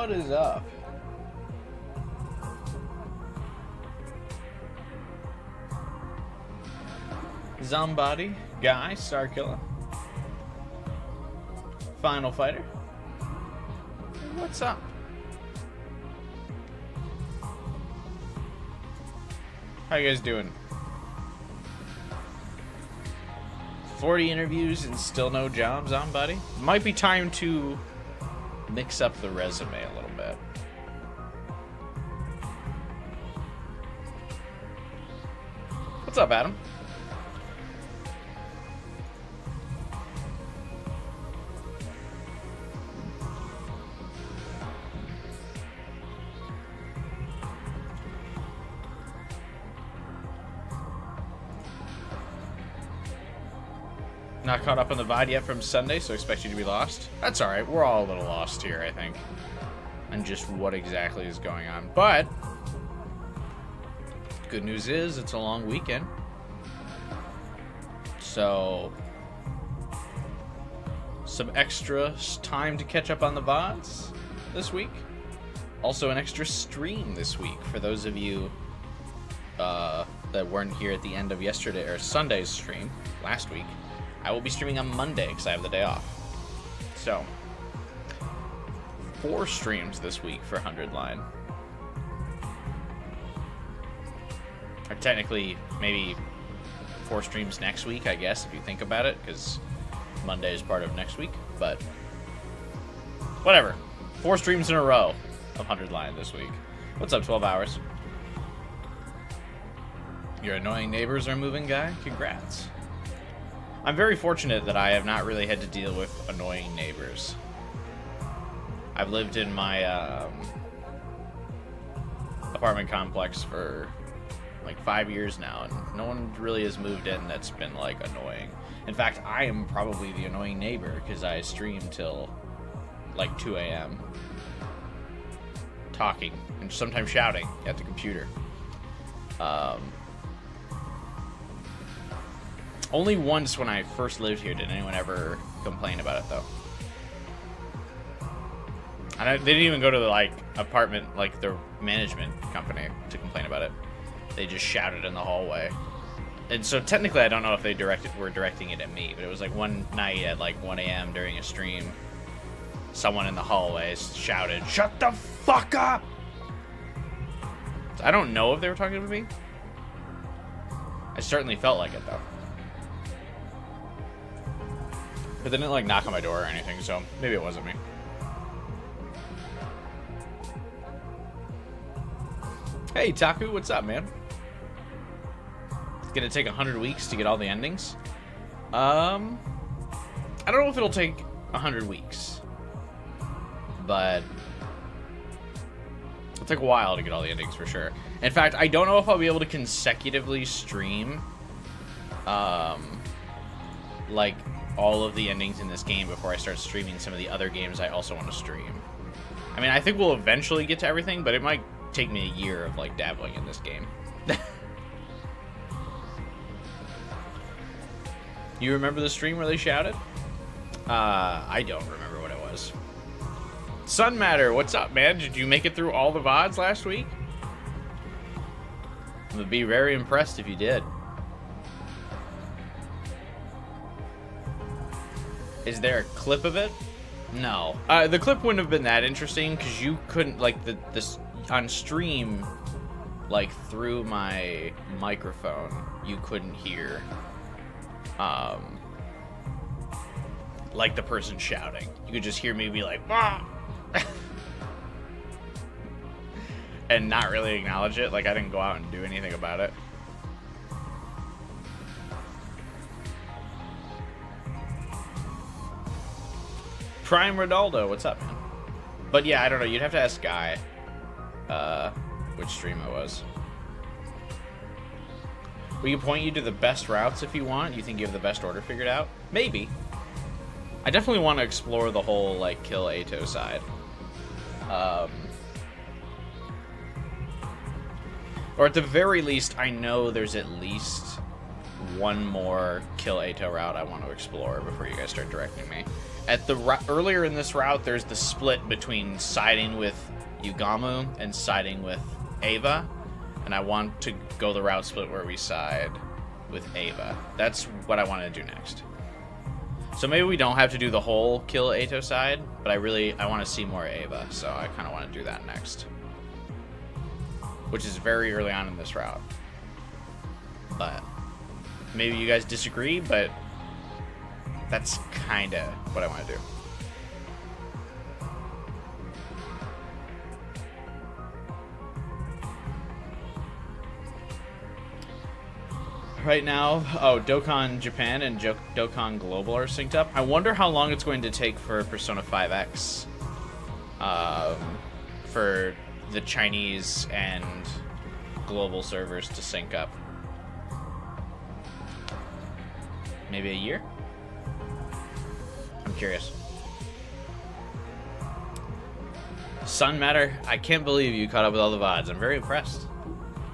What is up? Zombody, Guy, Starkiller, Final Fighter. What's up? How you guys doing? 40 interviews and still no job, Zombody? Might be time to mix up the resume a little bit. What's up, Adam? Not caught up on the VOD yet from Sunday, so expect you to be lost. That's alright, we're all a little lost here, I think. And just what exactly is going on. But, good news is, it's a long weekend. So, some extra time to catch up on the VODs this week. Also an extra stream this week for those of you that weren't here at the end of yesterday, or Sunday's stream last week. I will be streaming on Monday because I have the day off. So, 4 streams this week for 100 Line. Or technically, maybe 4 streams next week, I guess, if you think about it, because Monday is part of next week. But, whatever. 4 streams in a row of 100 Line this week. What's up, 12 hours? Your annoying neighbors are moving, Guy? Congrats. I'm very fortunate that I have not really had to deal with annoying neighbors. I've lived in my apartment complex for like 5 years now, and no one really has moved in that's been like annoying. In fact, I am probably the annoying neighbor because I stream till like 2 a.m. talking and sometimes shouting at the computer. Only once when I first lived here did anyone ever complain about it, though. And they didn't even go to the, like, apartment, like, the management company to complain about it. They just shouted in the hallway. And so technically I don't know if they were directing it at me, but it was like one night at like 1 a.m. during a stream, someone in the hallways shouted, "Shut the fuck up!" I don't know if they were talking to me. I certainly felt like it, though. But they didn't, like, knock on my door or anything, so maybe it wasn't me. Hey, Taku, what's up, man? It's gonna take 100 weeks to get all the endings? I don't know if it'll take 100 weeks. But it'll take a while to get all the endings, for sure. In fact, I don't know if I'll be able to consecutively stream, like, all of the endings in this game before I start streaming some of the other games I also want to stream. I mean, I think we'll eventually get to everything, but it might take me a year of, like, dabbling in this game. You remember the stream where they shouted? I don't remember what it was. Sun Matter, what's up, man? Did you make it through all the VODs last week? I would be very impressed if you did. Is there a clip of it? No. The clip wouldn't have been that interesting because you couldn't, like, this on stream, like, through my microphone, you couldn't hear, like, the person shouting. You could just hear me be like, "Ah!" and not really acknowledge it. Like, I didn't go out and do anything about it. Prime Ronaldo, what's up, man? But yeah, I don't know. You'd have to ask Guy which stream it was. We can point you to the best routes if you want. You think you have the best order figured out? Maybe. I definitely want to explore the whole, like, kill Ato side. Or at the very least, I know there's at least one more kill Ato route I want to explore before you guys start directing me. At the earlier in this route, there's the split between siding with Ugamu and siding with Ava, and I want to go the route split where we side with Ava. That's what I want to do next. So maybe we don't have to do the whole kill Ato side, but I want to see more Ava, so I kind of want to do that next. Which is very early on in this route. But maybe you guys disagree, but that's kind of what I want to do. Right now, oh, Dokkan Japan and Dokkan Global are synced up. I wonder how long it's going to take for Persona 5X for the Chinese and global servers to sync up. Maybe a year? I'm curious. Sun Matter, I can't believe you caught up with all the VODs. I'm very impressed.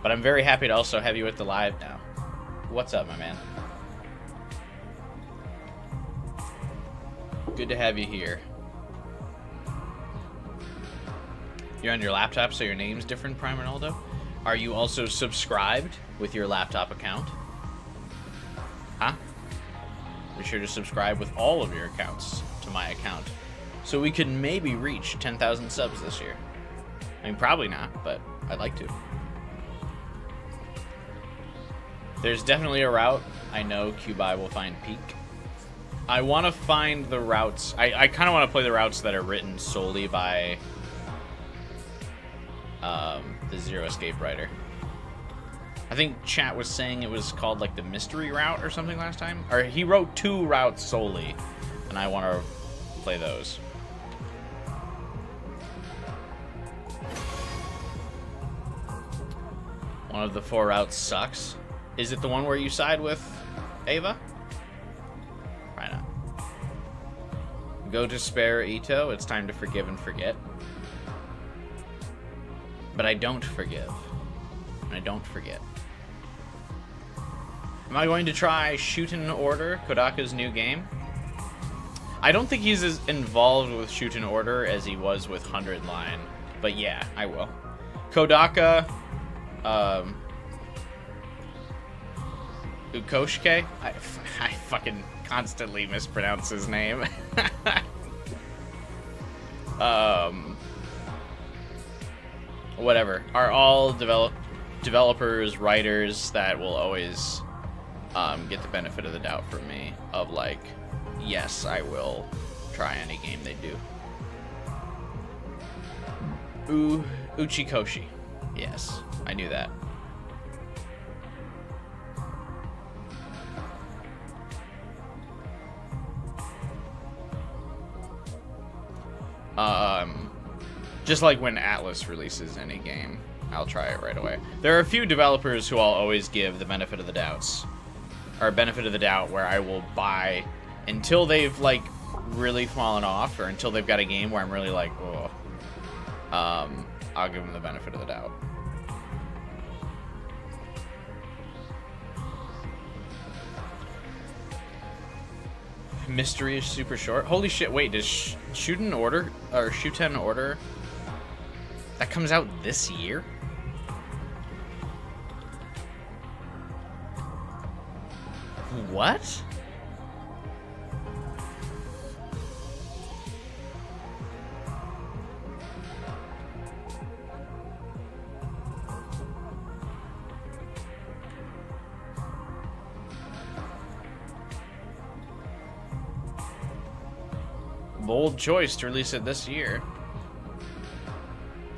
But I'm very happy to also have you at the live now. What's up, my man? Good to have you here. You're on your laptop, so your name's different, Prime Ronaldo? Are you also subscribed with your laptop account? Huh? Be sure to subscribe with all of your accounts to my account, so we can maybe reach 10,000 subs this year. I mean, probably not, but I'd like to. There's definitely a route I know Cubai will find peak. I want to find the routes. I kind of want to play the routes that are written solely by the Zero Escape writer. I think chat was saying it was called like the mystery route or something last time. Or he wrote 2 routes solely, and I want to play those. One of the 4 routes sucks. Is it the one where you side with Ava? Why not? Go to spare Ito. It's time to forgive and forget. But I don't forgive. And I don't forget. Am I going to try Shootin' Order, Kodaka's new game? I don't think he's as involved with Shootin' Order as he was with 100 Line. But yeah, I will. Kodaka... Ukoshike? I fucking constantly mispronounce his name. Whatever. Are all developers, writers that will always get the benefit of the doubt from me of like, yes, I will try any game they do. Uchikoshi. Yes, I knew that. Just like when Atlas releases any game, I'll try it right away. There are a few developers who I'll always give the benefit of the doubts, or benefit of the doubt, where I will buy until they've like really fallen off, or until they've got a game where I'm really like, oh, I'll give them the benefit of the doubt. Mystery is super short. Holy shit! Wait, does Shootin' Order or Shooten Order that comes out this year? What? Bold choice to release it this year.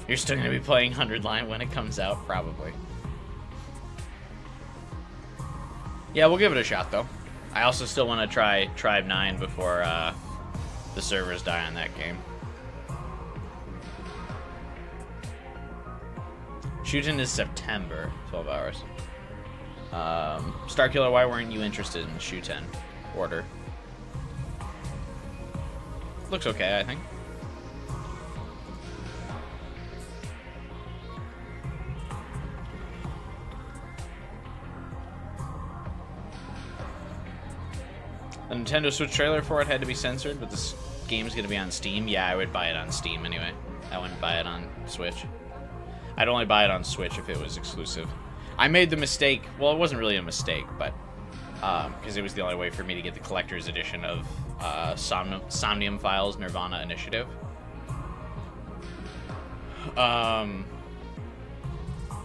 You're still going to be playing 100 Line when it comes out, probably. Yeah, we'll give it a shot, though. I also still want to try Tribe 9 before the servers die on that game. Shootin' is September, 12 hours. Starkiller, why weren't you interested in Shootin' Order? Looks okay, I think. The Nintendo Switch trailer for it had to be censored, but this game's gonna be on Steam. Yeah, I would buy it on Steam anyway. I wouldn't buy it on Switch. I'd only buy it on Switch if it was exclusive. I made the mistake, well, it wasn't really a mistake, but because it was the only way for me to get the collector's edition of Somnium Files Nirvana Initiative.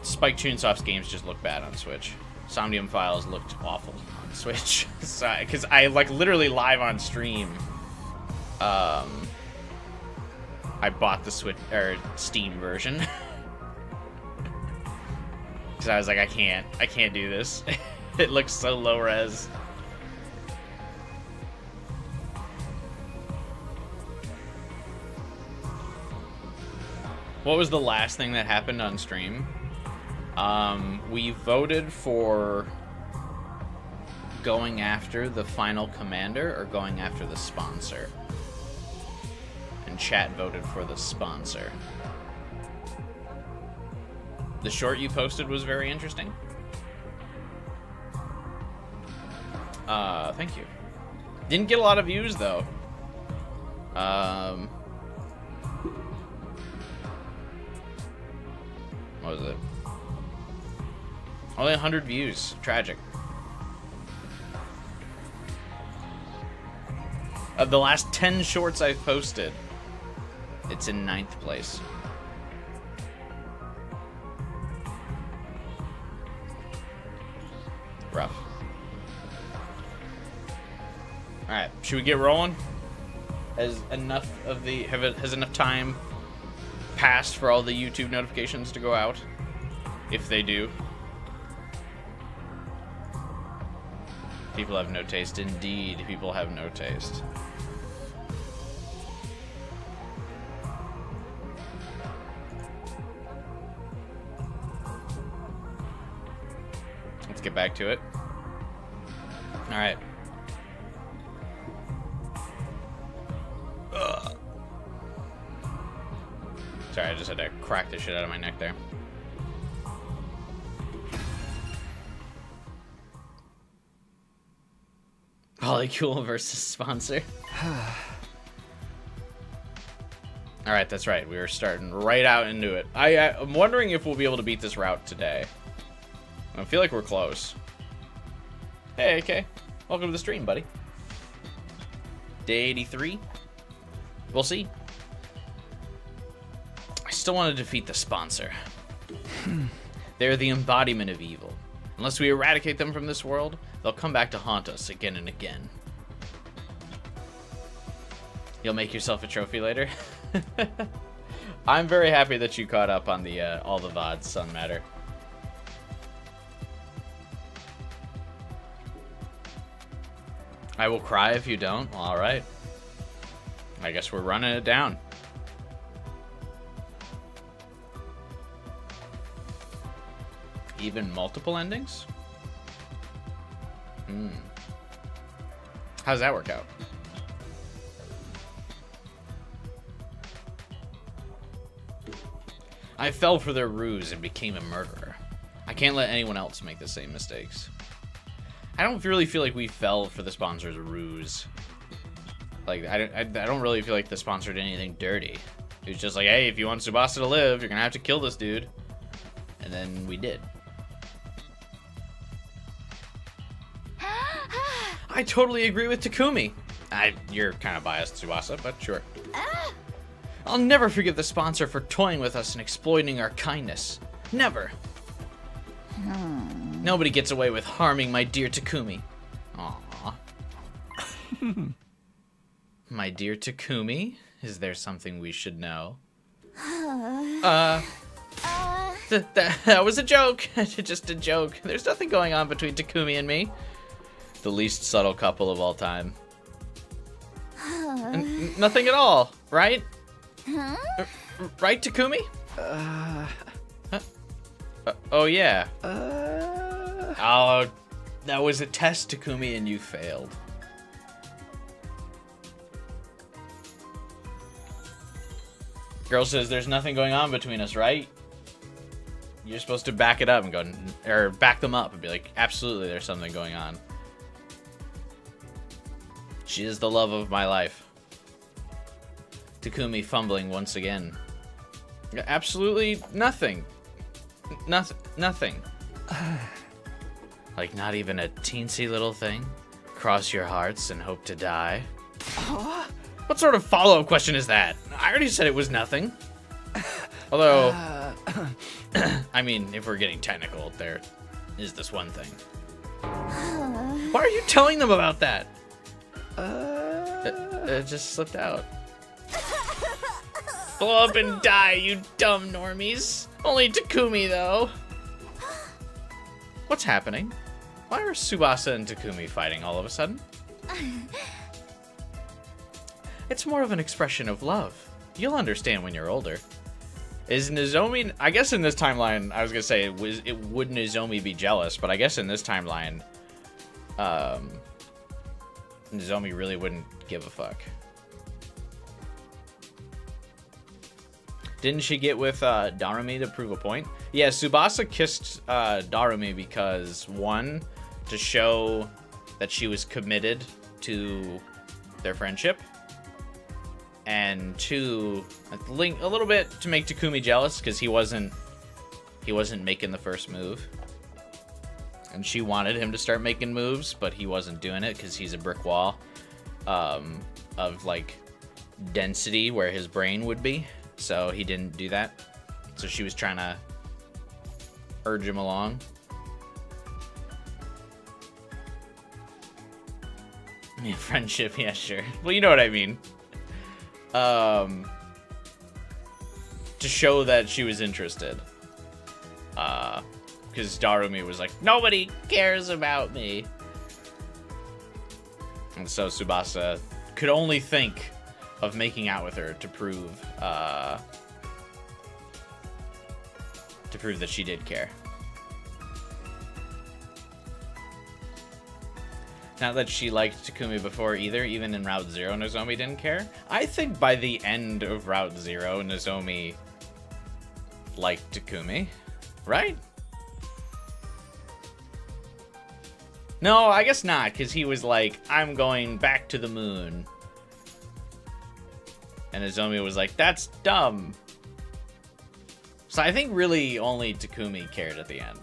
Spike Chunsoft's games just look bad on Switch. Somnium Files looked awful on Switch. Because I, like, literally live on stream, I bought the Switch, or Steam version. Because I was like, I can't do this. It looks so low res. What was the last thing that happened on stream? We voted for going after the final commander or going after the sponsor. And chat voted for the sponsor. The short you posted was very interesting. Thank you. Didn't get a lot of views though. What was it? Only 100 views. Tragic. Of the last 10 shorts I've posted, it's in 9th place. Rough. Alright, should we get rolling? Has enough time passed for all the YouTube notifications to go out? If they do. People have no taste. Indeed, people have no taste. Let's get back to it. Alright. Sorry, I just had to crack the shit out of my neck there. Polycool versus sponsor. Alright, that's right. We were starting right out into it. I'm wondering if we'll be able to beat this route today. I feel like we're close. Hey, AK. Welcome to the stream, buddy. Day 83. We'll see. I still want to defeat the sponsor. They're the embodiment of evil. Unless we eradicate them from this world, they'll come back to haunt us again and again. You'll make yourself a trophy later? I'm very happy that you caught up on the all the VODs, Sun Matter. I will cry if you don't. Well, all right. I guess we're running it down. Even multiple endings? How does that work out? I fell for their ruse and became a murderer. I can't let anyone else make the same mistakes. I don't really feel like we fell for the sponsor's ruse. Like, I don't really feel like the sponsor did anything dirty. It was just like, hey, if you want Tsubasa to live, you're gonna have to kill this dude. And then we did. I totally agree with Takumi. You're kind of biased, Tsubasa, but sure. I'll never forgive the sponsor for toying with us and exploiting our kindness. Never. Nobody gets away with harming my dear Takumi. Aww. My dear Takumi, is there something we should know? That was a joke. Just a joke. There's nothing going on between Takumi and me. The least subtle couple of all time. Nothing at all, right? Right, Takumi? Oh, yeah. Oh, that was a test, Takumi, and you failed. Girl says, there's nothing going on between us, right? You're supposed to back it up and go, or back them up and be like, absolutely, there's something going on. She is the love of my life. Takumi fumbling once again. Absolutely nothing. Nothing. Like not even a teensy little thing? Cross your hearts and hope to die? What sort of follow-up question is that? I already said it was nothing. Although, I mean, if we're getting technical, there is this one thing. Why are you telling them about that? It just slipped out. Blow up and die, you dumb normies. Only Takumi, though. What's happening? Why are Tsubasa and Takumi fighting all of a sudden? It's more of an expression of love. You'll understand when you're older. Is Nozomi... I guess in this timeline, I was going to say, would Nozomi be jealous? But I guess in this timeline, Nozomi really wouldn't give a fuck. Didn't she get with Darumi to prove a point? Yeah, Tsubasa kissed Darumi because, one, to show that she was committed to their friendship, and two, a little bit to make Takumi jealous because he wasn't making the first move, and she wanted him to start making moves, but he wasn't doing it because he's a brick wall of like density where his brain would be, so he didn't do that. So she was trying to urge him along. Yeah, friendship, yeah, sure. Well, you know what I mean. To show that she was interested. Because Darumi was like, nobody cares about me. And so Tsubasa could only think of making out with her to prove that she did care. Not that she liked Takumi before either, even in Route 0, Nozomi didn't care. I think by the end of Route 0, Nozomi liked Takumi, right? No, I guess not, because he was like, I'm going back to the moon. And Nozomi was like, that's dumb. So I think really only Takumi cared at the end.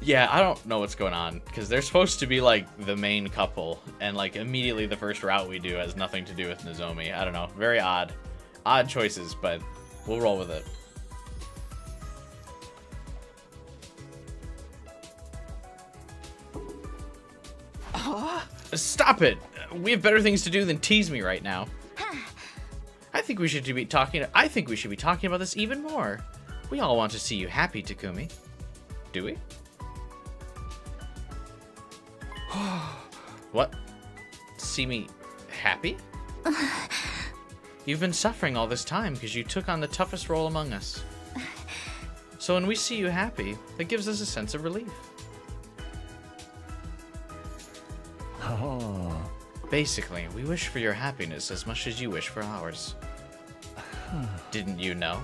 Yeah, I don't know what's going on, because they're supposed to be, like, the main couple, and, like, immediately the first route we do has nothing to do with Nozomi. I don't know. Very odd. Odd choices, but we'll roll with it. Stop it! We have better things to do than tease me right now. I think we should be talking about this even more. We all want to see you happy, Takumi. Do we? What? See me happy? You've been suffering all this time because you took on the toughest role among us. So when we see you happy, that gives us a sense of relief. Oh. Basically, we wish for your happiness as much as you wish for ours. Didn't you know?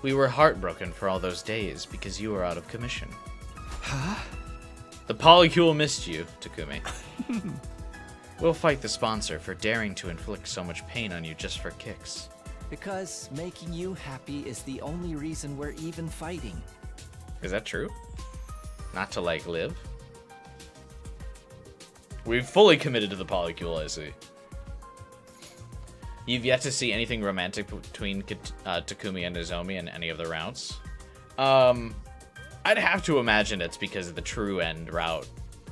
We were heartbroken for all those days because you were out of commission. Huh? The Polycule missed you, Takumi. We'll fight the sponsor for daring to inflict so much pain on you just for kicks. Because making you happy is the only reason we're even fighting. Is that true? Not to, like, live? We've fully committed to the Polycule, I see. You've yet to see anything romantic between Takumi and Nozomi in any of the routes. I'd have to imagine it's because the true end route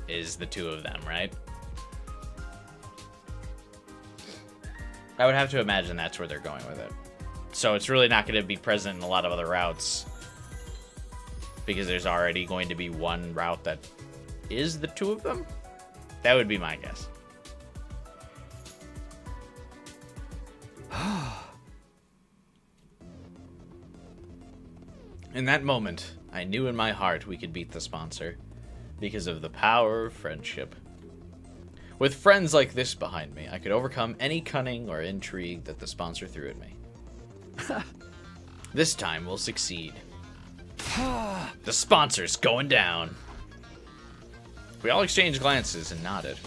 is the two of them, right? I would have to imagine that's where they're going with it. So it's really not going to be present in a lot of other routes, because there's already going to be one route that is the two of them? That would be my guess. In that moment, I knew in my heart we could beat the sponsor because of the power of friendship. With friends like this behind me, I could overcome any cunning or intrigue that the sponsor threw at me. This time we'll succeed. The sponsor's going down. We all exchanged glances and nodded.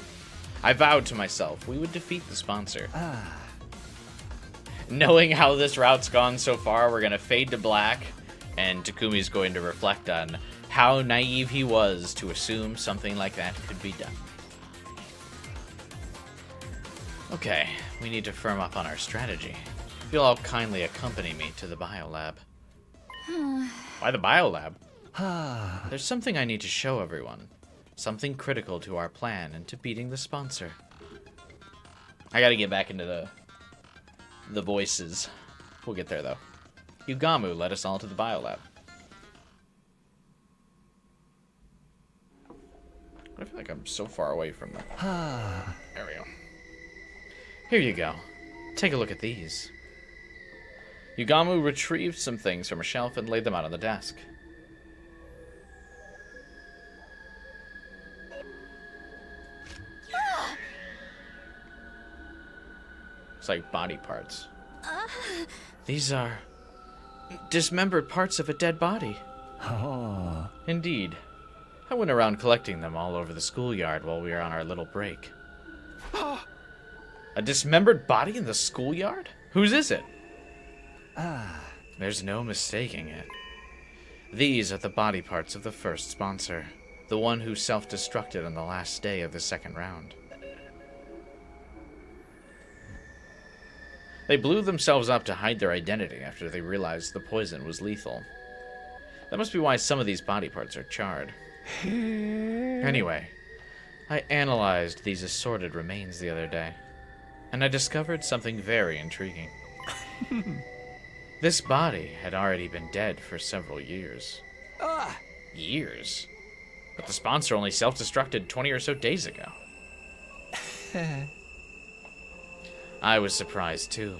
I vowed to myself we would defeat the sponsor. Knowing how this route's gone so far, we're going to fade to black, and Takumi's going to reflect on how naive he was to assume something like that could be done. Okay, we need to firm up on our strategy. If you'll all kindly accompany me to the biolab. Why the biolab? There's something I need to show everyone. Something critical to our plan and to beating the sponsor. I gotta get back into the voices. We'll get there, though. Yugamu led us all to the biolab. I feel like I'm so far away from them. There we go. Here you go. Take a look at these. Yugamu retrieved some things from a shelf and laid them out on the desk. It's like body parts. These are dismembered parts of a dead body. Oh. Indeed. I went around collecting them all over the schoolyard while we were on our little break. A dismembered body in the schoolyard? Whose is it? There's no mistaking it. These are the body parts of the first sponsor, the one who self-destructed on the last day of the second round. They blew themselves up to hide their identity after they realized the poison was lethal. That must be why some of these body parts are charred. Anyway, I analyzed these assorted remains the other day, and I discovered something very intriguing. This body had already been dead for several years. Years? But the sponsor only self-destructed 20 or so days ago. I was surprised, too.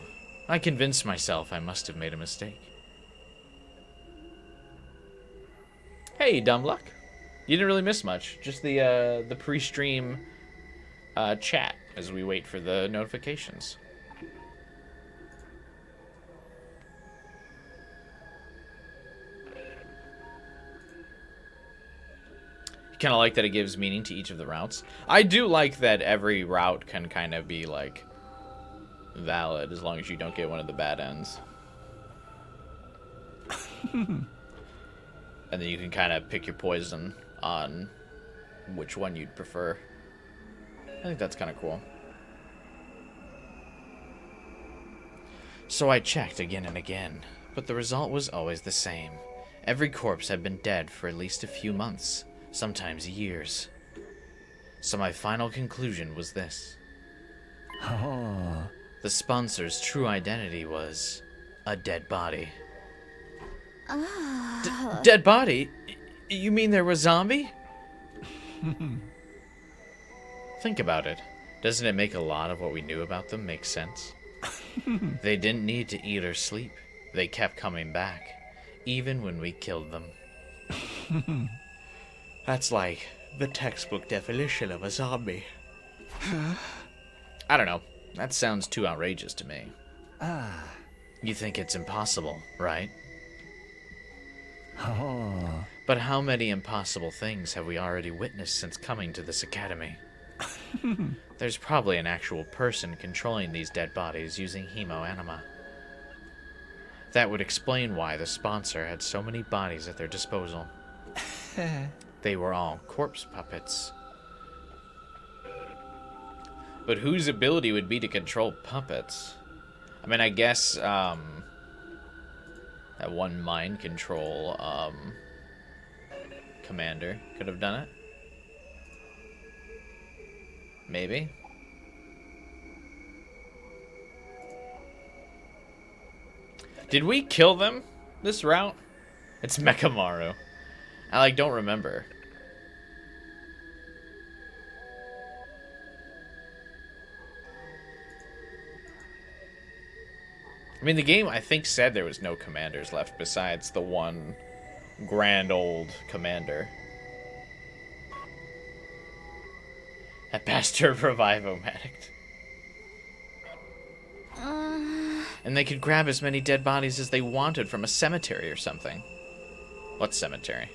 I convinced myself I must have made a mistake. Hey, Dumbluck. You didn't really miss much. Just the pre-stream chat as we wait for the notifications. Kind of like that it gives meaning to each of the routes. I do like that every route can kind of be, like, valid as long as you don't get one of the bad ends. And then you can kind of pick your poison on which one you'd prefer. I think that's kind of cool. So I checked again and again, but the result was always the same. Every corpse had been dead for at least a few months, sometimes years. So my final conclusion was this. The sponsor's true identity was a dead body. Dead body? You mean there was zombie? Think about it. Doesn't it make a lot of what we knew about them make sense? They didn't need to eat or sleep. They kept coming back, even when we killed them. That's like the textbook definition of a zombie. I don't know. That sounds too outrageous to me. You think it's impossible, right? But how many impossible things have we already witnessed since coming to this academy? There's probably an actual person controlling these dead bodies using hemoanima. That would explain why the sponsor had so many bodies at their disposal. They were all corpse puppets. But whose ability would be to control puppets? I mean, I guess, that one mind control, commander could have done it. Maybe. Did we kill them this route? It's Mechamaru. I, like, don't remember. I mean, the game, I think, said there was no commanders left besides the one grand old commander. That bastard Revive-O-Matic. And they could grab as many dead bodies as they wanted from a cemetery or something. What cemetery?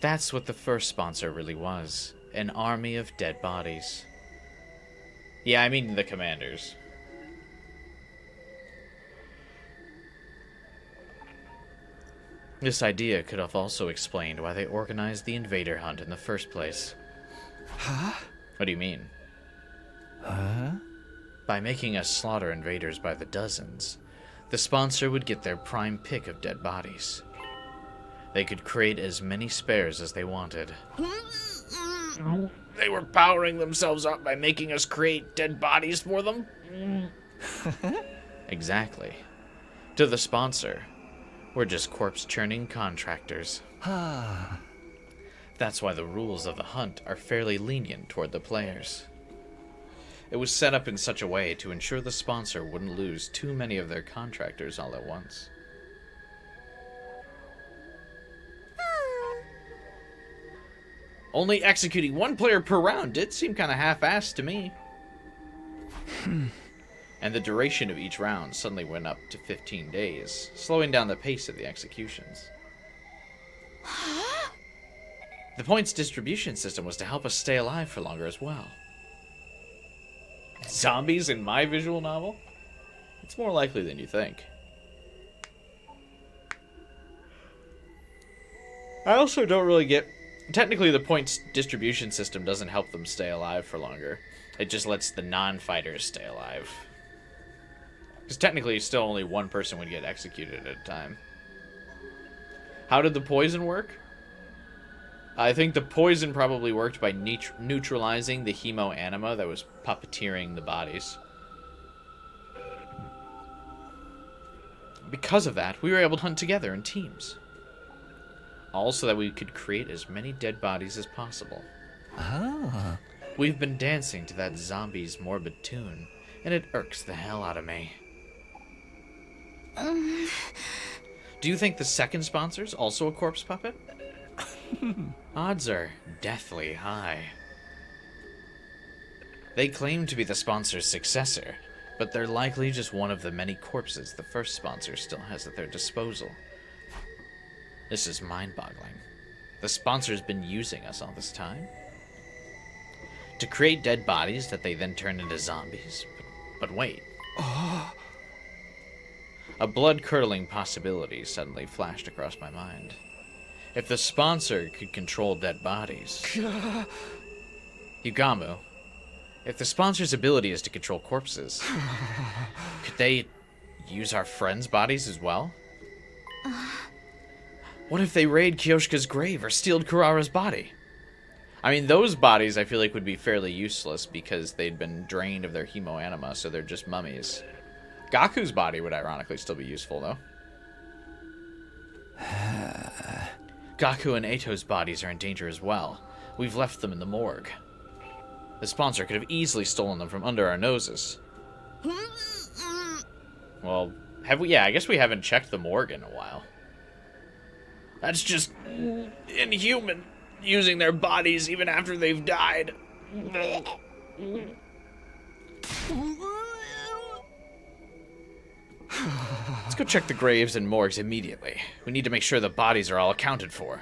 That's what the first sponsor really was. An army of dead bodies. Yeah, I mean the commanders. This idea could have also explained why they organized the invader hunt in the first place. Huh? What do you mean? By making us slaughter invaders by the dozens, the sponsor would get their prime pick of dead bodies. They could create as many spares as they wanted. They were powering themselves up by making us create dead bodies for them? Exactly. To the sponsor, we're just corpse-churning contractors. That's why the rules of the hunt are fairly lenient toward the players. It was set up in such a way to ensure the sponsor wouldn't lose too many of their contractors all at once. Only executing one player per round did seem kind of half-assed to me. And the duration of each round suddenly went up to 15 days, slowing down the pace of the executions. The points distribution system was to help us stay alive for longer as well. Zombies in my visual novel? It's more likely than you think. I also don't really get... Technically, the points distribution system doesn't help them stay alive for longer. It just lets the non-fighters stay alive. Because technically, still only one person would get executed at a time. How did the poison work? I think the poison probably worked by neutralizing the hemoanima that was puppeteering the bodies. Because of that, we were able to hunt together in teams. All so that we could create as many dead bodies as possible. We've been dancing to that zombie's morbid tune, and it irks the hell out of me. Do you think the second sponsor's also a corpse puppet? Odds are deathly high. They claim to be the sponsor's successor, but they're likely just one of the many corpses the first sponsor still has at their disposal. This is mind-boggling. The sponsor's been using us all this time? To create dead bodies that they then turn into zombies? But wait. A blood-curdling possibility suddenly flashed across my mind. If the sponsor could control dead bodies... Yugamu, if the sponsor's ability is to control corpses, could they use our friends' bodies as well? What if they raid Kyoshika's grave or steal Kurara's body? I mean, those bodies I feel like would be fairly useless because they'd been drained of their hemoanima, so they're just mummies. Gaku's body would ironically still be useful, though. Gaku and Eito's bodies are in danger as well. We've left them in the morgue. The sponsor could have easily stolen them from under our noses. Well, have we? Yeah, I guess we haven't checked the morgue in a while. That's just inhuman, using their bodies even after they've died. Let's go check the graves and morgues immediately. We need to make sure the bodies are all accounted for.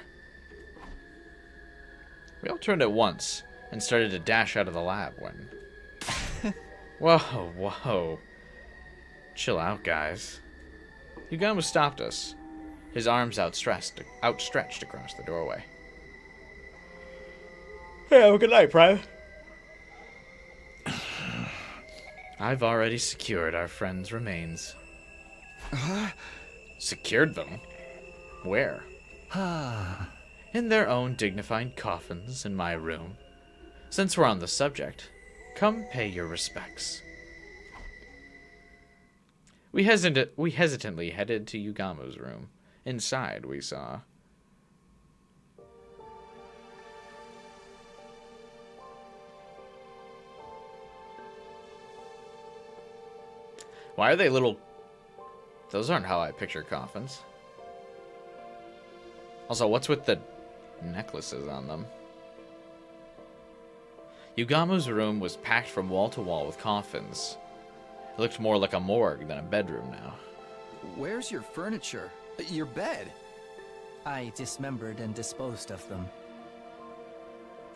We all turned at once and started to dash out of the lab when... Whoa. Chill out, guys. Yugamu stopped us, his arms outstretched across the doorway. Hey, well, good night, Private. I've already secured our friend's remains. Secured them? Where? In their own dignified coffins in my room. Since we're on the subject, come pay your respects. We hesitantly headed to Yugamu's room. Inside, we saw... Why are they little... Those aren't how I picture coffins. Also, what's with the necklaces on them? Yugamu's room was packed from wall to wall with coffins. It looked more like a morgue than a bedroom now. Where's your furniture? Your bed? I dismembered and disposed of them.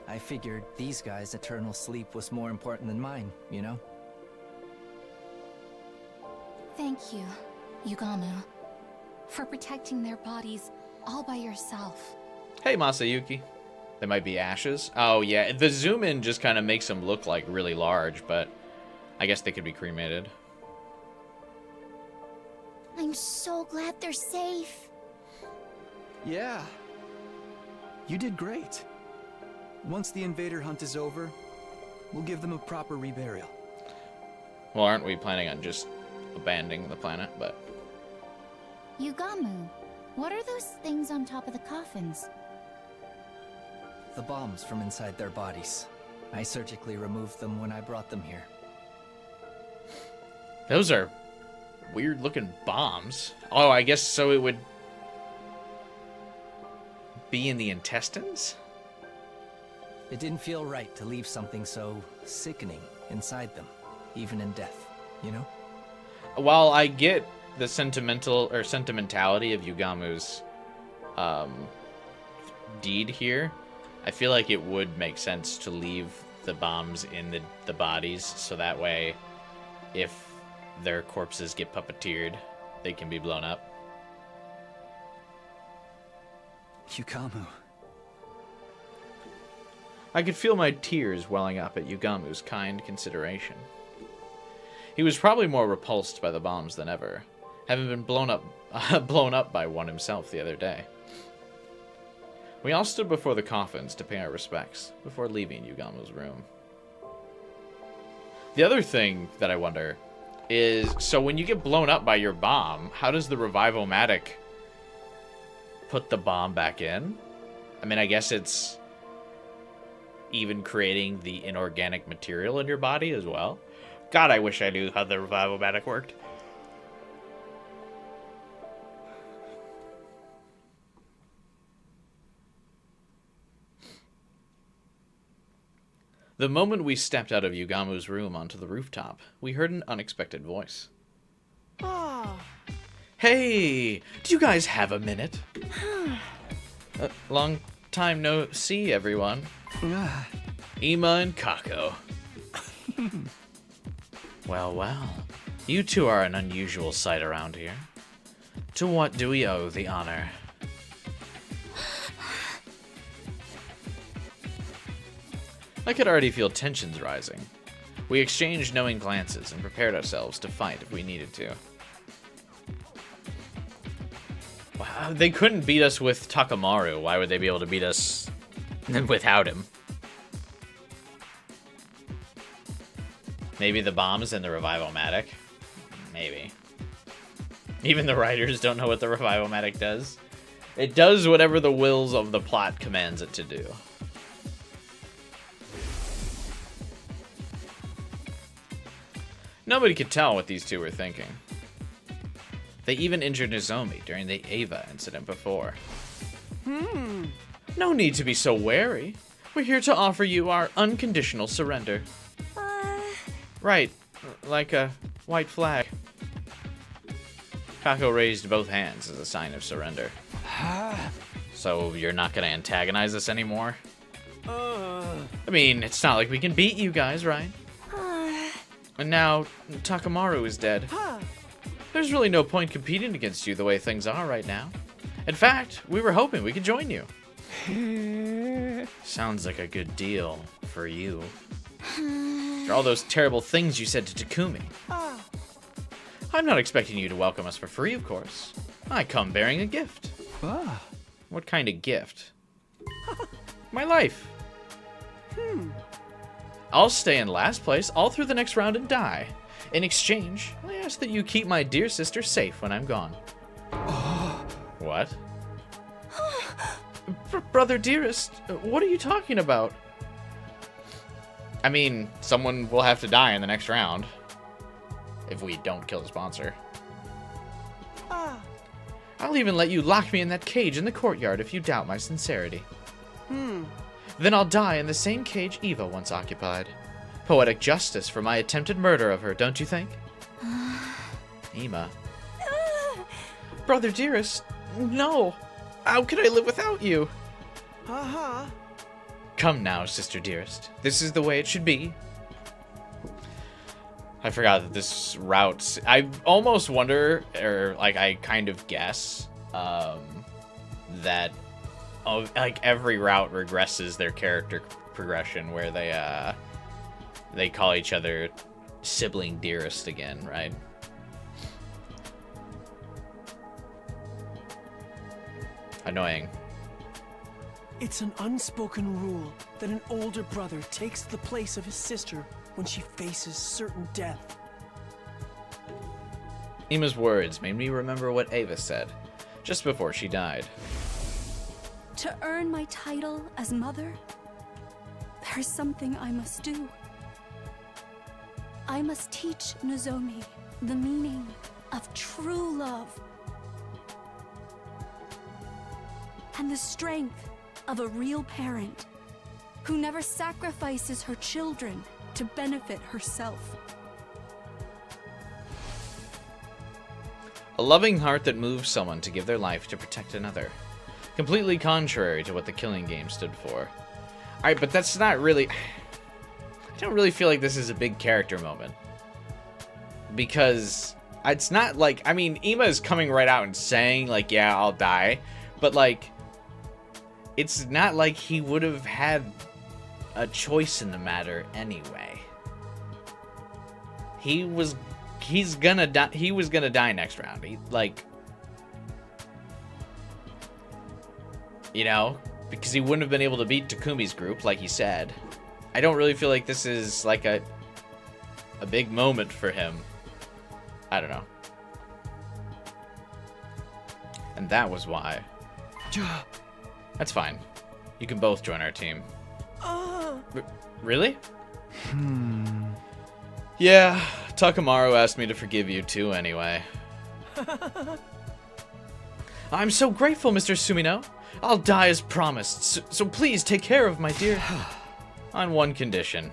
I figured these guys' eternal sleep was more important than mine, you know? Thank you, Yugamu, for protecting their bodies all by yourself. Hey, Masayuki. They might be ashes. Oh, yeah. The zoom in just kind of makes them look like really large, but I guess they could be cremated. I'm so glad they're safe. Yeah. You did great. Once the invader hunt is over, we'll give them a proper reburial. Well, aren't we planning on just abandoning the planet? But Yugamu, what are those things on top of the coffins? The bombs from inside their bodies. I surgically removed them when I brought them here. those are weird looking bombs. Oh, I guess so it would be in the intestines? It didn't feel right to leave something so sickening inside them, even in death, you know? While I get the sentimentality of Yugamu's deed here, I feel like it would make sense to leave the bombs in the bodies, so that way, if their corpses get puppeteered, they can be blown up. Yugamu. I could feel my tears welling up at Yugamu's kind consideration. He was probably more repulsed by the bombs than ever, having been blown up by one himself the other day. We all stood before the coffins to pay our respects before leaving Yugamu's room. The other thing that I wonder is, so when you get blown up by your bomb, how does the Revival-Matic put the bomb back in? I mean, I guess it's even creating the inorganic material in your body as well. God, I wish I knew how the Revival-Matic worked. The moment we stepped out of Yugamu's room onto the rooftop, we heard an unexpected voice. Hey, do you guys have a minute? Long time no see, everyone. Ima and Kako. Well, you two are an unusual sight around here. To what do we owe the honor? I could already feel tensions rising. We exchanged knowing glances and prepared ourselves to fight if we needed to. Wow, they couldn't beat us with Takamaru. Why would they be able to beat us without him? Maybe the bombs and the Revival-Matic? Maybe. Even the writers don't know what the Revival-Matic does. It does whatever the wills of the plot commands it to do. Nobody could tell what these two were thinking. They even injured Nozomi during the Ava incident before. No need to be so wary. We're here to offer you our unconditional surrender. Right, like a white flag. Kako raised both hands as a sign of surrender. So you're not gonna antagonize us anymore? I mean, it's not like we can beat you guys, right? And now, Takamaru is dead. There's really no point competing against you the way things are right now. In fact, we were hoping we could join you. Sounds like a good deal for you. For all those terrible things you said to Takumi. I'm not expecting you to welcome us for free, of course. I come bearing a gift. What kind of gift? My life. I'll stay in last place all through the next round and die. In exchange, I ask that you keep my dear sister safe when I'm gone. What? Brother dearest, what are you talking about? I mean, someone will have to die in the next round. If we don't kill the sponsor. I'll even let you lock me in that cage in the courtyard if you doubt my sincerity. Then I'll die in the same cage Eva once occupied. Poetic justice for my attempted murder of her, don't you think? Ima. Brother dearest, no. How could I live without you? Come now, sister dearest. This is the way it should be. I forgot that this route... I almost wonder, or like I kind of guess, that like every route regresses their character progression, where they call each other sibling dearest again, right? Annoying. It's an unspoken rule that an older brother takes the place of his sister when she faces certain death. Ima's words made me remember what Ava said just before she died. To earn my title as mother, there's something I must do. I must teach Nozomi the meaning of true love and the strength of a real parent who never sacrifices her children to benefit herself. A loving heart that moves someone to give their life to protect another. Completely contrary to what the Killing Game stood for. Alright, but that's not really... I don't really feel like this is a big character moment. Because it's not like... I mean, Ima is coming right out and saying, like, yeah, I'll die. But, like... It's not like he would have had a choice in the matter anyway. He's gonna die. He was gonna die next round. Because he wouldn't have been able to beat Takumi's group, like he said. I don't really feel like this is like a big moment for him. I don't know. And that was why. That's fine. You can both join our team. Really? Yeah, Takamaru asked me to forgive you too anyway. I'm so grateful, Mr. Sumino. I'll die as promised, so please take care of my dear... On one condition.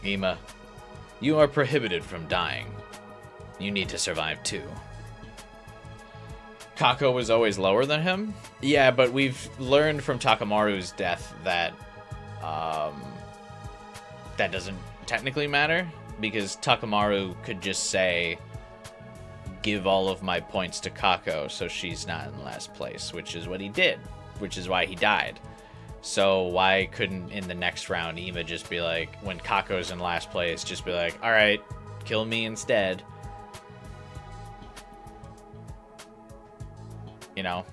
Ima, you are prohibited from dying. You need to survive too. Kako was always lower than him? Yeah, but we've learned from Takamaru's death that that doesn't technically matter, because Takamaru could just say, give all of my points to Kako so she's not in last place, which is what he did, which is why he died. So why couldn't in the next round Ima just be like, when Kako's in last place, just be like, alright, kill me instead. You know?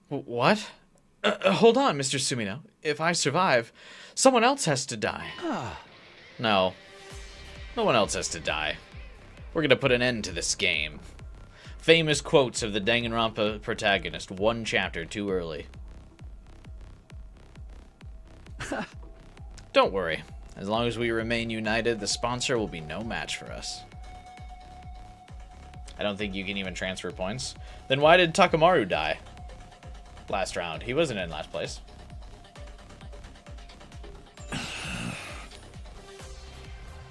What? Hold on, Mr. Sumino. If I survive, someone else has to die. No. No one else has to die. We're gonna put an end to this game. Famous quotes of the Danganronpa protagonist, one chapter too early. Don't worry. As long as we remain united, the sponsor will be no match for us. I don't think you can even transfer points. Then why did Takamaru die? Last round. He wasn't in last place.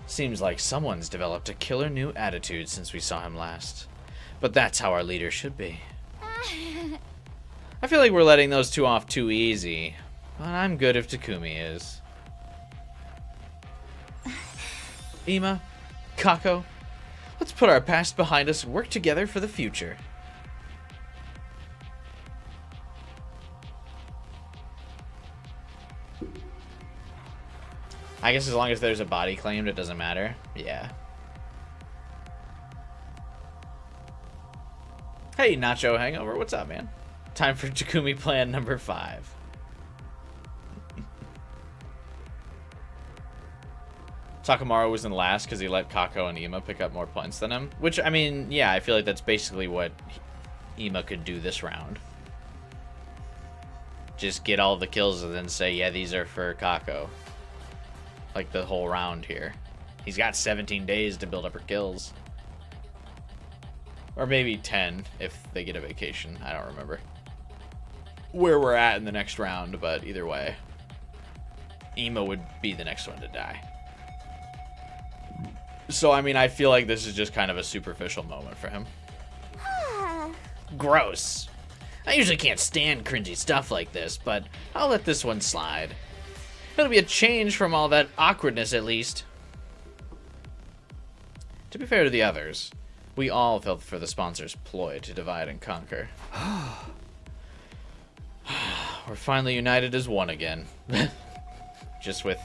Seems like someone's developed a killer new attitude since we saw him last. But that's how our leader should be. I feel like we're letting those two off too easy. But I'm good if Takumi is. Ima, Kako, let's put our past behind us and work together for the future. I guess as long as there's a body claimed, it doesn't matter. Yeah. Hey, Nacho Hangover, what's up, man? Time for Takumi plan number 5. Takamaru was in last because he let Kako and Ima pick up more points than him. Which, I mean, yeah, I feel like that's basically what Ima could do this round. Just get all the kills and then say, yeah, these are for Kako. Like the whole round here. He's got 17 days to build up her kills. Or maybe 10 if they get a vacation. I don't remember where we're at in the next round, but either way, Ima would be the next one to die. So, I mean, I feel like this is just kind of a superficial moment for him. Gross. I usually can't stand cringy stuff like this, but I'll let this one slide. It'll be a change from all that awkwardness, at least. To be fair to the others, we all fell for the sponsor's ploy to divide and conquer. We're finally united as one again. Just with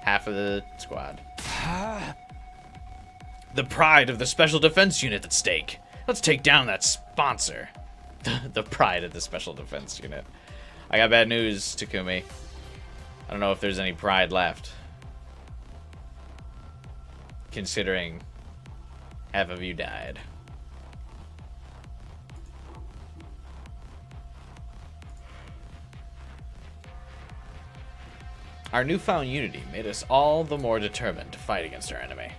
half of the squad. The pride of the Special Defense Unit at stake. Let's take down that sponsor. The pride of the Special Defense Unit. I got bad news, Takumi. I don't know if there's any pride left. Considering half of you died. Our newfound unity made us all the more determined to fight against our enemy.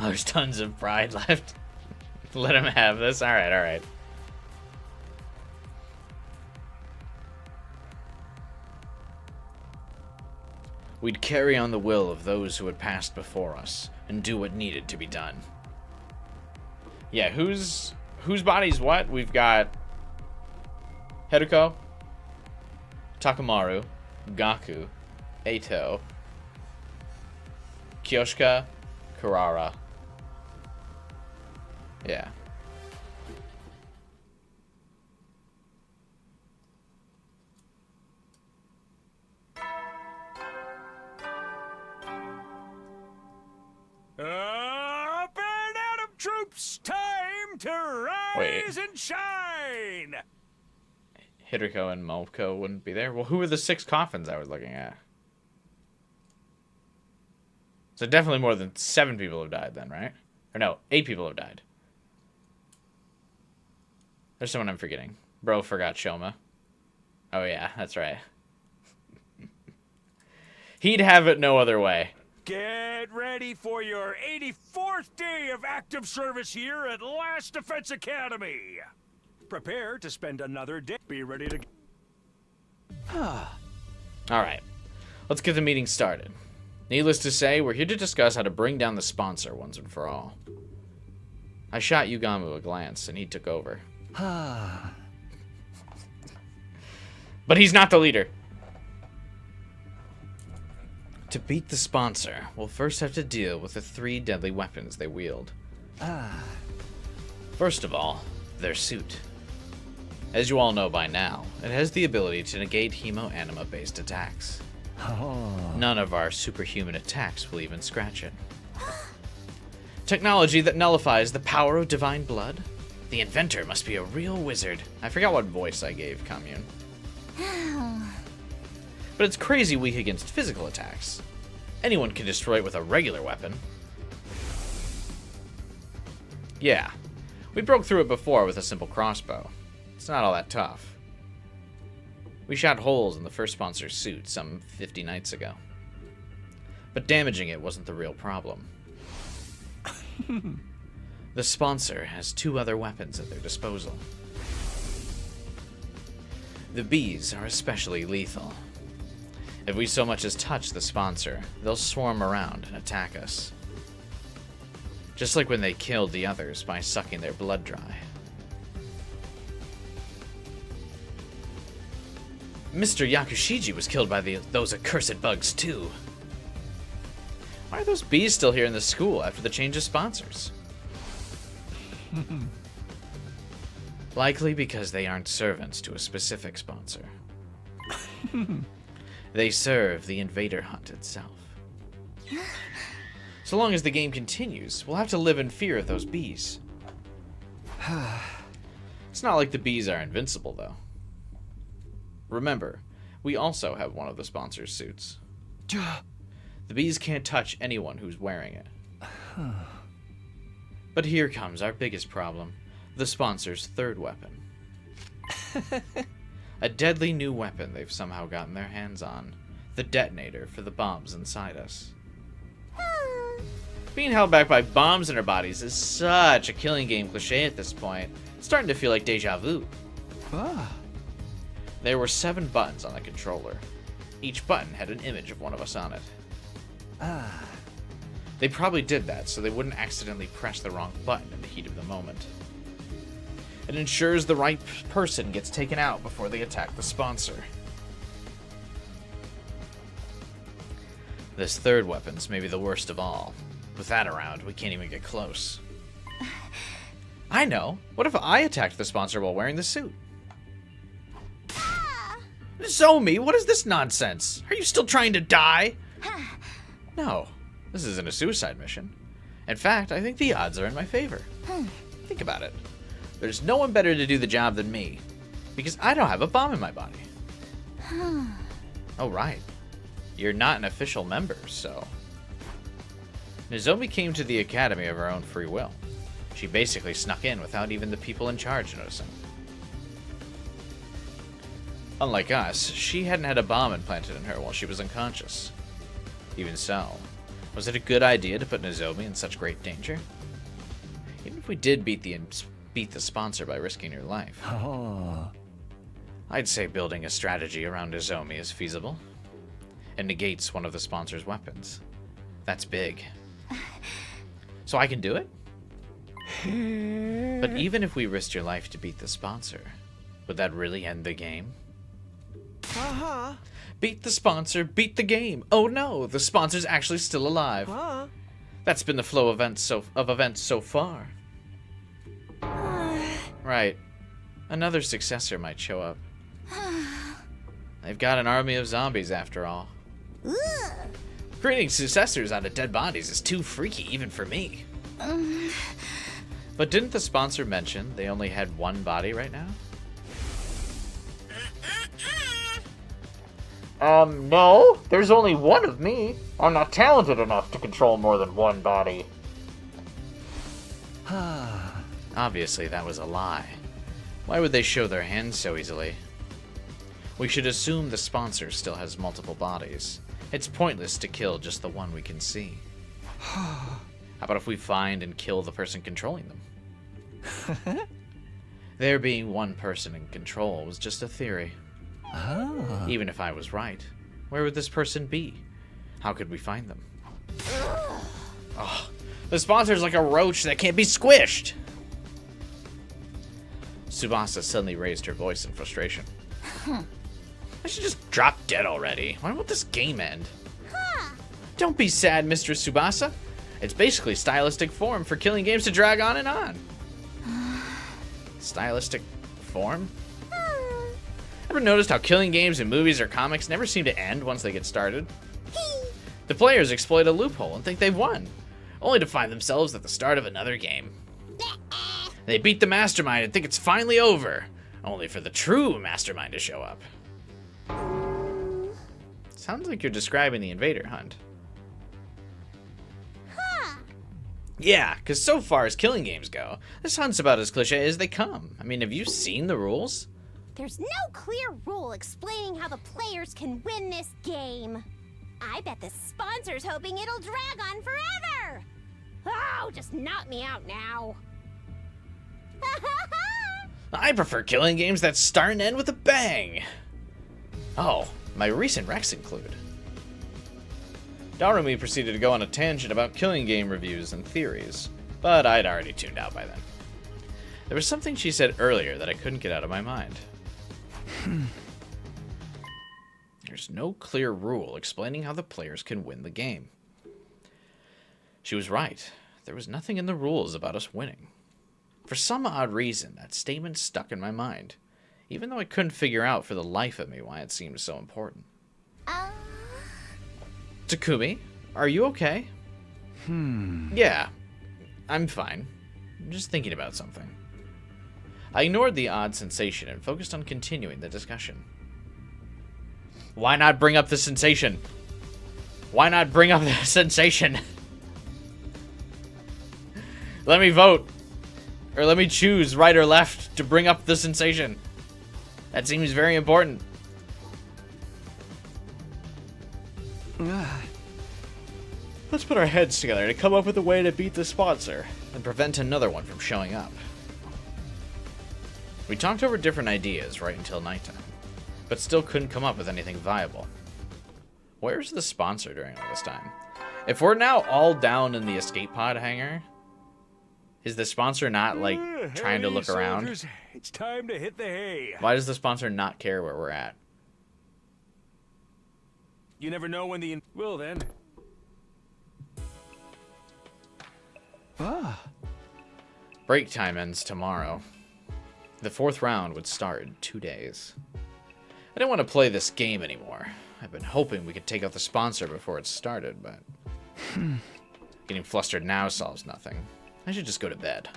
Oh, there's tons of pride left. Let him have this. Alright, alright. We'd carry on the will of those who had passed before us and do what needed to be done. Yeah, whose body's what? We've got Haruko, Takamaru, Gaku, Eito, Kyoshika, Kurara. Yeah. Up and out of troops, time to rise and shine! Hideko and Momoko wouldn't be there. Well, who were the 6 coffins I was looking at? So definitely more than 7 people have died then, right? Or no, 8 people have died. There's someone I'm forgetting. Bro forgot Shoma. Oh yeah, that's right. He'd have it no other way. Get ready for your 84th day of active service here at Last Defense Academy. Prepare to spend another day. Be ready to... Alright, let's get the meeting started. Needless to say, we're here to discuss how to bring down the sponsor once and for all. I shot Yugamu a glance, and he took over. But he's not the leader. To beat the sponsor, we'll first have to deal with the 3 deadly weapons they wield. First of all, their suit. As you all know by now, it has the ability to negate hemo-anima-based attacks. None of our superhuman attacks will even scratch it. Technology that nullifies the power of divine blood? The inventor must be a real wizard. I forgot what voice I gave Commune. But it's crazy weak against physical attacks. Anyone can destroy it with a regular weapon. Yeah, we broke through it before with a simple crossbow. It's not all that tough. We shot holes in the first sponsor's suit some 50 nights ago. But damaging it wasn't the real problem. The sponsor has 2 other weapons at their disposal. The bees are especially lethal. If we so much as touch the sponsor, they'll swarm around and attack us. Just like when they killed the others by sucking their blood dry. Mr. Yakushiji was killed by those accursed bugs too. Why are those bees still here in the school after the change of sponsors? Likely because they aren't servants to a specific sponsor. They serve the invader hunt itself. So long as the game continues, we'll have to live in fear of those bees. It's not like the bees are invincible, though. Remember, we also have one of the sponsor's suits. The bees can't touch anyone who's wearing it. But here comes our biggest problem, the sponsor's 3rd weapon. A deadly new weapon they've somehow gotten their hands on. The detonator for the bombs inside us. Being held back by bombs in our bodies is such a killing game cliche at this point. It's starting to feel like deja vu. There were 7 buttons on the controller. Each button had an image of one of us on it. Ah, They probably did that so they wouldn't accidentally press the wrong button in the heat of the moment. It ensures the right person gets taken out before they attack the sponsor. This third weapon's maybe the worst of all. With that around, we can't even get close. I know. What if I attacked the sponsor while wearing the suit? Zomi, what is this nonsense? Are you still trying to die? No, this isn't a suicide mission. In fact, I think the odds are in my favor. Think about it. There's no one better to do the job than me, because I don't have a bomb in my body. Oh, right. You're not an official member, so... Nozomi came to the academy of her own free will. She basically snuck in without even the people in charge noticing. Unlike us, she hadn't had a bomb implanted in her while she was unconscious. Even so, was it a good idea to put Nozomi in such great danger? Even if we did beat the sponsor by risking your life, I'd say building a strategy around Nozomi is feasible. It negates one of the sponsor's weapons. That's big. So I can do it? But even if we risked your life to beat the sponsor, would that really end the game? Beat the sponsor, beat the game. Oh no, the sponsor's actually still alive. That's been the flow of events so far. Right. Another successor might show up. They've got an army of zombies after all. Creating successors out of dead bodies is too freaky even for me. But didn't the sponsor mention they only had one body right now? No. There's only one of me. I'm not talented enough to control more than one body. Obviously, that was a lie. Why would they show their hands so easily? We should assume the sponsor still has multiple bodies. It's pointless to kill just the one we can see. How about if we find and kill the person controlling them? There being one person in control was just a theory. Even if I was right, where would this person be? How could we find them? Oh, the sponsor's like a roach that can't be squished! Tsubasa suddenly raised her voice in frustration. I should just drop dead already. Why won't this game end? Don't be sad, Mr. Tsubasa. It's basically stylistic form for killing games to drag on and on. Stylistic form? Ever noticed how killing games in movies or comics never seem to end once they get started? The players exploit a loophole and think they've won, only to find themselves at the start of another game. They beat the mastermind and think it's finally over, only for the true mastermind to show up. Sounds like you're describing the invader hunt. Yeah, because so far as killing games go, this hunt's about as cliche as they come. I mean, have you seen the rules? There's no clear rule explaining how the players can win this game. I bet the sponsor's hoping it'll drag on forever. Oh, just knock me out now. I prefer killing games that start and end with a bang. Oh, my recent recs include. Darumi proceeded to go on a tangent about killing game reviews and theories, but I'd already tuned out by then. There was something she said earlier that I couldn't get out of my mind. There's no clear rule explaining how the players can win the game. She was right. There was nothing in the rules about us winning. For some odd reason, that statement stuck in my mind, even though I couldn't figure out for the life of me why it seemed so important. Takumi, are you okay? Yeah, I'm fine. I'm just thinking about something. I ignored the odd sensation and focused on continuing the discussion. Why not bring up the sensation? Why not bring up the sensation? Let me vote. Or let me choose right or left to bring up the sensation. That seems very important. Let's put our heads together to come up with a way to beat the sponsor and prevent another one from showing up. We talked over different ideas right until nighttime, but still couldn't come up with anything viable. Where's the sponsor during all this time? If we're now all down in the escape pod hangar, is the sponsor not, like, trying to look around? Soldiers, it's time to hit the hay. Why does the sponsor not care where we're at? You never know when the... Well, then. Ah, Break time ends tomorrow. The 4th round would start in 2 days. I didn't want to play this game anymore. I've been hoping we could take out the sponsor before it started, but... getting flustered now solves nothing. I should just go to bed.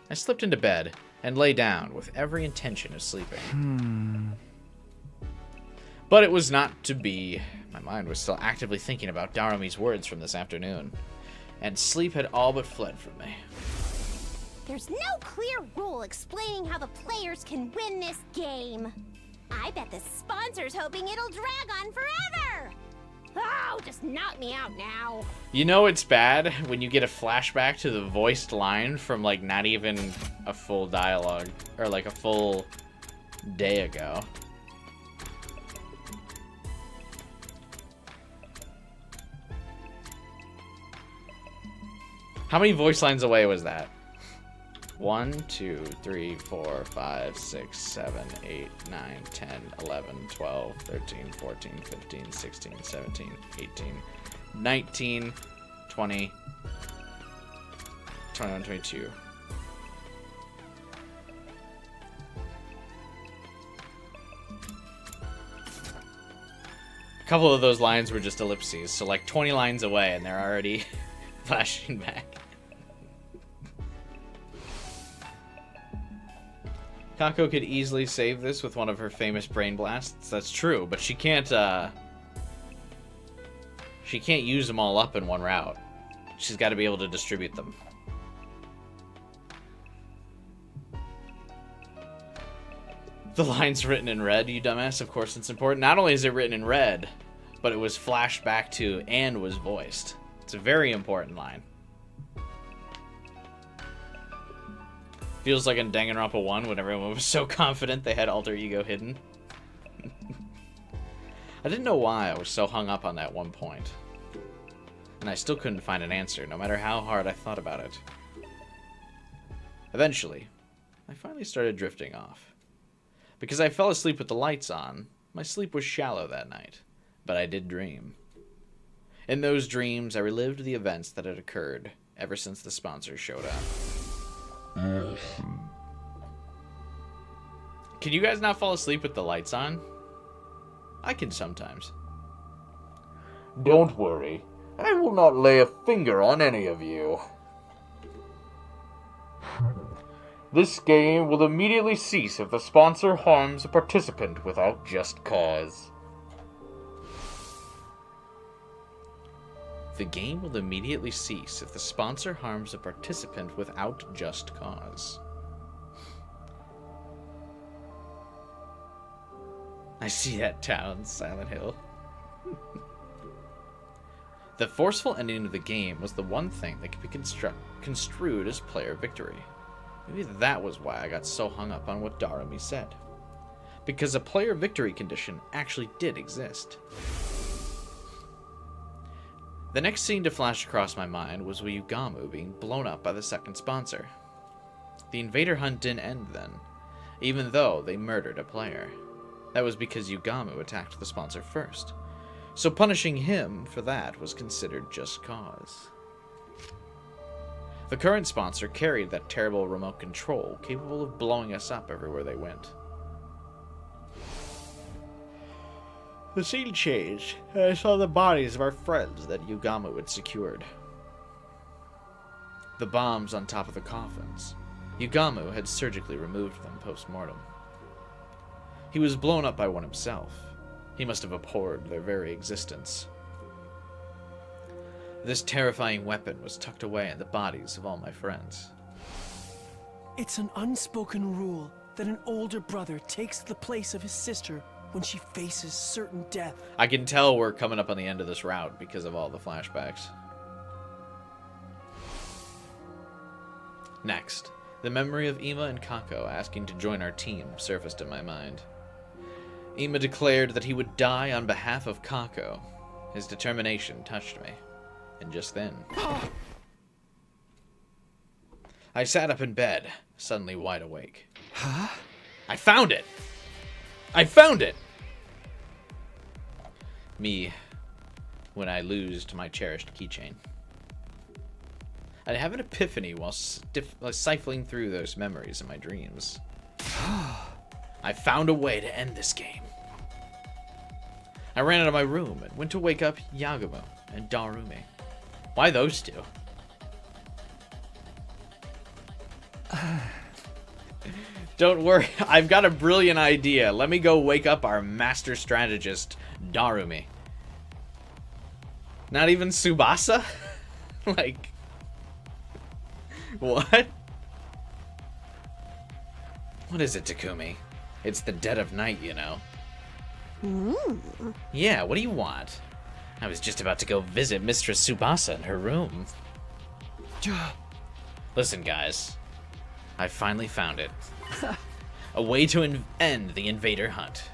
I slipped into bed and lay down with every intention of sleeping. But it was not to be. My mind was still actively thinking about Darumi's words from this afternoon, and sleep had all but fled from me. There's no clear rule explaining how the players can win this game. I bet the sponsor's hoping it'll drag on forever. Oh, just knock me out now. You know it's bad when you get a flashback to the voiced line from, like, not even a full dialogue, or like a full day ago. How many voice lines away was that? 1, 2, 3, 4, 5, 6, 7, 8, 9, 10, 11, 12, 13, 14, 15, 16, 17, 18, 19, 20, 21, 22. A couple of those lines were just ellipses, so like 20 lines away and they're already flashing back. Kako could easily save this with one of her famous brain blasts. That's true, but she can't use them all up in one route. She's got to be able to distribute them. The line's written in red, you dumbass. Of course it's important. Not only is it written in red, but it was flashed back to and was voiced. It's a very important line. Feels like in Danganronpa 1 when everyone was so confident they had alter ego hidden. I didn't know why I was so hung up on that one point. And I still couldn't find an answer, no matter how hard I thought about it. Eventually, I finally started drifting off. Because I fell asleep with the lights on, my sleep was shallow that night. But I did dream. In those dreams, I relived the events that had occurred ever since the sponsor showed up. Can you guys not fall asleep with the lights on? I can sometimes. Don't worry. I will not lay a finger on any of you. This game will immediately cease if the sponsor harms a participant without just cause. The game will immediately cease if the sponsor harms a participant without just cause. I see that town, Silent Hill. The forceful ending of the game was the one thing that could be construed as player victory. Maybe that was why I got so hung up on what Darumi said. Because a player victory condition actually did exist. The next scene to flash across my mind was Yugamu being blown up by the second sponsor. The invader hunt didn't end then, even though they murdered a player. That was because Yugamu attacked the sponsor first, so punishing him for that was considered just cause. The current sponsor carried that terrible remote control capable of blowing us up everywhere they went. The scene changed, and I saw the bodies of our friends that Yugamu had secured. The bombs on top of the coffins. Yugamu had surgically removed them post-mortem. He was blown up by one himself. He must have abhorred their very existence. This terrifying weapon was tucked away in the bodies of all my friends. It's an unspoken rule that an older brother takes the place of his sister when she faces certain death. I can tell we're coming up on the end of this route because of all the flashbacks. Next, the memory of Ima and Kako asking to join our team surfaced in my mind. Ima declared that he would die on behalf of Kako. His determination touched me. And just then... I sat up in bed, suddenly wide awake. Huh? I found it! I found it! Me, when I lose my cherished keychain. I'd have an epiphany while siphoning through those memories in my dreams. I found a way to end this game. I ran out of my room and went to wake up Yagumo and Darumi. Why those two? Don't worry, I've got a brilliant idea. Let me go wake up our master strategist, Darumi. Not even Tsubasa? Like... What? What is it, Takumi? It's the dead of night, you know. Yeah, what do you want? I was just about to go visit Mistress Tsubasa in her room. Listen, guys. I finally found it. A way to end the invader hunt.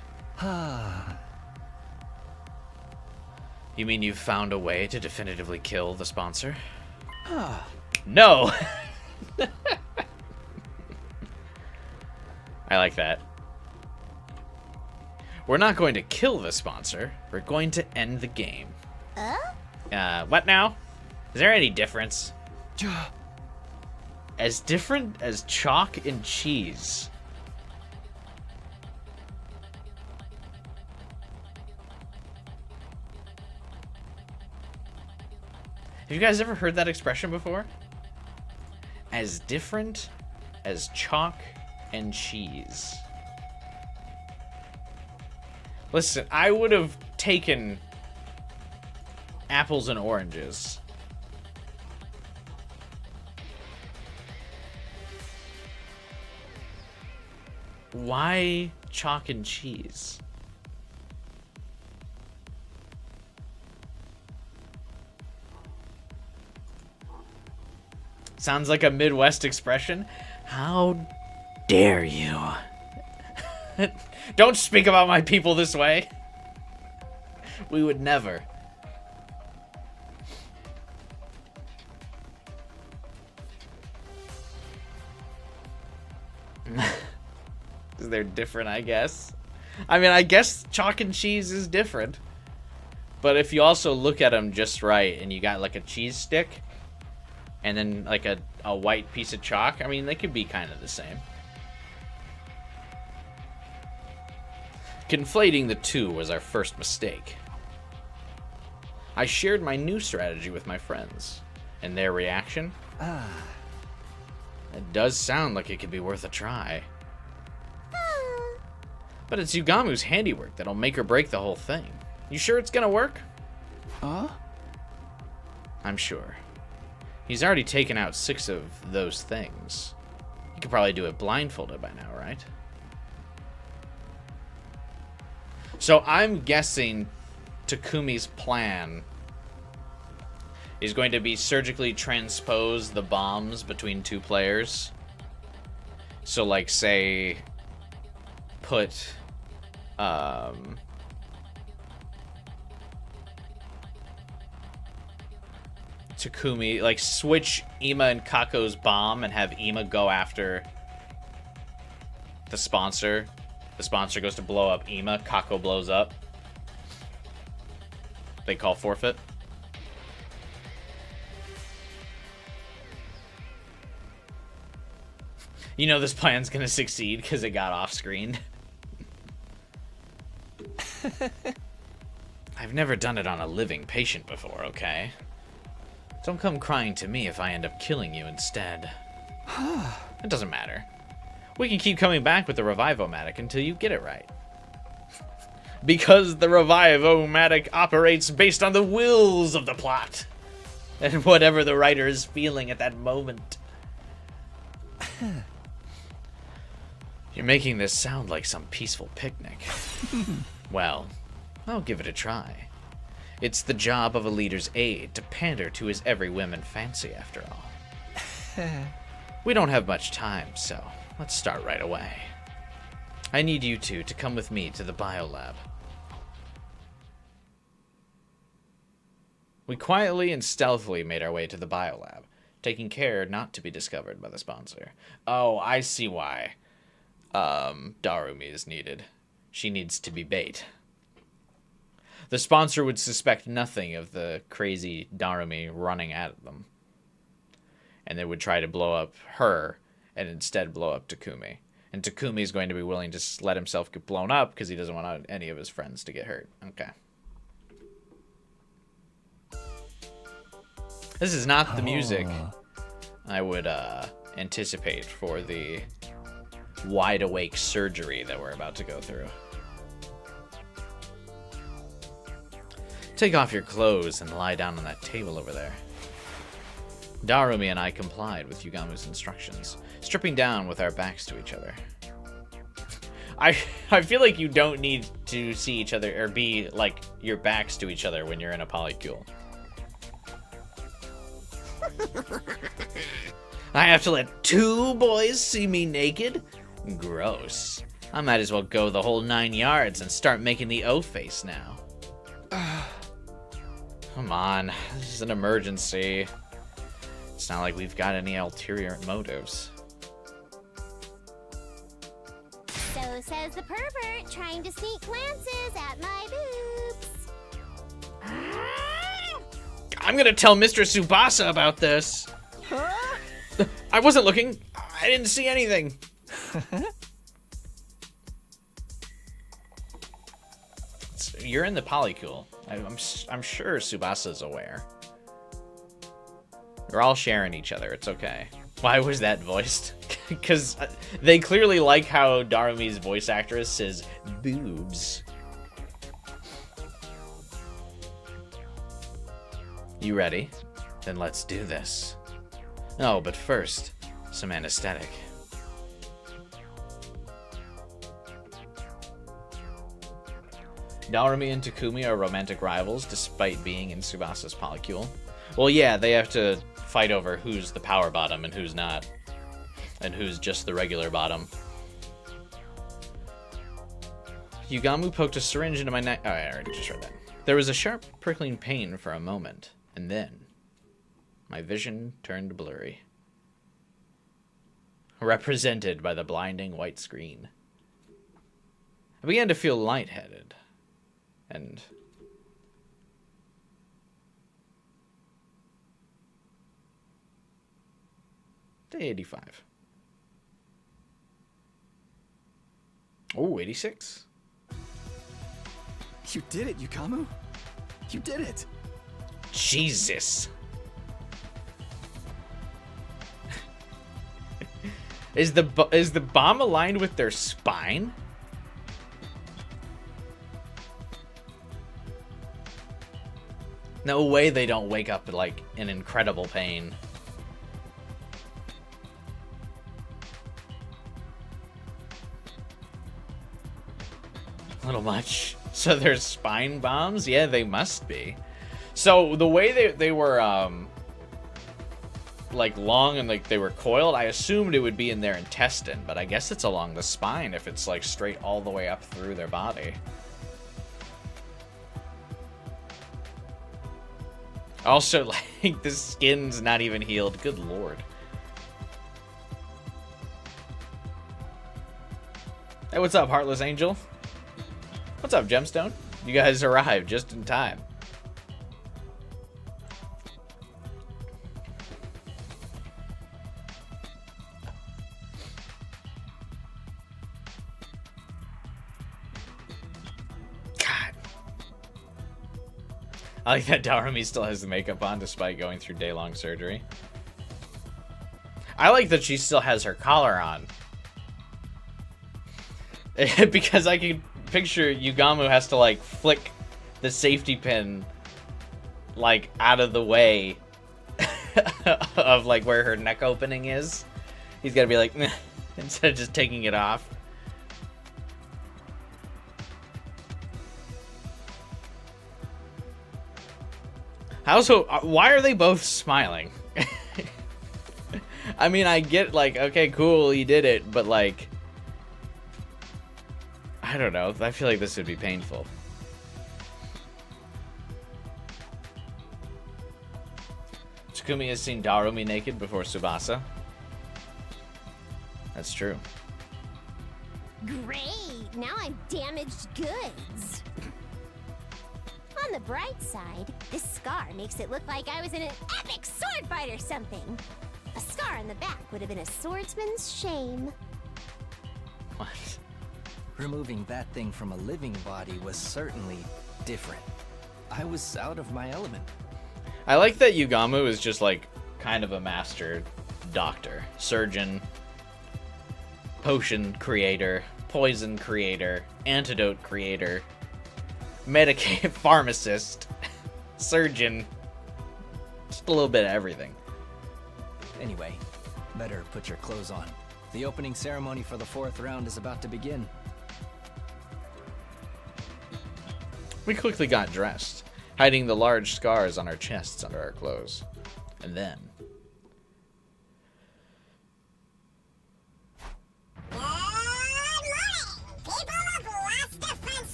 You mean you've found a way to definitively kill the sponsor? No! I like that. We're not going to kill the sponsor. We're going to end the game. What now? Is there any difference? As different as chalk and cheese. Have you guys ever heard that expression before? As different as chalk and cheese. Listen, I would have taken apples and oranges. Why chalk and cheese? Sounds like a Midwest expression. How dare you? Don't speak about my people this way. We would never. They're different, I guess. I mean, I guess chalk and cheese is different. But if you also look at them just right and you got like a cheese stick and then like a white piece of chalk, I mean, they could be kind of the same. Conflating the two was our first mistake. I shared my new strategy with my friends, and their reaction? It does sound like it could be worth a try. But it's Yugamu's handiwork that'll make or break the whole thing. You sure it's gonna work? I'm sure. He's already taken out 6 of those things. You could probably do it blindfolded by now, right? So I'm guessing Takumi's plan is going to be surgically transpose the bombs between 2 players. So like say put Takumi, like switch Ima and Kako's bomb and have Ima go after the sponsor. The sponsor goes to blow up Ima, Kako blows up. They call forfeit. You know this plan's gonna succeed because it got off screen. I've never done it on a living patient before, okay? Don't come crying to me if I end up killing you instead. It doesn't matter. We can keep coming back with the Revive-O-Matic until you get it right. Because the Revive-O-Matic operates based on the wills of the plot. And whatever the writer is feeling at that moment. You're making this sound like some peaceful picnic. Well, I'll give it a try. It's the job of a leader's aide to pander to his every whim fancy, after all. We don't have much time, so let's start right away. I need you two to come with me to the biolab. We quietly and stealthily made our way to the biolab, taking care not to be discovered by the sponsor. Oh, I see why. Darumi is needed. She needs to be bait. The sponsor would suspect nothing of the crazy Darumi running at them. And they would try to blow up her and instead blow up Takumi. And Takumi is going to be willing to let himself get blown up because he doesn't want any of his friends to get hurt. Okay. This is not the music I would anticipate for the wide awake surgery that we're about to go through. Take off your clothes and lie down on that table over there. Darumi and I complied with Yugamu's instructions, stripping down with our backs to each other. I feel like you don't need to see each other or be like your backs to each other when you're in a polycule. I have to let 2 boys see me naked? Gross. I might as well go the whole 9 yards and start making the O face now. Come on, this is an emergency. It's not like we've got any ulterior motives. So says the pervert trying to sneak glances at my boobs. I'm gonna tell Mr. Tsubasa about this. Huh? I wasn't looking. I didn't see anything. You're in the polycule. I'm sure Tsubasa's aware. You're all sharing each other. It's okay. Why was that voiced? Because they clearly like how Darumi's voice actress says boobs. You ready? Then let's do this. Oh, but first, some anesthetic. Darumi and Takumi are romantic rivals despite being in Tsubasa's polycule. Well, yeah, they have to fight over who's the power bottom and who's not. And who's just the regular bottom. Yugamu poked a syringe into my neck. Oh, I already just read that. There was a sharp, prickling pain for a moment, and then my vision turned blurry. Represented by the blinding white screen. I began to feel lightheaded. And day 85. Oh, 86. You did it, Yugamu. You did it. Jesus. Is the bomb aligned with their spine? No way they don't wake up like in incredible pain. A little much. So there's spine bombs? Yeah, they must be. So the way they were like long and like they were coiled, I assumed it would be in their intestine, but I guess it's along the spine if it's like straight all the way up through their body. Also, like, the skin's not even healed. Good lord. Hey, what's up, Heartless Angel? What's up, Gemstone? You guys arrived just in time. I like that Darumi still has the makeup on despite going through day-long surgery. I like that she still has her collar on. Because I can picture Yugamu has to, like, flick the safety pin, like, out of the way of, like, where her neck opening is. He's got to be like, meh, instead of just taking it off. Also, why are they both smiling? I mean, I get, like, okay, cool, you did it, but, like, I don't know. I feel like this would be painful. Takumi has seen Darumi naked before Tsubasa. That's true. Great! Now I'm damaged goods. On the bright side, this scar makes it look like I was in an epic sword fight or something. A scar on the back would have been a swordsman's shame. What? Removing that thing from a living body was certainly different. I was out of my element. I like that Yugamu is just like kind of a master doctor, surgeon, potion creator, poison creator, antidote creator, medicate pharmacist, surgeon, just a little bit of everything. Anyway, better put your clothes on. The opening ceremony for the 4th round is about to begin. We quickly got dressed, hiding the large scars on our chests under our clothes. And then...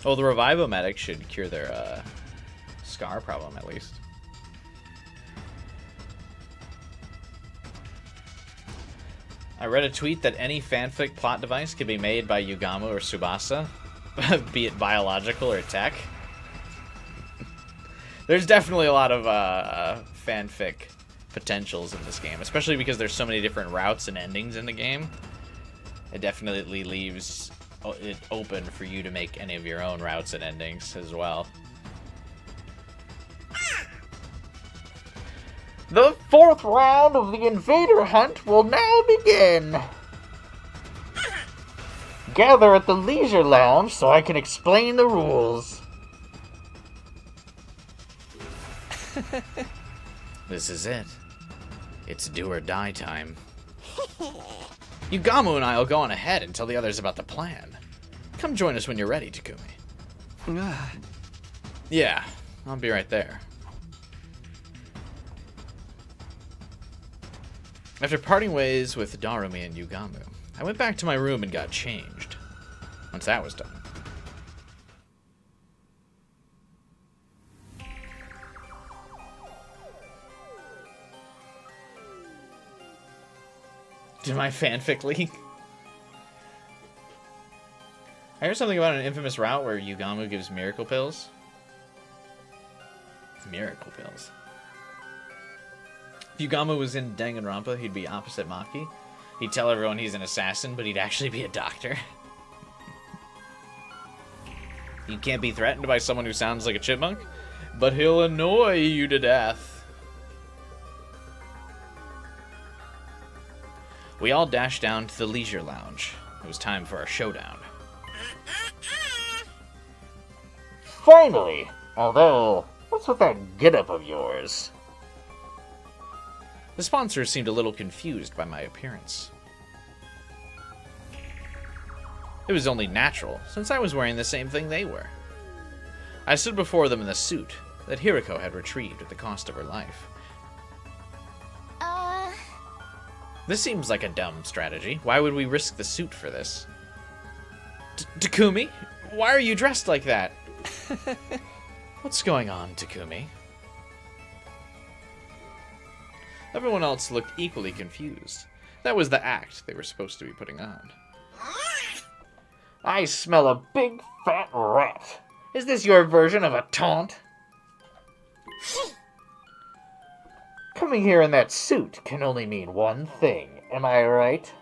Oh, the Revivo-Medic should cure their scar problem, at least. I read a tweet that any fanfic plot device could be made by Yugamu or Tsubasa, be it biological or tech. There's definitely a lot of fanfic potentials in this game, especially because there's so many different routes and endings in the game. It definitely leaves it open for you to make any of your own routes and endings as well. The 4th round of the Invader Hunt will now begin. Gather at the Leisure Lounge so I can explain the rules. This is it. It's do or die time. Yugamu and I will go on ahead and tell the others about the plan. Come join us when you're ready, Takumi. Yeah, I'll be right there. After parting ways with Darumi and Yugamu, I went back to my room and got changed. Once that was done, did my fanfic leak? I heard something about an infamous route where Yugamu gives miracle pills. Miracle pills. If Yugamu was in Danganronpa, he'd be opposite Maki. He'd tell everyone he's an assassin, but he'd actually be a doctor. You can't be threatened by someone who sounds like a chipmunk, but he'll annoy you to death. We all dashed down to the Leisure Lounge. It was time for our showdown. Finally! Although, what's with that getup of yours? The sponsors seemed a little confused by my appearance. It was only natural, since I was wearing the same thing they were. I stood before them in the suit that Hiriko had retrieved at the cost of her life. This seems like a dumb strategy. Why would we risk the suit for this? Takumi? Why are you dressed like that? What's going on, Takumi? Everyone else looked equally confused. That was the act they were supposed to be putting on. I smell a big fat rat. Is this your version of a taunt? Coming here in that suit can only mean one thing, am I right?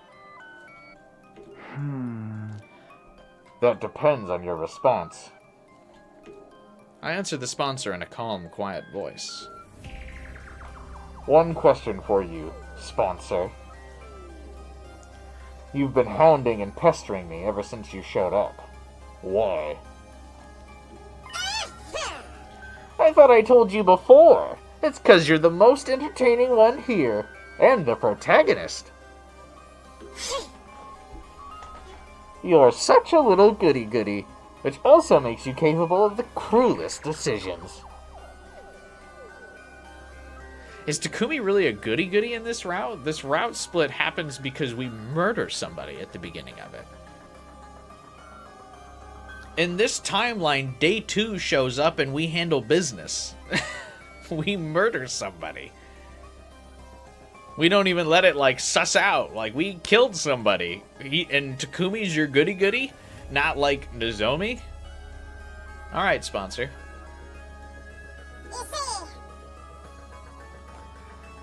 That depends on your response. I answered the sponsor in a calm, quiet voice. One question for you, sponsor. You've been hounding and pestering me ever since you showed up. Why? I thought I told you before. It's 'cause you're the most entertaining one here, and the protagonist. You're such a little goody-goody, which also makes you capable of the cruelest decisions. Is Takumi really a goody-goody in this route? This route split happens because we murder somebody at the beginning of it. In this timeline, day 2 shows up and we handle business. We murder somebody. We don't even let it, like, suss out. Like, we killed somebody. And Takumi's your goody-goody? Not like Nozomi? Alright, sponsor.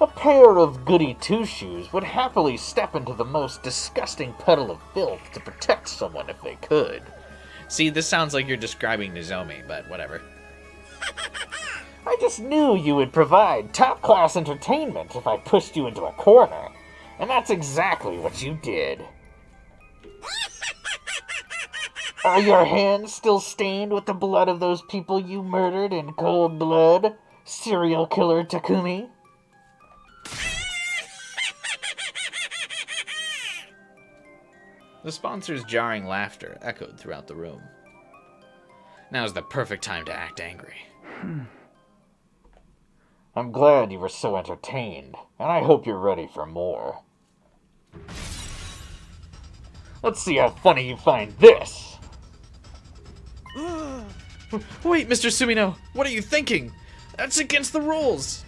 A pair of goody two-shoes would happily step into the most disgusting puddle of filth to protect someone if they could. See, this sounds like you're describing Nozomi, but whatever. I just knew you would provide top-class entertainment if I pushed you into a corner, and that's exactly what you did. Are your hands still stained with the blood of those people you murdered in cold blood, serial killer Takumi? The sponsor's jarring laughter echoed throughout the room. Now's the perfect time to act angry. I'm glad you were so entertained, and I hope you're ready for more. Let's see how funny you find this! Wait, Mr. Sumino, what are you thinking? That's against the rules!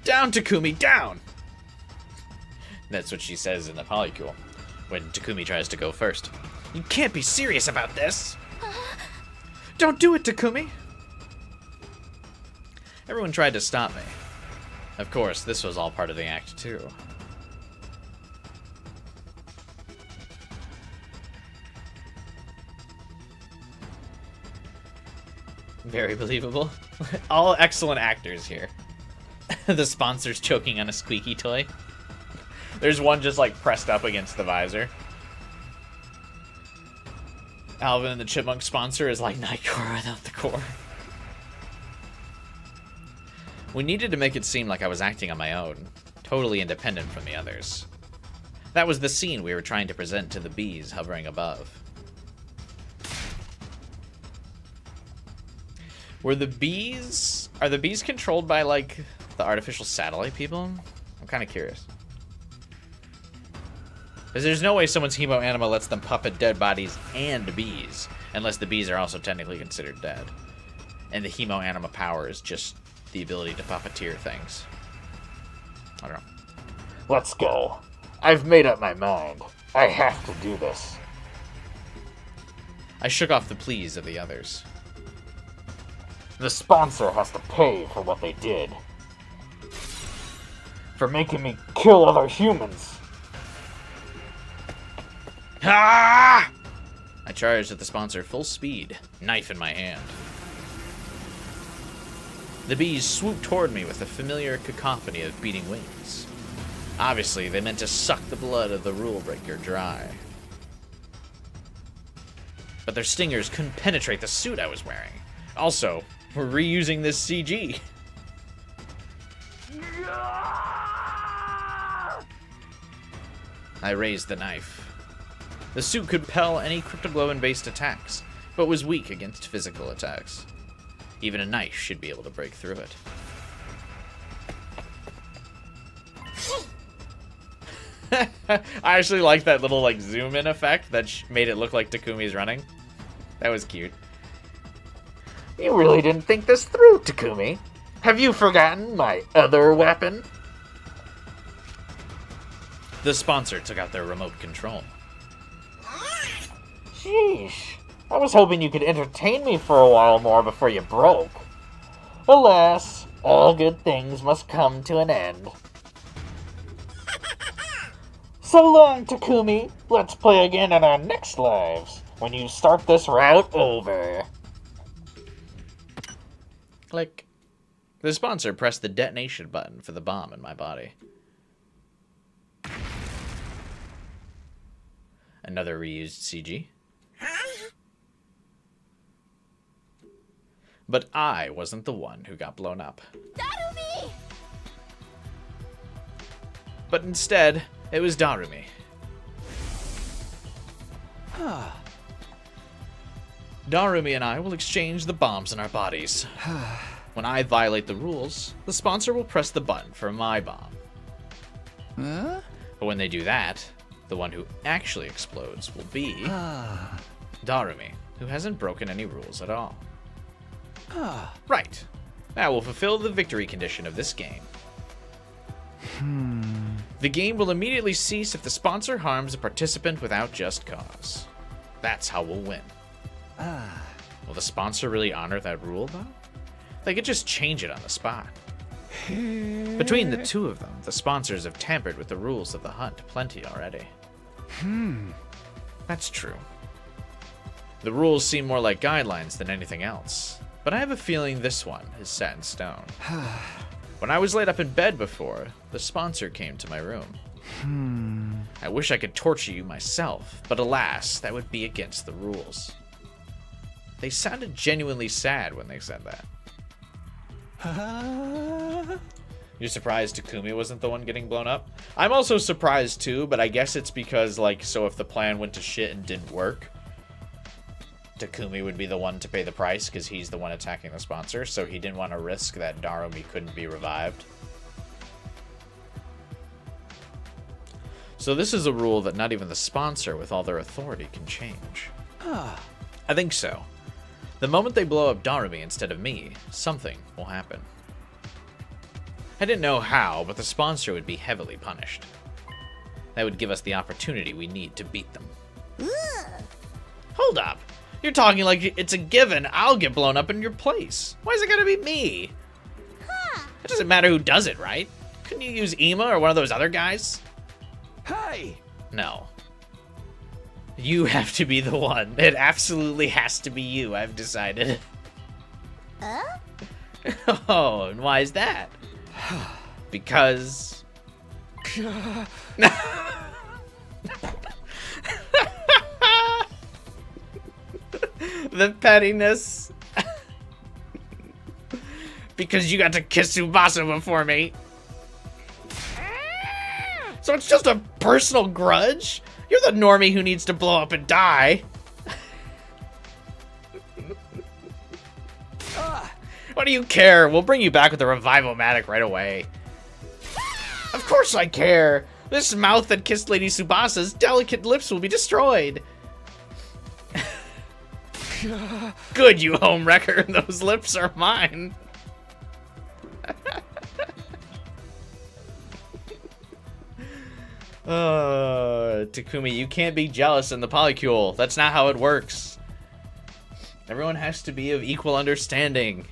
Down, Takumi, down! That's what she says in the polycule, when Takumi tries to go first. You can't be serious about this! Don't do it, Takumi! Everyone tried to stop me. Of course, this was all part of the act, too. Very believable. All excellent actors here. The sponsor's choking on a squeaky toy. There's one just like pressed up against the visor. Alvin and the Chipmunk sponsor is like Nightcore without the core. We needed to make it seem like I was acting on my own, totally independent from the others. That was the scene we were trying to present to the bees hovering above. Are the bees controlled by, like, the artificial satellite people? I'm kind of curious. Because there's no way someone's hemo anima lets them puppet dead bodies and bees, unless the bees are also technically considered dead. And the hemo anima power is just the ability to puppeteer things. I don't know. Let's go. I've made up my mind. I have to do this. I shook off the pleas of the others. The sponsor has to pay for what they did. For making me kill other humans. Ah! I charged at the sponsor full speed, knife in my hand. The bees swooped toward me with a familiar cacophony of beating wings. Obviously, they meant to suck the blood of the rule breaker dry. But their stingers couldn't penetrate the suit I was wearing. Also, we're reusing this CG. I raised the knife. The suit could repel any cryptoglobin-based attacks, but was weak against physical attacks. Even a knife should be able to break through it. I actually like that little like zoom-in effect that made it look like Takumi's running. That was cute. You really didn't think this through, Takumi. Have you forgotten my other weapon? The sponsor took out their remote control. Sheesh. I was hoping you could entertain me for a while more before you broke. Alas, all good things must come to an end. So long, Takumi. Let's play again in our next lives, when you start this route over. Click. The sponsor pressed the detonation button for the bomb in my body. Another reused CG. But I wasn't the one who got blown up. Darumi! But instead, it was Darumi. Darumi and I will exchange the bombs in our bodies. When I violate the rules, the sponsor will press the button for my bomb. Huh? But when they do that, the one who actually explodes will be... Darumi, who hasn't broken any rules at all. Ah. Right. That will fulfill the victory condition of this game. The game will immediately cease if the sponsor harms a participant without just cause. That's how we'll win. Ah. Will the sponsor really honor that rule, though? They could just change it on the spot. Between the two of them, the sponsors have tampered with the rules of the hunt plenty already. That's true. The rules seem more like guidelines than anything else, but I have a feeling this one is set in stone. When I was laid up in bed before, the sponsor came to my room. I wish I could torture you myself, but alas, that would be against the rules. They sounded genuinely sad when they said that. You're surprised Takumi wasn't the one getting blown up? I'm also surprised too, but I guess it's because, like, so if the plan went to shit and didn't work, Takumi would be the one to pay the price because he's the one attacking the sponsor, so he didn't want to risk that Darumi couldn't be revived. So this is a rule that not even the sponsor with all their authority can change. I think so. The moment they blow up Darumi instead of me, something will happen. I didn't know how, but the sponsor would be heavily punished. That would give us the opportunity we need to beat them. Hold up. You're talking like it's a given I'll get blown up in your place. Why is it gotta be me? It doesn't matter who does it, right? Couldn't you use Ima or one of those other guys? Hey! No. You have to be the one. It absolutely has to be you, I've decided. Oh, and why is that? Because... The pettiness. Because you got to kiss Tsubasa before me. So it's just a personal grudge? You're the normie who needs to blow up and die. What do you care? We'll bring you back with a Revival-matic right away. Of course I care. This mouth that kissed Lady Tsubasa's delicate lips will be destroyed. Good, you homewrecker. Those lips are mine. Takumi, you can't be jealous in the polycule. That's not how it works. Everyone has to be of equal understanding.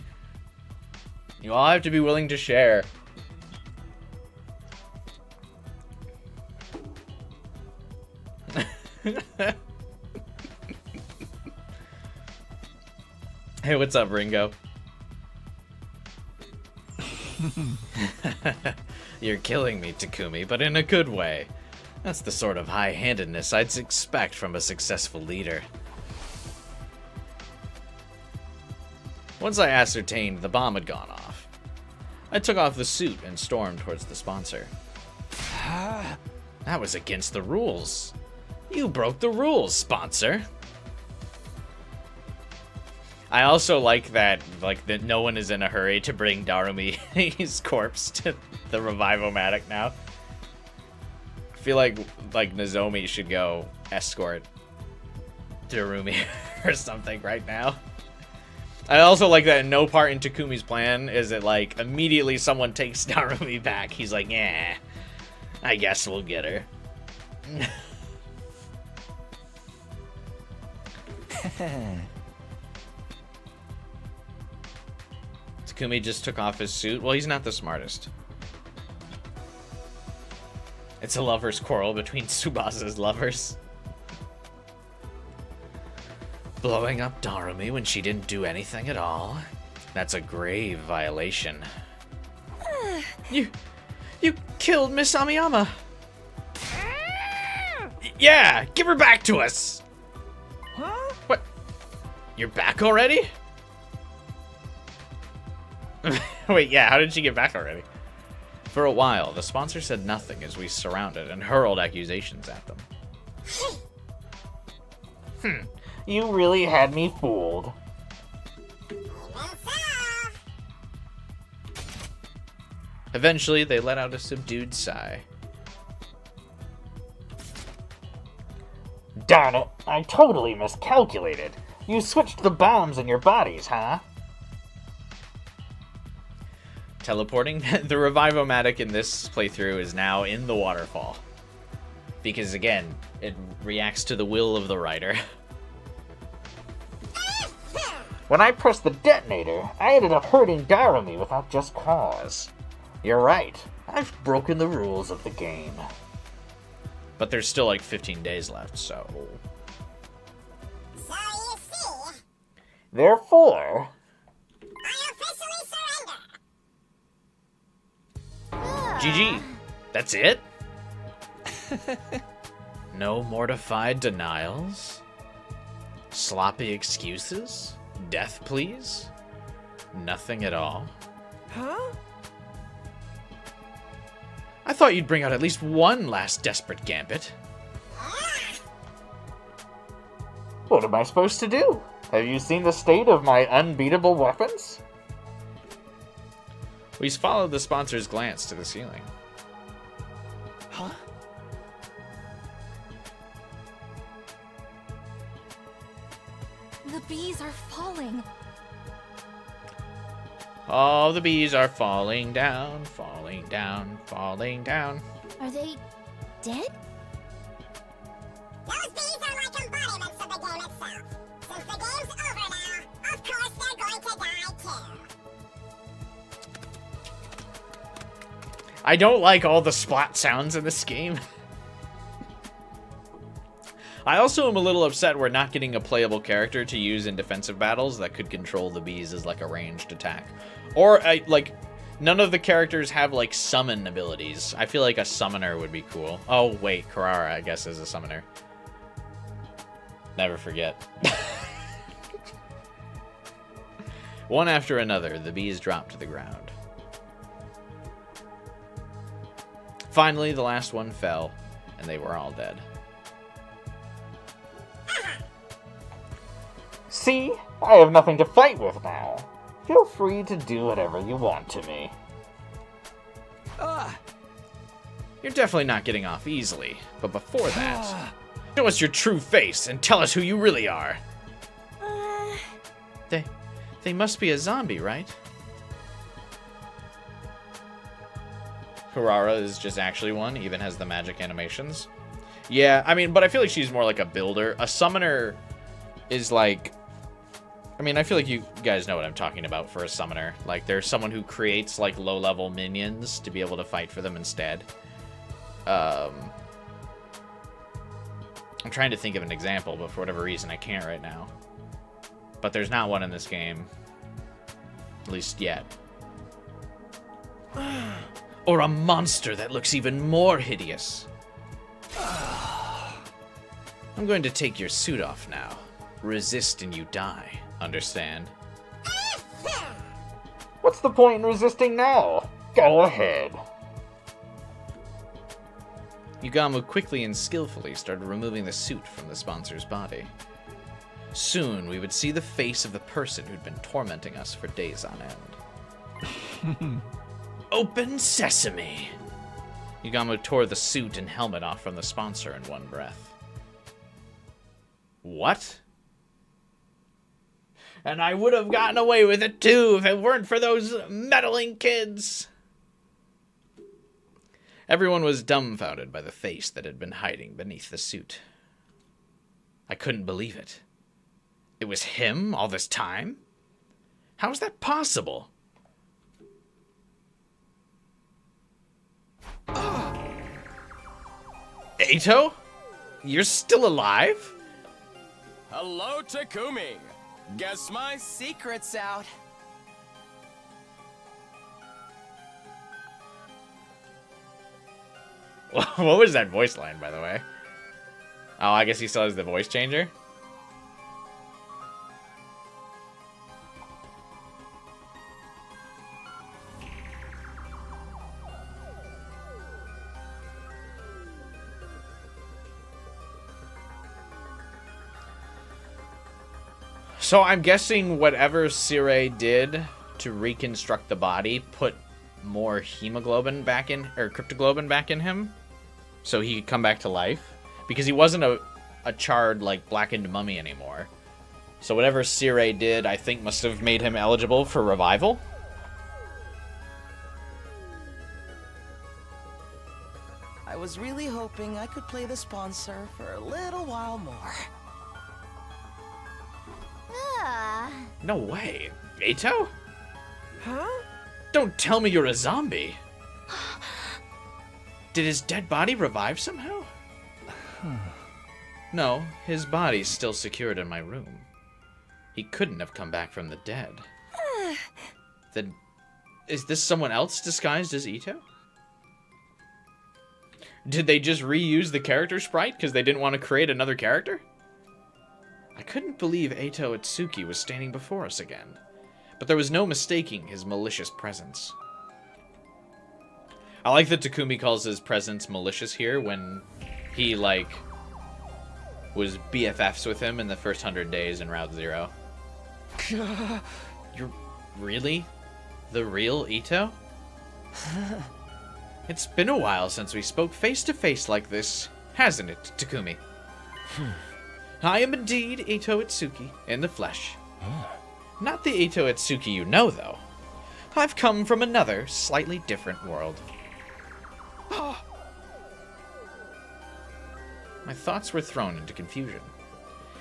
You all have to be willing to share. Hey, what's up, Ringo? You're killing me, Takumi, but in a good way. That's the sort of high-handedness I'd expect from a successful leader. Once I ascertained the bomb had gone off, I took off the suit and stormed towards the sponsor. That was against the rules. You broke the rules, sponsor. I also like that no one is in a hurry to bring Darumi's corpse to the Revival-matic now. I feel like Nozomi should go escort Darumi or something right now. I also like that no part in Takumi's plan is it like immediately someone takes Darumi back. He's like, yeah, I guess we'll get her. Takumi just took off his suit. Well, he's not the smartest. It's a lover's quarrel between Tsubasa's lovers. Blowing up Darumi when she didn't do anything at all? That's a grave violation. You killed Miss Amiyama. Yeah, give her back to us. Huh? What? You're back already? Wait, yeah, how did she get back already? For a while, the sponsor said nothing as we surrounded and hurled accusations at them. You really had me fooled. Eventually, they let out a subdued sigh. Darn it, I totally miscalculated. You switched the bombs in your bodies, huh? Teleporting. The Revivomatic in this playthrough is now in the waterfall. Because, again, it reacts to the will of the writer. When I pressed the detonator, I ended up hurting Darumi without just cause. You're right. I've broken the rules of the game. But there's still like 15 days left, so... So you see, Therefore... I officially surrender. GG. That's it? No mortified denials? Sloppy excuses? Death pleas? Nothing at all? Huh? I thought you'd bring out at least one last desperate gambit. What am I supposed to do? Have you seen the state of my unbeatable weapons? We followed the sponsor's glance to the ceiling. Huh? The bees are falling. All the bees are falling down, falling down, falling down. Are they dead? Those bees are like embodiments of the game itself. Since the game's over now, of course they're going to die too. I don't like all the splat sounds in this game. I also am a little upset we're not getting a playable character to use in defensive battles that could control the bees as like a ranged attack. Or, like, none of the characters have, like, summon abilities. I feel like a summoner would be cool. Oh, wait, Karara, I guess, is a summoner. Never forget. One after another, the bees dropped to the ground. Finally, the last one fell, and they were all dead. See? I have nothing to fight with now. Feel free to do whatever you want to me. You're definitely not getting off easily, but before that, show us your true face and tell us who you really are. They must be a zombie, right? Karara is just actually one, even has the magic animations. Yeah, I mean, but I feel like she's more like a builder. A summoner is like... I mean, I feel like you guys know what I'm talking about for a summoner. Like, there's someone who creates, like, low-level minions to be able to fight for them instead. I'm trying to think of an example, but for whatever reason, I can't right now. But there's not one in this game. At least yet. Or a monster that looks even more hideous. I'm going to take your suit off now. Resist and you die. Understand? What's the point in resisting now? Go ahead. Yugamu quickly and skillfully started removing the suit from the sponsor's body. Soon, we would see the face of the person who'd been tormenting us for days on end. Open sesame! Yugamu tore the suit and helmet off from the sponsor in one breath. What? And I would have gotten away with it too if it weren't for those meddling kids. Everyone was dumbfounded by the face that had been hiding beneath the suit. I couldn't believe it. It was him all this time? How is that possible? Eito? You're still alive? Hello, Takumi. Guess my secret's out. What was that voice line, by the way? Oh, I guess he still has the voice changer? So I'm guessing whatever Sirei did to reconstruct the body put more hemoglobin back in, or cryptoglobin back in him, so he could come back to life. Because he wasn't a charred, like, blackened mummy anymore. So whatever Sirei did, I think must have made him eligible for revival. I was really hoping I could play the sponsor for a little while more. No way. Eito? Huh? Don't tell me you're a zombie. Did his dead body revive somehow? No, his body's still secured in my room. He couldn't have come back from the dead. Then, is this someone else disguised as Eito? Did they just reuse the character sprite because they didn't want to create another character? I couldn't believe Eito Itsuki was standing before us again, but there was no mistaking his malicious presence. I like that Takumi calls his presence malicious here when he, like, was BFFs with him in the first 100 days in Route Zero. You're really the real Eito? It's been a while since we spoke face to face like this, hasn't it, Takumi? I am indeed Eito Itsuki, in the flesh. Not the Eito Itsuki you know, though. I've come from another, slightly different world. My thoughts were thrown into confusion.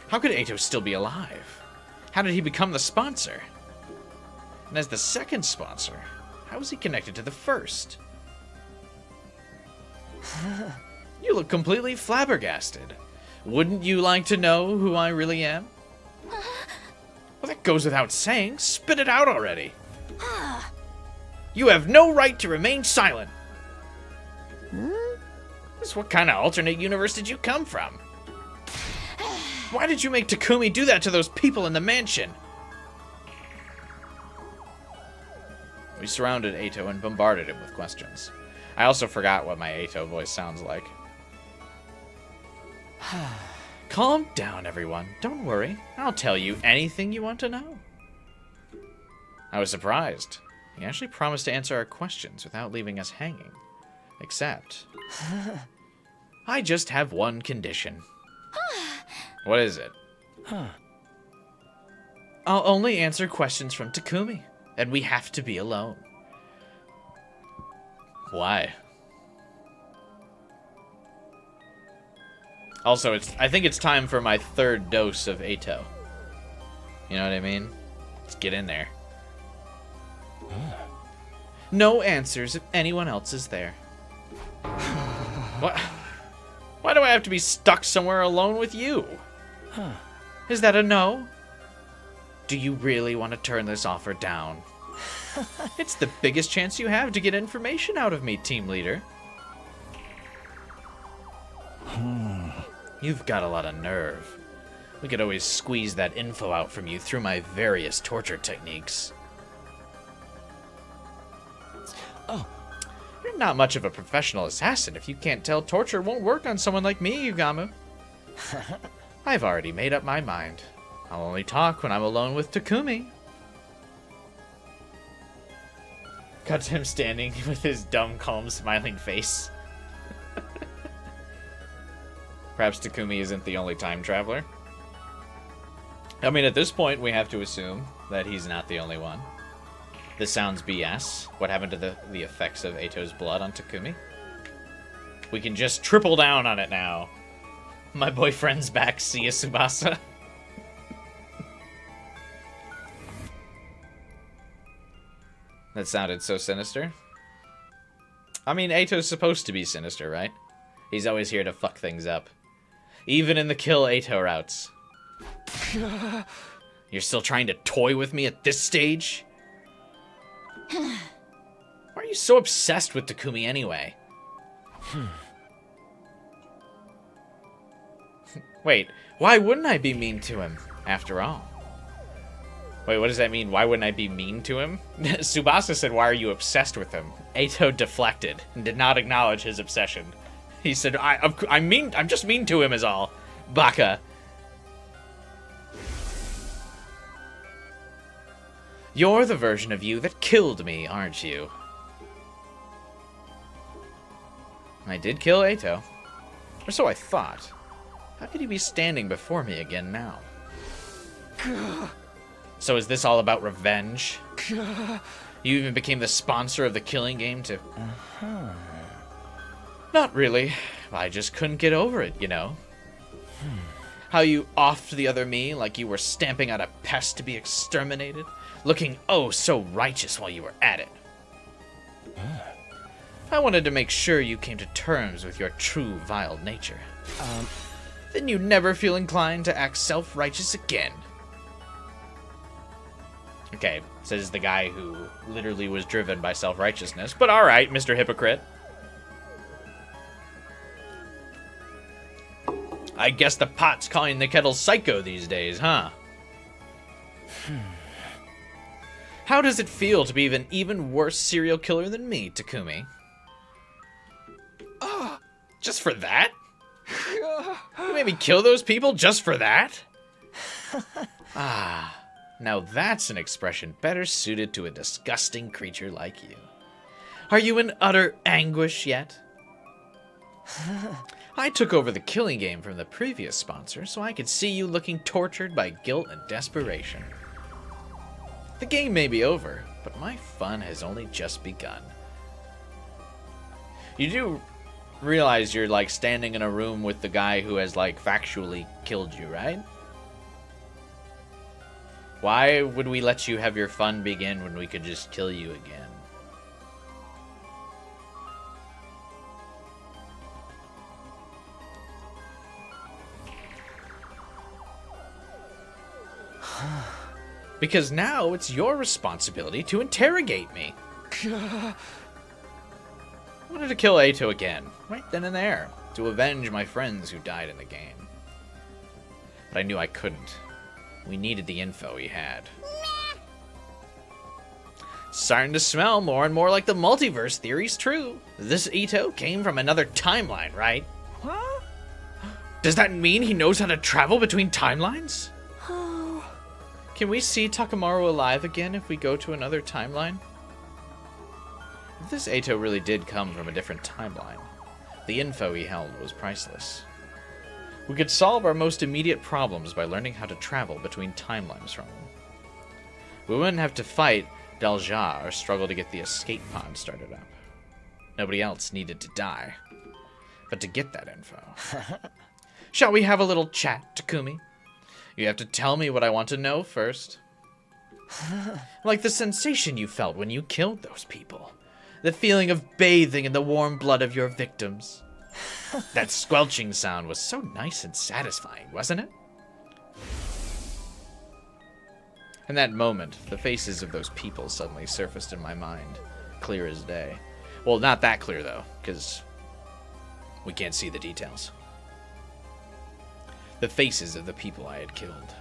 How could Eito still be alive? How did he become the sponsor? And as the second sponsor, how was he connected to the first? You look completely flabbergasted. Wouldn't you like to know who I really am? Well, that goes without saying. Spit it out already. You have no right to remain silent. What kind of alternate universe did you come from? Why did you make Takumi do that to those people in the mansion? We surrounded Eito and bombarded him with questions. I also forgot what my Eito voice sounds like. Calm down, everyone. Don't worry. I'll tell you anything you want to know. I was surprised. He actually promised to answer our questions without leaving us hanging. Except... I just have one condition. What is it? I'll only answer questions from Takumi, and we have to be alone. Why? Also, I think it's time for my third dose of Eito. You know what I mean? Let's get in there. No answers if anyone else is there. What? Why do I have to be stuck somewhere alone with you? Is that a no? Do you really want to turn this offer down? It's the biggest chance you have to get information out of me, team leader. You've got a lot of nerve. We could always squeeze that info out from you through my various torture techniques. Oh. You're not much of a professional assassin if you can't tell torture won't work on someone like me, Yugamu. I've already made up my mind. I'll only talk when I'm alone with Takumi. Cut to him standing with his dumb, calm, smiling face. Perhaps Takumi isn't the only time traveler. I mean, at this point, we have to assume that he's not the only one. This sounds BS. What happened to the effects of Eito's blood on Takumi? We can just triple down on it now. My boyfriend's back, see ya, Tsubasa. That sounded so sinister. I mean, Eito's supposed to be sinister, right? He's always here to fuck things up. Even in the kill Eito routes. You're still trying to toy with me at this stage? Why are you so obsessed with Takumi anyway? Wait, why wouldn't I be mean to him, after all? Wait, what does that mean? Why wouldn't I be mean to him? Tsubasa said, why are you obsessed with him? Eito deflected and did not acknowledge his obsession. He said, I'm just mean to him is all. Baka. You're the version of you that killed me, aren't you? I did kill Eito. Or so I thought. How could he be standing before me again now? So is this all about revenge? You even became the sponsor of the killing game to... Not really. I just couldn't get over it, you know? How you offed the other me like you were stamping out a pest to be exterminated, looking oh so righteous while you were at it. I wanted to make sure you came to terms with your true vile nature. Then you never feel inclined to act self-righteous again. Okay, says the guy who literally was driven by self-righteousness, but alright, Mr. Hypocrite. I guess the pot's calling the kettle psycho these days, huh? How does it feel to be an even worse serial killer than me, Takumi? Just for that? You made me kill those people just for that? Now that's an expression better suited to a disgusting creature like you. Are you in utter anguish yet? I took over the killing game from the previous sponsor, so I could see you looking tortured by guilt and desperation. The game may be over, but my fun has only just begun. You do realize you're, like, standing in a room with the guy who has, like, factually killed you, right? Why would we let you have your fun begin when we could just kill you again? Because now it's your responsibility to interrogate me. I wanted to kill Eito again, right then and there, to avenge my friends who died in the game. But I knew I couldn't. We needed the info he had. Starting to smell more and more like the multiverse theory's true. This Eito came from another timeline, right? Huh? Does that mean he knows how to travel between timelines? Oh. Can we see Takamaru alive again if we go to another timeline? If this Eito really did come from a different timeline, the info he held was priceless. We could solve our most immediate problems by learning how to travel between timelines from him. We wouldn't have to fight Dalja or struggle to get the escape pod started up. Nobody else needed to die. But to get that info... Shall we have a little chat, Takumi? You have to tell me what I want to know first. Like the sensation you felt when you killed those people. The feeling of bathing in the warm blood of your victims. That squelching sound was so nice and satisfying, wasn't it? In that moment, the faces of those people suddenly surfaced in my mind, clear as day. Well, not that clear, though, because we can't see the details. The faces of the people I had killed.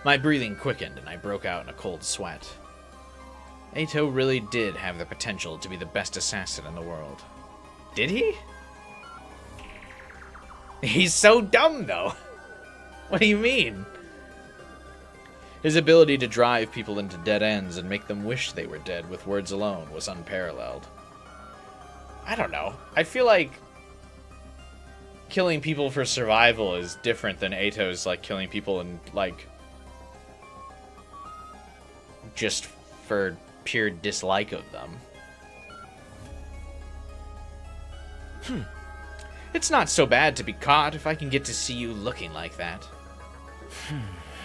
My breathing quickened, and I broke out in a cold sweat. Eito really did have the potential to be the best assassin in the world. Did he? He's so dumb, though. What do you mean? His ability to drive people into dead ends and make them wish they were dead with words alone was unparalleled. I don't know. I feel like killing people for survival is different than Eito's, like, killing people and, like, just for pure dislike of them. It's not so bad to be caught if I can get to see you looking like that.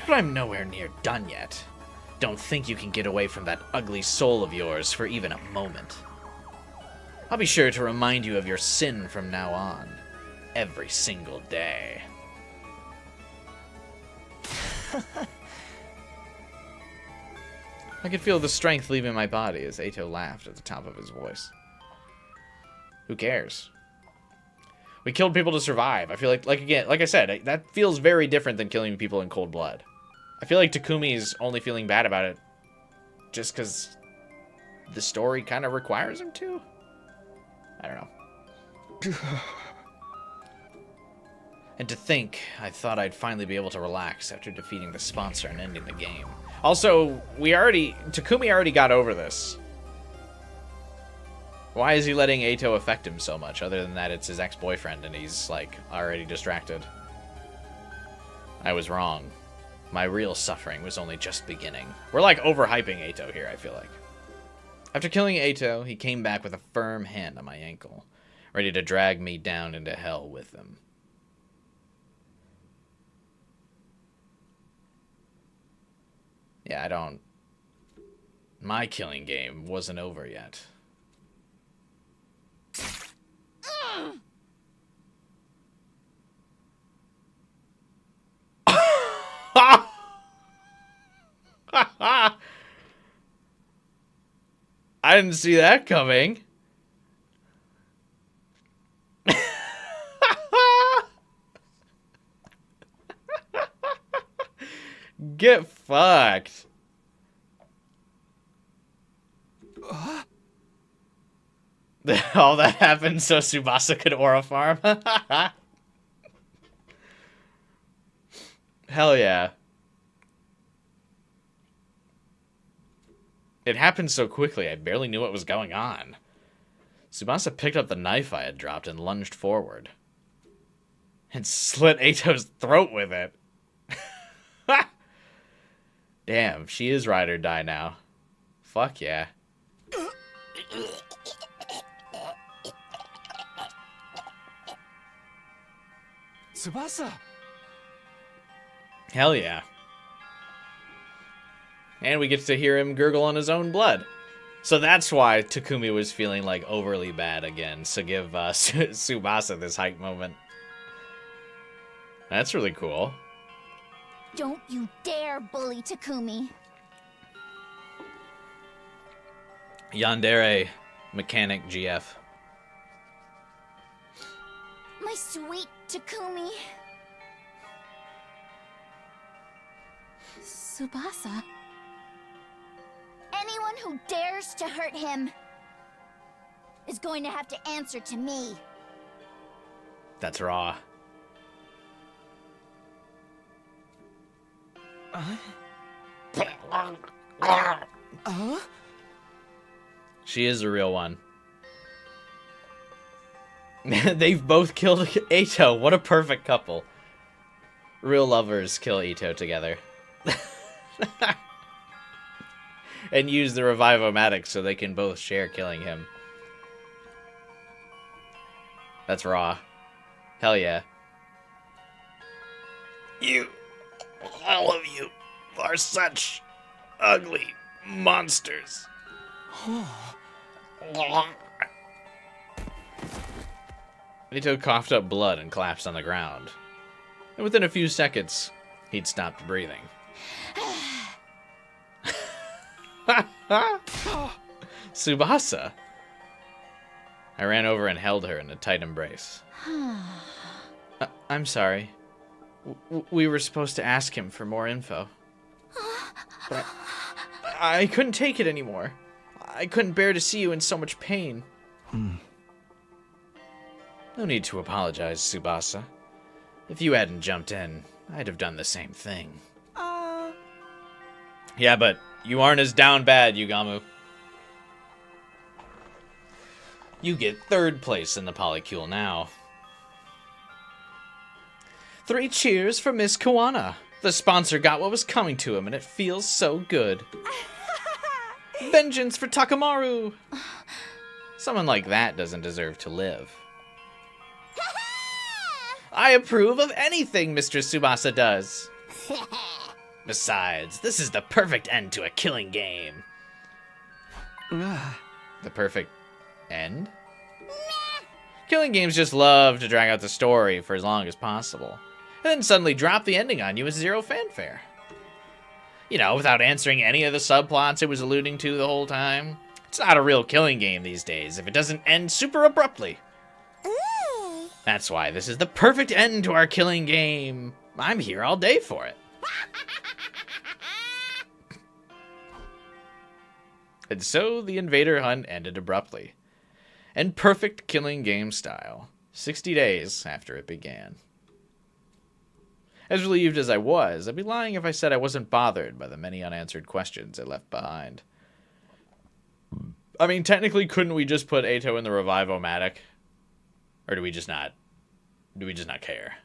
But I'm nowhere near done yet. Don't think you can get away from that ugly soul of yours for even a moment. I'll be sure to remind you of your sin from now on. Every single day. I could feel the strength leaving my body as Eito laughed at the top of his voice. Who cares? We killed people to survive. I feel like I said, that feels very different than killing people in cold blood. I feel like Takumi's only feeling bad about it just because the story kind of requires him to. I don't know. And to think, I thought I'd finally be able to relax after defeating the sponsor and ending the game. Also, Takumi already got over this. Why is he letting Eito affect him so much, other than that it's his ex-boyfriend and he's, like, already distracted? I was wrong. My real suffering was only just beginning. We're, like, overhyping Eito here, I feel like. After killing Eito, he came back with a firm hand on my ankle, ready to drag me down into hell with him. Yeah, I don't... My killing game wasn't over yet. I didn't see that coming. Get fucked. All that happened so Tsubasa could aura farm. Hell yeah. It happened so quickly, I barely knew what was going on. Tsubasa picked up the knife I had dropped and lunged forward. And slit Eito's throat with it. Damn, she is ride or die now. Fuck yeah. Tsubasa! Hell yeah. And we get to hear him gurgle on his own blood. So that's why Takumi was feeling like overly bad again, to give Tsubasa this hype moment. That's really cool. Don't you dare bully Takumi. Yandere, Mechanic GF. My sweet Takumi. Tsubasa. Anyone who dares to hurt him is going to have to answer to me. That's raw. She is a real one. They've both killed Eito. What a perfect couple. Real lovers kill Eito together. And use the Revive-O-Matic so they can both share killing him. That's raw. Hell yeah. You, all of you, are such ugly monsters. Eito coughed up blood and collapsed on the ground. And within a few seconds, he'd stopped breathing. Tsubasa! I ran over and held her in a tight embrace. I'm sorry. We were supposed to ask him for more info. But I couldn't take it anymore. I couldn't bear to see you in so much pain. No need to apologize, Tsubasa. If you hadn't jumped in, I'd have done the same thing. Yeah, but you aren't as down bad, Yugamu. You get 3rd place in the Polycule now. 3 cheers for Miss Kawana. The sponsor got what was coming to him, and it feels so good. Vengeance for Takamaru! Someone like that doesn't deserve to live. I approve of anything Mr. Tsubasa does. Besides, this is the perfect end to a killing game. The perfect end? Killing games just love to drag out the story for as long as possible, and then suddenly drop the ending on you with zero fanfare. You know, without answering any of the subplots it was alluding to the whole time. It's not a real killing game these days if it doesn't end super abruptly. That's why this is the perfect end to our killing game. I'm here all day for it. And so the invader hunt ended abruptly. In perfect killing game style, 60 days after it began. As relieved as I was, I'd be lying if I said I wasn't bothered by the many unanswered questions it left behind. I mean, technically, couldn't we just put Ato in the Revive-O-Matic? Or do we just not care?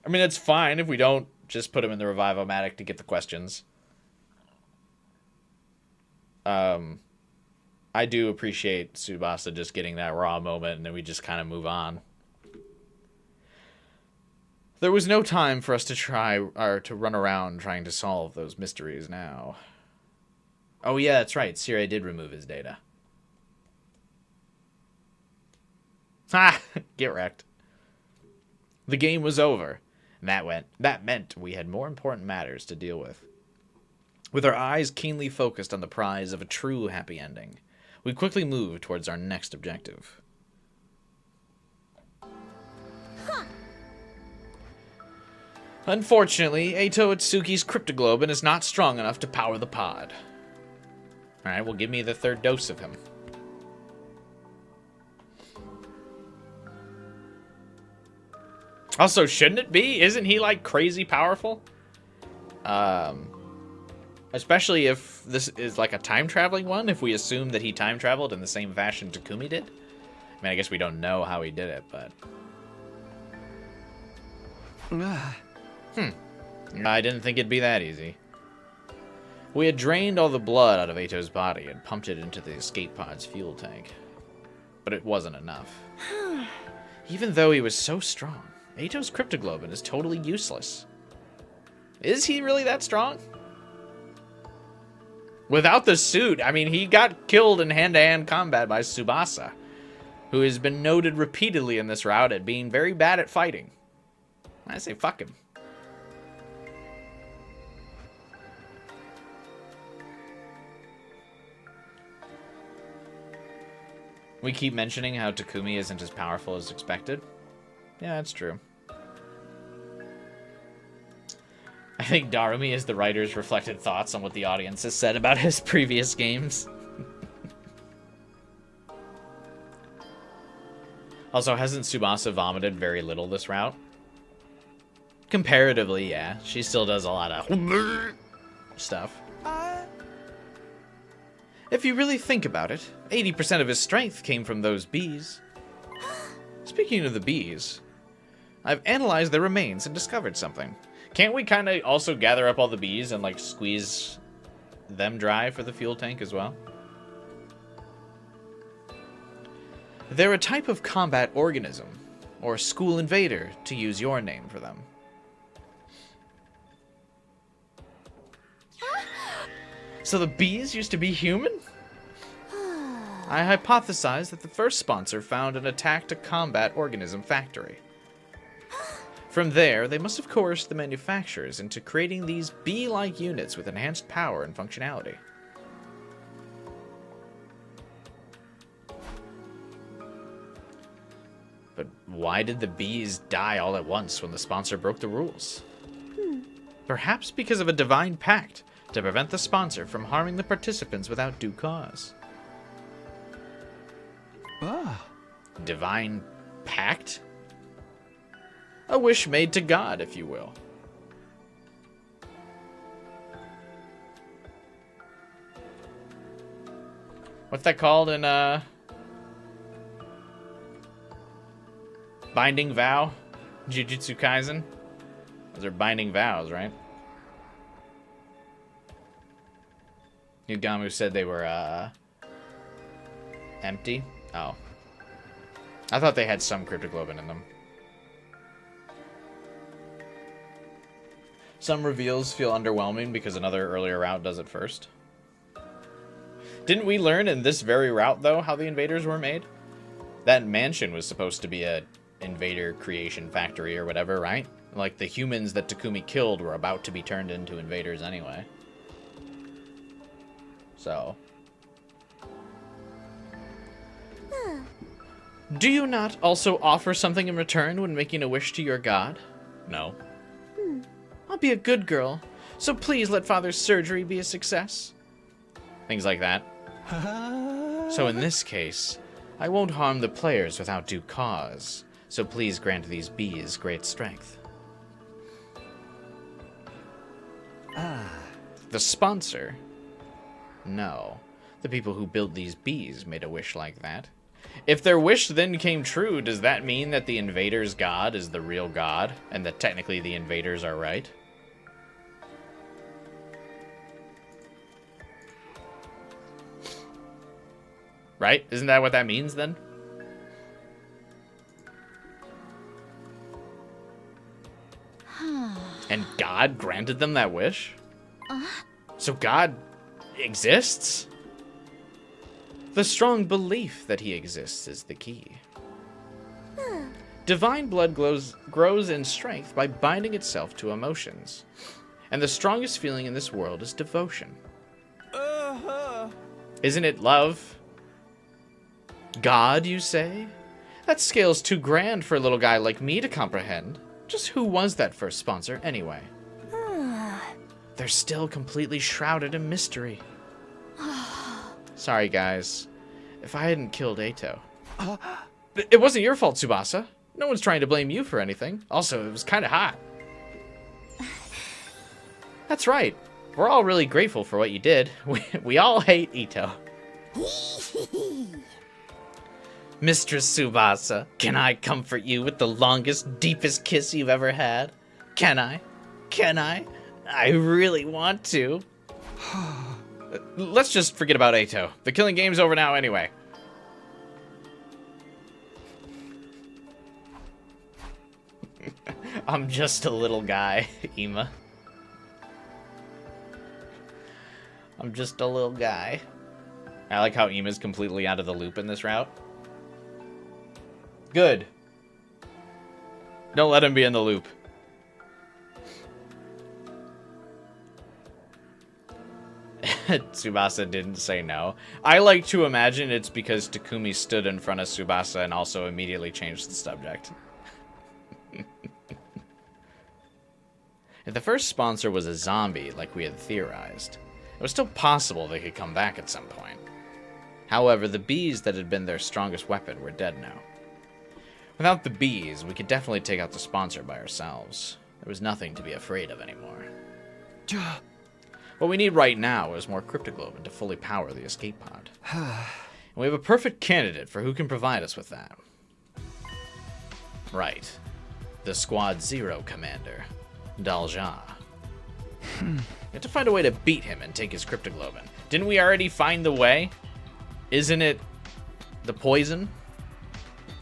I mean, it's fine if we don't just put him in the Revive-O-Matic to get the questions. I do appreciate Tsubasa just getting that raw moment, and then we just kind of move on. There was no time for us to try, or to run around trying to solve those mysteries now. Oh yeah, that's right. Sire did remove his data. Ha! Get wrecked. The game was over. And that meant we had more important matters to deal with. With our eyes keenly focused on the prize of a true happy ending, we quickly moved towards our next objective. Huh. Unfortunately, Ato Itsuki's cryptoglobin is not strong enough to power the pod. Alright, well, give me the third dose of him. Also, shouldn't it be? Isn't he, like, crazy powerful? Especially if this is, like, a time-traveling one, if we assume that he time-traveled in the same fashion Takumi did. I mean, I guess we don't know how he did it, but... I didn't think it'd be that easy. We had drained all the blood out of Ato's body and pumped it into the escape pod's fuel tank. But it wasn't enough. Even though he was so strong, Ato's cryptoglobin is totally useless. Is he really that strong? Without the suit, I mean, he got killed in hand-to-hand combat by Tsubasa, who has been noted repeatedly in this route at being very bad at fighting. I say fuck him. We keep mentioning how Takumi isn't as powerful as expected. Yeah, that's true. I think Darumi is the writer's reflected thoughts on what the audience has said about his previous games. Also, hasn't Tsubasa vomited very little this route? Comparatively, yeah. She still does a lot of stuff. If you really think about it, 80% of his strength came from those bees. Speaking of the bees, I've analyzed their remains and discovered something. Can't we kind of also gather up all the bees and, like, squeeze them dry for the fuel tank as well? They're a type of combat organism, or school invader, to use your name for them. So the bees used to be human? I hypothesized that the first sponsor found and attacked a combat organism factory. From there, they must have coerced the manufacturers into creating these bee-like units with enhanced power and functionality. But why did the bees die all at once when the sponsor broke the rules? Perhaps because of a divine pact to prevent the sponsor from harming the participants without due cause. Divine pact? A wish made to God, if you will. What's that called in, Binding Vow? Jujutsu Kaisen? Those are binding vows, right? Yugamu said they were, empty? Oh. I thought they had some cryptoglobin in them. Some reveals feel underwhelming because another earlier route does it first. Didn't we learn in this very route, though, how the invaders were made? That mansion was supposed to be a invader creation factory or whatever, right? Like, the humans that Takumi killed were about to be turned into invaders anyway. So. Do you not also offer something in return when making a wish to your god? No. I'll be a good girl, so please let Father's surgery be a success. Things like that. So in this case, I won't harm the players without due cause, so please grant these bees great strength. The sponsor? No. The people who built these bees made a wish like that. If their wish then came true, does that mean that the invaders' god is the real god, and that technically the invaders are right? Right? Isn't that what that means then? And God granted them that wish? So God exists? The strong belief that he exists is the key. Divine blood grows in strength by binding itself to emotions. And the strongest feeling in this world is devotion. Isn't it love? God, you say? That scale's too grand for a little guy like me to comprehend. Just who was that first sponsor, anyway? They're still completely shrouded in mystery. Sorry, guys. If I hadn't killed Ato... It wasn't your fault, Tsubasa. No one's trying to blame you for anything. Also, it was kind of hot. That's right. We're all really grateful for what you did. We all hate Ito. Mistress Tsubasa, can I comfort you with the longest, deepest kiss you've ever had? Can I? Can I? I really want to. Let's just forget about Ato. The killing game's over now anyway. I'm just a little guy, Ima. I'm just a little guy. I like how Ima's completely out of the loop in this route. Good. Don't let him be in the loop. Tsubasa didn't say no. I like to imagine it's because Takumi stood in front of Tsubasa and also immediately changed the subject. If the first sponsor was a zombie, like we had theorized, it was still possible they could come back at some point. However, the bees that had been their strongest weapon were dead now. Without the bees, we could definitely take out the sponsor by ourselves. There was nothing to be afraid of anymore. What we need right now is more Cryptoglobin to fully power the escape pod. And we have a perfect candidate for who can provide us with that. Right. The Squad Zero commander, Dalja. We have to find a way to beat him and take his Cryptoglobin. Didn't we already find the way? Isn't it the poison?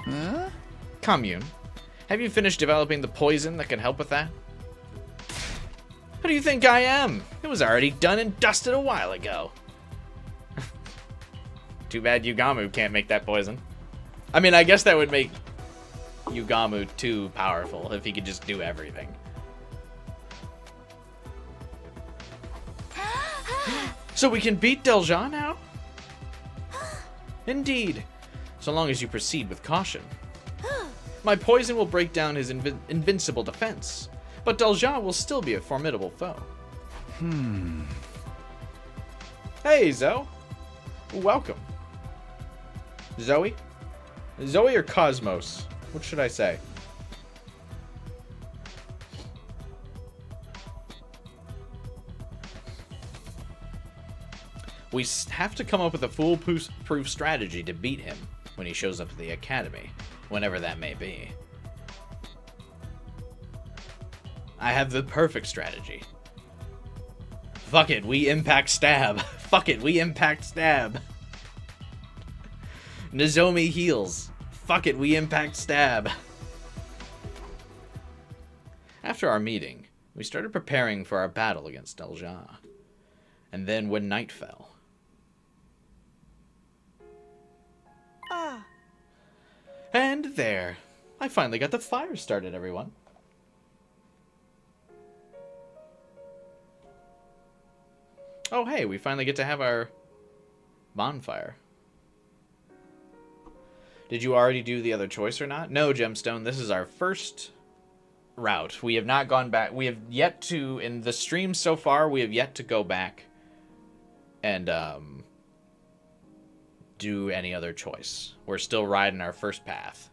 Huh? Commune, have you finished developing the poison that can help with that? Who do you think I am? It was already done and dusted a while ago. Too bad Yugamu can't make that poison. I mean, I guess that would make Yugamu too powerful if he could just do everything. So we can beat Dalja now? Indeed, so long as you proceed with caution. My poison will break down his invincible defense, but Dalja will still be a formidable foe. Hey, Zoe. Welcome. Zoe? Zoe or Cosmos? What should I say? We have to come up with a foolproof strategy to beat him when he shows up at the academy, whenever that may be. I have the perfect strategy. Fuck it, we impact stab. Fuck it, we impact stab. Nozomi heals. Fuck it, we impact stab. After our meeting, we started preparing for our battle against Dalja. And then when night fell... And there. I finally got the fire started, everyone. Oh, hey, we finally get to have our bonfire. Did you already do the other choice or not? No, Gemstone, this is our first route. We have not gone back. We have yet to, in the stream so far, we have yet to go back and do any other choice. We're still riding our first path.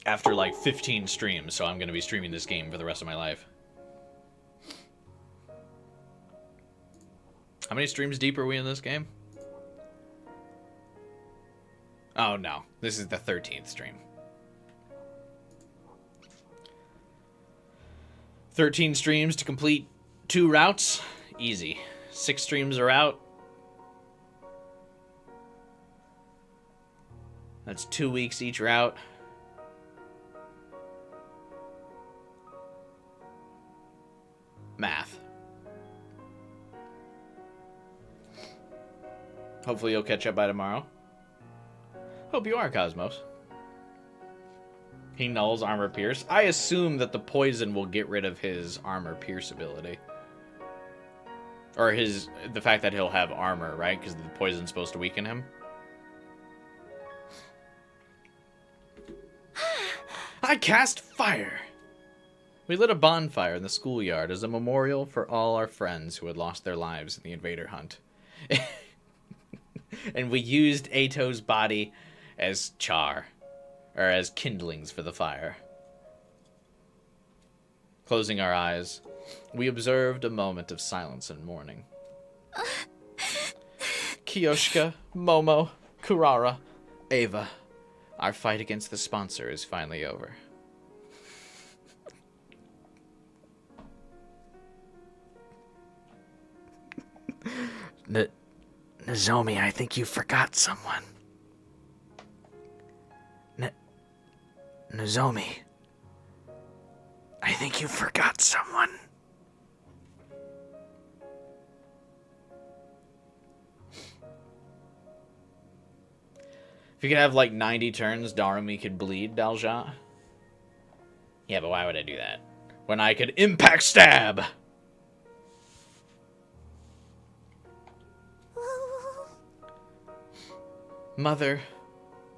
After like 15 streams, so I'm going to be streaming this game for the rest of my life. How many streams deep are we in this game? Oh no, this is the 13th stream. 13 streams to complete 2 routes? Easy. 6 streams are out. That's 2 weeks each route. Math. Hopefully you'll catch up by tomorrow. Hope you are, Cosmos. He nulls armor pierce. I assume that the poison will get rid of his armor pierce ability. Or the fact that he'll have armor, right? Because the poison's supposed to weaken him. I cast fire! We lit a bonfire in the schoolyard as a memorial for all our friends who had lost their lives in the invader hunt. And we used Ato's body as char. Or as kindlings for the fire. Closing our eyes, we observed a moment of silence and mourning. Kiyoshika, Momo, Kurara, Ava. Our fight against the sponsor is finally over. Nozomi, I think you forgot someone. Nozomi, I think you forgot someone. If you could have like 90 turns, Darumi could bleed Dalja. Yeah, but why would I do that? When I could impact stab! Mother,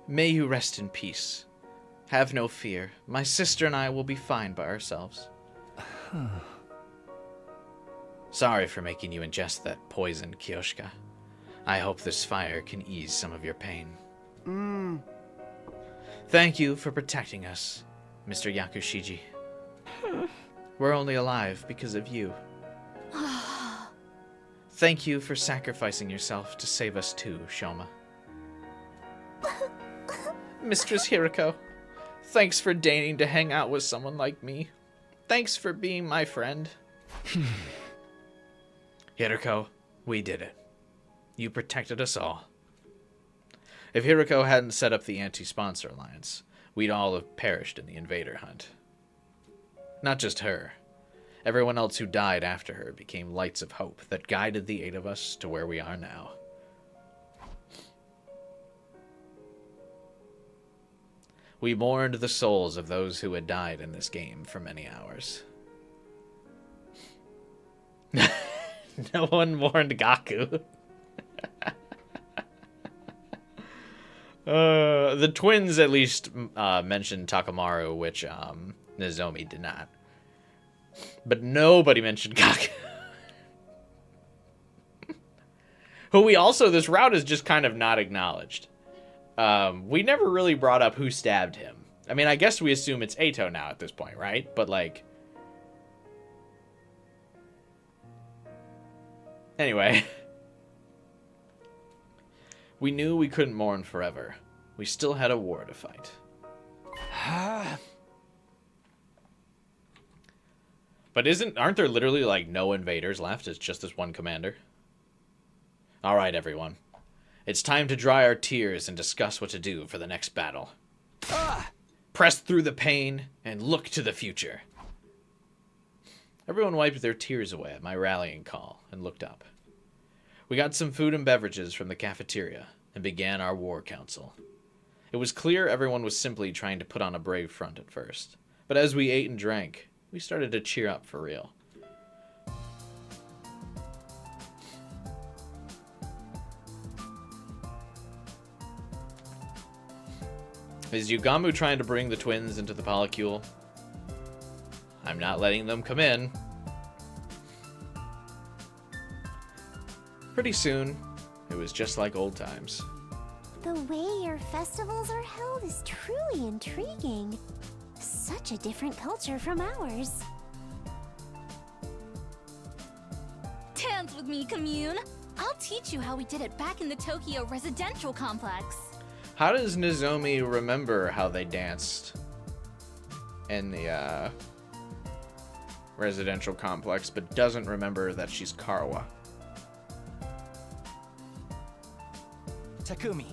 may you rest in peace. Have no fear. My sister and I will be fine by ourselves. Sorry for making you ingest that poison, Kiyoshika. I hope this fire can ease some of your pain. Thank you for protecting us, Mr. Yakushiji. We're only alive because of you. Thank you for sacrificing yourself to save us too, Shoma. Mistress Hiriko. Thanks for deigning to hang out with someone like me. Thanks for being my friend. Hiriko, we did it. You protected us all. If Hiriko hadn't set up the anti-sponsor alliance, we'd all have perished in the invader hunt. Not just her. Everyone else who died after her became lights of hope that guided the 8 of us to where we are now. We mourned the souls of those who had died in this game for many hours. No one mourned Gaku. The twins at least mentioned Takamaru, which Nozomi did not. But nobody mentioned Gaku. Who we also, this route is just kind of not acknowledged. We never really brought up who stabbed him. I mean, I guess we assume it's Ato now at this point, right? But, like... Anyway. We knew we couldn't mourn forever. We still had a war to fight. But aren't there literally, like, no invaders left? It's just this one commander? Alright, everyone. It's time to dry our tears and discuss what to do for the next battle. Press through the pain and look to the future. Everyone wiped their tears away at my rallying call and looked up. We got some food and beverages from the cafeteria and began our war council. It was clear everyone was simply trying to put on a brave front at first, but as we ate and drank, we started to cheer up for real. Is Yugamu trying to bring the twins into the polycule? I'm not letting them come in. Pretty soon, it was just like old times. The way your festivals are held is truly intriguing. Such a different culture from ours. Dance with me, commune. I'll teach you how we did it back in the Tokyo residential complex. How does Nozomi remember how they danced in the residential complex, but doesn't remember that she's Karawa? Takumi,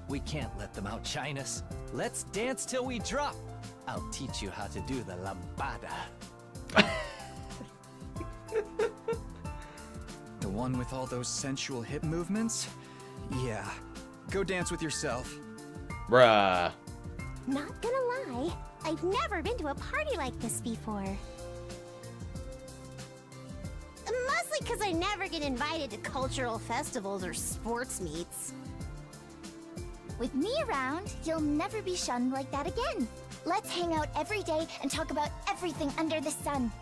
we can't let them outshine us. Let's dance till we drop. I'll teach you how to do the lambada. The one with all those sensual hip movements? Yeah. Go dance with yourself. Bruh. Not gonna lie, I've never been to a party like this before. Mostly because I never get invited to cultural festivals or sports meets. With me around, you'll never be shunned like that again. Let's hang out every day and talk about everything under the sun.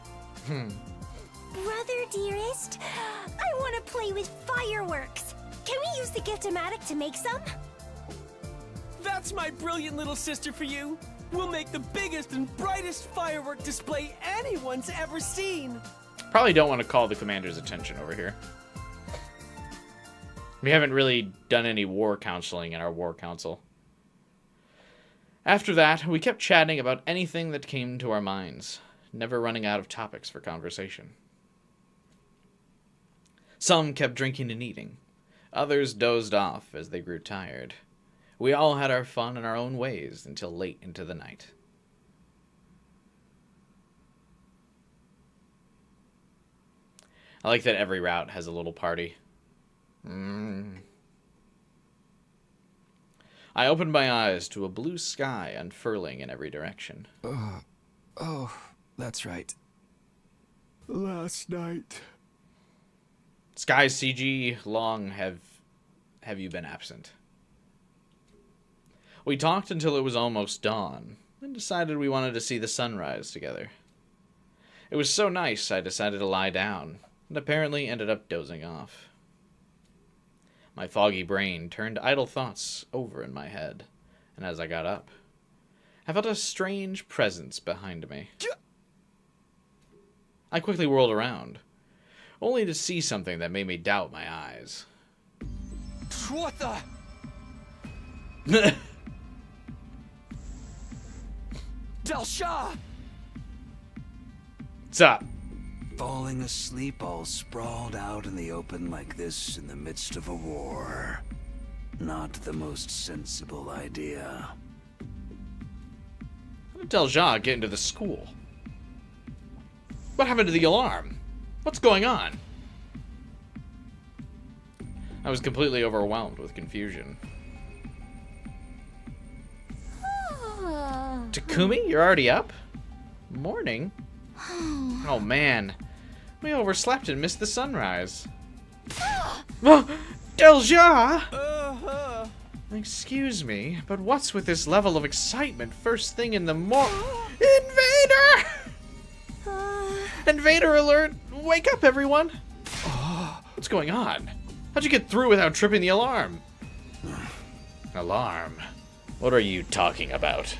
Brother dearest, I want to play with fireworks. Can we use the Gift-O-Matic to make some? That's my brilliant little sister for you. We'll make the biggest and brightest firework display anyone's ever seen. Probably don't want to call the commander's attention over here. We haven't really done any war counseling in our war council. After that, we kept chatting about anything that came to our minds, never running out of topics for conversation. Some kept drinking and eating. Others dozed off as they grew tired. We all had our fun in our own ways until late into the night. I like that every route has a little party. I opened my eyes to a blue sky unfurling in every direction. Oh, that's right. Last night. Sky CG, long have you been absent? We talked until it was almost dawn, and decided we wanted to see the sunrise together. It was so nice I decided to lie down, and apparently ended up dozing off. My foggy brain turned idle thoughts over in my head, and as I got up, I felt a strange presence behind me. I quickly whirled around, only to see something that made me doubt my eyes. What the? Del Shah! What's up? Falling asleep all sprawled out in the open like this in the midst of a war. Not the most sensible idea. How did Delja get into the school? What happened to the alarm? What's going on? I was completely overwhelmed with confusion. Takumi, you're already up? Morning? Oh man, we overslept and missed the sunrise. Delja! Excuse me, but what's with this level of excitement first thing in the morning? Invader! Invader alert! Wake up, everyone! What's going on? How'd you get through without tripping the alarm? Alarm? What are you talking about?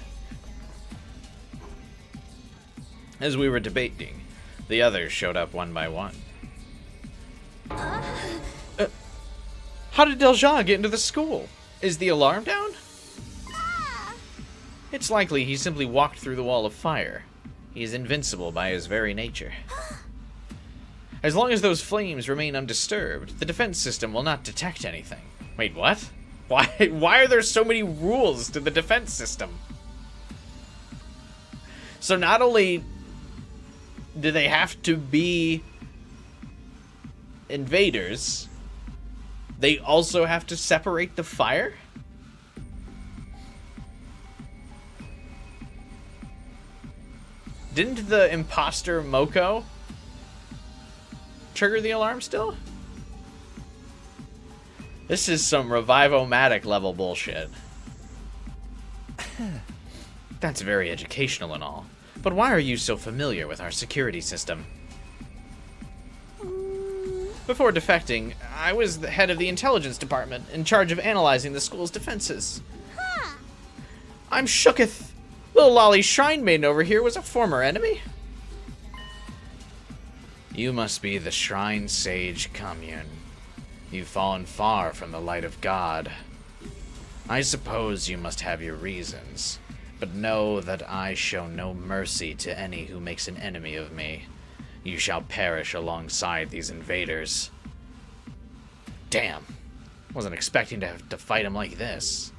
As we were debating, the others showed up one by one. How did Delja get into the school? Is the alarm down? It's likely he simply walked through the wall of fire. He is invincible by his very nature. As long as those flames remain undisturbed, the defense system will not detect anything. Wait, what? Why are there so many rules to the defense system? So not only do they have to be invaders, they also have to separate the fire? Didn't the imposter Moko trigger the alarm still? This is some Revive-O-Matic level bullshit. That's very educational and all. But why are you so familiar with our security system? Before defecting, I was the head of the intelligence department, in charge of analyzing the school's defenses. I'm shooketh. Little Lolly Shrine Maiden over here was a former enemy. You must be the Shrine Sage Commune. You've fallen far from the light of God. I suppose you must have your reasons, but know that I show no mercy to any who makes an enemy of me. You shall perish alongside these invaders. Damn. Wasn't expecting to have to fight him like this.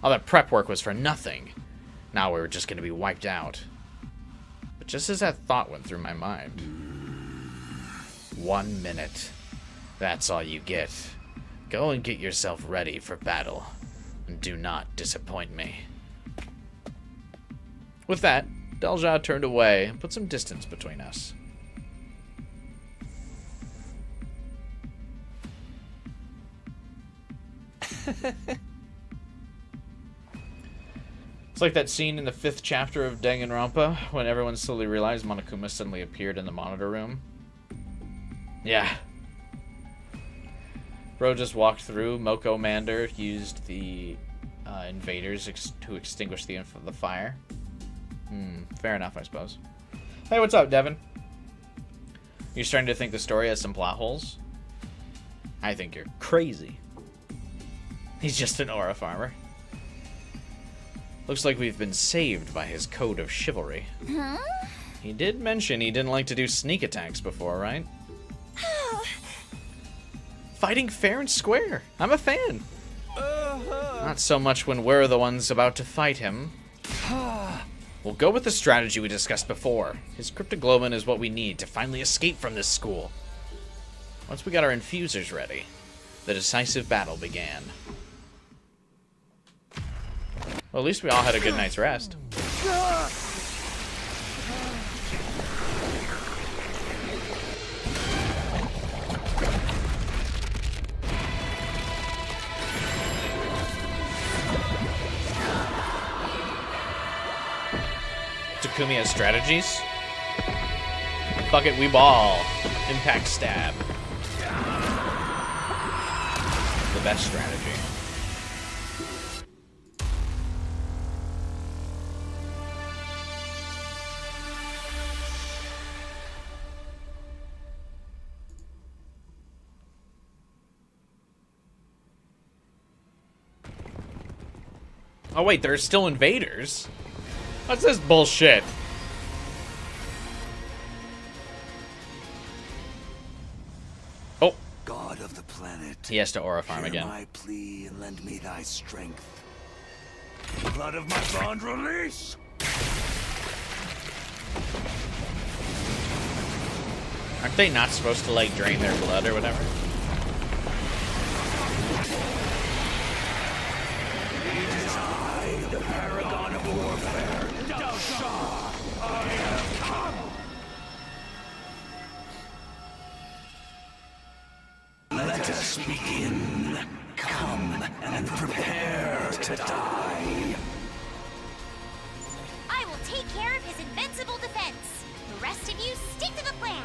All that prep work was for nothing. Now we were just going to be wiped out. But just as that thought went through my mind. 1 minute. That's all you get. Go and get yourself ready for battle. And do not disappoint me. With that, Delja turned away and put some distance between us. It's like that scene in the 5th chapter of Danganronpa when everyone slowly realized Monokuma suddenly appeared in the monitor room. Yeah. Bro just walked through. Moko Mander used the invaders to extinguish the fire. Fair enough, I suppose. Hey, what's up, Devin? You're starting to think the story has some plot holes? I think you're crazy. He's just an aura farmer. Looks like we've been saved by his code of chivalry. Huh? He did mention he didn't like to do sneak attacks before, right? Fighting fair and square. I'm a fan. Not so much when we're the ones about to fight him. We'll go with the strategy we discussed before. His cryptoglobin is what we need to finally escape from this school. Once we got our infusers ready, the decisive battle began. Well, at least we all had a good night's rest. Takumi has strategies. Fuck it, we ball. Impact stab. The best strategy. Oh wait, there's still invaders? What's this bullshit? Oh. God of the planet. He has to aura farm hear again. my plea and lend me thy strength. Blood of my bond release! Aren't they not supposed to, like, drain their blood or whatever? The paragon of warfare, Dalshar! I have come! Let us begin. Come and prepare to die. I will take care of his invincible defense. The rest of you stick to the plan.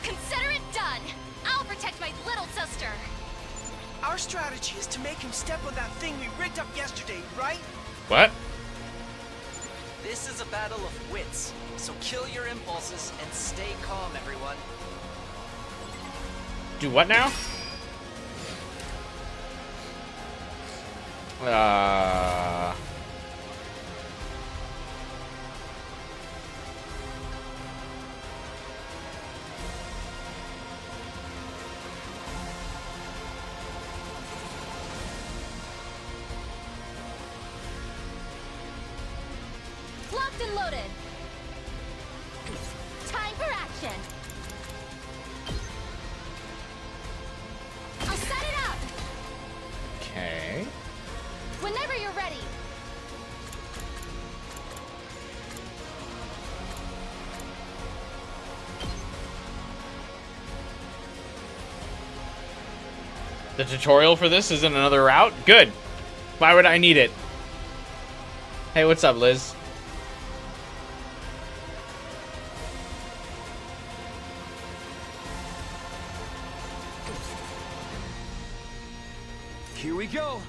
Consider it done. I'll protect my little sister. Our strategy is to make him step on that thing we rigged up yesterday, right? What? This is a battle of wits, so kill your impulses and stay calm, everyone. Do what now? Locked and loaded. Time for action. I'll set it up. Okay. Whenever you're ready. The tutorial for this is in another route? Good. Why would I need it? Hey, what's up, Liz? Here we go.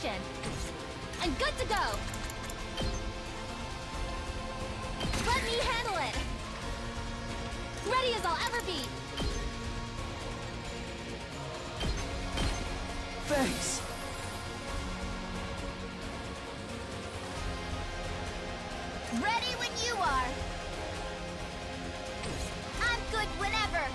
position. I'm good to go. Let me handle it. Ready as I'll ever be. Thanks. Ready when you are. I'm good whenever.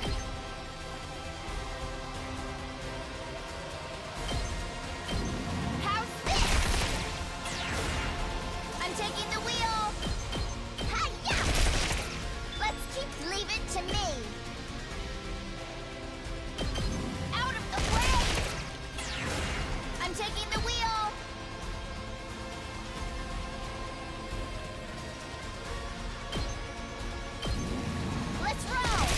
How's this? I'm taking the wheel. Hi-ya! Leave it to me. Out of the way! I'm taking the wheel. Let's roll.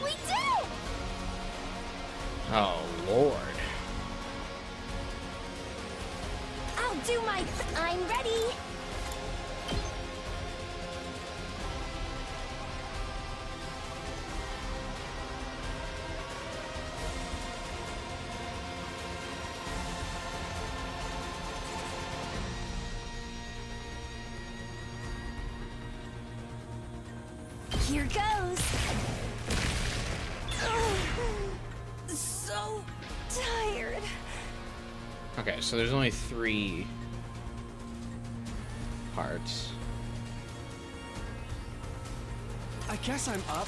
We did it! Oh, Lord. I'll do my... I'm ready. Here goes. So tired. Okay, so there's only 3 parts. I guess I'm up.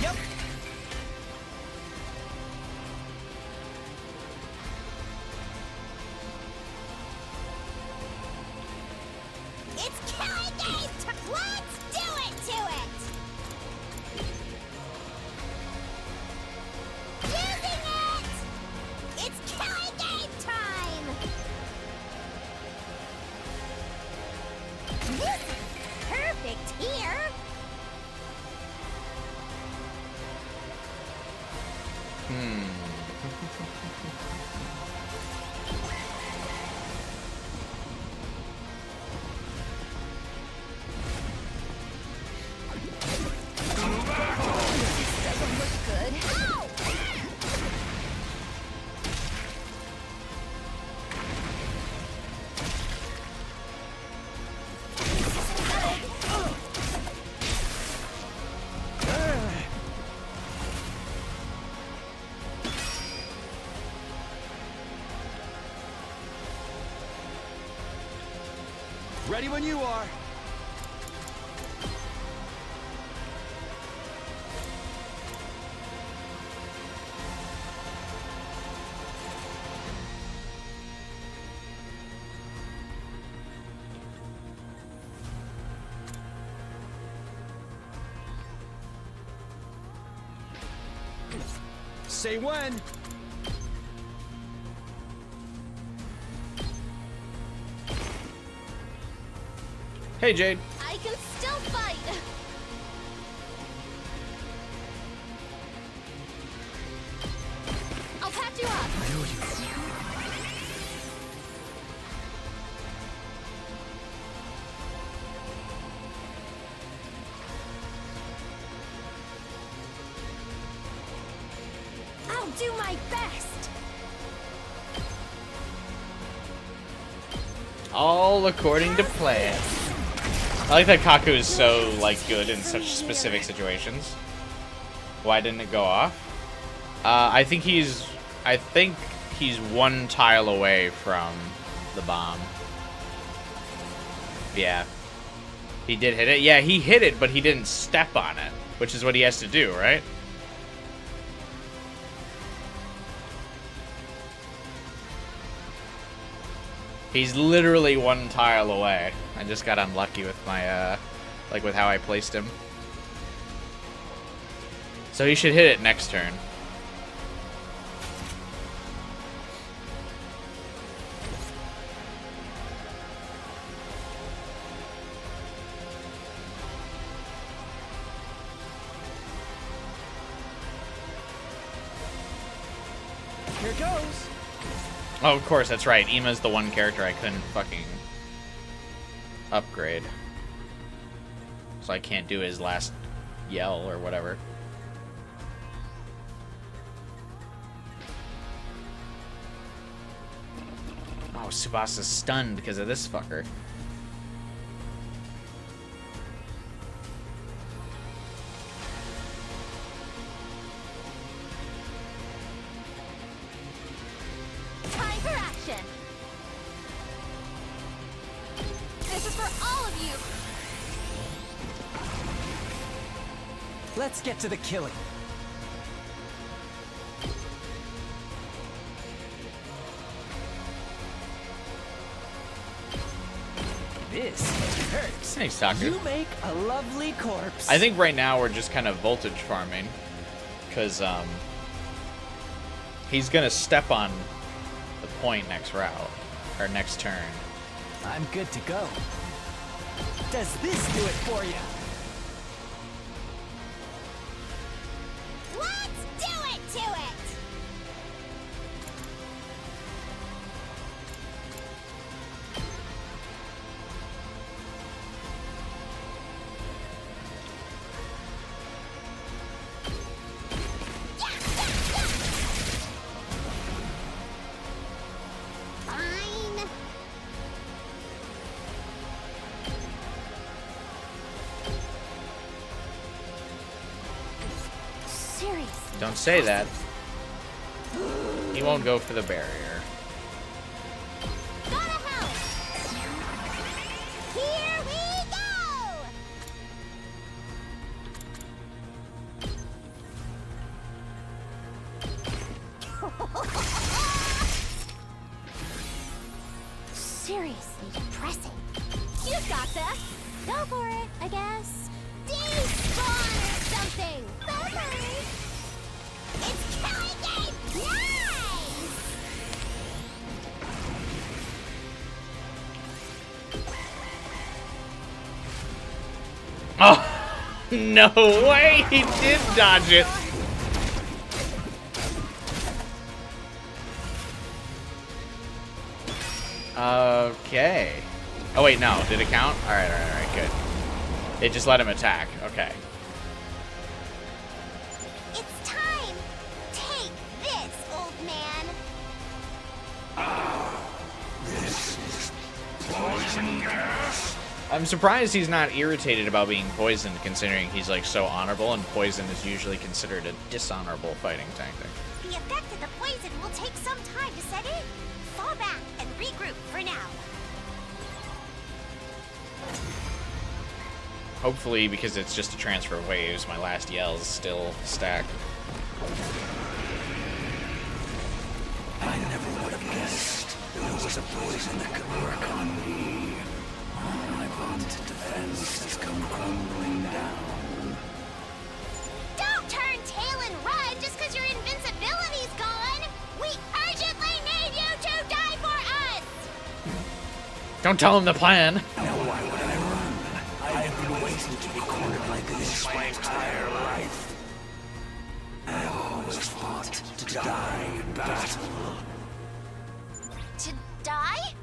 Yep. It's killing game time! Let's do it to it! Using it! It's killing game time! This is perfect here! Doesn't look good. Ow! Ready when you are. Say when. Hey, Jade. I can still fight. I'll patch you up. I'll do my best. All according to plan. I like that Kaku is so, like, good in such specific situations. Why didn't it go off? I think he's one tile away from the bomb. Yeah. He did hit it. Yeah, he hit it, but he didn't step on it, which is what he has to do, right? He's literally one tile away. I just got unlucky with my, like with how I placed him. So he should hit it next turn. Here goes. Oh, of course, that's right. Ima's the one character I couldn't fucking upgrade. So I can't do his last yell or whatever. Oh, Tsubasa's stunned because of this fucker. Time for action. This is for all of you. Let's get to the killing. This hurts. Thanks, Doctor. You make a lovely corpse. I think right now we're just kind of voltage farming, because he's gonna step on the point next route or next turn. I'm good to go. Does this do it for you? Let's do it to it! Fine. Seriously. Don't say that. He won't go for the barrier. Gotta help! Here we go! Seriously depressing. You got this. Go for it, I guess. Despawn or something. Bye-bye. It's killing game. Nice! Oh, no way! He did dodge it. Okay. Oh wait, no. Did it count? All right, good. It just let him attack. Okay. It's time. Take this, old man. I'm surprised he's not irritated about being poisoned, considering he's like so honorable, and poison is usually considered a dishonorable fighting tactic. The effect of the poison will take some time to set in. Fall back and regroup for now. Hopefully, because it's just a transfer of waves, my last yell's still stacked. I never would have guessed there was a poison that could work on me. All my vaunted defense has come crumbling down. Don't turn tail and run just because your invincibility's gone. We urgently need you to die for us. Don't tell him the plan. Now why would I run? I have been waiting to be cornered like this my entire life. I have always fought to die in battle. To die?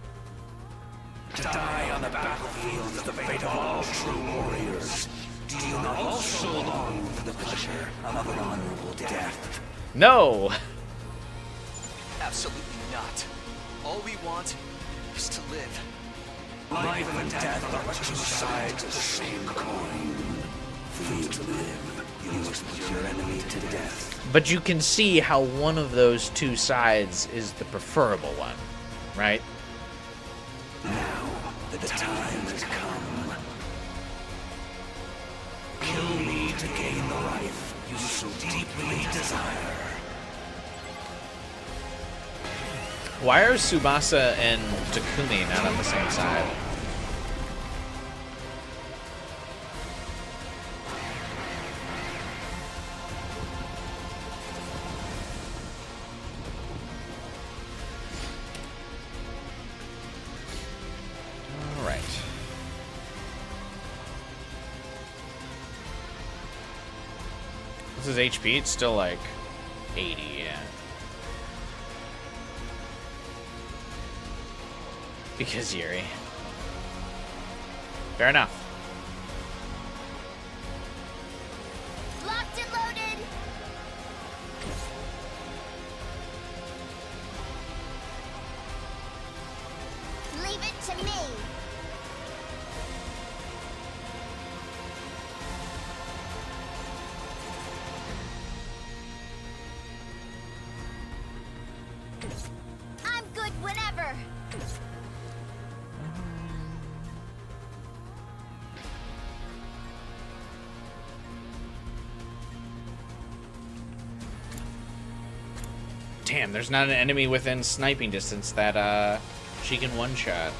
To die on the battlefield is the fate of all true warriors. Do you not also long for the pleasure of an honorable death? No. Absolutely not. All we want is to live. Life and death are two sides of the same coin. For you to live, you must put your enemy to death. But you can see how one of those two sides is the preferable one, right? Now, the time has come. Kill me to gain the life you so deeply desire. Why are Tsubasa and Takumi not on the same side? All right. This is HP. It's still like 80, yeah. Because Yuri. Fair enough. Locked and loaded. to me. I'm good whenever. Damn, there's not an enemy within sniping distance that she can one-shot.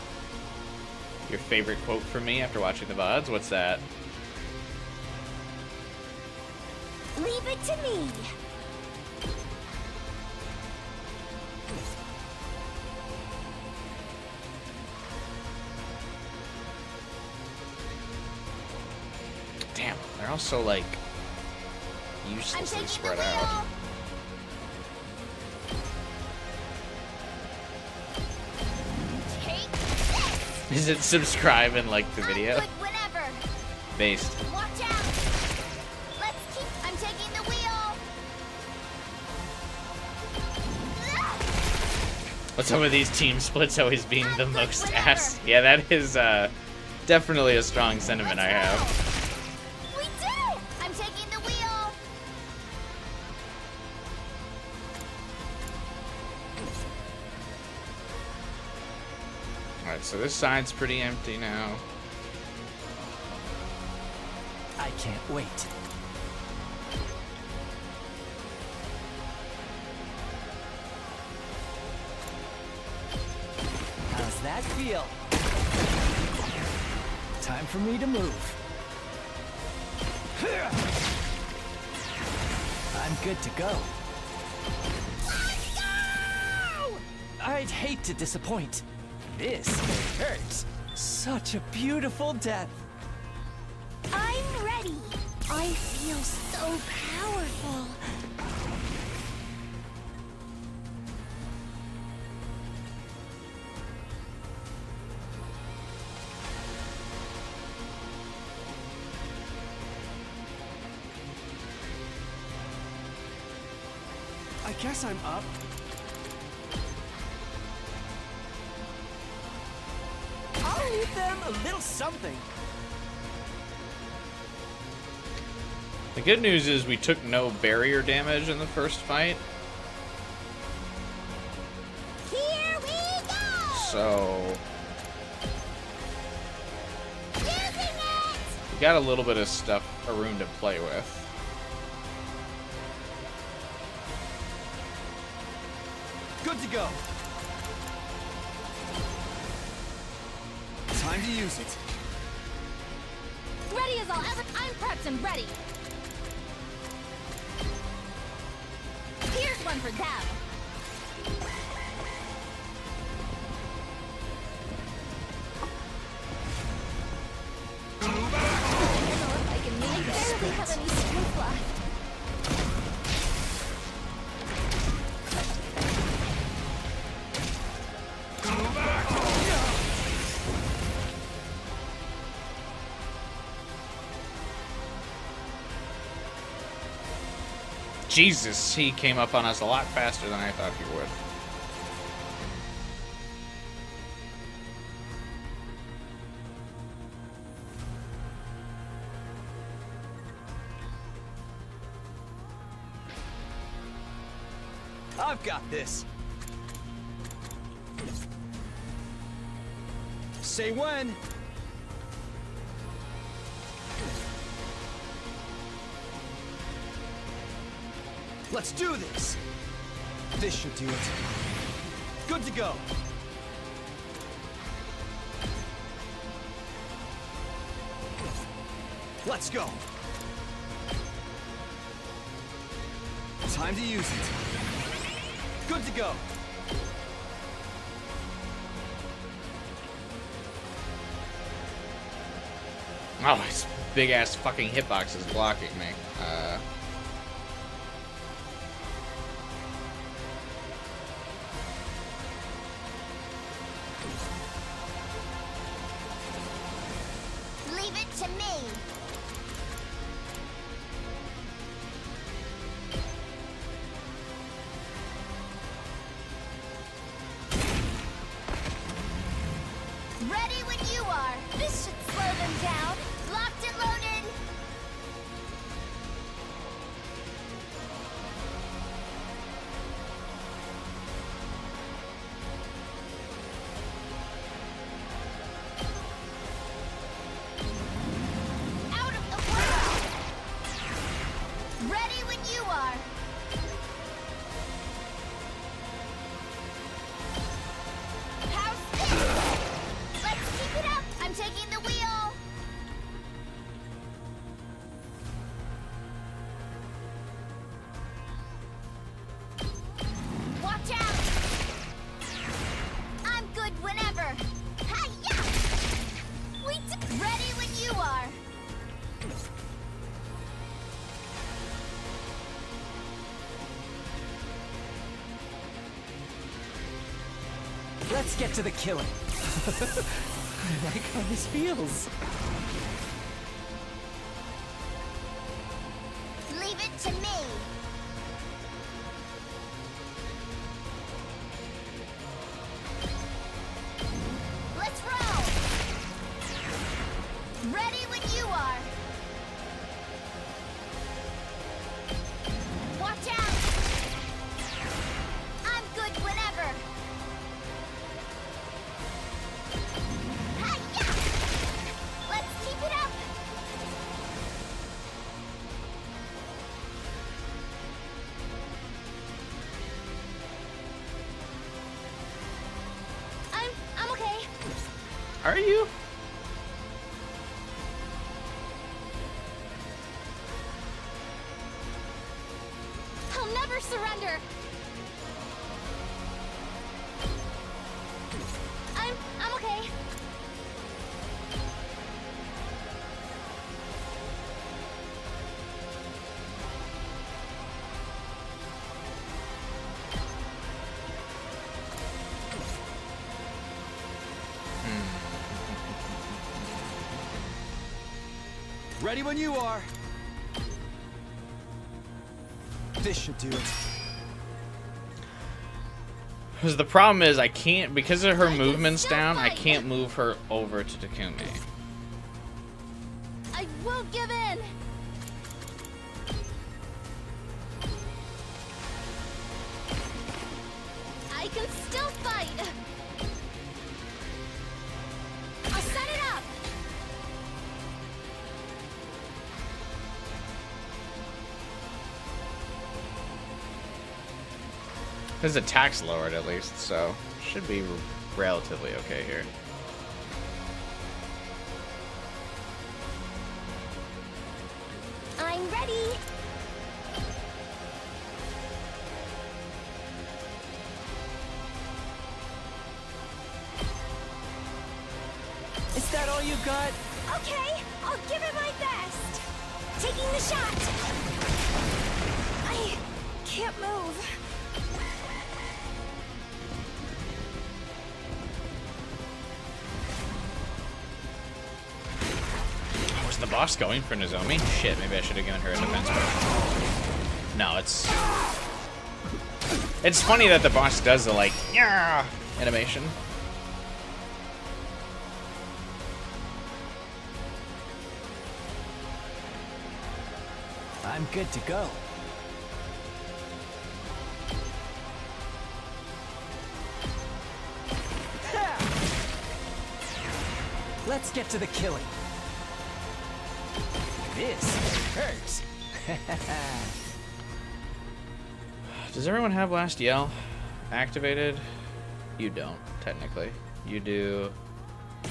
Your favorite quote from me after watching the VODs? What's that? Leave it to me. Damn, they're all so, like, I'm uselessly taking spread the out. wheel. Take this. Is it subscribe and like the video? I'm good whenever. Based. Watch out. Let's keep. I'm taking the wheel. What's some of these team splits always being the I'm good most whenever. ass? Yeah, that is definitely a strong sentiment I have. We did it. I'm taking the wheel. Alright, so this side's pretty empty now. I can't wait. How's that feel? Time for me to move. I'm good to go. I'd hate to disappoint. This hurts. Such a beautiful death. I'm ready. I feel so powerful. I guess I'm up. I'll leave them a little something. The good news is we took no barrier damage in the first fight. Here we go. So Using it. we got a little bit of stuff, a room to play with. Good to go. Time to use it. Ready as I'll ever. I'm prepped and ready. Here's one for them. I can maybe barely have any strength left. Jesus, he came up on us a lot faster than I thought he would. I've got this. Say when. Let's do this. This should do it. Good to go. Let's go. Time to use it. Good to go. Oh, his big ass fucking hitbox is blocking me. Leave it to me. Ready when you are. This should slow them down. Locked and loaded. Out of the way. Ready when you are. How's this? Let's keep it up. I'm taking the wheel. Watch out. I'm good whenever. Hi-ya! Ready when you are. Let's get to the killing. I like how this feels. Leave it to me. Let's roll. Ready when you are. Watch out. I'm good whenever. Hi-ya! Let's keep it up. I'm okay. Are you? I'll never surrender. I'm okay. Ready when you are. This should do it. Because the problem is I can't, because of her movement's down, I can't move her over to Takumi. I won't give in. I can still fight. I'll set it up. His attack's lowered at least, so should be relatively okay here. I'm ready. Is that all you got? Okay, I'll give it my best. Taking the shot. I can't move. Was the boss going for Nozomi? Shit, maybe I should have given her a defense move. No, it's funny that the boss does the like yeah animation. I'm good to go. Let's get to the killing. This hurts. Does everyone have Last Yell activated? You don't, technically. You do.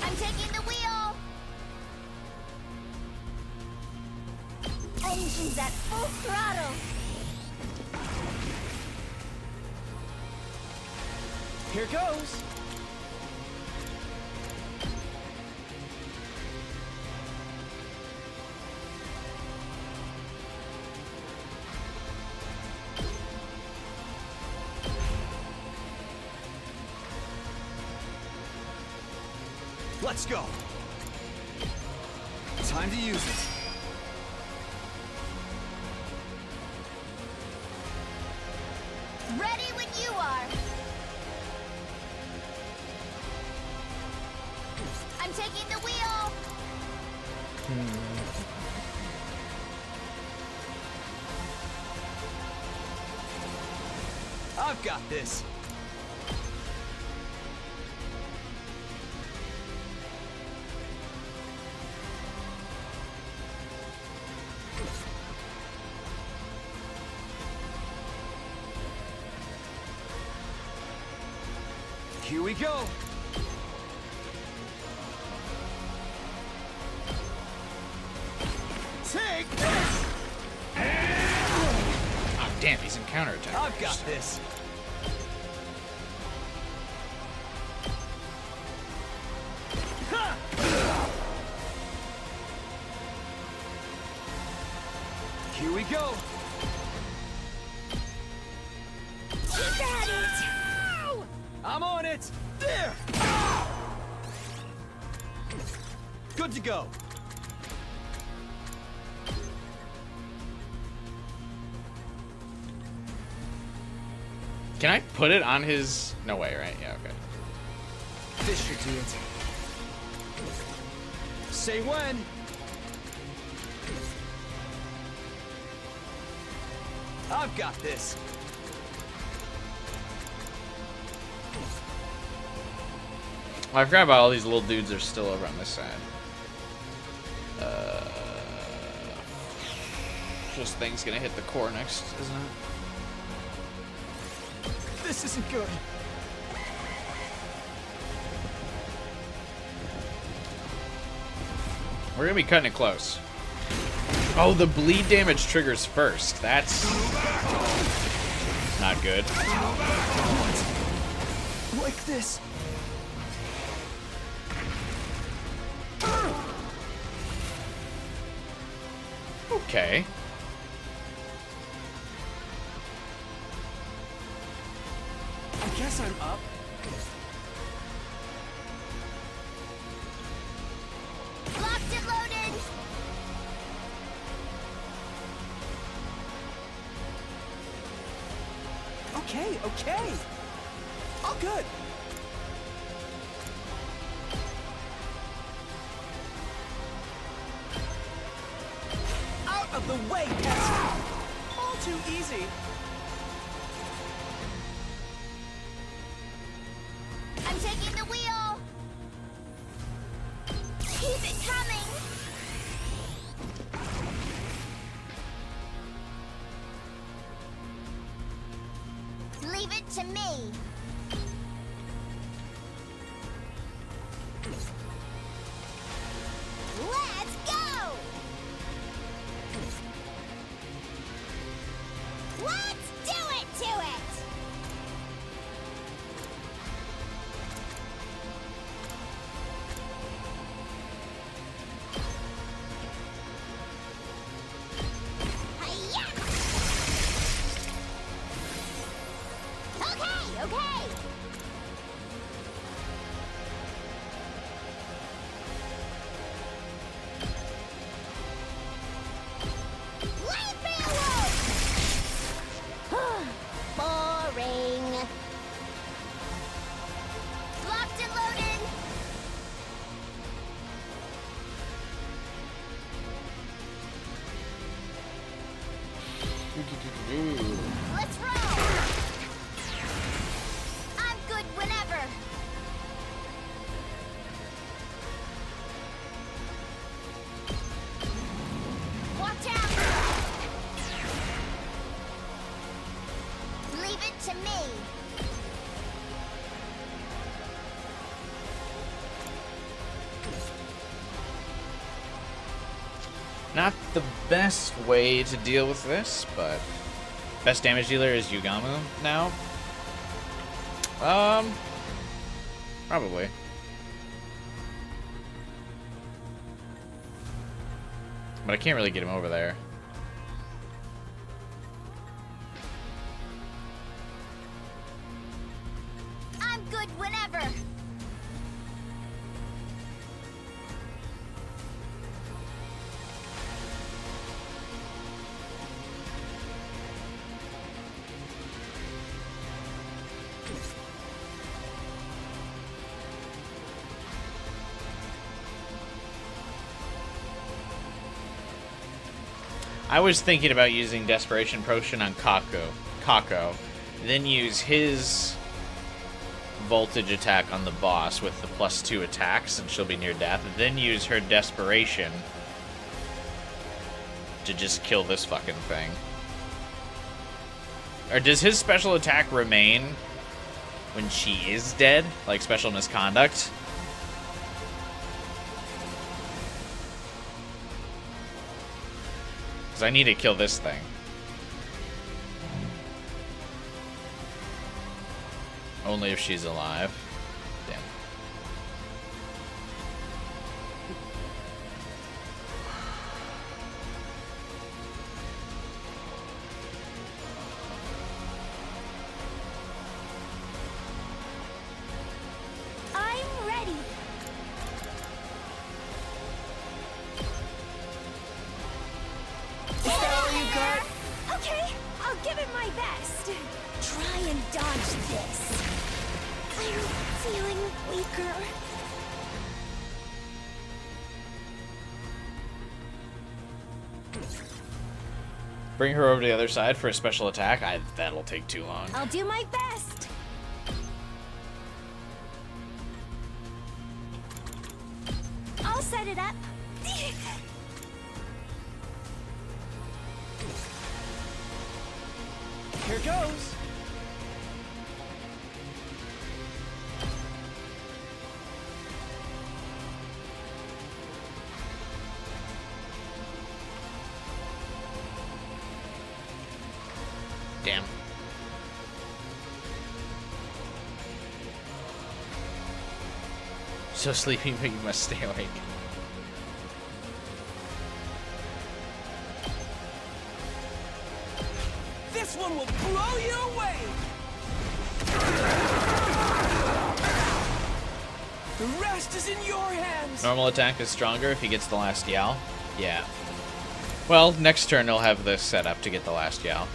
I'm taking the wheel. Engines at full throttle. Here goes. Let's go. Time to use it. Ready when you are. I'm taking the wheel. I've got this. Here we go. Take this. Oh, damn, he's in counterattack. I've got this. Here we go. Keep at it. I'm on it. There. Good to go. Can I put it on his... No way, right? Yeah, okay. This should do it. Say when. I've got this. Well, I forgot about all these little dudes that are still over on this side. Just thing's gonna hit the core next, isn't it? This isn't good. We're gonna be cutting it close. Oh, the bleed damage triggers first. That's not good. Like this. Okay. I guess I'm up. Locked and loaded. Okay, okay. All good. Out of the way, Cassie. All too easy. I'm taking the wheel. Keep it coming. Leave it to me. Let's go. Let's do it to it. Hi-ya! Okay, okay. Let me alone. Boring. Locked and loaded. Let's roll. I'm good whenever. Watch out. Leave it to me. Not the best way to deal with this, but best damage dealer is Yugamu now. Probably. But I can't really get him over there. I'm good whenever. I was thinking about using Desperation Potion on Kako, then use his voltage attack on the boss with the +2 attacks, and she'll be near death, and then use her Desperation to just kill this fucking thing. Or does his special attack remain when she is dead? Like special misconduct? Because I need to kill this thing. Only if she's alive. Damn. I'm ready. Is that all you got? Okay, I'll give it my best. Try and dodge this. I'm feeling weaker. Bring her over to the other side for a special attack? That'll take too long. I'll do my best. I'll set it up. Here goes. Damn. So sleepy, but you must stay awake. This one will blow you away. The rest is in your hands. Normal attack is stronger if he gets the last Yao. Yeah. Well, next turn he'll have this set up to get the last Yao.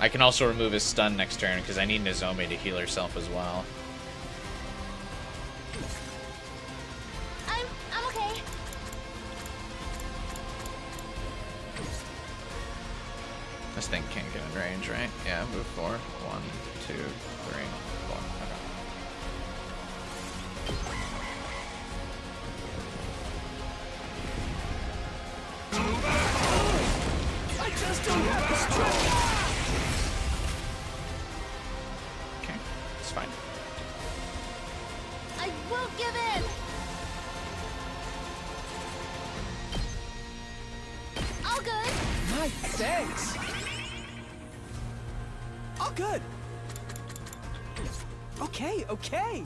I can also remove his stun next turn because I need Nozomi to heal herself as well. I'm okay. This thing can't get in range, right? Yeah, move 4. 1, 2, 3, 4. I just don't have the strength. Okay, it's fine. I won't give in. All good. My thanks. All good. Okay, okay.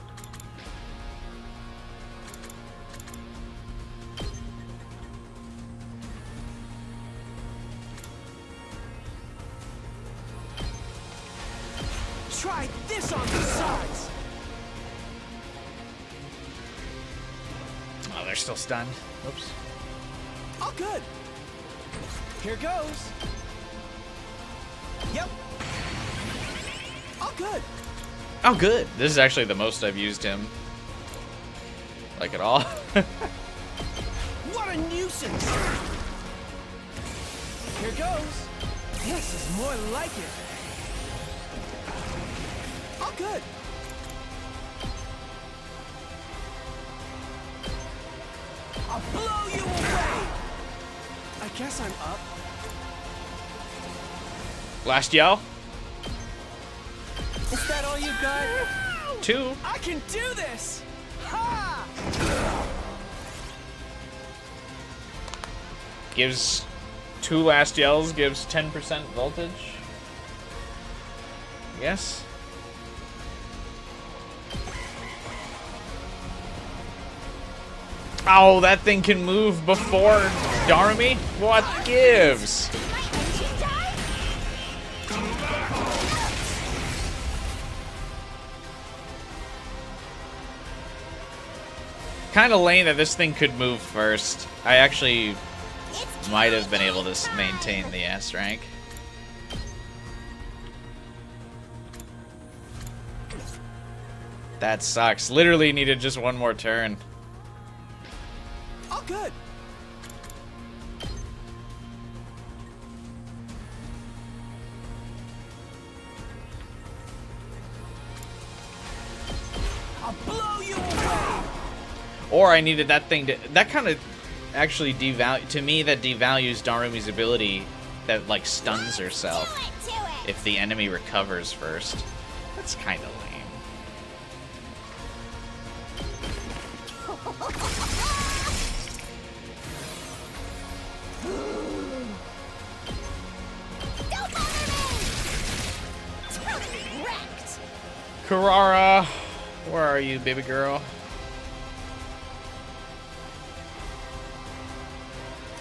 Try this on the sides. Oh, they're still stunned. Oops. All good. Here goes. Yep. All good. Oh, good. This is actually the most I've used him. Like, at all. What a nuisance. Here goes. This is more like it. All good. I'll blow you away. I guess I'm up. Last Yao? Is that all you got? 2. I can do this. Ha! Gives 2 last yells, gives 10% voltage. Yes. Oh, that thing can move before Darumi? What gives? Kind of lame that this thing could move first. I actually might have been able to maintain the S rank. That sucks. Literally needed just one more turn. All good. Or I needed that thing to... That kind of actually to me, that devalues Darumi's ability that, like, stuns herself if the enemy recovers first. That's kind of lame. Don't bother me! Totally wrecked! Karara, where are you, baby girl?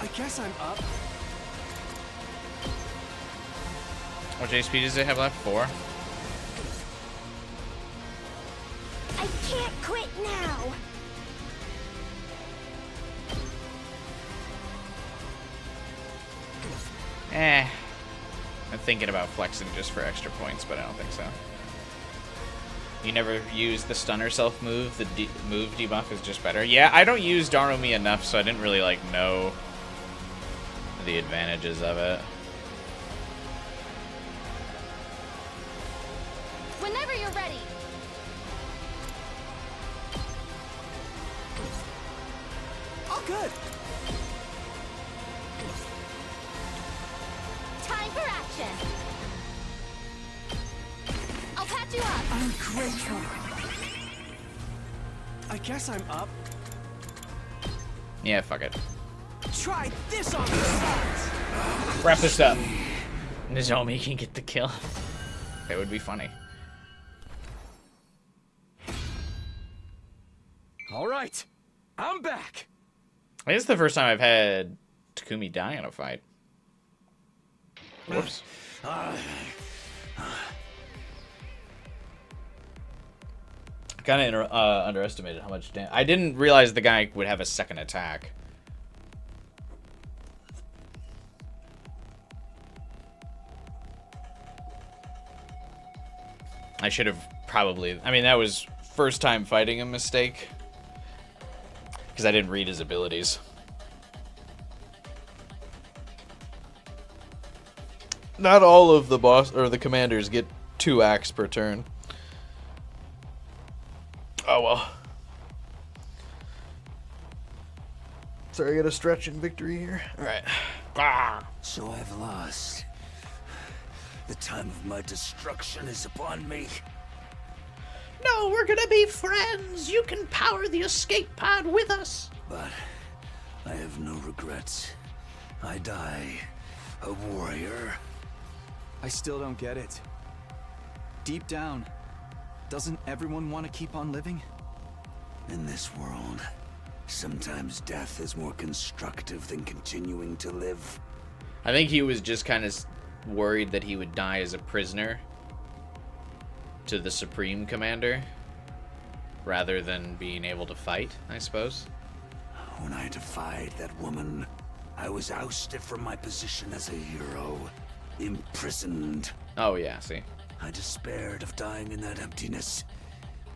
I guess I'm up. How much HP does it have left? 4? I can't quit now! I'm thinking about flexing just for extra points, but I don't think so. You never use the stun herself move? The move debuff is just better? Yeah, I don't use Darumi enough, so I didn't really, like, know the advantages of it. Whenever you're ready. Oh, good. Time for action. I'll patch you up. I'm grateful. I guess I'm up. Yeah, fuck it. Try this on the sides. Wrap this up. Nozomi can get the kill. That would be funny. All right, I'm back. I think it's the first time I've had Takumi die in a fight. Whoops. Kind of underestimated how much damage. I didn't realize the guy would have a second attack. I should have probably... I mean, that was first time fighting a mistake. Because I didn't read his abilities. Not all of the boss or the commanders get 2 acts per turn. Oh well. Sorry, I got a stretching victory here. Alright. So I've lost. The time of my destruction is upon me. No, we're gonna be friends. You can power the escape pod with us. But I have no regrets. I die a warrior. I still don't get it. Deep down, doesn't everyone want to keep on living? In this world, sometimes death is more constructive than continuing to live. I think he was just kind of worried that he would die as a prisoner to the Supreme Commander rather than being able to fight, I suppose. When I defied that woman, I was ousted from my position as a hero, imprisoned. Oh yeah, see. I despaired of dying in that emptiness.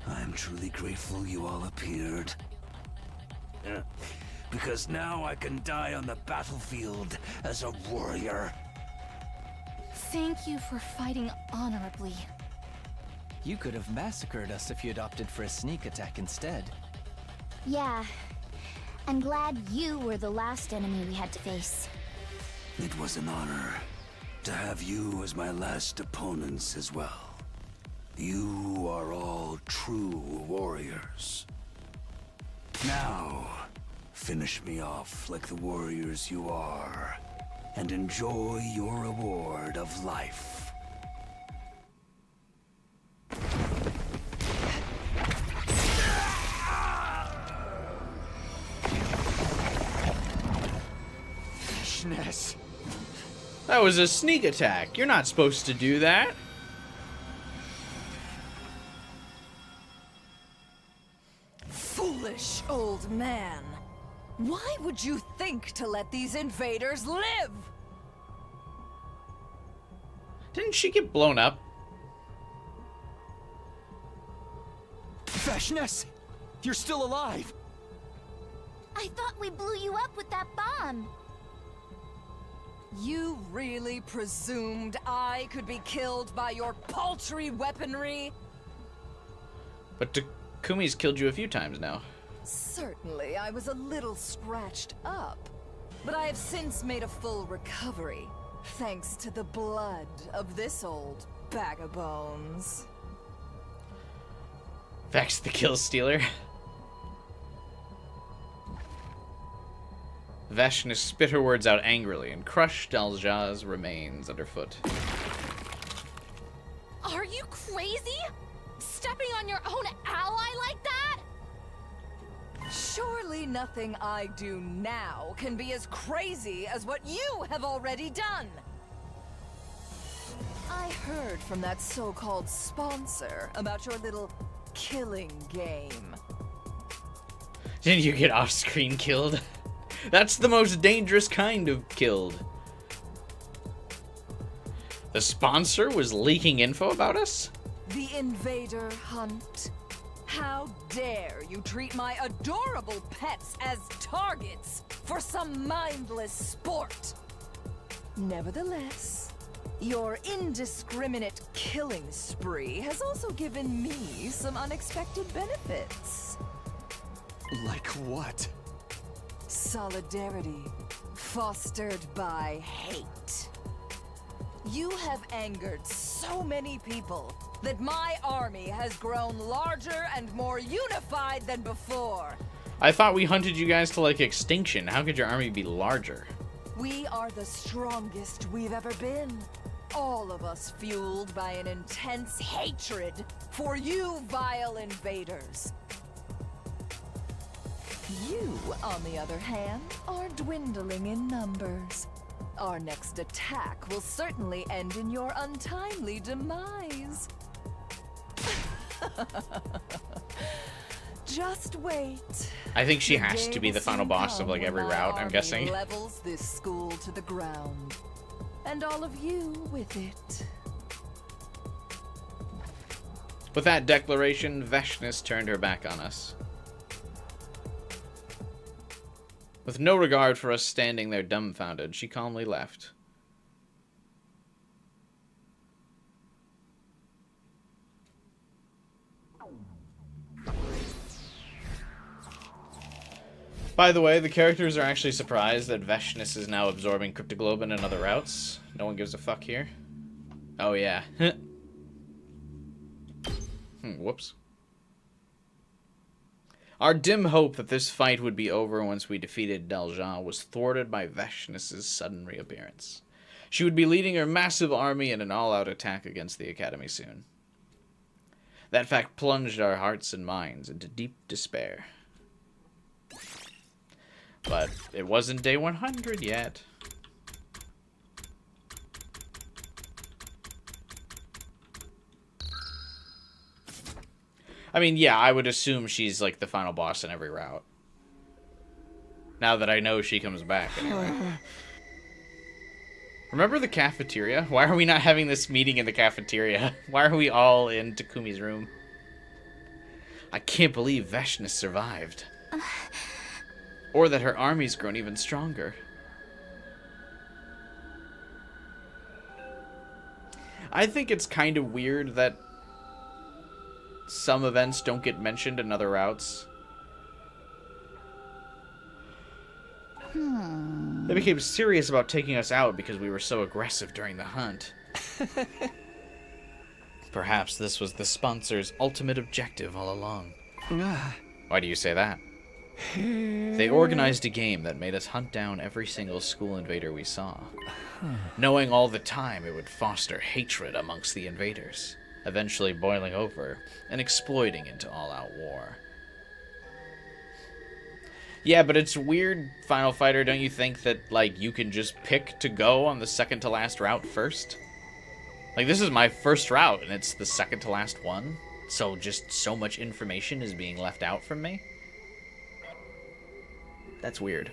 I am truly grateful you all appeared. Because now I can die on the battlefield as a warrior. Thank you for fighting honorably. You could have massacred us if you'd opted for a sneak attack instead. Yeah. I'm glad you were the last enemy we had to face. It was an honor to have you as my last opponents as well. You are all true warriors. Now, finish me off like the warriors you are, and enjoy your reward of life. Fishness. That was a sneak attack. You're not supposed to do that. Foolish old man. Why would you think to let these invaders live? Didn't she get blown up? Fishness, you're still alive. I thought we blew you up with that bomb. You really presumed I could be killed by your paltry weaponry? But Takumi's killed you a few times now. Certainly, I was a little scratched up, but I have since made a full recovery, thanks to the blood of this old bag of bones. Vex the Kill Stealer. Vashnis spit her words out angrily and crushed Dalja's remains underfoot. Are you crazy? Stepping on your own ally like that? Surely nothing I do now can be as crazy as what you have already done. I heard from that so-called sponsor about your little killing game. Didn't you get off-screen killed? That's the most dangerous kind of killed. The sponsor was leaking info about us? The invader hunt. How dare you treat my adorable pets as targets for some mindless sport? Nevertheless, your indiscriminate killing spree has also given me some unexpected benefits. Like what? Solidarity, fostered by hate. You have angered so many people that my army has grown larger and more unified than before. I thought we hunted you guys to, like, extinction. How could your army be larger? We are the strongest we've ever been. All of us fueled by an intense hatred for you vile invaders. You, on the other hand, are dwindling in numbers. Our next attack will certainly end in your untimely demise. Just wait. I think she has to be the final boss of, like, every route, I'm guessing. Levels this school to the ground, and all of you with it. With that declaration, Vashnis turned her back on us. With no regard for us standing there dumbfounded, she calmly left. By the way, the characters are actually surprised that Vashnis is now absorbing Cryptoglobin and other routes. No one gives a fuck here. Oh yeah. Whoops. Our dim hope that this fight would be over once we defeated Dalja was thwarted by Vashnis' sudden reappearance. She would be leading her massive army in an all-out attack against the Academy soon. That fact plunged our hearts and minds into deep despair. But it wasn't day 100 yet. I mean, yeah, I would assume she's like the final boss in every route. Now that I know she comes back, anyway. Remember the cafeteria? Why are we not having this meeting in the cafeteria? Why are we all in Takumi's room? I can't believe Vashnis survived. Or that her army's grown even stronger. I think it's kind of weird that some events don't get mentioned in other routes. They became serious about taking us out because we were so aggressive during the hunt. Perhaps this was the sponsor's ultimate objective all along. Why do you say that? They organized a game that made us hunt down every single school invader we saw, knowing all the time it would foster hatred amongst the invaders, eventually boiling over and exploding into all-out war. Yeah, but it's weird, Final Fighter, don't you think that, like, you can just pick to go on the second to last route first? Like, this is my first route, and it's the second to last one, so just so much information is being left out from me? That's weird.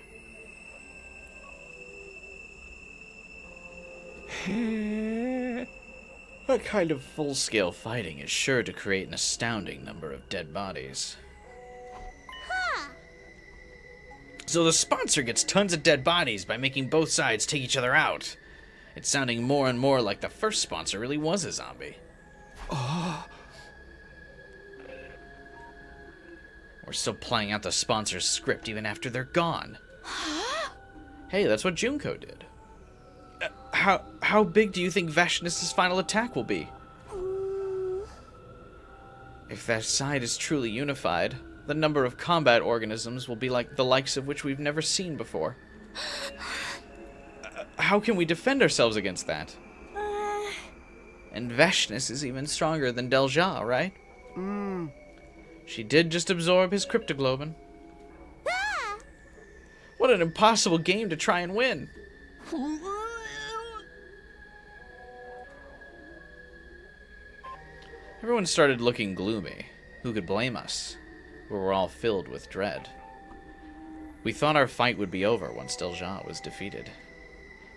That kind of full-scale fighting is sure to create an astounding number of dead bodies. So the sponsor gets tons of dead bodies by making both sides take each other out. It's sounding more and more like the first sponsor really was a zombie. Or still playing out the sponsor's script even after they're gone. Hey, that's what Junko did. How big do you think Vashnus' final attack will be? If that side is truly unified, the number of combat organisms will be like the likes of which we've never seen before. How can we defend ourselves against that? And Vashnus is even stronger than Delja, right? She did just absorb his cryptoglobin. What an impossible game to try and win. Everyone started looking gloomy. Who could blame us? We were all filled with dread. We thought our fight would be over once Delja was defeated.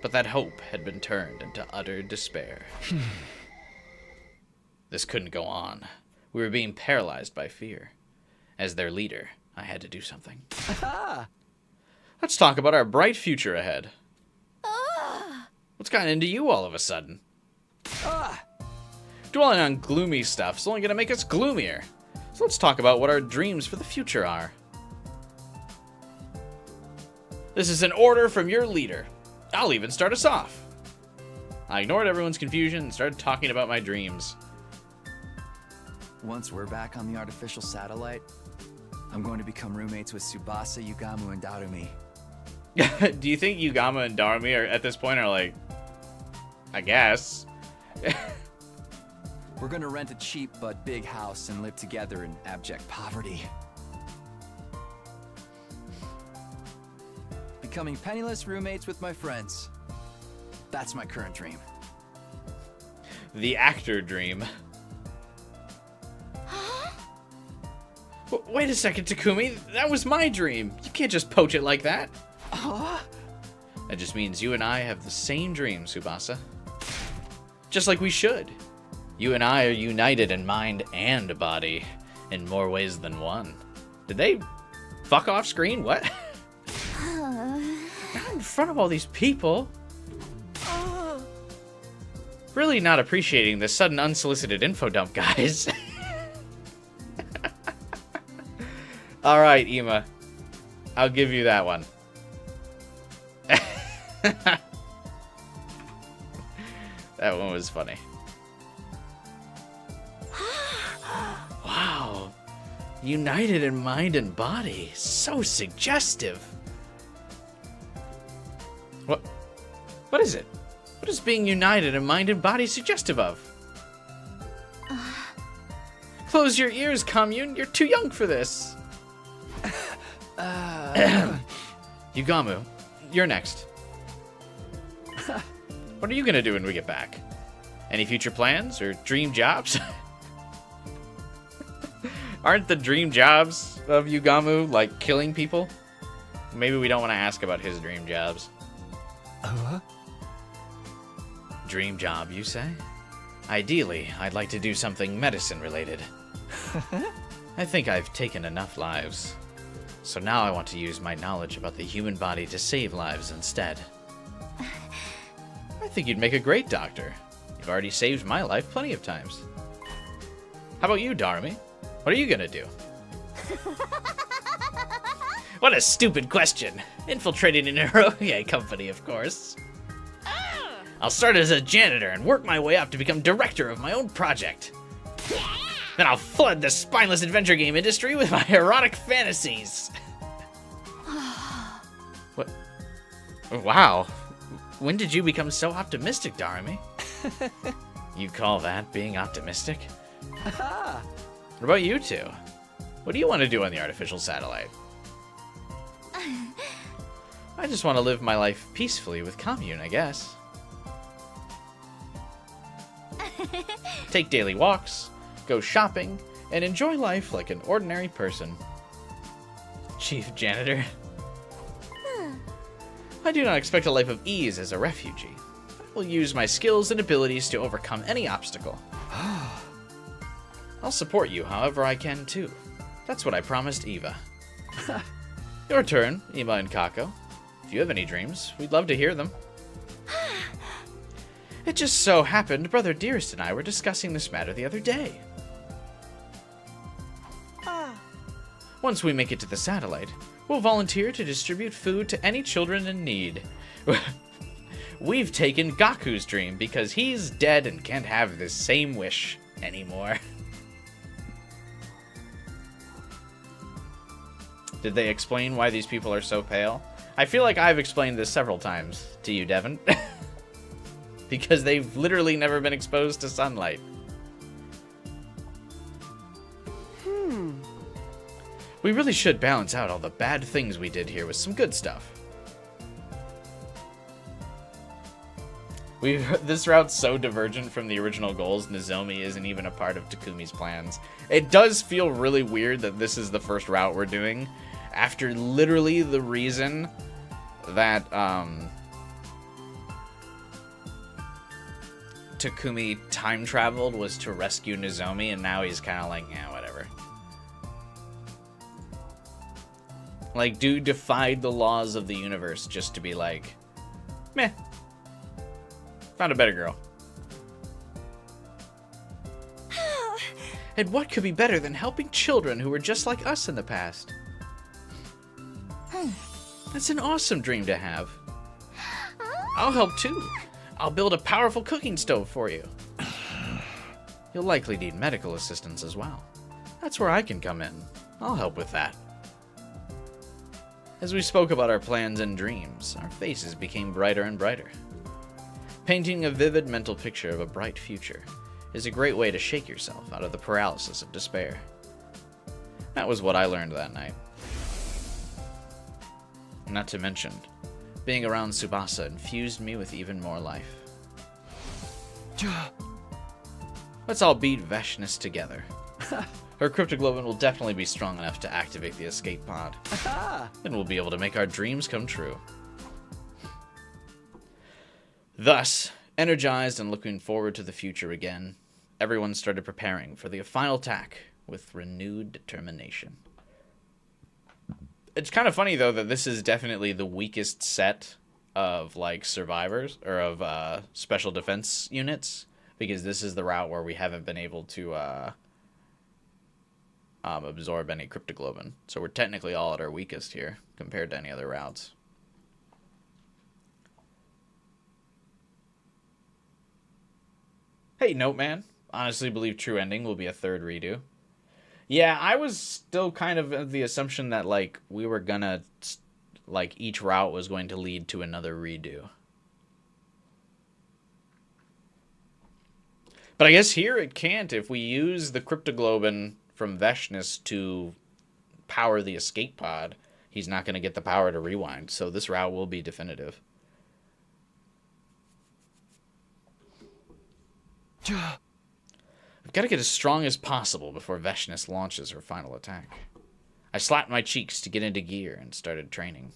But that hope had been turned into utter despair. This couldn't go on. We were being paralyzed by fear. As their leader, I had to do something. Let's talk about our bright future ahead. What's gotten into you all of a sudden? Dwelling on gloomy stuff is only going to make us gloomier. So let's talk about what our dreams for the future are. This is an order from your leader. I'll even start us off. I ignored everyone's confusion and started talking about my dreams. Once we're back on the artificial satellite, I'm going to become roommates with Tsubasa, Yugamu, and Darumi. Do you think Yugama and Darumi are at this point are like, I guess? We're gonna rent a cheap but big house and live together in abject poverty. Becoming penniless roommates with my friends. That's my current dream. The actor dream. Wait a second, Takumi. That was my dream. You can't just poach it like that. That just means you and I have the same dream, Tsubasa. Just like we should. You and I are united in mind and body in more ways than one. Did they fuck off screen? What? Not in front of all these people. Really not appreciating this sudden unsolicited info dump, guys. All right, Ima. I'll give you that one. That one was funny. Wow. United in mind and body. So suggestive. What is it? What is being united in mind and body suggestive of? Close your ears, commune. You're too young for this. Yugamu, you're next. What are you gonna do when we get back? Any future plans or dream jobs? Aren't the dream jobs of Yugamu like killing people? Maybe we don't want to ask about his dream jobs. Dream job, you say? Ideally, I'd like to do something medicine related. I think I've taken enough lives. So now I want to use my knowledge about the human body to save lives instead. I think you'd make a great doctor. You've already saved my life plenty of times. How about you, Darumi? What are you gonna do? What a stupid question. Infiltrating an Hirohige company, of course. I'll start as a janitor and work my way up to become director of my own project. Then I'll flood the spineless adventure game industry with my erotic fantasies. What? Wow. When did you become so optimistic, Darumi? You call that being optimistic? What about you two? What do you want to do on the artificial satellite? I just want to live my life peacefully with commune, I guess. Take daily walks, go shopping, and enjoy life like an ordinary person. Chief Janitor. I do not expect a life of ease as a refugee. I will use my skills and abilities to overcome any obstacle. I'll support you however I can, too. That's what I promised Eva. Your turn, Ima and Kako. If you have any dreams, we'd love to hear them. It just so happened Brother Dearest and I were discussing this matter the other day. Once we make it to the satellite, we'll volunteer to distribute food to any children in need. We've taken Gaku's dream because he's dead and can't have this same wish anymore. Did they explain why these people are so pale? I feel like I've explained this several times to you, Devin. Because they've literally never been exposed to sunlight. We really should balance out all the bad things we did here with some good stuff. This route's so divergent from the original goals, Nozomi isn't even a part of Takumi's plans. It does feel really weird that this is the first route we're doing, after literally the reason that Takumi time traveled was to rescue Nozomi, and now he's kind of like, yeah, whatever. Like, dude defied the laws of the universe just to be like, meh. Found a better girl. And what could be better than helping children who were just like us in the past? That's an awesome dream to have. I'll help too. I'll build a powerful cooking stove for you. You'll likely need medical assistance as well. That's where I can come in. I'll help with that. As we spoke about our plans and dreams, our faces became brighter and brighter. Painting a vivid mental picture of a bright future is a great way to shake yourself out of the paralysis of despair. That was what I learned that night. Not to mention, being around Tsubasa infused me with even more life. Let's all beat Veshness together. Her cryptoglobin will definitely be strong enough to activate the escape pod. And we'll be able to make our dreams come true. Thus, energized and looking forward to the future again, everyone started preparing for the final attack with renewed determination. It's kind of funny, though, that this is definitely the weakest set of, like, survivors, or of special defense units, because this is the route where we haven't been able to absorb any cryptoglobin. So we're technically all at our weakest here, compared to any other routes. Hey, Noteman. Honestly believe True Ending will be a third redo. Yeah, I was still kind of the assumption that, like, we were gonna, like, each route was going to lead to another redo. But I guess here it can't. If we use the cryptoglobin from Veshness to power the escape pod, he's not going to get the power to rewind. So this route will be definitive. I've got to get as strong as possible before Veshness launches her final attack. I slapped my cheeks to get into gear and started training.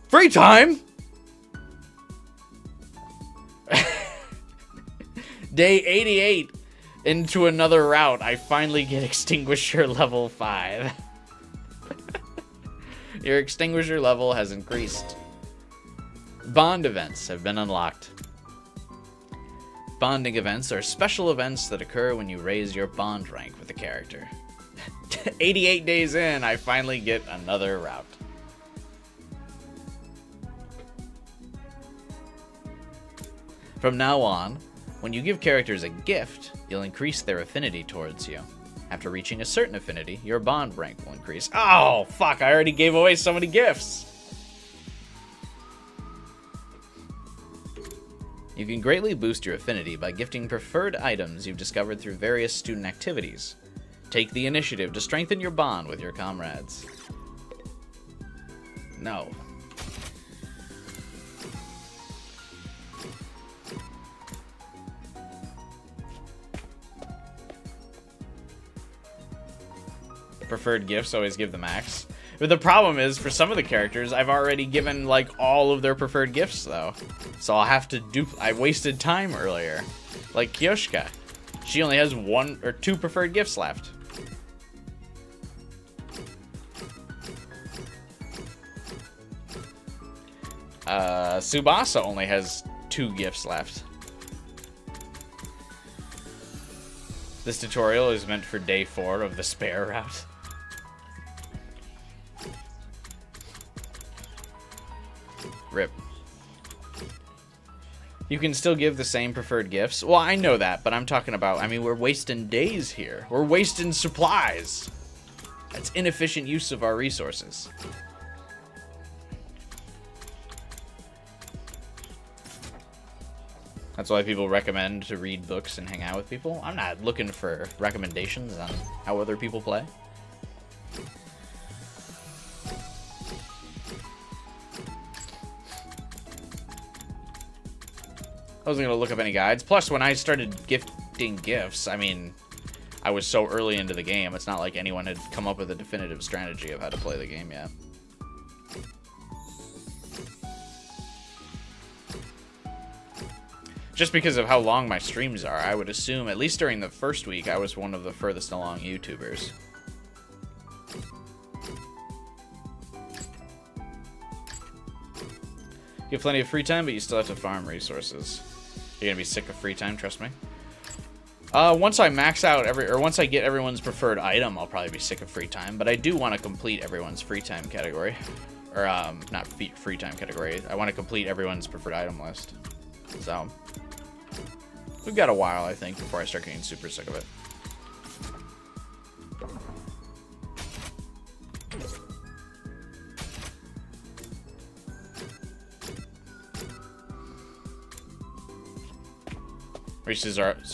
Free time! Day 88. Into another route, I finally get Extinguisher level 5. Your Extinguisher level has increased. Bond events have been unlocked. Bonding events are special events that occur when you raise your bond rank with a character. 88 days in, I finally get another route. From now on, when you give characters a gift, you'll increase their affinity towards you. After reaching a certain affinity, your bond rank will increase. Oh, fuck, I already gave away so many gifts! You can greatly boost your affinity by gifting preferred items you've discovered through various student activities. Take the initiative to strengthen your bond with your comrades. No. Preferred gifts, always give the max. But the problem is, for some of the characters, I've already given, like, all of their preferred gifts, though. So I'll have to I wasted time earlier. Like Kyoshka. She only has 1 or 2 preferred gifts left. Tsubasa only has 2 gifts left. This tutorial is meant for day 4 of the spare route. Rip. You can still give the same preferred gifts. Well, I know that, but I'm talking about, I mean, we're wasting days here. We're wasting supplies. That's inefficient use of our resources. That's why people recommend to read books and hang out with people. I'm not looking for recommendations on how other people play. I wasn't going to look up any guides. Plus, when I started gifting gifts, I mean, I was so early into the game. It's not like anyone had come up with a definitive strategy of how to play the game yet. Just because of how long my streams are, I would assume, at least during the first week, I was one of the furthest along YouTubers. You have plenty of free time, but you still have to farm resources. You're gonna be sick of free time, trust me. Once I max out once I get everyone's preferred item, I'll probably be sick of free time, but I do want to complete everyone's free time category. Or, not free time category. I want to complete everyone's preferred item list. So, we've got a while, I think, before I start getting super sick of it.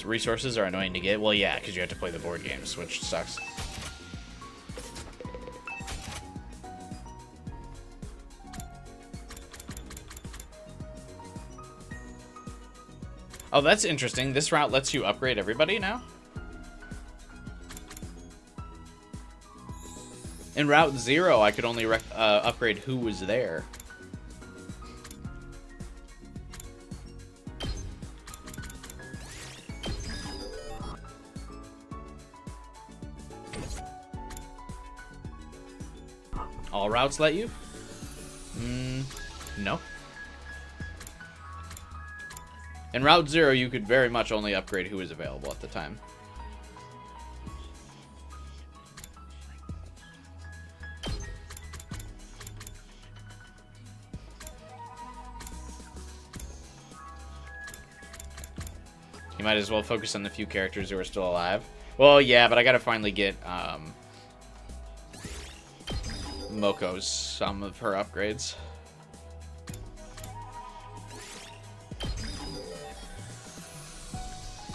Resources are annoying to get. Well, yeah, because you have to play the board games, which sucks. Oh, that's interesting. This route lets you upgrade everybody now? In Route 0, I could only upgrade who was there. All routes let you? No. In Route 0, you could very much only upgrade who was available at the time. You might as well focus on the few characters who are still alive. Well, yeah, but I gotta finally get, Moko's some of her upgrades.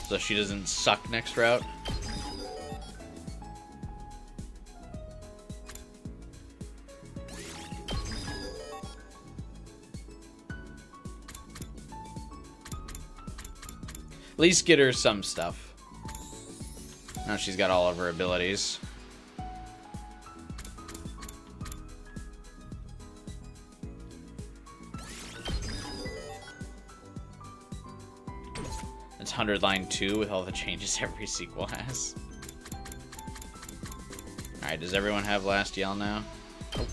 So she doesn't suck next route. At least get her some stuff. Now she's got all of her abilities. It's 100 line 2 with all the changes every sequel has. Alright, does everyone have Last Yell now? Oh.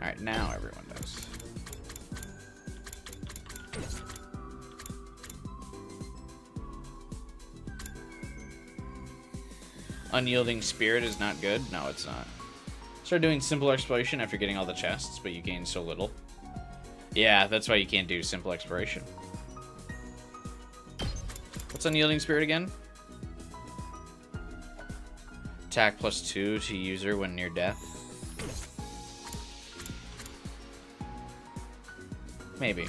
Alright, now everyone does. Unyielding Spirit is not good? No, it's not. Start doing simple exploration after getting all the chests, but you gain so little. Yeah, that's why you can't do simple exploration. What's Unyielding Spirit again? Attack +2 to user when near death. Maybe.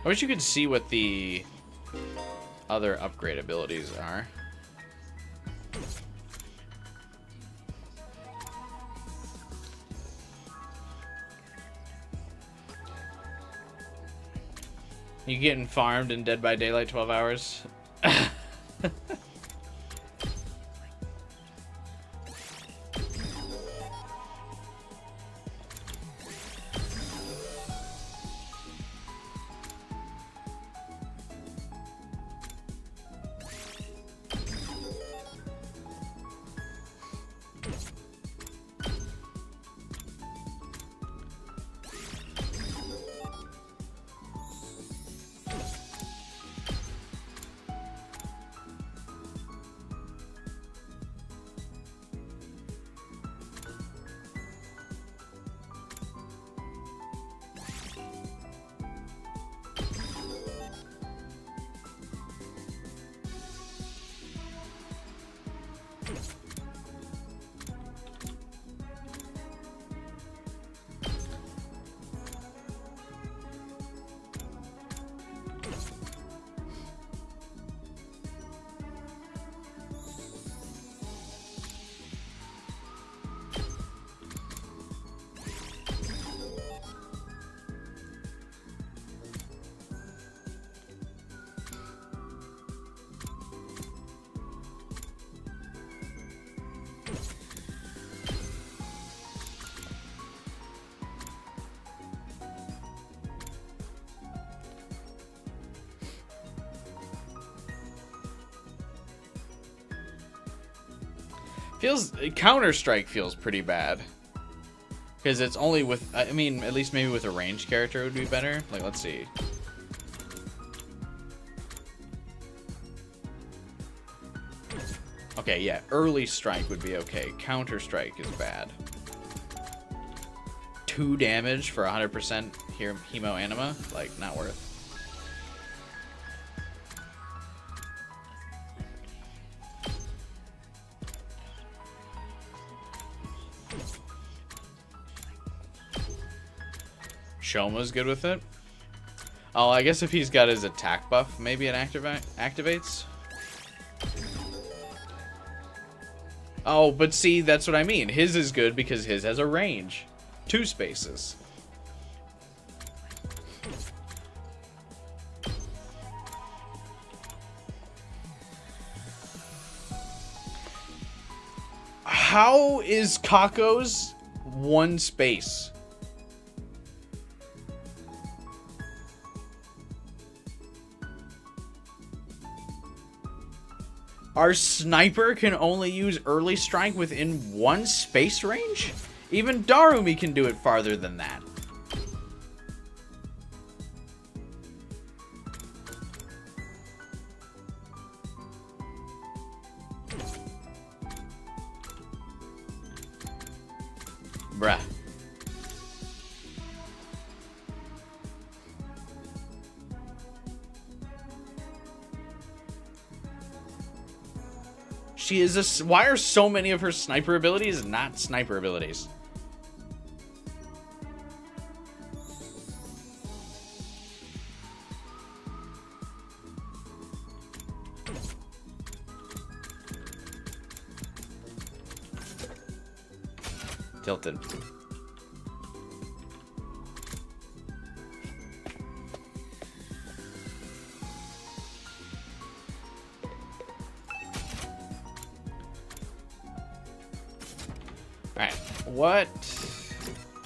I wish you could see what the other upgrade abilities are. You getting farmed in Dead by Daylight 12 hours? Counter-Strike feels pretty bad. Because it's only with, I mean, at least maybe with a ranged character would be better. Like, let's see. Okay, yeah, early strike would be okay. Counter-Strike is bad. 2 damage for 100% hemo anima? Like, not worth. Shoma's good with it. Oh, I guess if he's got his attack buff, maybe it activates. Oh, but see, that's what I mean. His is good because his has a range. 2 spaces. How is Kako's 1 space? Our sniper can only use early strike within 1 space range? Even Darumi can do it farther than that. Bruh. She is a... Why are so many of her sniper abilities not sniper abilities? Tilted. Alright, what?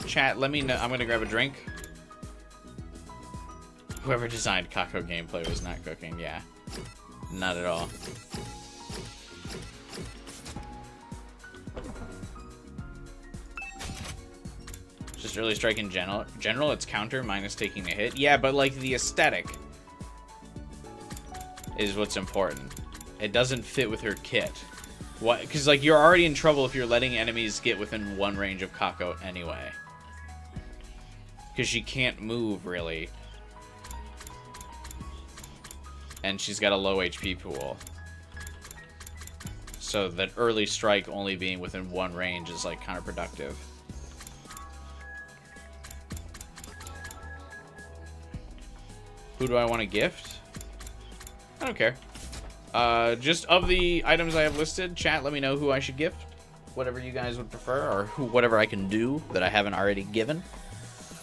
Chat, let me know. I'm gonna grab a drink. Whoever designed Kako gameplay was not cooking, yeah. Not at all. Just early strike in general, it's counter minus taking a hit. Yeah, but like the aesthetic is what's important. It doesn't fit with her kit. What? Because like you're already in trouble if you're letting enemies get within 1 range of Kako anyway. Because she can't move really, and she's got a low HP pool. So that early strike only being within 1 range is like counterproductive. Who do I want to gift? I don't care. Just of the items I have listed, chat, let me know who I should gift. Whatever you guys would prefer, or whatever I can do that I haven't already given.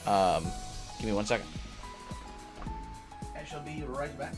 Give me 1 second. I shall be right back.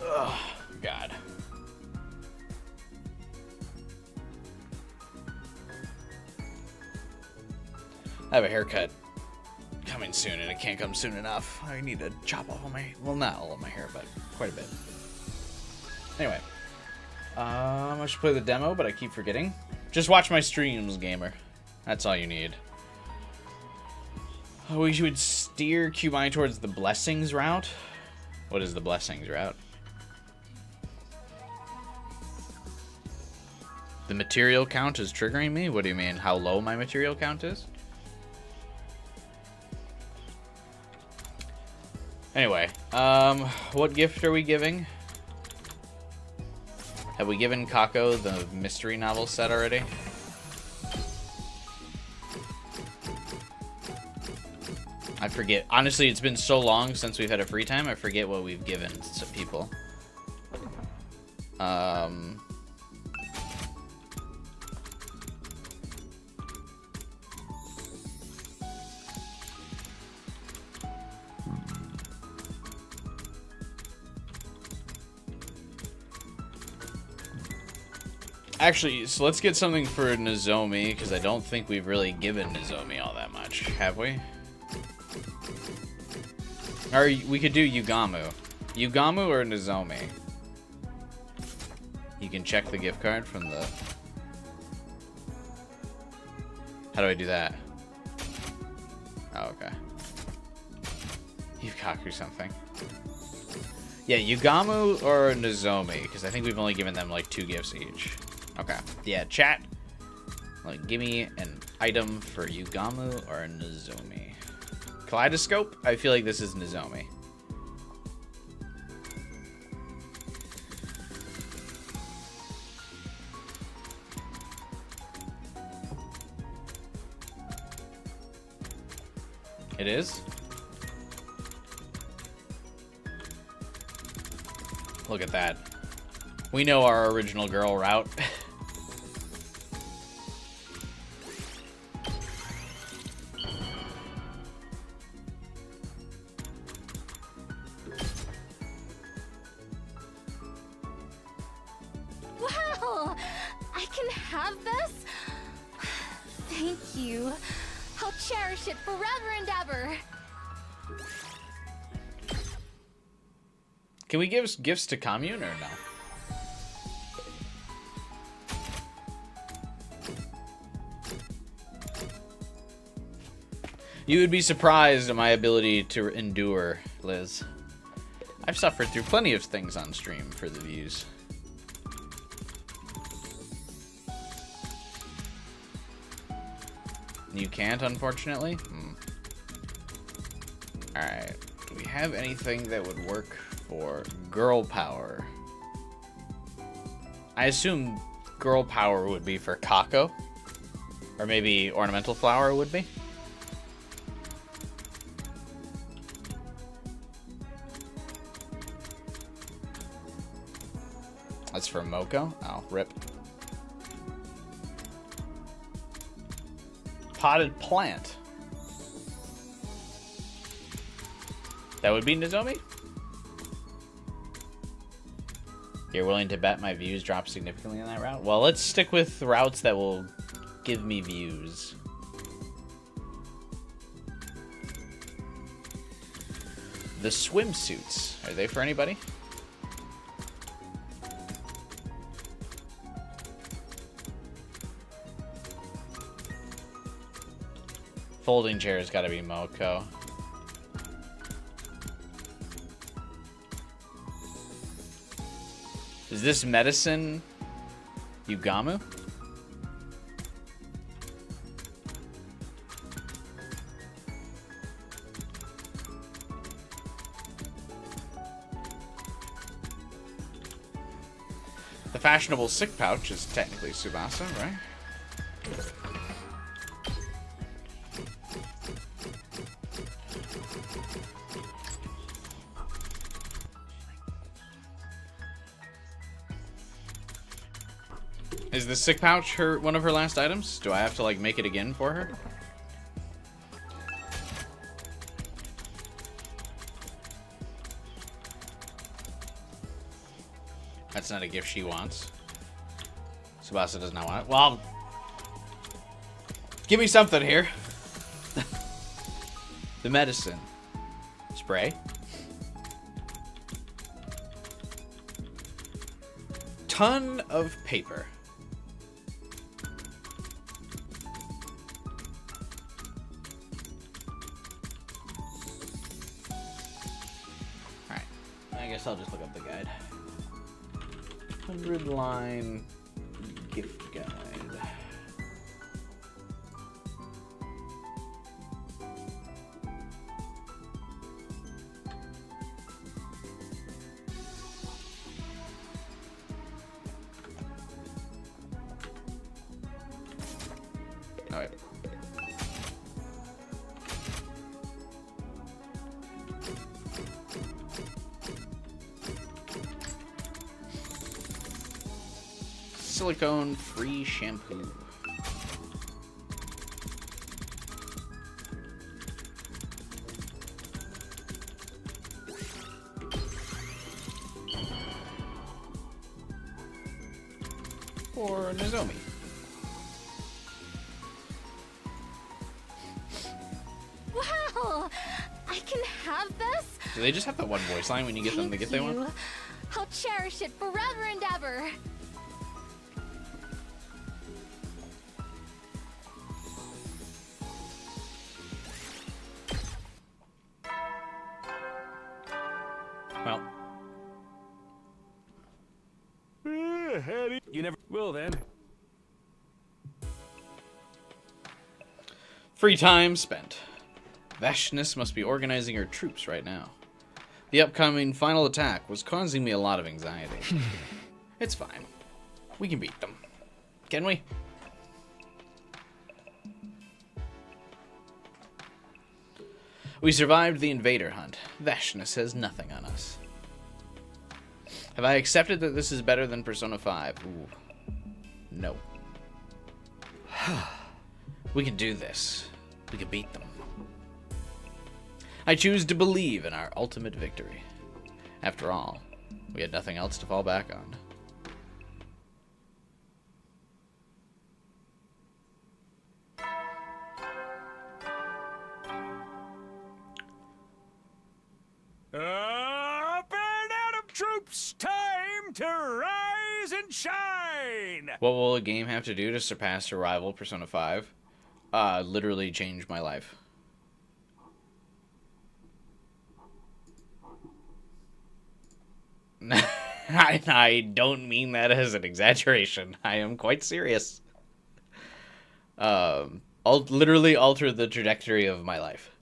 Oh, God. I have a haircut coming soon, and it can't come soon enough. I need to chop off all my, well, not all of my hair, but quite a bit. Anyway, I should play the demo, but I keep forgetting. Just watch my streams, gamer. That's all you need. Oh, we should steer Cubine towards the blessings route. What is the blessings route? The material count is triggering me? What do you mean? How low my material count is? Anyway, what gift are we giving? Have we given Kako the mystery novel set already? I forget. Honestly, it's been so long since we've had a free time, I forget what we've given to people. Actually, so let's get something for Nozomi, because I don't think we've really given Nozomi all that much, have we? Or we could do Yugamu. Yugamu or Nozomi? You can check the gift card from the... How do I do that? Oh, okay. Yukaku something. Yeah, Yugamu or Nozomi, because I think we've only given them like 2 gifts each. Okay. Yeah, chat. Like, give me an item for Yugamu or Nozomi. Kaleidoscope? I feel like this is Nozomi. It is? Look at that. We know our original girl route. Wow! I can have this? Thank you. I'll cherish it forever and ever. Can we give gifts to Commune or no? You would be surprised at my ability to endure, Liz. I've suffered through plenty of things on stream for the views. You can't, unfortunately? Alright. Do we have anything that would work for girl power? I assume girl power would be for Kako. Or maybe ornamental flower would be. That's for Moko. Oh, rip. Potted plant. That would be Nozomi? You're willing to bet my views drop significantly on that route? Well, let's stick with routes that will give me views. The swimsuits. Are they for anybody? Folding chair has got to be Moko. Is this medicine Yugamu? The fashionable sick pouch is technically Tsubasa, right? Is the sick pouch one of her last items? Do I have to like make it again for her? That's not a gift she wants. Tsubasa does not want it. Well, give me something here. The medicine. Spray. Ton of paper. Alright. I guess I'll just look up the guide. 100-line gift guide. All right. Silicone-free shampoo. For Nozomi. Wow! I can have this? Do they just have that one voice line when you get them the gift they want? I'll cherish it forever and ever. Well. You never will then. Free time spent. Vashnis must be organizing her troops right now. The upcoming final attack was causing me a lot of anxiety. It's fine. We can beat them. Can we? We survived the invader hunt. Vashnis has nothing on us. Have I accepted that this is better than Persona 5? Ooh. No. We can do this. We can beat them. I choose to believe in our ultimate victory. After all, we had nothing else to fall back on. Up and out of troops! Time to rise and shine! What will a game have to do to surpass a rival Persona 5? Literally change my life. I don't mean that as an exaggeration. I am quite serious. I'll literally alter the trajectory of my life.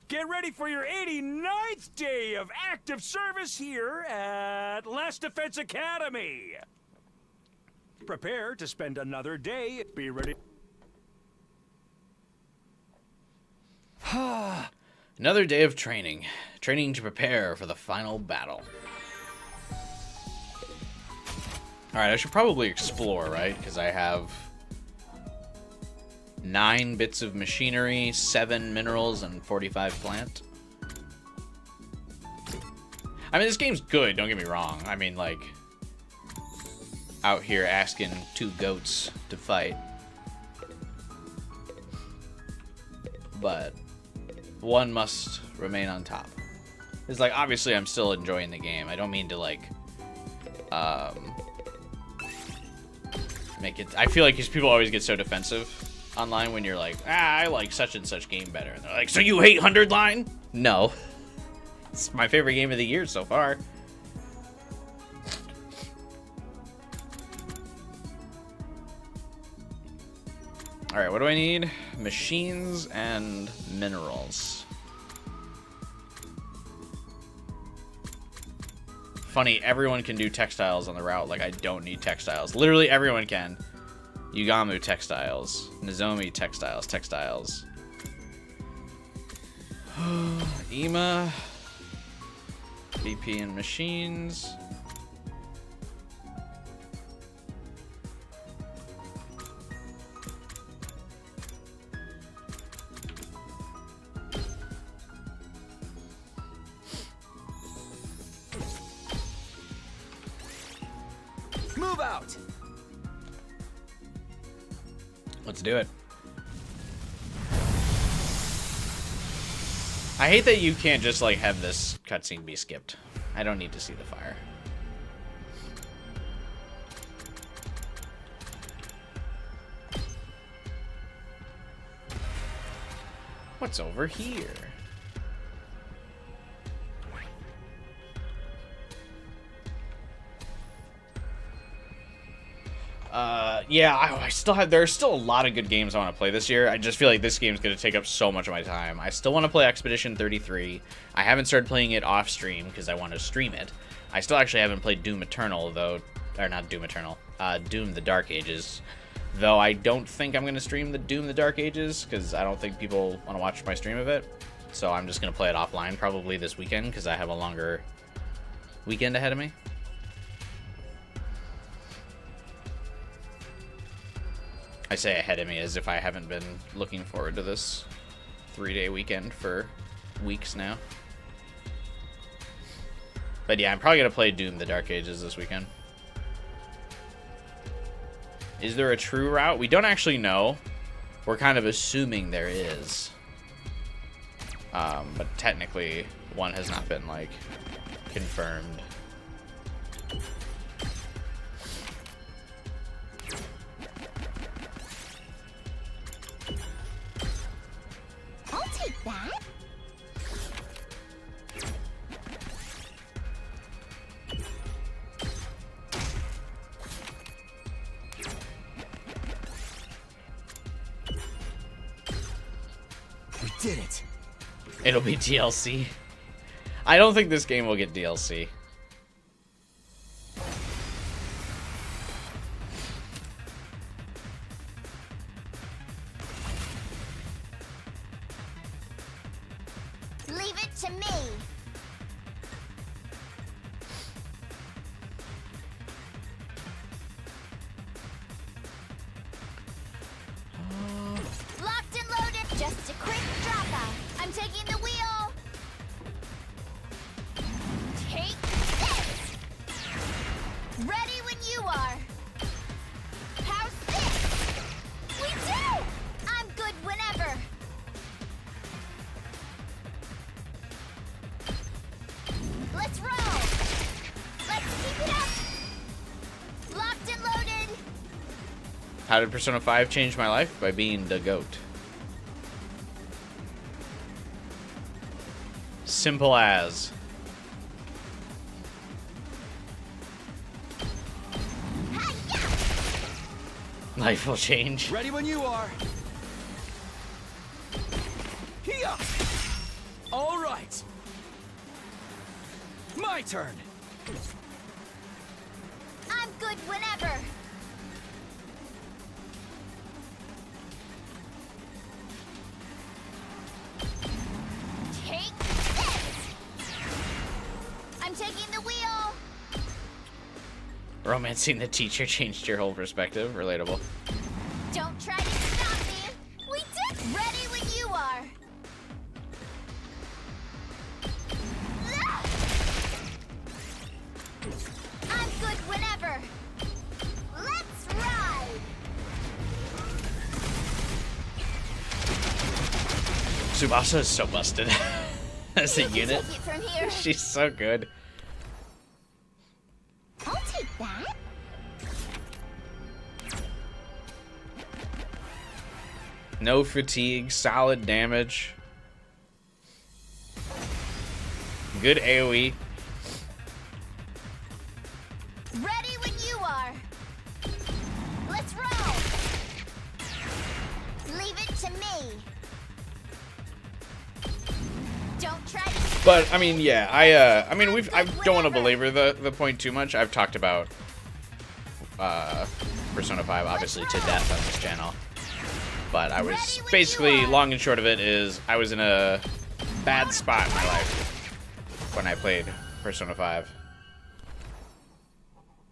Get ready for your 89th day of active service here at Last Defense Academy. Prepare to spend another day. Be ready. Another day of training. Training to prepare for the final battle. Alright, I should probably explore, right? Because I have 9 bits of machinery, 7 minerals, and 45 plant. I mean, this game's good, don't get me wrong. I mean, like, out here asking 2 goats to fight. But one must remain on top. It's like, obviously I'm still enjoying the game. I don't mean to, like, make it... I feel like these people always get so defensive online when you're like, I like such and such game better. And they're like, so you hate 100 Line? No. It's my favorite game of the year so far. Alright, what do I need? Machines and minerals. Funny, everyone can do textiles on the route. Like, I don't need textiles. Literally everyone can. Yugamu textiles. Nozomi textiles. Ima. BP and machines. Move out! Let's do it. I hate that you can't just, like, have this cutscene be skipped. I don't need to see the fire. What's over here? Yeah, I still have... There's still a lot of good games I want to play this year. I just feel like this game's going to take up so much of my time. I still want to play Expedition 33. I haven't started playing it off stream because I want to stream it. I still actually haven't played Doom Eternal, though... Or not Doom Eternal. Doom the Dark Ages. Though I don't think I'm going to stream the Doom the Dark Ages because I don't think people want to watch my stream of it. So I'm just going to play it offline probably this weekend because I have a longer weekend ahead of me. I say ahead of me as if I haven't been looking forward to this 3-day weekend for weeks now. But yeah, I'm probably going to play Doom the Dark Ages this weekend. Is there a true route? We don't actually know. We're kind of assuming there is. But technically, one has not been, like, confirmed. I'll take that. We did it. It'll be DLC. I don't think this game will get DLC. Leave it to me. Locked and loaded. Just a quick drop-out. I'm taking the wheel. Take this. Ready when you are. How's this? We do. I'm good whenever. Let's roll. Let's keep it up. Locked and loaded. How did Persona 5 change my life? By being the GOAT. Simple as. Life will change. Ready when you are. Here. right. My turn. I'm good whenever. Take this! I'm taking the wheel! Romancing the teacher changed your whole perspective. Relatable. Don't try to stop me! We did! Ready when you are! I'm good whenever! Let's ride! Tsubasa is so busted as a You can unit. take it from here. She's so good. I'll take that. No fatigue, solid damage. Good AoE. Ready when you are. Let's roll. Leave it to me. Don't try to. But I mean, yeah, I mean, I don't want to belabor the point too much. I've talked about Persona 5 obviously to death on this channel. But I was basically, long and short of it is, I was in a bad spot in my life when I played Persona 5.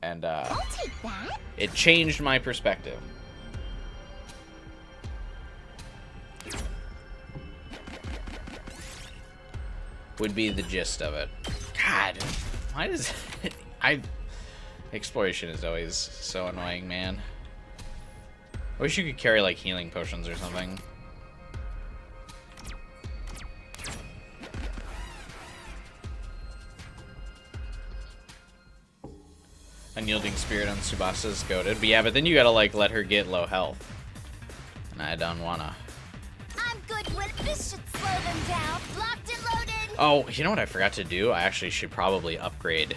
And I'll take that. it changed my perspective. Would be the gist of it. God, why does exploration is always so annoying, man. I wish you could carry like healing potions or something. Unyielding spirit on Tsubasa's goated, but yeah, but then you gotta like let her get low health, and I don't wanna. I'm good when this should slow them down. Locked and loaded. Oh, you know what I forgot to do? I actually should probably upgrade.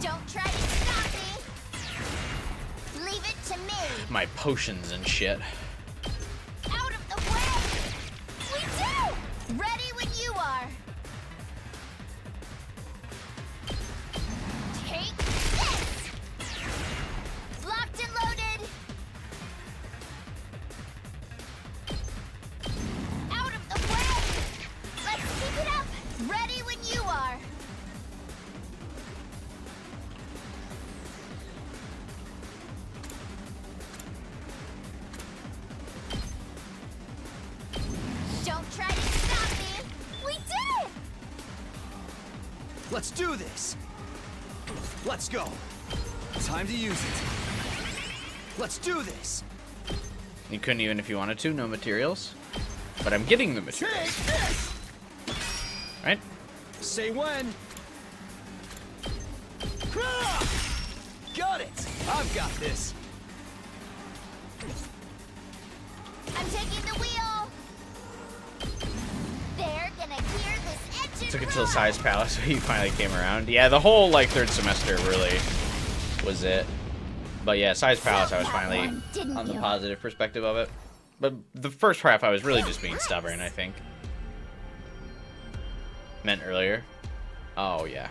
Don't try to stop me. Leave it to me. My potions and shit. Out of the way. We do. Ready when you are. Take this. Locked and loaded. Out of the way. Let's keep it up. Ready when you are. Don't try to stop me. We did it. Let's do this. Let's go. Time to use it. Let's do this. You couldn't even if you wanted to, no materials. But I'm getting the materials. Take this. Right? Say when. Got it. I've got this. I'm taking the wheel. They're gonna hear this engine Took it till roar. Size Palace when you finally came around. Yeah, the whole like third semester really was it. But yeah, Size Palace, I was finally one, didn't on the you? positive perspective of it. But the first half, I was really just being stubborn, I think. Meant earlier. Oh, yeah.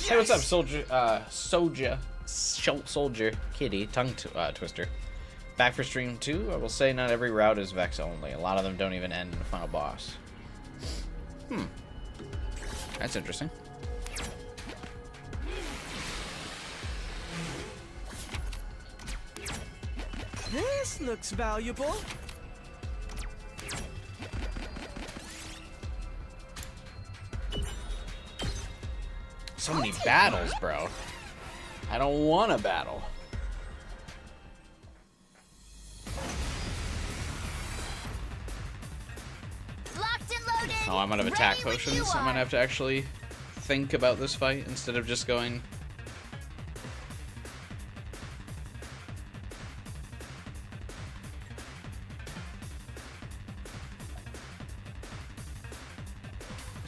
Hey, what's up, Soldier Kitty, tongue twister. Back for stream 2. I will say not every route is Vex only. A lot of them don't even end in the final boss. That's interesting. This looks valuable. So many battles, bro. I don't want to battle. Locked and loaded. Oh, I'm out of attack Ready when you potions. I might are. have to actually think about this fight instead of just going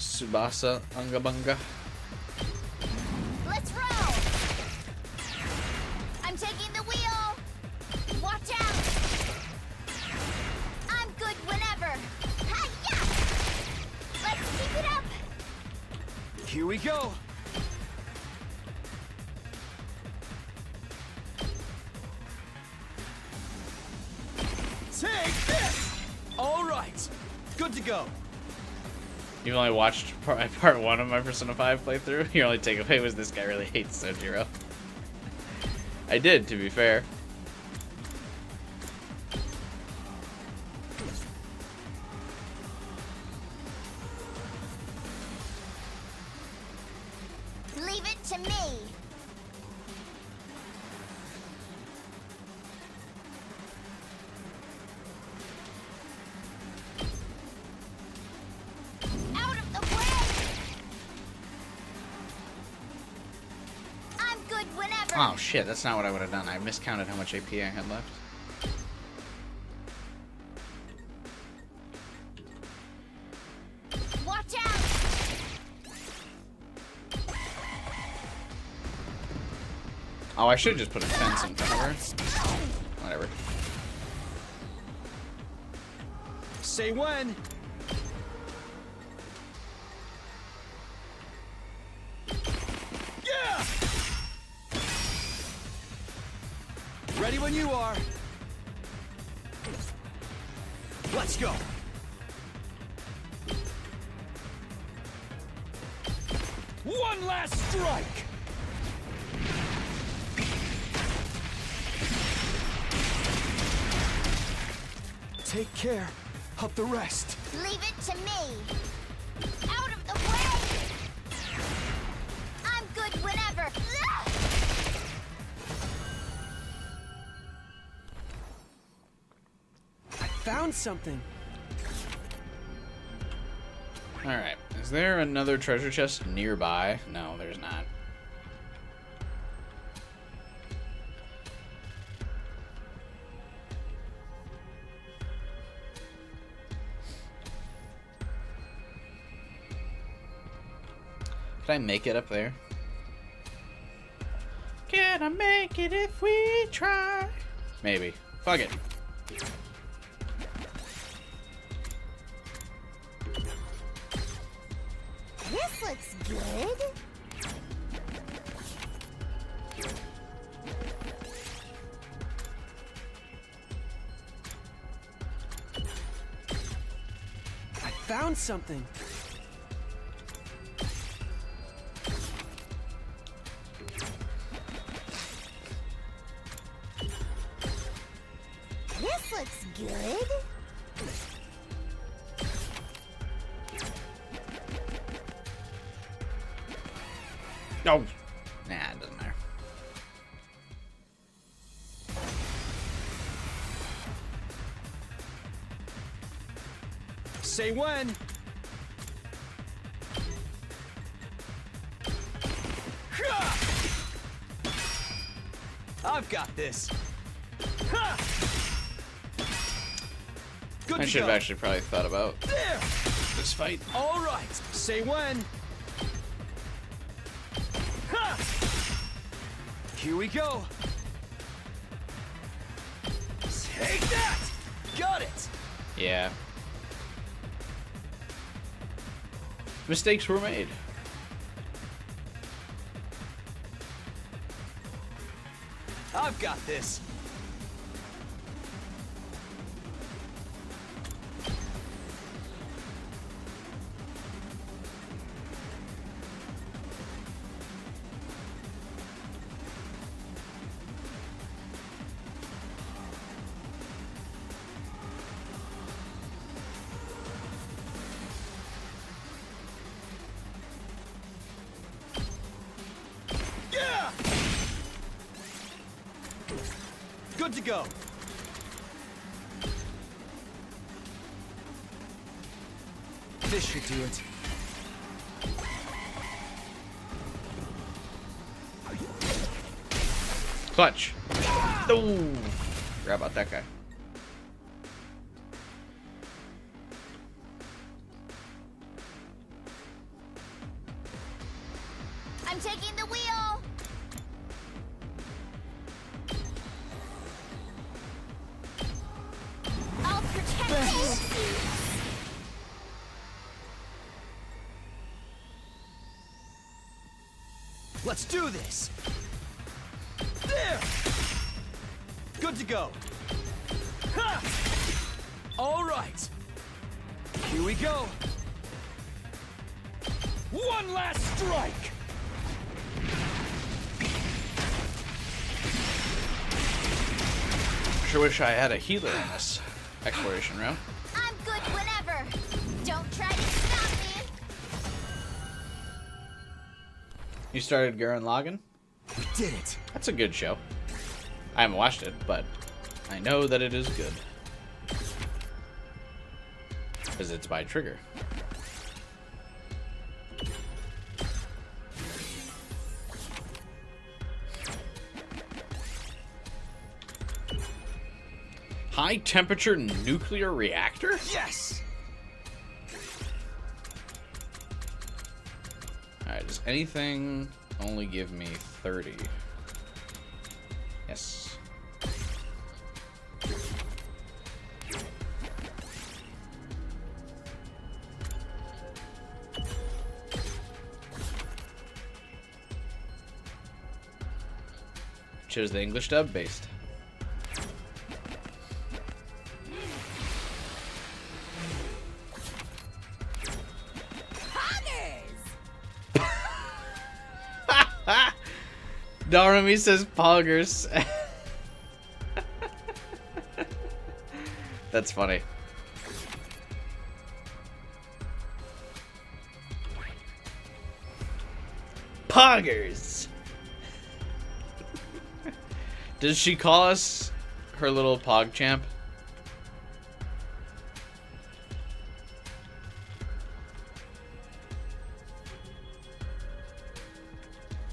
Subasa Ungabunga. Let's roll! I'm taking the wheel! Watch out! I'm good whenever! Hi-ya! Let's keep it up! Here we go. Take this! All right. Good to go. You've only watched part 1 of my Persona 5 playthrough? Your only takeaway was this guy really hates Sojiro. I did, to be fair. Leave it to me! Out of the way! I'm good whenever! Oh shit, that's not what I would have done. I miscounted how much AP I had left. Watch out! Oh, I should have just put a fence in front of her. Whatever. Say when. Yeah! Ready when you are. Let's go. One last strike. Take care of the rest. Leave it to me! Out of the way! I'm good whenever! I found something. Alright, is there another treasure chest nearby? No, there's not. Can I make it up there? Can I make it if we try? Maybe. Fuck it. This looks good. I found something. This looks good. No. Nah, it doesn't matter. Say when. I've got this. Ha! Good I to should have go. actually probably thought about There. this fight. All right. Say when. Ha! Here we go. Take that. Got it. Yeah. Mistakes were made. I've got this. Yeah! Good to go. This should do it. Clutch. Ooh. Forgot about that guy. I'm taking the wheel. I'll protect you. Let's do this! There! Good to go. Ha! All right. Here we go. One last strike! Sure wish I had a healer in this exploration room. I'm good whenever. Don't try to stop me. You started Gurren Lagann? We did it. That's a good show. I haven't watched it, but I know that it is good. Because it's by Trigger. High temperature nuclear reactor? Yes! Alright, does anything only give me 30? Yes. Chose the English dub based. Darumi says poggers. That's funny. Poggers. Does she call us her little pog champ?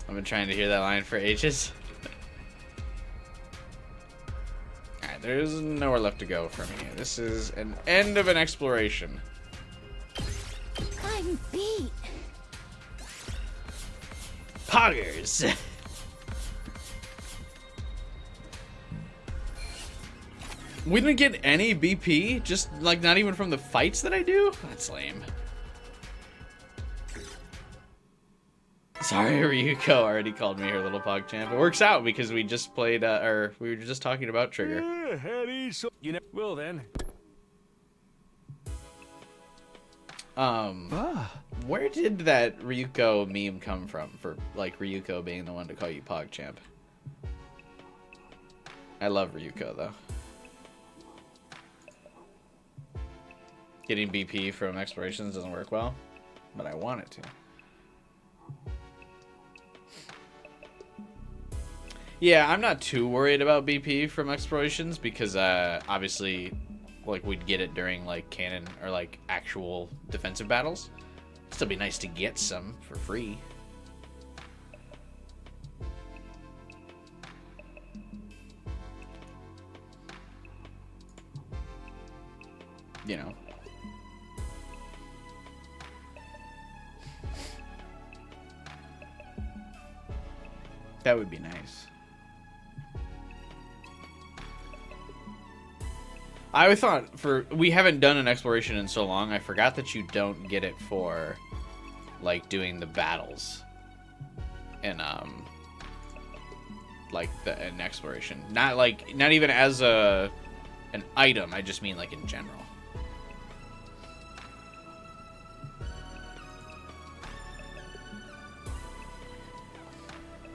I've been trying to hear that line for ages. Alright, there's nowhere left to go for me. This is an end of an exploration. I'm beat. Poggers! We didn't get any BP? Just, like, not even from the fights that I do? That's lame. Sorry, Ryuko already called me her little pog champ. It works out because we just played, or we were just talking about Trigger. You know, well then. Where did that Ryuko meme come from for, like, Ryuko being the one to call you pog champ? I love Ryuko, though. Getting BP from explorations doesn't work well, but I want it to. Yeah, I'm not too worried about BP from explorations because obviously, like, we'd get it during, like, canon or, like, actual defensive battles. Still be nice to get some for free. You know. That would be nice. I thought we haven't done an exploration in so long. I forgot that you don't get it for, like, doing the battles in like an exploration. Not even as an item. I just mean like in general.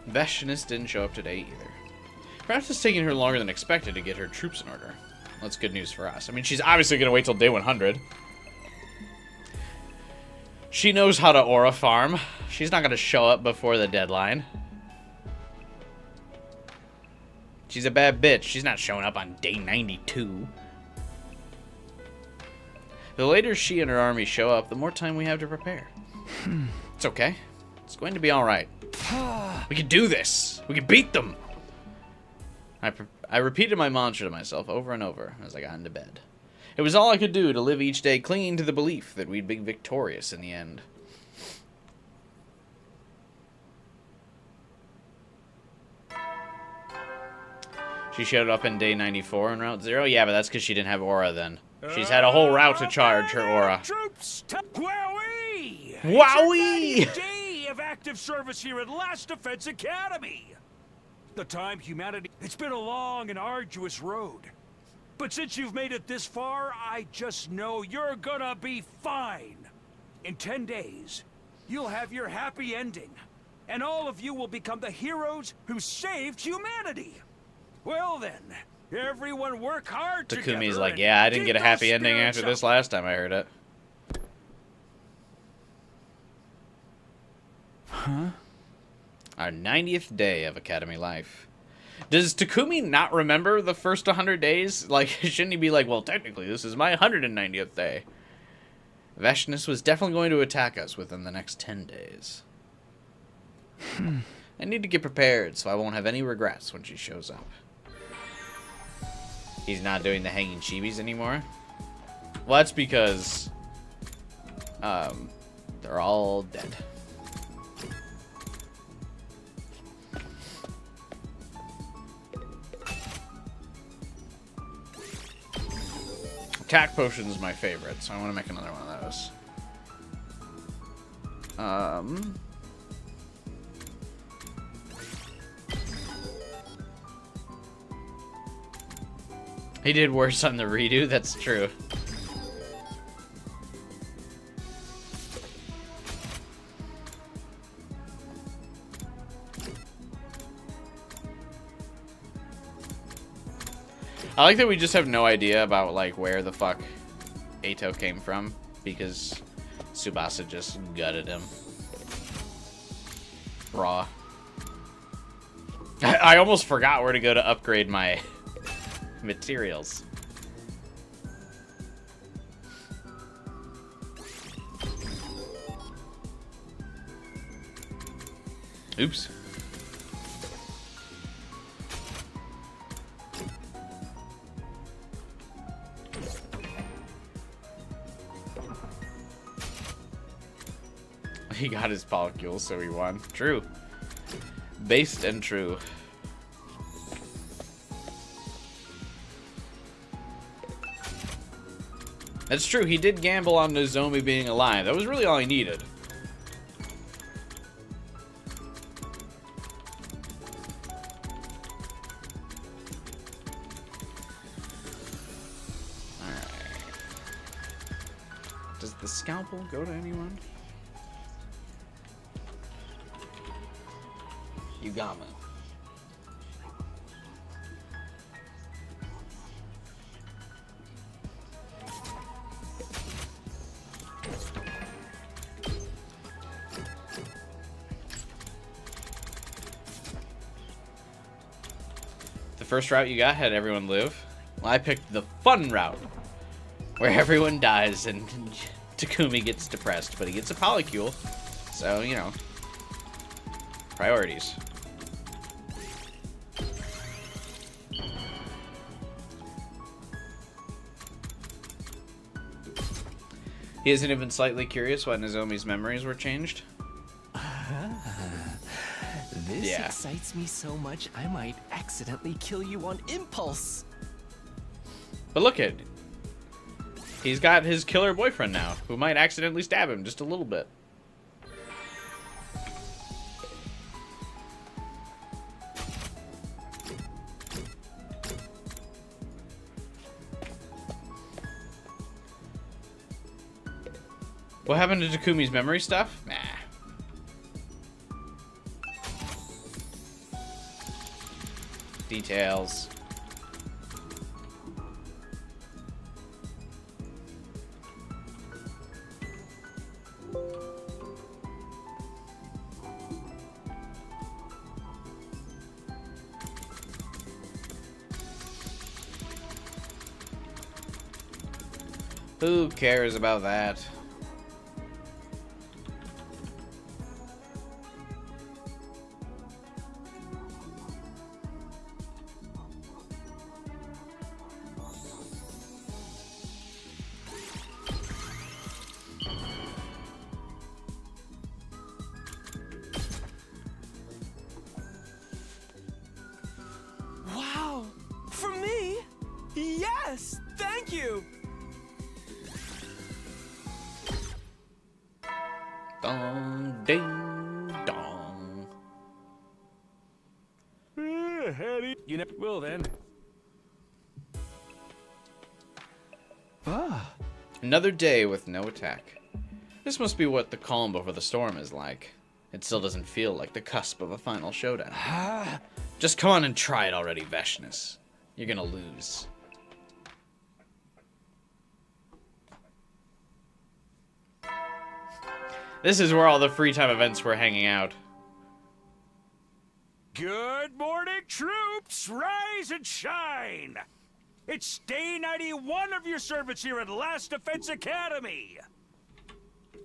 Vestinus didn't show up today either. Perhaps it's taking her longer than expected to get her troops in order. That's good news for us. I mean, she's obviously going to wait till day 100. She knows how to aura farm. She's not going to show up before the deadline. She's a bad bitch. She's not showing up on day 92. The later she and her army show up, the more time we have to prepare. It's okay. It's going to be all right. We can do this. We can beat them. I repeated my mantra to myself over and over as I got into bed. It was all I could do to live each day clinging to the belief that we'd be victorious in the end. She showed up in day 94 in Route 0? Yeah, but that's because she didn't have aura then. She's had a whole route to charge her aura. Troops, wowee! Wowee! It's your 90th day of active service here at Last Defense Academy. The time humanity... It's been a long and arduous road. But since you've made it this far, I just know you're gonna be fine. In 10 days, you'll have your happy ending. And all of you will become the heroes who saved humanity. Well then, everyone work hard together. Takumi's like, yeah, I didn't get a happy ending after this last time I heard it. Huh? Our 90th day of Academy life. Does Takumi not remember the first 100 days? Like, shouldn't he be like, well, technically, this is my 190th day. Vashnus was definitely going to attack us within the next 10 days. I need to get prepared so I won't have any regrets when she shows up. He's not doing the hanging chibis anymore? Well, that's because they're all dead. Attack potion is my favorite, so I want to make another one of those. He did worse on the redo, that's true. I like that we just have no idea about, like, where the fuck Eito came from, because Tsubasa just gutted him. Raw. I almost forgot where to go to upgrade my materials. Oops. He got his polycule, so he won. True. Based and true. That's true, he did gamble on Nozomi being alive. That was really all he needed. Alright. Does the scalpel go to anyone? Yugama. The first route you got had everyone live. Well, I picked the fun route, where everyone dies and Takumi gets depressed, but he gets a polycule, so, you know, priorities. He isn't even slightly curious why Nozomi's memories were changed. This excites me so much, I might accidentally kill you on impulse. But look at, he's got his killer boyfriend now, who might accidentally stab him just a little bit. What happened to Takumi's memory stuff? Nah. Details. Who cares about that? Wow! Thank you. Dong, ding, dong. You never will then. Ah. Another day with no attack. This must be what the calm before the storm is like. It still doesn't feel like the cusp of a final showdown. Just come on and try it already, Veshness. You're gonna lose. This is where all the free time events were hanging out. Good morning, troops! Rise and shine! It's day 91 of your service here at Last Defense Academy!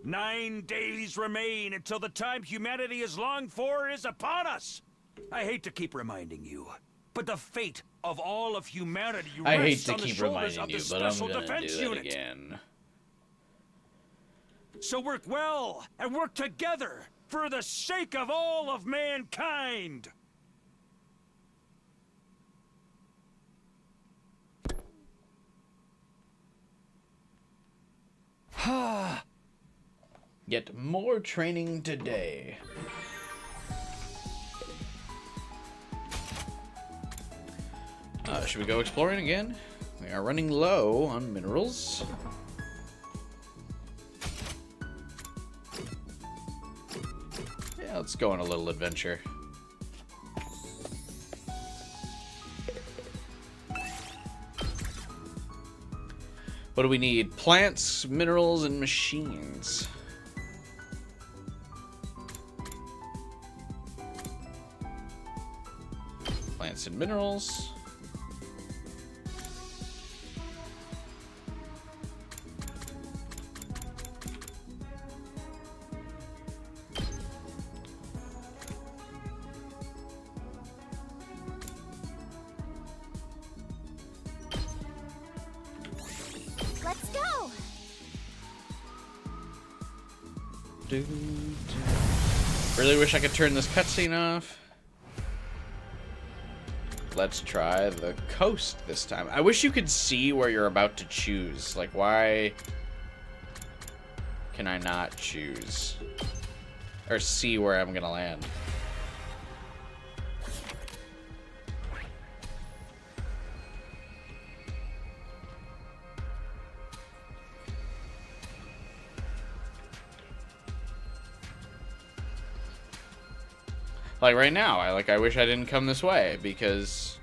9 days remain until the time humanity has longed for is upon us! I hate to keep reminding you, but the fate of all of humanity I hate rests to on the keep shoulders reminding of the you, but I'm Special gonna Defense do it Unit. again. So work well and work together for the sake of all of mankind! Yet more training today. Should we go exploring again? We are running low on minerals. Yeah, let's go on a little adventure. What do we need? Plants, minerals, and machines. Plants and minerals. Let's go! Really wish I could turn this cutscene off. Let's try the coast this time. I wish you could see where you're about to choose. Like, why can I not choose? Or see where I'm gonna land? Like right now, I wish I didn't come this way because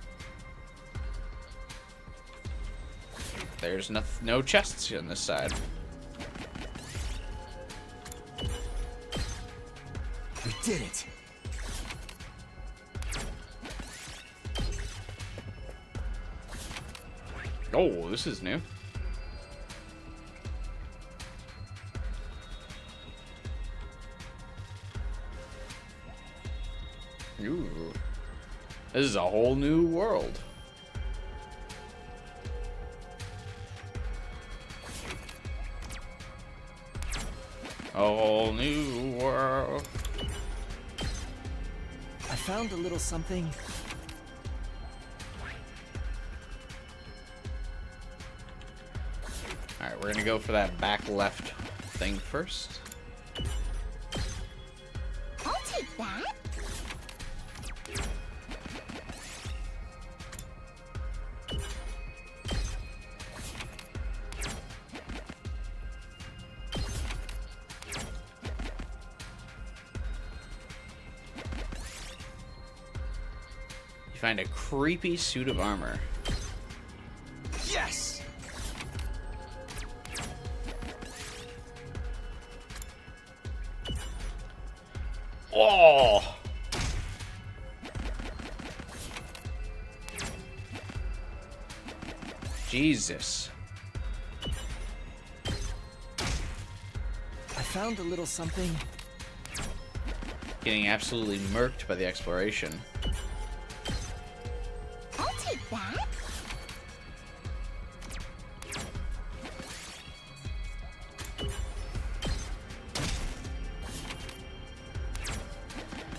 there's no chests on this side. We did it. Oh, this is new. Ooh. This is a whole new world. A whole new world. I found a little something. Alright, we're gonna go for that back left thing first. I'll take that. You find a creepy suit of armor. Yes! Oh! Jesus. I found a little something. Getting absolutely murked by the exploration. I'll take that.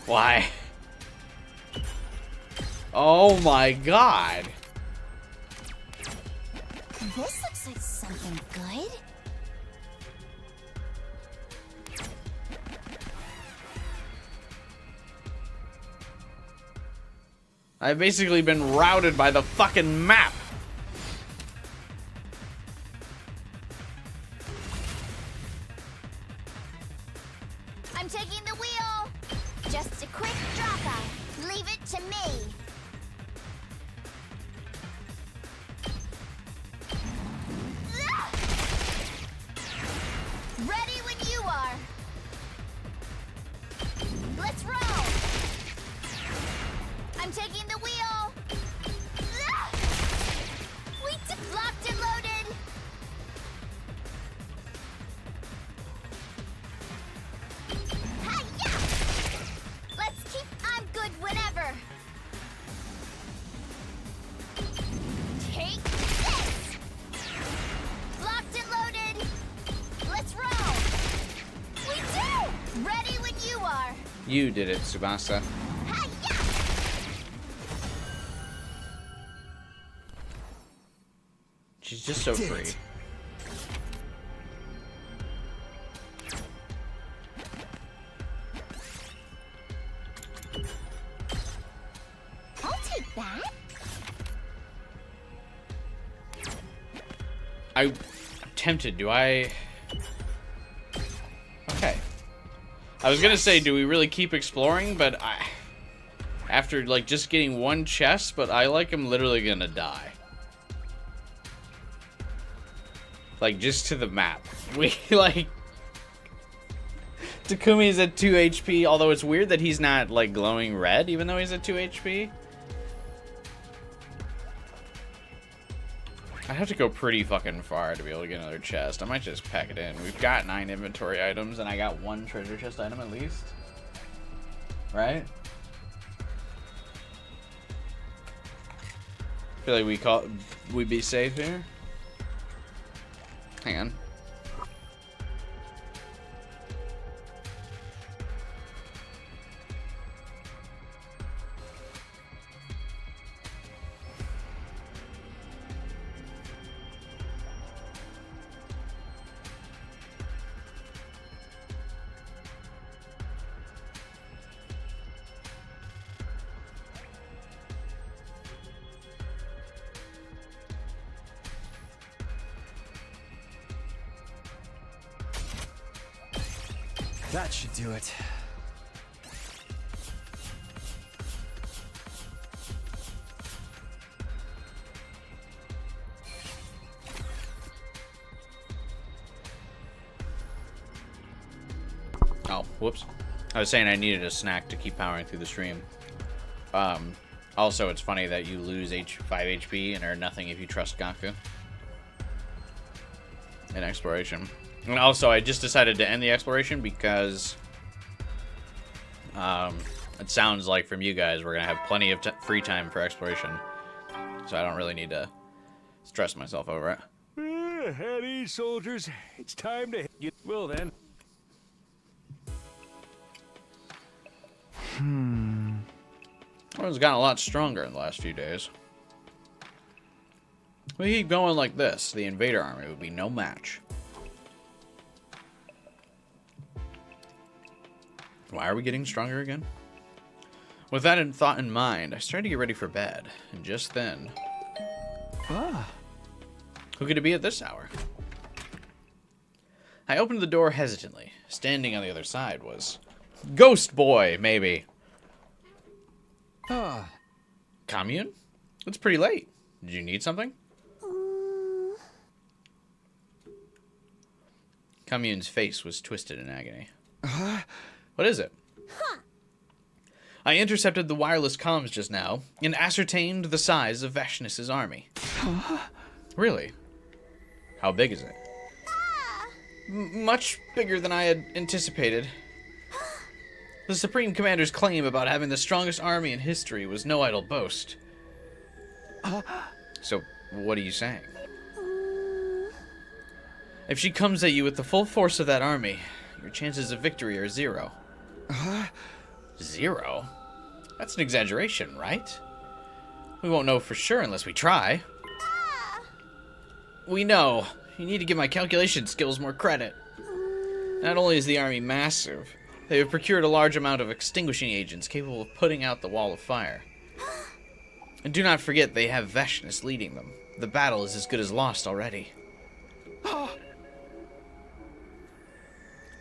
Why? Oh my god. This looks I've basically been routed by the fucking map. I'm taking the wheel. Just a quick drop out. Leave it to me. Ready when you are. Let's roll. I'm taking the wheel. We locked and loaded. Hi-ya! Let's keep. I'm good whenever. Take this. Locked and loaded. Let's roll. We do. Ready when you are. You did it, Tsubasa. She's just so free. I'll take that. I'm tempted. Do I? Okay. I was gonna say, do we really keep exploring? But after like just getting one chest, but I like am literally gonna die. Like, just to the map. We, like... Takumi is at 2 HP, although it's weird that he's not, like, glowing red, even though he's at 2 HP. I'd have to go pretty fucking far to be able to get another chest. I might just pack it in. We've got 9 inventory items, and I got 1 treasure chest item at least. Right? Feel like we'd be safe here. Hang on. That should do it. Oh, whoops. I was saying I needed a snack to keep powering through the stream. Also, it's funny that you lose 5 HP and are nothing if you trust Gaku in exploration. And also, I just decided to end the exploration because it sounds like from you guys we're going to have plenty of free time for exploration. So I don't really need to stress myself over it. At ease, soldiers. It's time to hit you. Well, then. Everyone's gotten a lot stronger in the last few days. If we keep going like this, the invader army would be no match. Why are we getting stronger again? With that thought in mind, I started to get ready for bed, and just then... Who could it be at this hour? I opened the door hesitantly. Standing on the other side was... Ghost Boy, maybe. Commune? It's pretty late. Did you need something? Commune's face was twisted in agony. What is it? I intercepted the wireless comms just now and ascertained the size of Vashnus' army. Really? How big is it? Much bigger than I had anticipated. The Supreme Commander's claim about having the strongest army in history was no idle boast. So, what are you saying? If she comes at you with the full force of that army, your chances of victory are 0. 0? That's an exaggeration, right? We won't know for sure unless we try. We know. You need to give my calculation skills more credit. Not only is the army massive, they have procured a large amount of extinguishing agents capable of putting out the wall of fire. And do not forget they have Veshness leading them. The battle is as good as lost already.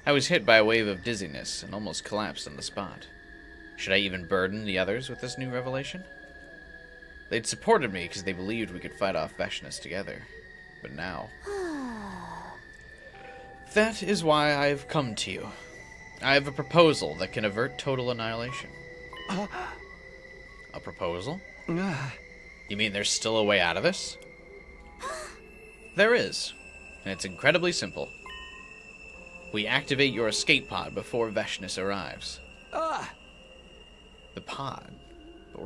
I was hit by a wave of dizziness and almost collapsed on the spot. Should I even burden the others with this new revelation? They'd supported me because they believed we could fight off Veshness together. But now... That is why I've come to you. I have a proposal that can avert total annihilation. A proposal? You mean there's still a way out of this? There is, and it's incredibly simple. We activate your escape pod before Veshness arrives. The pod? But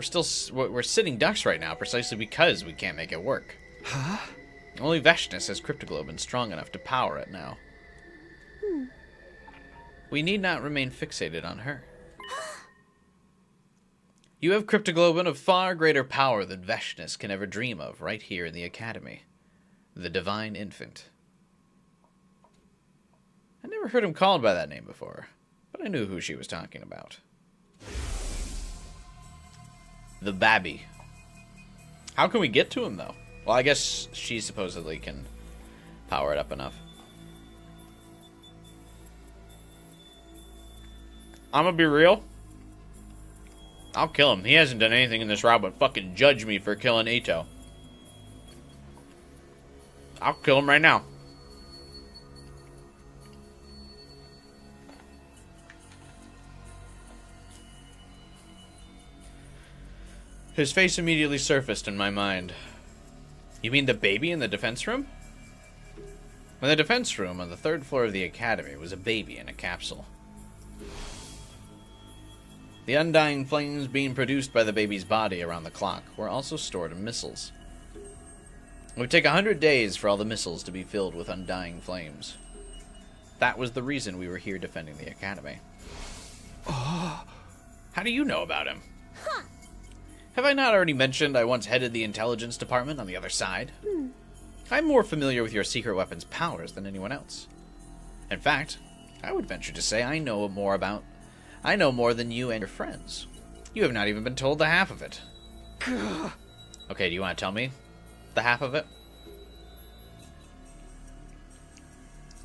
we're sitting ducks right now precisely because we can't make it work. Only Veshness has cryptoglobin strong enough to power it now. We need not remain fixated on her. You have cryptoglobin of far greater power than Veshness can ever dream of right here in the Academy. The Divine Infant. I never heard him called by that name before, but I knew who she was talking about. The Babby. How can we get to him, though? Well, I guess she supposedly can power it up enough. I'm gonna be real. I'll kill him. He hasn't done anything in this route but fucking judge me for killing Ito. I'll kill him right now. His face immediately surfaced in my mind. You mean the baby in the defense room? Well, the defense room on the 3rd floor of the Academy was a baby in a capsule. The undying flames being produced by the baby's body around the clock were also stored in missiles. It would take 100 days for all the missiles to be filled with undying flames. That was the reason we were here defending the Academy. How do you know about him? Have I not already mentioned I once headed the intelligence department on the other side? I'm more familiar with your secret weapons' powers than anyone else. In fact, I would venture to say I know more than you and your friends. You have not even been told the half of it. Okay, do you want to tell me the half of it?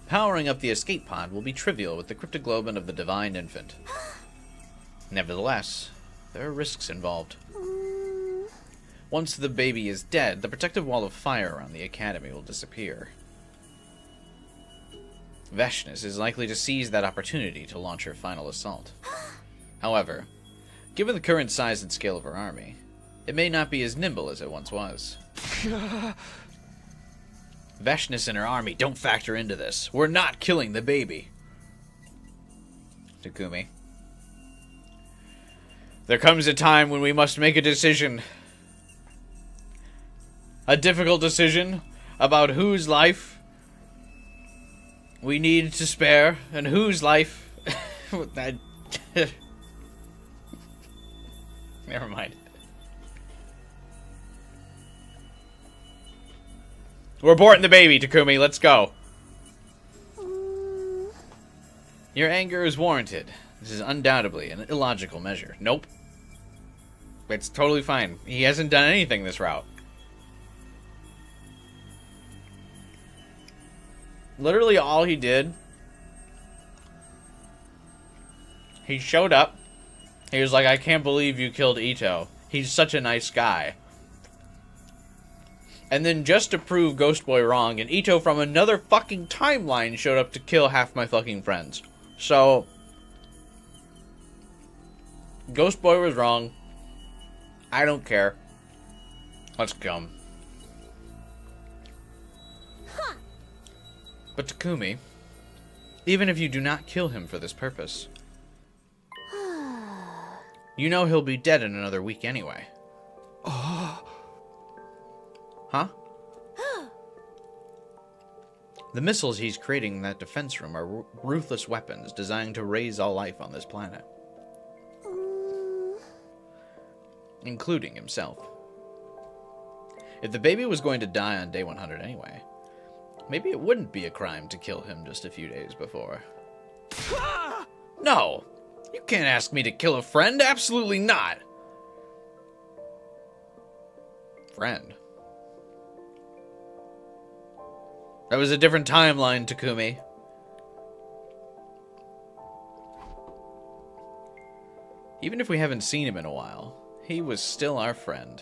Powering up the escape pod will be trivial with the cryptoglobin of the Divine Infant. Nevertheless, there are risks involved. Once the baby is dead, the protective wall of fire around the Academy will disappear. Veshness is likely to seize that opportunity to launch her final assault. However, given the current size and scale of her army, it may not be as nimble as it once was. Veshness and her army don't factor into this. We're not killing the baby. Takumi. There comes a time when we must make a decision. A difficult decision about whose life we need to spare and whose life... Never mind. We're aborting the baby, Takumi. Let's go. Your anger is warranted. This is undoubtedly an illogical measure. Nope. It's totally fine. He hasn't done anything this route. Literally all he did, he showed up. He was like, I can't believe you killed Ito. He's such a nice guy. And then just to prove Ghost Boy wrong, and Ito from another fucking timeline showed up to kill half my fucking friends. So, Ghost Boy was wrong. I don't care. Let's go. But Takumi, even if you do not kill him for this purpose, you know he'll be dead in another week anyway. Huh? The missiles he's creating in that defense room are ruthless weapons designed to raise all life on this planet. Including himself. If the baby was going to die on day 100 anyway, maybe it wouldn't be a crime to kill him just a few days before. No! You can't ask me to kill a friend! Absolutely not! friend. That was a different timeline, Takumi. Even if we haven't seen him in a while, he was still our friend.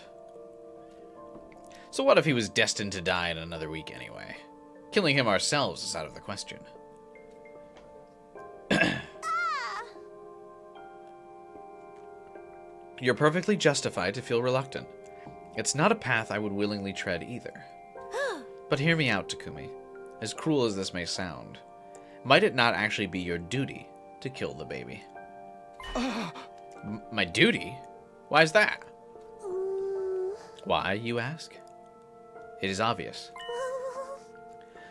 So what if he was destined to die in another week anyway? Killing him ourselves is out of the question. You're perfectly justified to feel reluctant. It's not a path I would willingly tread either. But hear me out, Takumi. As cruel as this may sound, might it not actually be your duty to kill the baby? My duty? Why is that? Why, you ask? It is obvious.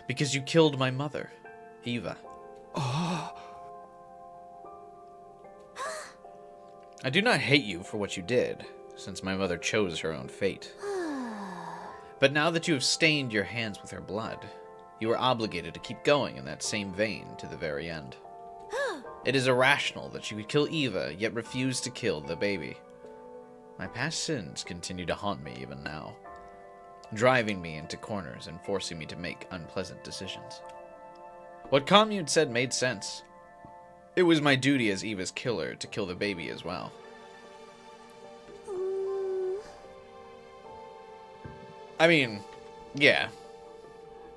Because you killed my mother, Eva. I do not hate you for what you did, since my mother chose her own fate. But now that you have stained your hands with her blood, you are obligated to keep going in that same vein to the very end. It is irrational that you could kill Eva, yet refuse to kill the baby. My past sins continue to haunt me even now, driving me into corners and forcing me to make unpleasant decisions. What Commune said made sense. It was my duty as Eva's killer to kill the baby as well. I mean, yeah.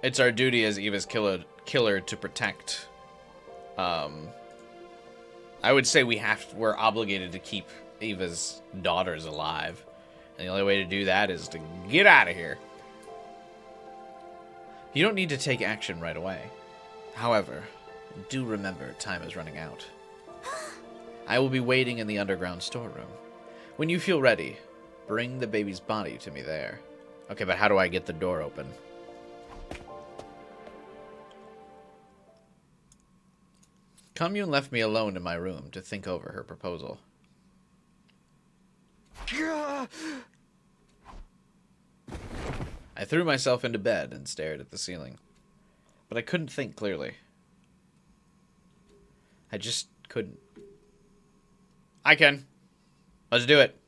It's our duty as Eva's killer to protect. I would say we're obligated to keep Eva's daughters alive. And the only way to do that is to get out of here. You don't need to take action right away. However, do remember time is running out. I will be waiting in the underground storeroom. When you feel ready, bring the baby's body to me there. Okay, but how do I get the door open? Commune left me alone in my room to think over her proposal. I threw myself into bed and stared at the ceiling. But I couldn't think clearly. I just couldn't. I can. Let's do it.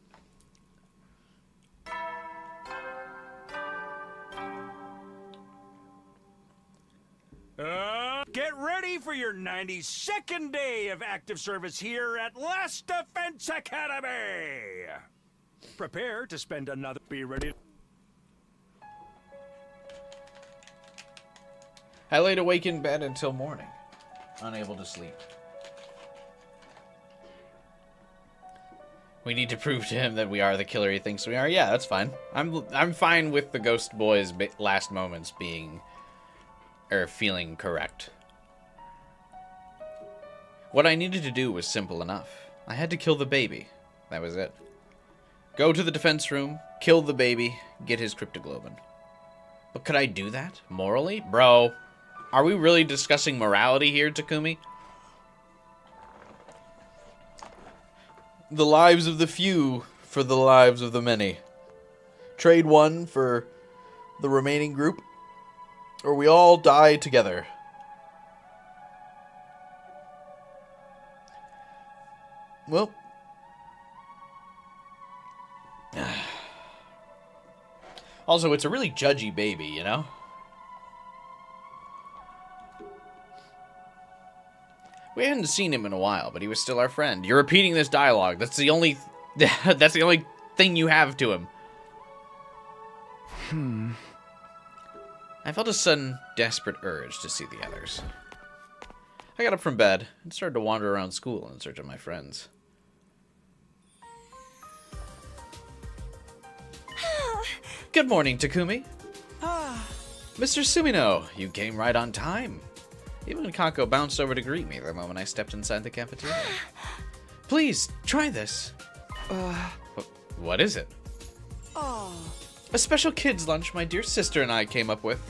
Get ready for your 92nd day of active service here at Last Defense Academy. Prepare to spend another... Be ready. I laid awake in bed until morning, unable to sleep. We need to prove to him that we are the killer he thinks we are. Yeah, that's fine. I'm fine with the Ghost Boy's last moments being, or feeling correct. What I needed to do was simple enough. I had to kill the baby. That was it. Go to the defense room, kill the baby, get his cryptoglobin. But could I do that? Morally? Bro, are we really discussing morality here, Takumi? The lives of the few for the lives of the many. Trade one for the remaining group, or we all die together. Well, also, it's a really judgy baby, you know? We hadn't seen him in a while, but he was still our friend. You're repeating this dialogue. That's the only thing you have to him. I felt a sudden, desperate urge to see the others. I got up from bed and started to wander around school in search of my friends. Good morning, Takumi. Mr. Sumino, you came right on time. Even Kako bounced over to greet me the moment I stepped inside the cafeteria. Please, try this. What is it? A special kids' lunch my dear sister and I came up with.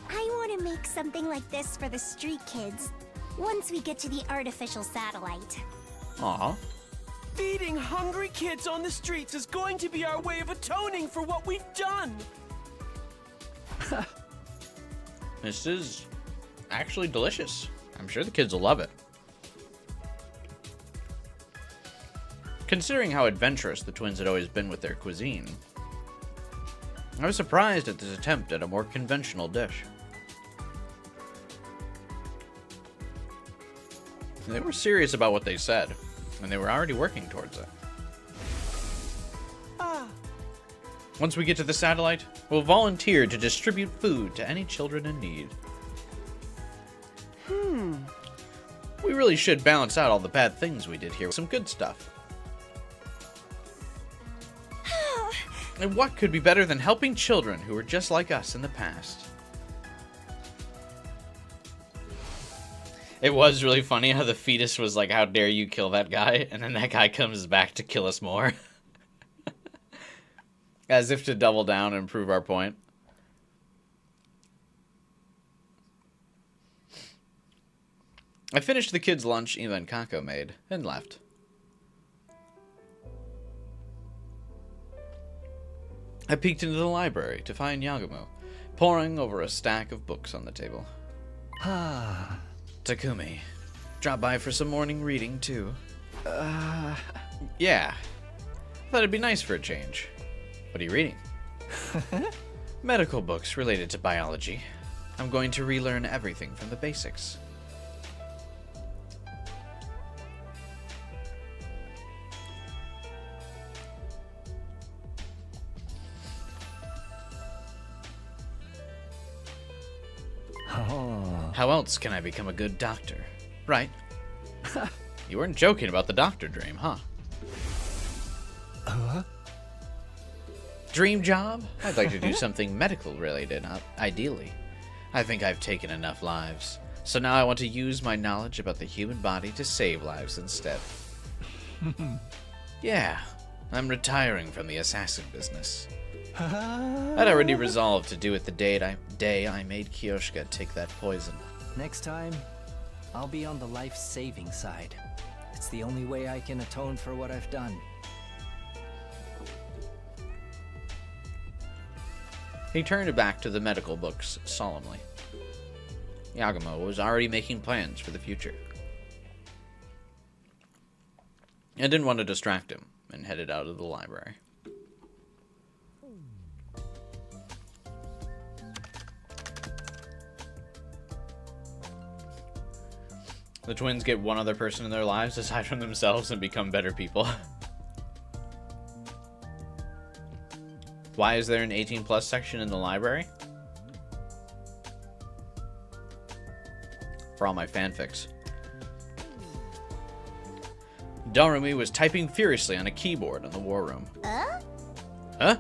I want to make something like this for the street kids once we get to the artificial satellite. Aw. Feeding hungry kids on the streets is going to be our way of atoning for what we've done. This is actually delicious. I'm sure the kids will love it. Considering how adventurous the twins had always been with their cuisine, I was surprised at this attempt at a more conventional dish. They were serious about what they said, and they were already working towards it. Once we get to the satellite, we'll volunteer to distribute food to any children in need. We really should balance out all the bad things we did here with some good stuff. And what could be better than helping children who were just like us in the past? It was really funny how the fetus was like, how dare you kill that guy? And then that guy comes back to kill us more. As if to double down and prove our point. I finished the kids' lunch Eva and Kako made, and left. I peeked into the library to find Yagumo, poring over a stack of books on the table. Takumi, drop by for some morning reading, too. Yeah. Thought it'd be nice for a change. What are you reading? Medical books related to biology. I'm going to relearn everything from the basics. How else can I become a good doctor? Right. You weren't joking about the doctor dream, huh? Dream job? I'd like to do something medical related, ideally. I think I've taken enough lives, so now I want to use my knowledge about the human body to save lives instead. Yeah, I'm retiring from the assassin business. I'd already resolved to do it the day I made Kiyoshika take that poison. Next time, I'll be on the life-saving side. It's the only way I can atone for what I've done. He turned back to the medical books solemnly. Yagumo was already making plans for the future. I didn't want to distract him, and headed out of the library. The twins get one other person in their lives aside from themselves and become better people. Why is there an 18+ section in the library? For all my fanfics. Darumi was typing furiously on a keyboard in the war room. Huh?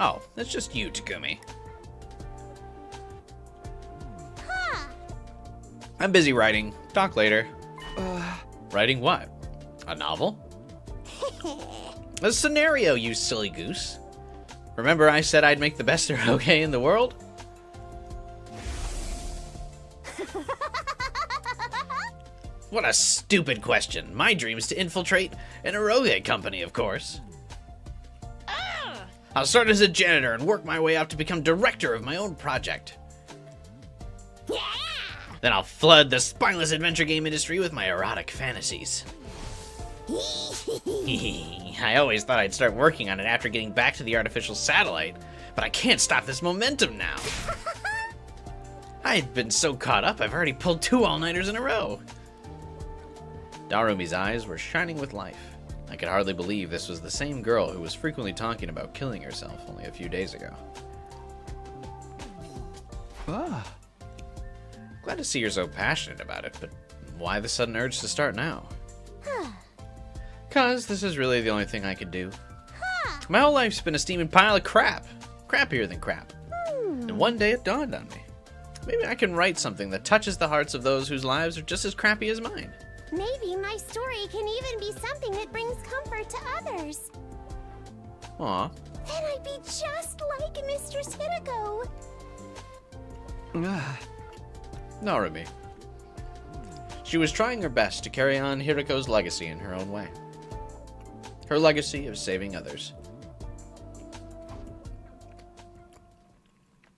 Oh, that's just you, Takumi. I'm busy writing. Talk later. Writing what? A novel? A scenario, you silly goose. Remember I said I'd make the best eroge in the world? What a stupid question. My dream is to infiltrate an eroge company, of course. I'll start as a janitor and work my way up to become director of my own project. Then I'll flood the spineless adventure game industry with my erotic fantasies. I always thought I'd start working on it after getting back to the artificial satellite, but I can't stop this momentum now. I've been so caught up, I've already pulled 2 all-nighters in a row. Darumi's eyes were shining with life. I could hardly believe this was the same girl who was frequently talking about killing herself only a few days ago. Glad to see you're so passionate about it, but why the sudden urge to start now? 'Cause this is really the only thing I could do. My whole life's been a steaming pile of crap. Crappier than crap. And one day it dawned on me. Maybe I can write something that touches the hearts of those whose lives are just as crappy as mine. Maybe my story can even be something that brings comfort to others. Aw. Then I'd be just like Mistress Hideko. Narumi. She was trying her best to carry on Hiroko's legacy in her own way. Her legacy of saving others.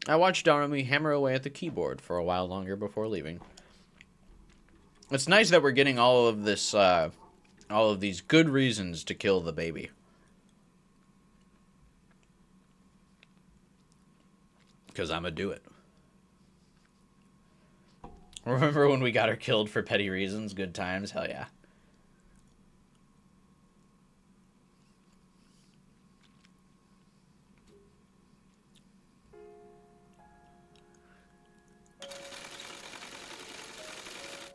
I watched Darumi hammer away at the keyboard for a while longer before leaving. It's nice that we're getting all of this, all of these good reasons to kill the baby. Because I'ma do it. Remember when we got her killed for petty reasons? Good times? Hell yeah.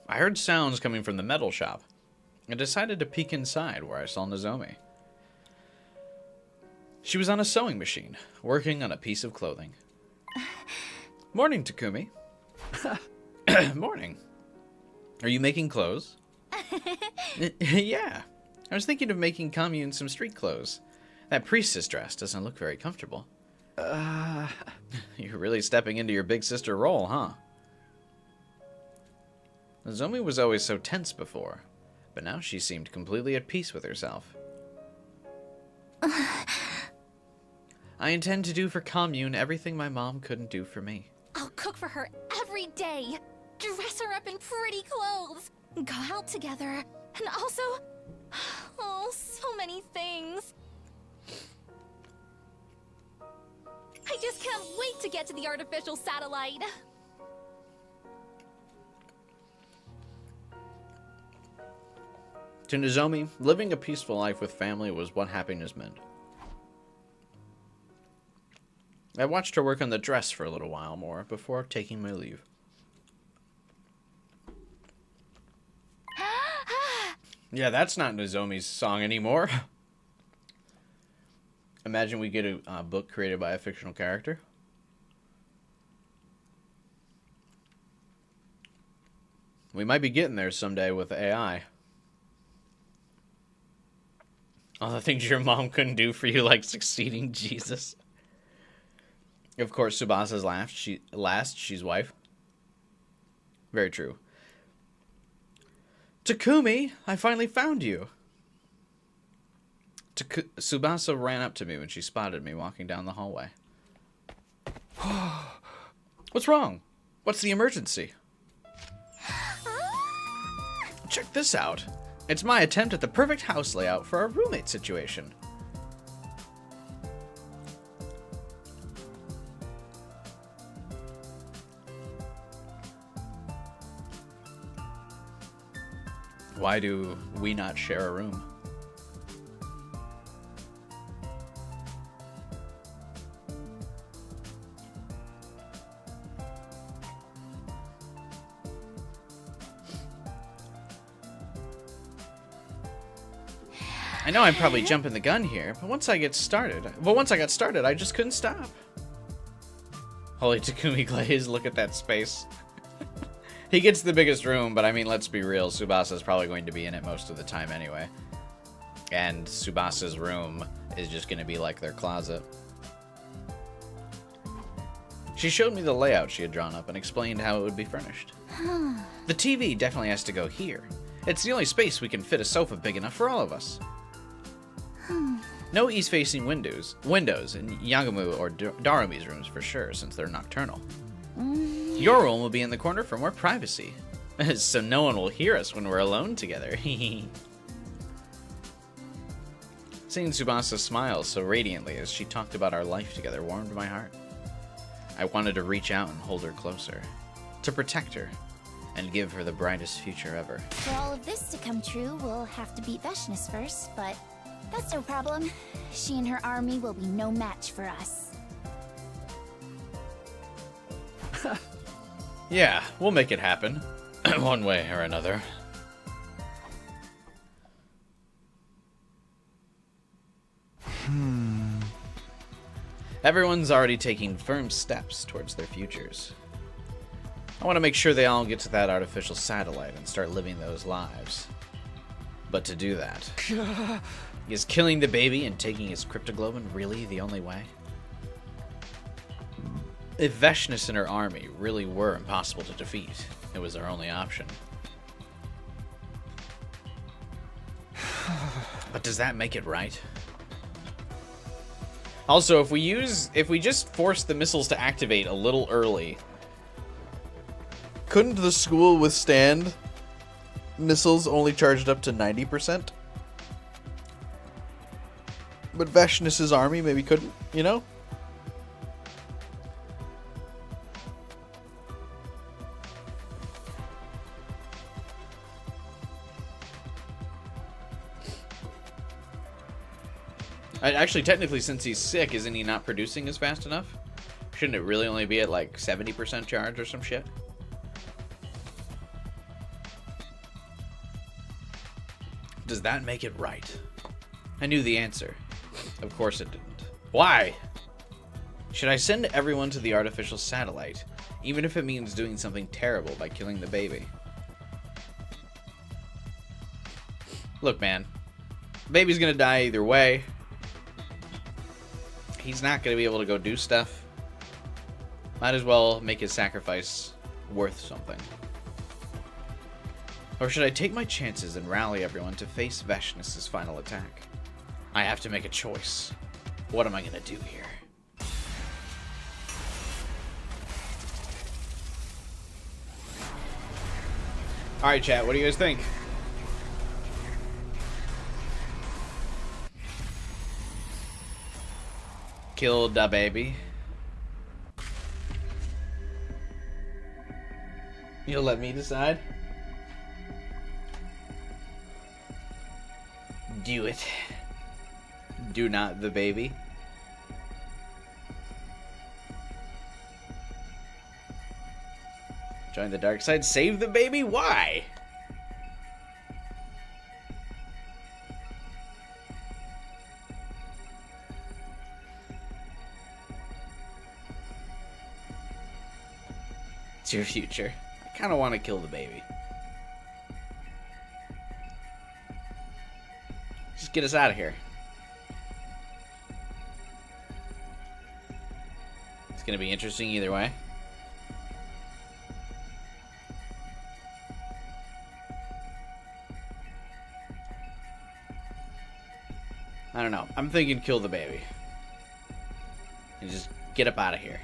I heard sounds coming from the metal shop. I decided to peek inside where I saw Nozomi. She was on a sewing machine, working on a piece of clothing. Morning, Takumi. Morning. Are you making clothes? Yeah. I was thinking of making Commune some street clothes. That priestess dress doesn't look very comfortable. You're really stepping into your big sister role, huh? Nozomi was always so tense before, but now she seemed completely at peace with herself. I intend to do for Commune everything my mom couldn't do for me. I'll cook for her every day, dress her up in pretty clothes, go out together, and also... oh, so many things. I just can't wait to get to the artificial satellite. To Nozomi, living a peaceful life with family was what happiness meant. I watched her work on the dress for a little while more before taking my leave. Yeah, that's not Nozomi's song anymore. Imagine we get a book created by a fictional character. We might be getting there someday with AI. All the things your mom couldn't do for you, like succeeding Jesus. Of course, Tsubasa's last, she's wife. Very true. Takumi, I finally found you. Tsubasa ran up to me when she spotted me walking down the hallway. What's wrong? What's the emergency? Check this out. It's my attempt at the perfect house layout for our roommate situation. Why do we not share a room? I know I'm probably jumping the gun here, but once I got started, I just couldn't stop. Holy Takumi Glaze, look at that space. He gets the biggest room, but I mean, let's be real, Tsubasa's probably going to be in it most of the time anyway. And Tsubasa's room is just going to be like their closet. She showed me the layout she had drawn up and explained how it would be furnished. The TV definitely has to go here. It's the only space we can fit a sofa big enough for all of us. No east-facing windows in Yagamu or Darumi's rooms for sure, since they're nocturnal. Your room will be in the corner for more privacy, so no one will hear us when we're alone together. Seeing Tsubasa smile so radiantly as she talked about our life together warmed my heart. I wanted to reach out and hold her closer, to protect her, and give her the brightest future ever. For all of this to come true, we'll have to beat Veshness first, but that's no problem. She and her army will be no match for us. Yeah, we'll make it happen. One way or another. Everyone's already taking firm steps towards their futures. I want to make sure they all get to that artificial satellite and start living those lives. But to do that, is killing the baby and taking his cryptoglobin really the only way? If Veshness and her army really were impossible to defeat, it was our only option. But does that make it right? Also, if we just force the missiles to activate a little early, couldn't the school withstand missiles only charged up to 90%? But Veshness's army maybe couldn't, you know? Actually, technically, since he's sick, isn't he not producing as fast enough? Shouldn't it really only be at like 70% charge or some shit? Does that make it right? I knew the answer. Of course it didn't. Why? Should I send everyone to the artificial satellite, even if it means doing something terrible by killing the baby? Look, man. The baby's gonna die either way. He's not gonna be able to go do stuff. Might as well make his sacrifice worth something. Or should I take my chances and rally everyone to face Veshnus' final attack? I have to make a choice. What am I gonna do here? Alright, chat, what do you guys think? Kill da baby. You'll let me decide? Do it. Do not the baby. Join the dark side. Save the baby? Why? It's your future. I kind of want to kill the baby. Just get us out of here. It's going to be interesting either way. I don't know. I'm thinking kill the baby. And just get up out of here.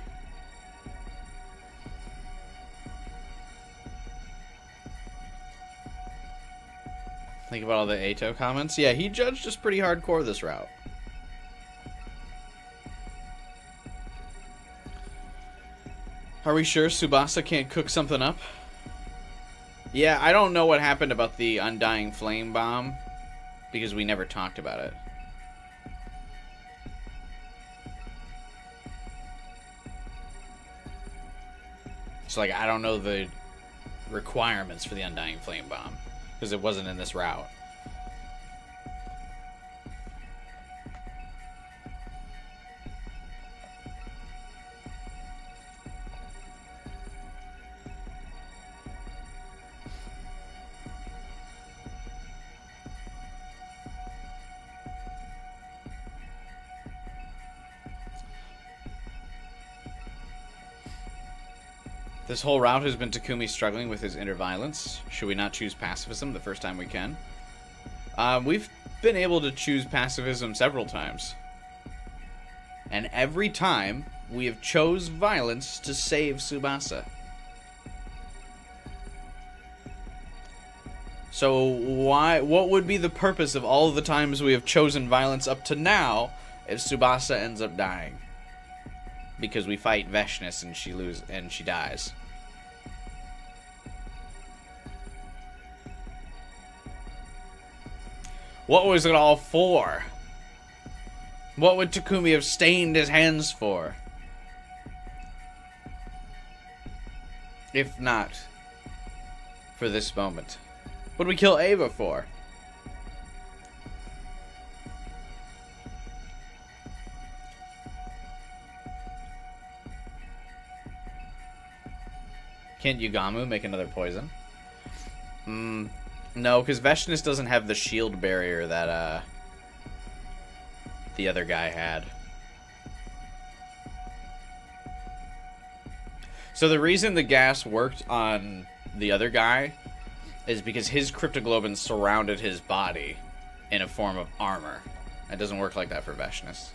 Think about all the Ato comments. Yeah, he judged us pretty hardcore this route. Are we sure Tsubasa can't cook something up? Yeah, I don't know what happened about the Undying Flame Bomb, because we never talked about it. So, like, I don't know the requirements for the Undying Flame Bomb, because it wasn't in this route. This whole route has been Takumi struggling with his inner violence. Should we not choose pacifism the first time we can? We've been able to choose pacifism several times. And every time, we have chose violence to save Tsubasa. So what would be the purpose of all the times we have chosen violence up to now if Tsubasa ends up dying? Because we fight Veshnus and she dies. What was it all for? What would Takumi have stained his hands for? If not for this moment. What did we kill Ava for? Can't Yugamu make another poison? No, because Veshnus doesn't have the shield barrier that the other guy had. So the reason the gas worked on the other guy is because his cryptoglobin surrounded his body in a form of armor. It doesn't work like that for Veshnus.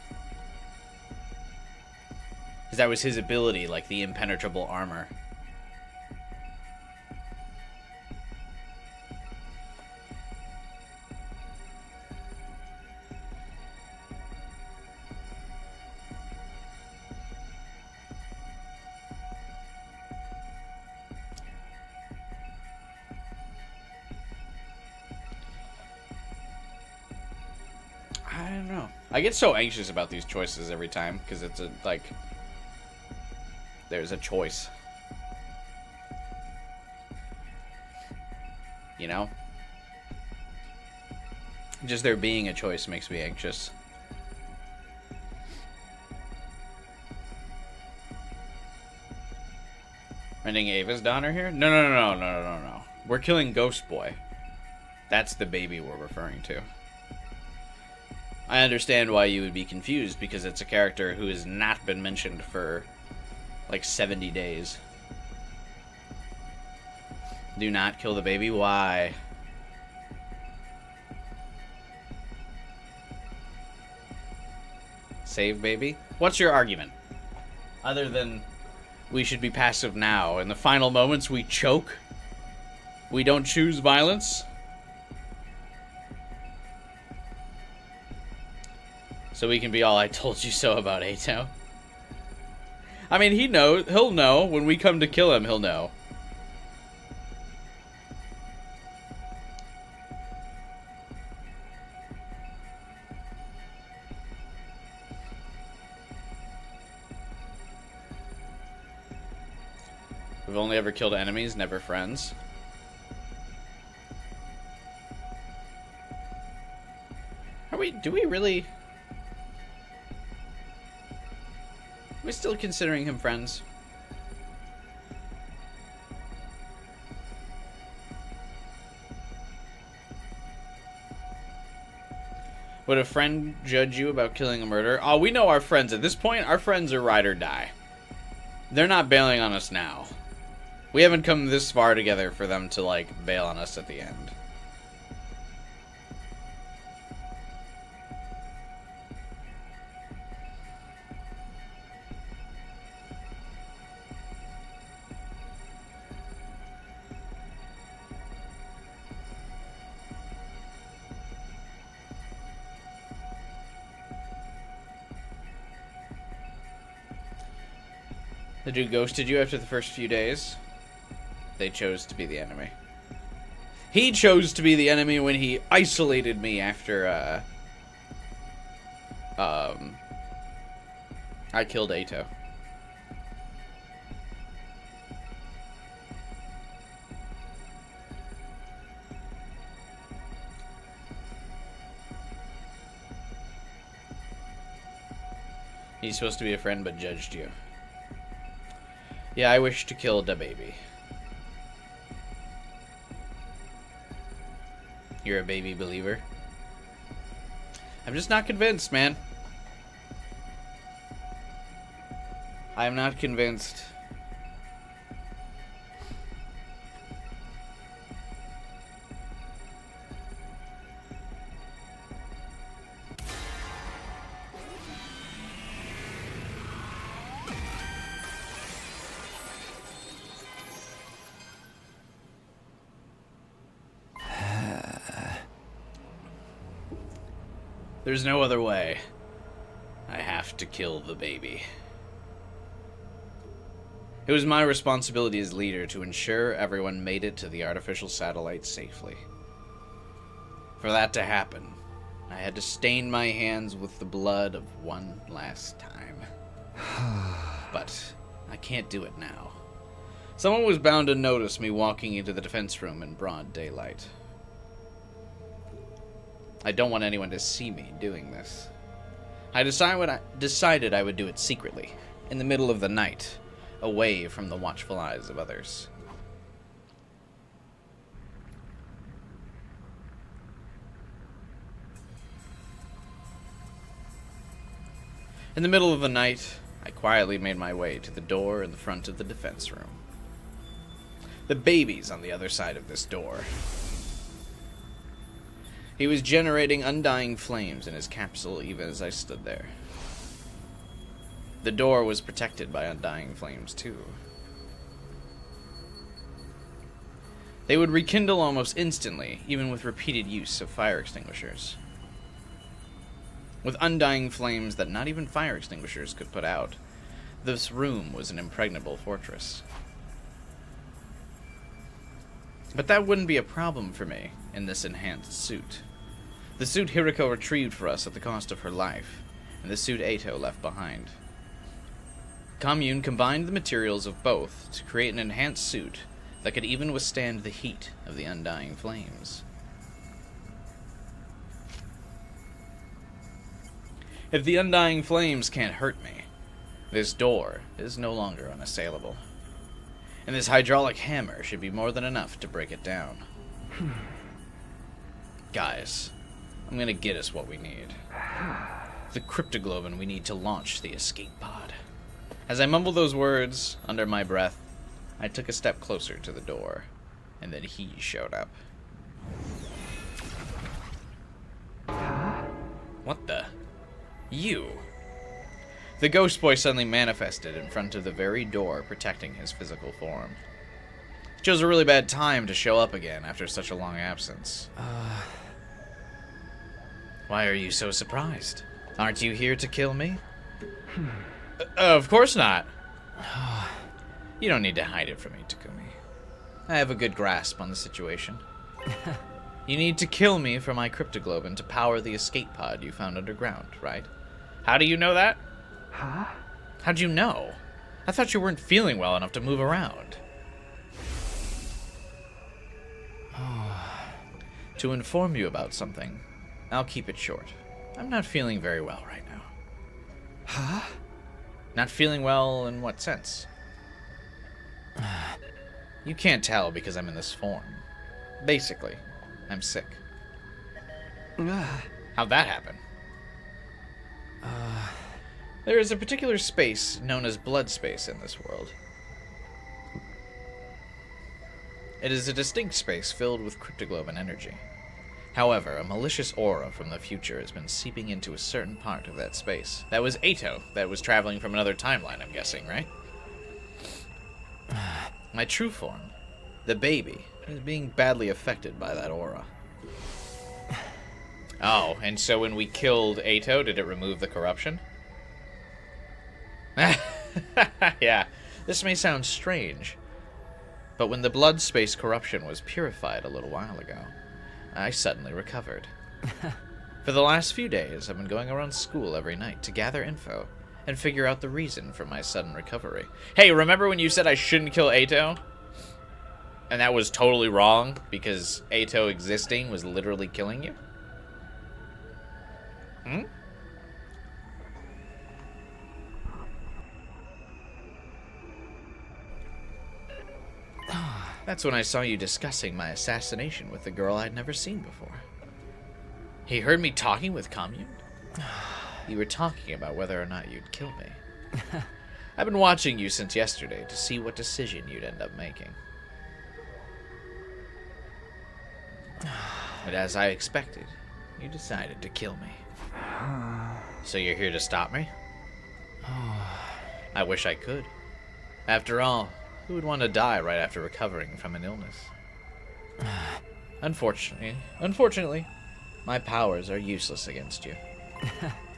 Because that was his ability, like the impenetrable armor. I get so anxious about these choices every time, because it's a, like, there's a choice. You know? Just there being a choice makes me anxious. Renting Ava's daughter here? No. We're killing Ghost Boy. That's the baby we're referring to. I understand why you would be confused, because it's a character who has not been mentioned for like 70 days. Do not kill the baby? Why? Save baby? What's your argument? Other than we should be passive now. In the final moments we choke? We don't choose violence? So we can be all, I told you so about Ato. I mean, he'll know. When we come to kill him, he'll know. We've only ever killed enemies, never friends. Do we really... Are we still considering him friends? Would a friend judge you about killing a murderer? Oh, we know our friends. At this point, our friends are ride or die. They're not bailing on us now. We haven't come this far together for them to, like, bail on us at the end. The dude ghosted you after the first few days. They chose to be the enemy. He chose to be the enemy when he isolated me after, I killed Ato. He's supposed to be a friend, but judged you. Yeah, I wish to kill the baby. You're a baby believer? I'm just not convinced, man. I'm not convinced. There's no other way. I have to kill the baby. It was my responsibility as leader to ensure everyone made it to the artificial satellite safely. For that to happen, I had to stain my hands with the blood of one last time. But I can't do it now. Someone was bound to notice me walking into the defense room in broad daylight. I don't want anyone to see me doing this. I decided I would do it secretly, in the middle of the night, away from the watchful eyes of others. In the middle of the night, I quietly made my way to the door in the front of the defense room. The baby's on the other side of this door. He was generating undying flames in his capsule even as I stood there. The door was protected by undying flames too. They would rekindle almost instantly, even with repeated use of fire extinguishers. With undying flames that not even fire extinguishers could put out, this room was an impregnable fortress. But that wouldn't be a problem for me in this enhanced suit. The suit Hiriko retrieved for us at the cost of her life, and the suit Eito left behind. Commune combined the materials of both to create an enhanced suit that could even withstand the heat of the undying flames. If the undying flames can't hurt me, this door is no longer unassailable. And this hydraulic hammer should be more than enough to break it down. Guys, I'm gonna get us what we need. The cryptoglobin we need to launch the escape pod. As I mumbled those words under my breath, I took a step closer to the door, and then he showed up. What the? You? The ghost boy suddenly manifested in front of the very door protecting his physical form. It chose a really bad time to show up again after such a long absence. Why are you so surprised? Aren't you here to kill me? Of course not. You don't need to hide it from me, Takumi. I have a good grasp on the situation. You need to kill me for my cryptoglobin to power the escape pod you found underground, right? How do you know that? Huh? How'd you know? I thought you weren't feeling well enough to move around. To inform you about something, I'll keep it short. I'm not feeling very well right now. Huh? Not feeling well in what sense? You can't tell because I'm in this form. Basically, I'm sick. How'd that happen? There is a particular space known as blood space in this world. It is a distinct space filled with cryptoglobin energy. However, a malicious aura from the future has been seeping into a certain part of that space. That was Eito, that was traveling from another timeline, I'm guessing, right? My true form, the baby, is being badly affected by that aura. Oh, and so when we killed Eito, did it remove the corruption? Yeah, this may sound strange, but when the blood space corruption was purified a little while ago, I suddenly recovered. For the last few days, I've been going around school every night to gather info and figure out the reason for my sudden recovery. Hey, remember when you said I shouldn't kill Eito? And that was totally wrong because Eito existing was literally killing you? Hmm? That's when I saw you discussing my assassination with the girl I'd never seen before. He heard me talking with Commune? You were talking about whether or not you'd kill me. I've been watching you since yesterday to see what decision you'd end up making. But as I expected, you decided to kill me. So you're here to stop me? I wish I could. After all, who would want to die right after recovering from an illness? Unfortunately, my powers are useless against you.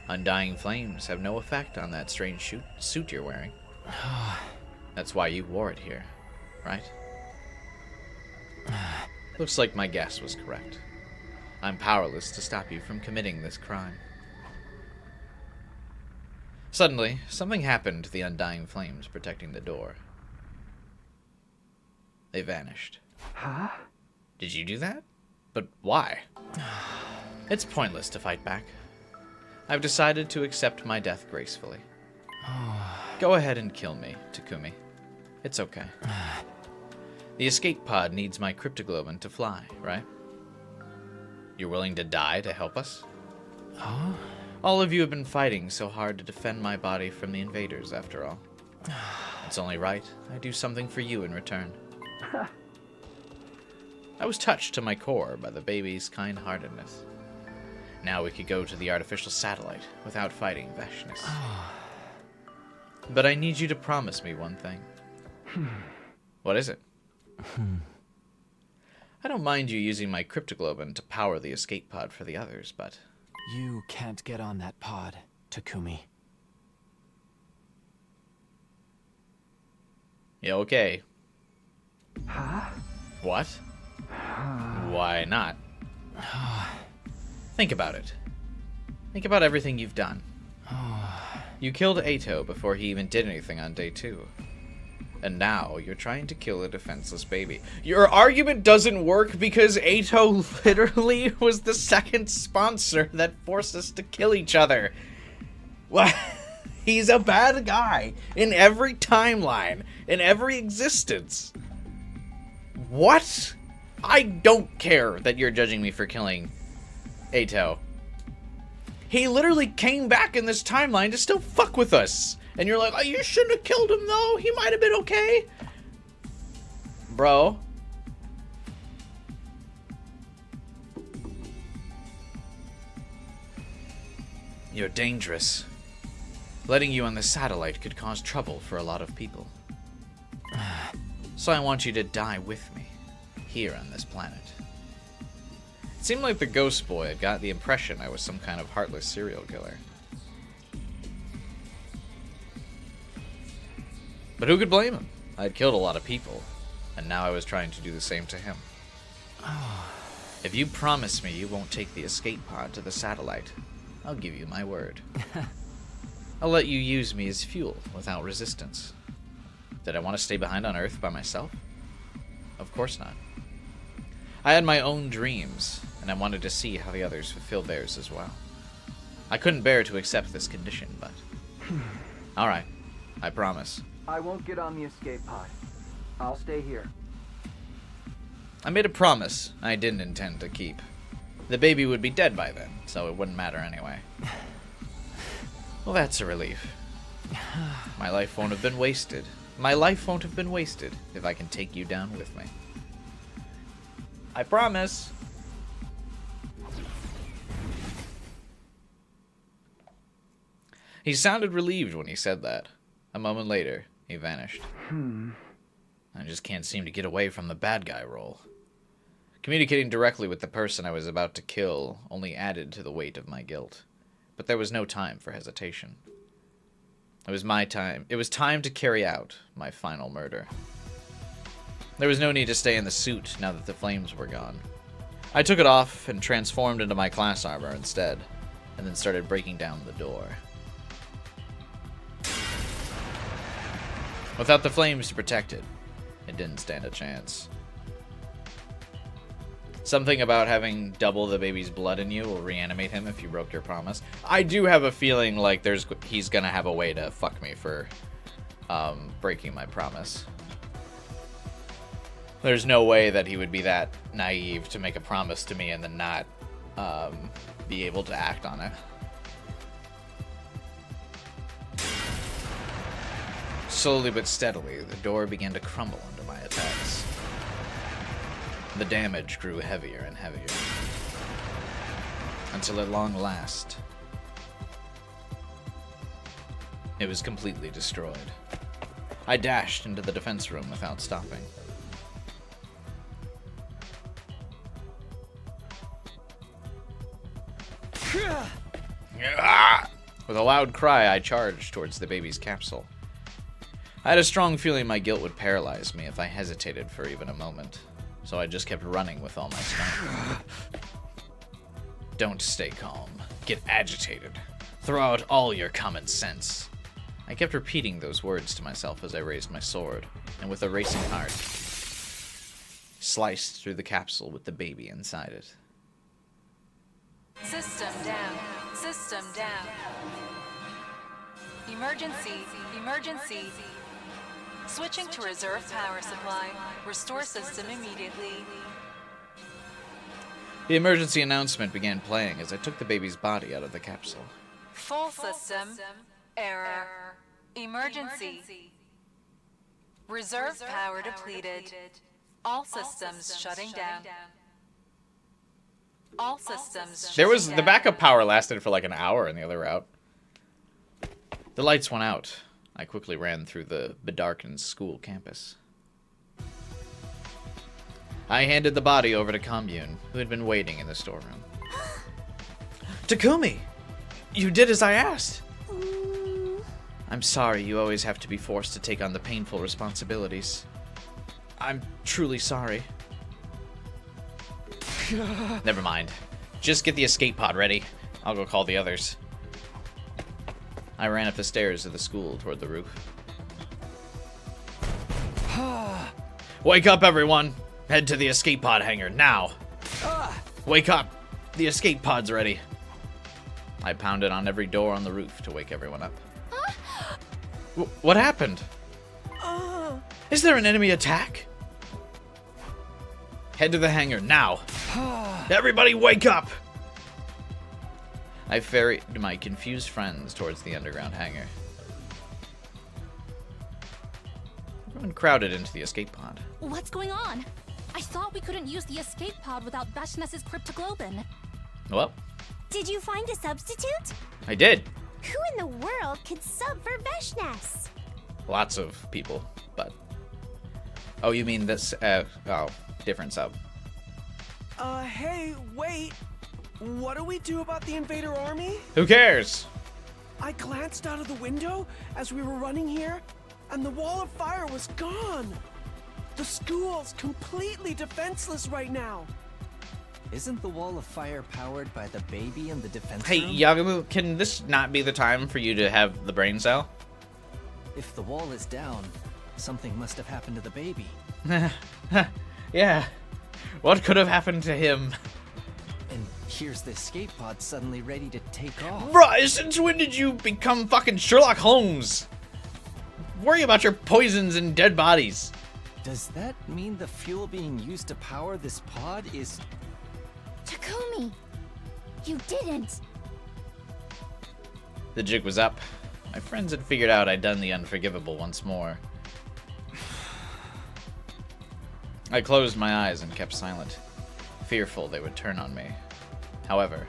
Undying flames have no effect on that strange suit you're wearing. That's why you wore it here, right? Looks like my guess was correct. I'm powerless to stop you from committing this crime. Suddenly, something happened to the undying flames protecting the door. They vanished. Huh? Did you do that? But why? It's pointless to fight back. I've decided to accept my death gracefully. Go ahead and kill me, Takumi. It's okay. The escape pod needs my cryptoglobin to fly, right? You're willing to die to help us? All of you have been fighting so hard to defend my body from the invaders, after all. It's only right I do something for you in return. I was touched to my core by the baby's kind-heartedness. Now we could go to the artificial satellite without fighting Veshness. But I need you to promise me one thing. What is it? I don't mind you using my cryptoglobin to power the escape pod for the others, but... You can't get on that pod, Takumi. Yeah, okay. Huh? What? Why not? Think about it. Think about everything you've done. You killed Ato before he even did anything on day 2. And now you're trying to kill a defenseless baby. Your argument doesn't work because Ato literally was the second sponsor that forced us to kill each other. What? He's a bad guy in every timeline, in every existence. What? I don't care that you're judging me for killing Ato. He literally came back in this timeline to still fuck with us. And you're like, oh, you shouldn't have killed him though. He might have been okay. Bro. You're dangerous. Letting you on the satellite could cause trouble for a lot of people. So I want you to die with me, here on this planet. It seemed like the ghost boy had got the impression I was some kind of heartless serial killer. But who could blame him? I'd killed a lot of people, and now I was trying to do the same to him. If you promise me you won't take the escape pod to the satellite, I'll give you my word. I'll let you use me as fuel without resistance. Did I want to stay behind on Earth by myself? Of course not. I had my own dreams, and I wanted to see how the others fulfilled theirs as well. I couldn't bear to accept this condition, but... Alright, I promise. I won't get on the escape pod. I'll stay here. I made a promise I didn't intend to keep. The baby would be dead by then, so it wouldn't matter anyway. Well, that's a relief. My life won't have been wasted. My life won't have been wasted if I can take you down with me. I promise. He sounded relieved when he said that. A moment later, he vanished. I just can't seem to get away from the bad guy role. Communicating directly with the person I was about to kill only added to the weight of my guilt. But there was no time for hesitation. It was my time. It was time to carry out my final murder. There was no need to stay in the suit now that the flames were gone. I took it off and transformed into my class armor instead, and then started breaking down the door. Without the flames to protect it, it didn't stand a chance. Something about having double the baby's blood in you will reanimate him if you broke your promise. I do have a feeling like he's gonna have a way to fuck me for breaking my promise. There's no way that he would be that naive to make a promise to me and then not be able to act on it. Slowly but steadily, the door began to crumble under my attacks. The damage grew heavier and heavier, until at long last, it was completely destroyed. I dashed into the defense room without stopping. With a loud cry, I charged towards the baby's capsule. I had a strong feeling my guilt would paralyze me if I hesitated for even a moment, so I just kept running with all my strength. Don't stay calm. Get agitated. Throw out all your common sense. I kept repeating those words to myself as I raised my sword, and with a racing heart, sliced through the capsule with the baby inside it. System down. System down. Emergency. Emergency. Switching to reserve power supply. Restore system immediately. The emergency announcement began playing as I took the baby's body out of the capsule. Full system. Error. Emergency. Reserve power depleted. All systems shutting down. All systems There was the backup power lasted for like an hour in the other route. The lights went out. I quickly ran through the bedarkened school campus. I handed the body over to Commune, who had been waiting in the storeroom. Takumi! You did as I asked! I'm sorry you always have to be forced to take on the painful responsibilities. I'm truly sorry. Never mind. Just get the escape pod ready. I'll go call the others. I ran up the stairs of the school toward the roof. Wake up, everyone! Head to the escape pod hangar, now! Wake up! The escape pod's ready. I pounded on every door on the roof to wake everyone up. What happened? Is there an enemy attack? Head to the hangar, now! Everybody wake up! I ferried my confused friends towards the underground hangar. Everyone crowded into the escape pod. What's going on? I thought we couldn't use the escape pod without Veshness's cryptoglobin. Well, Did you find a substitute? I did. Who in the world could sub for Veshness? Lots of people, but... Oh, you mean this, different sub. Hey, wait. What do we do about the invader army? Who cares? I glanced out of the window as we were running here, and the wall of fire was gone. The school's completely defenseless right now. Isn't the wall of fire powered by the baby in the defense Hey, room? Yagamu, can this not be the time for you to have the brain cell? If the wall is down, something must have happened to the baby. Yeah. What could have happened to him? And here's the escape pod suddenly ready to take off. Bruh, since when did you become fucking Sherlock Holmes? Worry about your poisons and dead bodies. Does that mean the fuel being used to power this pod is... Takumi! You didn't! The jig was up. My friends had figured out I'd done the unforgivable once more. I closed my eyes and kept silent, fearful they would turn on me. However...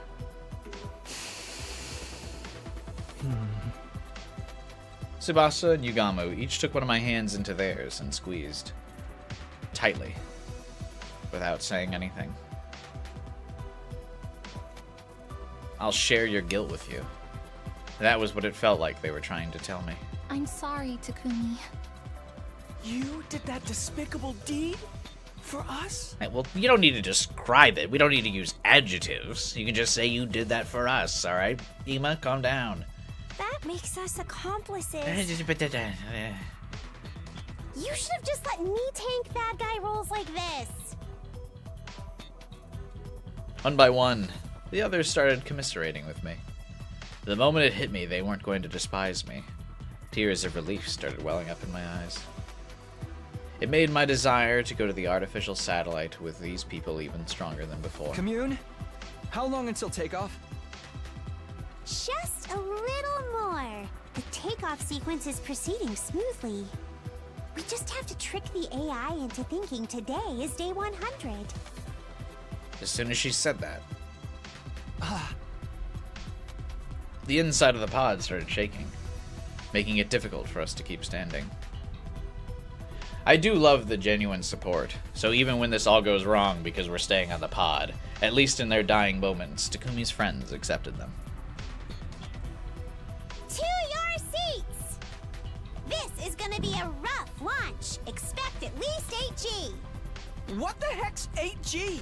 Tsubasa and Yugamu each took one of my hands into theirs and squeezed. Tightly. Without saying anything. I'll share your guilt with you. That was what it felt like they were trying to tell me. I'm sorry, Takumi. You did that despicable deed? For us? Hey, well, you don't need to describe it. We don't need to use adjectives. You can just say you did that for us, alright? Ema, calm down. That makes us accomplices. You should have just let me tank bad guy roles like this. One by one, the others started commiserating with me. The moment it hit me, they weren't going to despise me. Tears of relief started welling up in my eyes. It made my desire to go to the artificial satellite with these people even stronger than before. Commune, how long until takeoff? Just a little more. The takeoff sequence is proceeding smoothly. We just have to trick the AI into thinking today is day 100. As soon as she said that, the inside of the pod started shaking, making it difficult for us to keep standing. I do love the genuine support, so even when this all goes wrong because we're staying on the pod, at least in their dying moments, Takumi's friends accepted them. To your seats! This is gonna be a rough launch. Expect at least 8G. What the heck's 8G?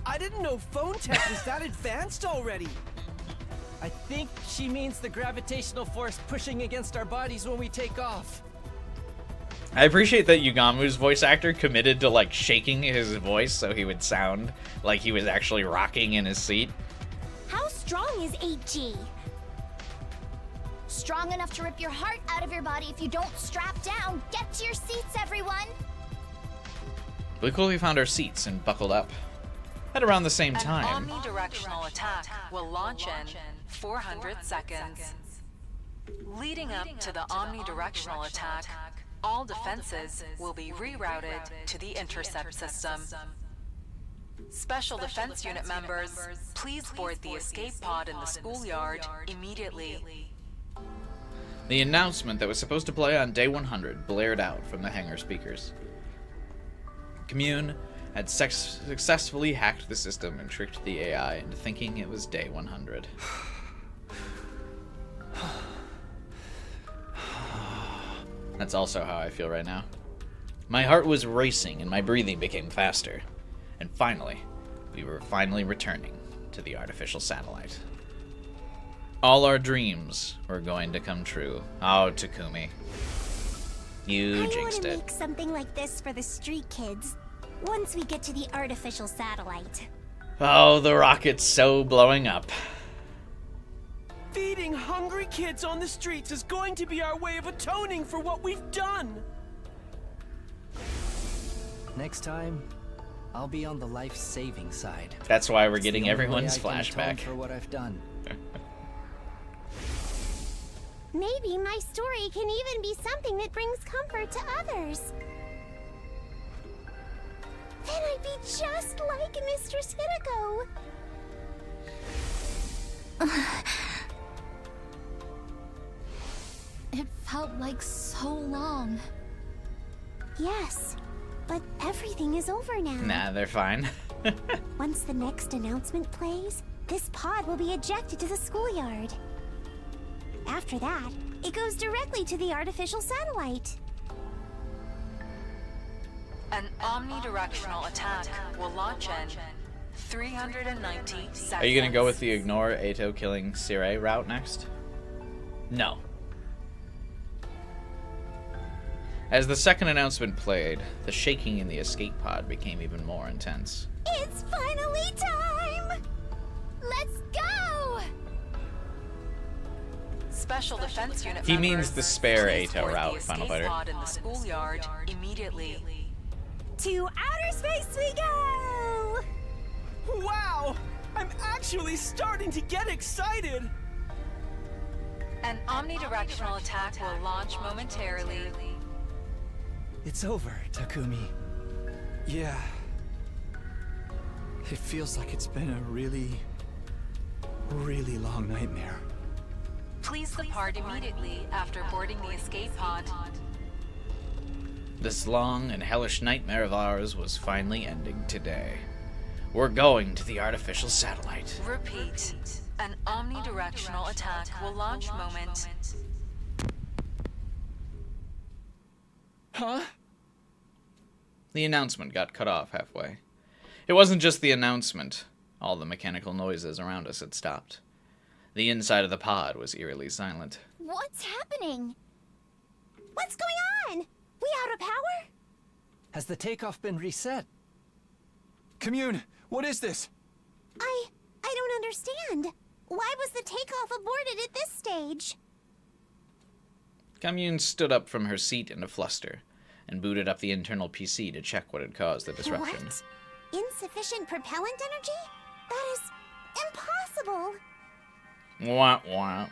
I didn't know phone tech was that advanced already. I think she means the gravitational force pushing against our bodies when we take off. I appreciate that Yugamu's voice actor committed to like shaking his voice so he would sound like he was actually rocking in his seat. How strong is 8G? Strong enough to rip your heart out of your body if you don't strap down. Get to your seats, everyone! We quickly found our seats and buckled up. At around the same time. An omnidirectional attack will launch in 400 seconds. Leading up to the omnidirectional attack, all defenses will be rerouted to the intercept system. Special Defense Unit members, please board the escape pod in the schoolyard immediately. The announcement that was supposed to play on day 100 blared out from the hangar speakers. Commune had successfully hacked the system and tricked the AI into thinking it was day 100. That's also how I feel right now. My heart was racing and my breathing became faster. And finally, we were returning to the artificial satellite. All our dreams were going to come true. Oh, Takumi. You jinxed I it. make something like this for the street kids once we get to the artificial satellite. Oh, the rocket's so blowing up. Feeding hungry kids on the streets is going to be our way of atoning for what we've done. Next time, I'll be on the life-saving side. That's why we're It's the getting only everyone's way I can atone flashback. for what I've done. Maybe my story can even be something that brings comfort to others. Then I'd be just like Mistress Hideko. It felt like so long. Yes, but everything is over now. Nah, they're fine. Once the next announcement plays, this pod will be ejected to the schoolyard. After that, it goes directly to the artificial satellite. An omnidirectional attack will launch in 390 seconds. Are you gonna go with the ignore Eito killing Sirei route next? No. As the second announcement played, the shaking in the escape pod became even more intense. It's finally time! Let's go! Special Defense Unit He means members, the spare please Eito board route, the Final escape Fighter. pod in the schoolyard immediately. To outer space we go! Wow! I'm actually starting to get excited! An omnidirectional attack will launch momentarily. It's over, Takumi. Yeah. It feels like it's been a really long nightmare. Please depart immediately after boarding the escape pod. This long and hellish nightmare of ours was finally ending today. We're going to the artificial satellite. Repeat. An omnidirectional attack will launch moment. Huh? The announcement got cut off halfway. It wasn't just the announcement. All the mechanical noises around us had stopped. The inside of the pod was eerily silent. What's happening? What's going on? We out of power? Has the takeoff been reset? Commune, what is this? I don't understand. Why was the takeoff aborted at this stage? Commune stood up from her seat in a fluster and booted up the internal PC to check what had caused the disruption. What? Insufficient propellant energy? That is impossible. Wah wah.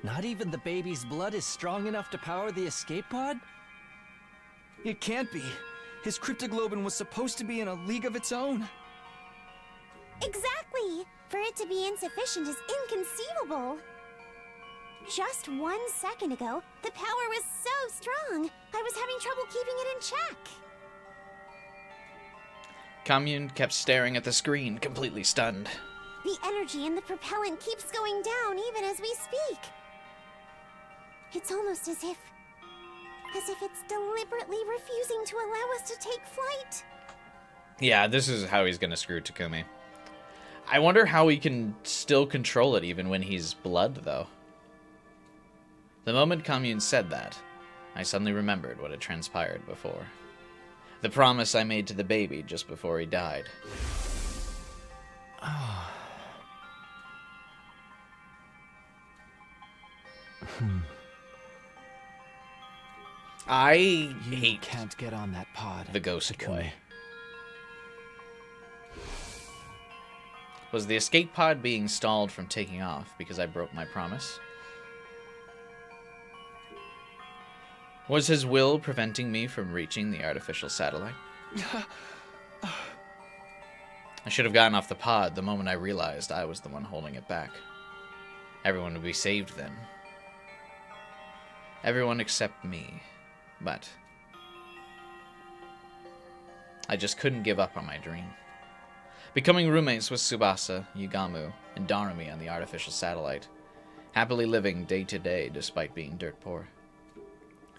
Not even the baby's blood is strong enough to power the escape pod? It can't be. His cryptoglobin was supposed to be in a league of its own. Exactly. For it to be insufficient is inconceivable. Just 1 second ago, the power was so strong, I was having trouble keeping it in check. Commune kept staring at the screen, completely stunned. The energy in the propellant keeps going down even as we speak. It's almost as if it's deliberately refusing to allow us to take flight. Yeah, this is how he's gonna screw Takumi. I wonder how he can still control it even when he's blood, though. The moment Commune said that, I suddenly remembered what had transpired before. The promise I made to the baby just before he died. I hate can't get on that pod. the ghost boy. Was the escape pod being stalled from taking off because I broke my promise? Was his will preventing me from reaching the artificial satellite? I should have gotten off the pod the moment I realized I was the one holding it back. Everyone would be saved then. Everyone except me. But I just couldn't give up on my dream. Becoming roommates with Tsubasa, Yugamu, and Darumi on the artificial satellite. Happily living day to day despite being dirt poor.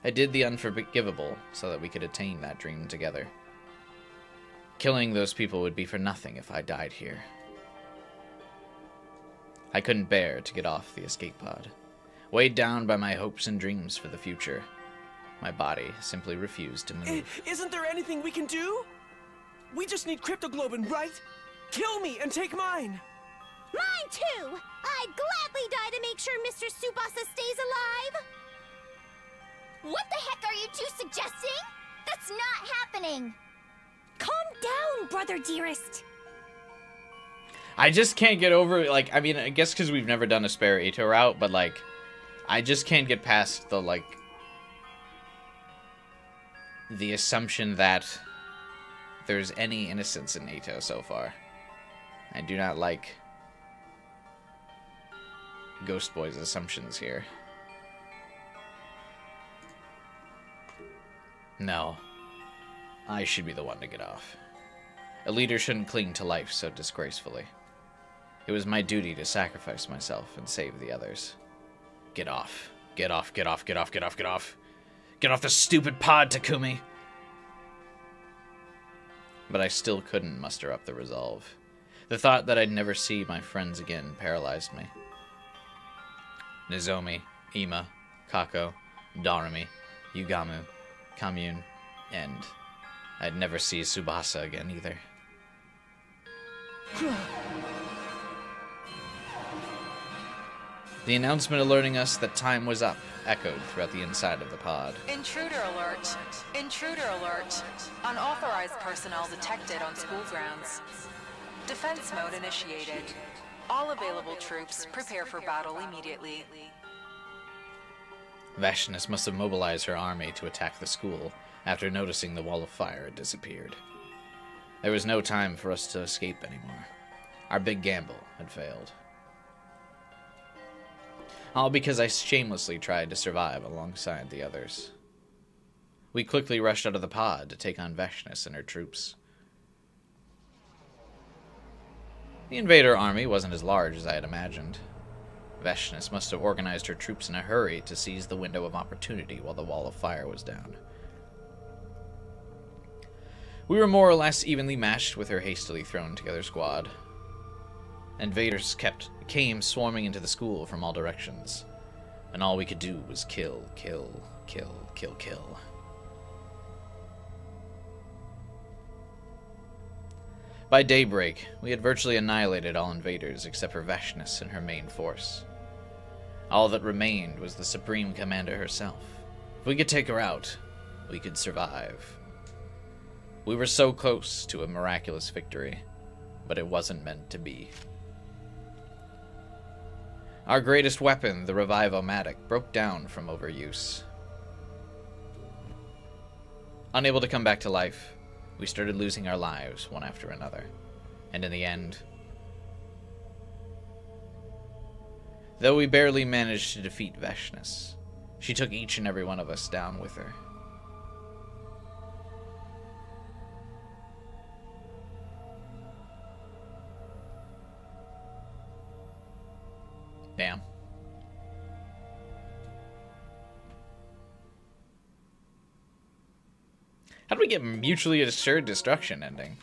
I did the unforgivable so that we could attain that dream together. Killing those people would be for nothing if I died here. I couldn't bear to get off the escape pod. Weighed down by my hopes and dreams for the future, my body simply refused to move. Isn't there anything we can do? We just need cryptoglobin, right? Kill me and take mine! Mine too! I'd gladly die to make sure Mr. Tsubasa stays alive! What the heck are you two suggesting? That's not happening! Calm down, brother dearest. I just can't get over, like, I mean, I guess because we've never done a spare Ito route, but, like, I just can't get past the, like, the assumption that there's any innocence in Ito so far. I do not like Ghost Boy's assumptions here. No. I should be the one to get off. A leader shouldn't cling to life so disgracefully. It was my duty to sacrifice myself and save the others. Get off. Get off, get off, get off, get off, get off. Get off the stupid pod, Takumi! But I still couldn't muster up the resolve. The thought that I'd never see my friends again paralyzed me. Nozomi, Ima, Kako, Darumi, Yugamu, Kamune, and I'd never see Tsubasa again either. The announcement alerting us that time was up echoed throughout the inside of the pod. Intruder alert. Intruder alert. Unauthorized personnel detected on school grounds. Defense mode initiated. All available troops prepare for battle immediately. Vashnis must have mobilized her army to attack the school after noticing the wall of fire had disappeared. There was no time for us to escape anymore. Our big gamble had failed. All because I shamelessly tried to survive alongside the others. We quickly rushed out of the pod to take on Vashnis and her troops. The invader army wasn't as large as I had imagined. Vashnis must have organized her troops in a hurry to seize the window of opportunity while the wall of fire was down. We were more or less evenly matched with her hastily thrown together squad. Invaders came swarming into the school from all directions, and all we could do was kill, kill, kill, kill, kill. By daybreak, we had virtually annihilated all invaders except for Vashnis and her main force. All that remained was the Supreme Commander herself. If we could take her out, we could survive. We were so close to a miraculous victory, but it wasn't meant to be. Our greatest weapon, the Revive-O-Matic, broke down from overuse. Unable to come back to life, we started losing our lives one after another. And in the end, though we barely managed to defeat Vashnis, she took each and every one of us down with her. Damn. How do we get mutually assured destruction ending?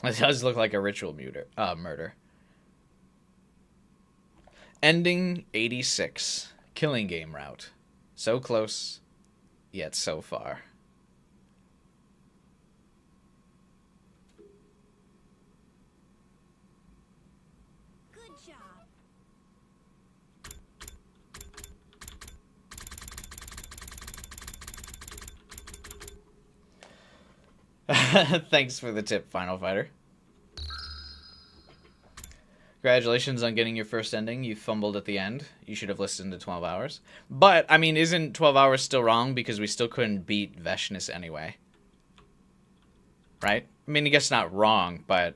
It does look like a ritual murder. Ending 86. Killing game route. So close, yet so far. Thanks for the tip, Final Fighter. Congratulations on getting your first ending. You fumbled at the end. You should have listened to 12 hours. But, I mean, isn't 12 hours still wrong? Because we still couldn't beat Vashnis anyway. Right? I mean, I guess not wrong, but...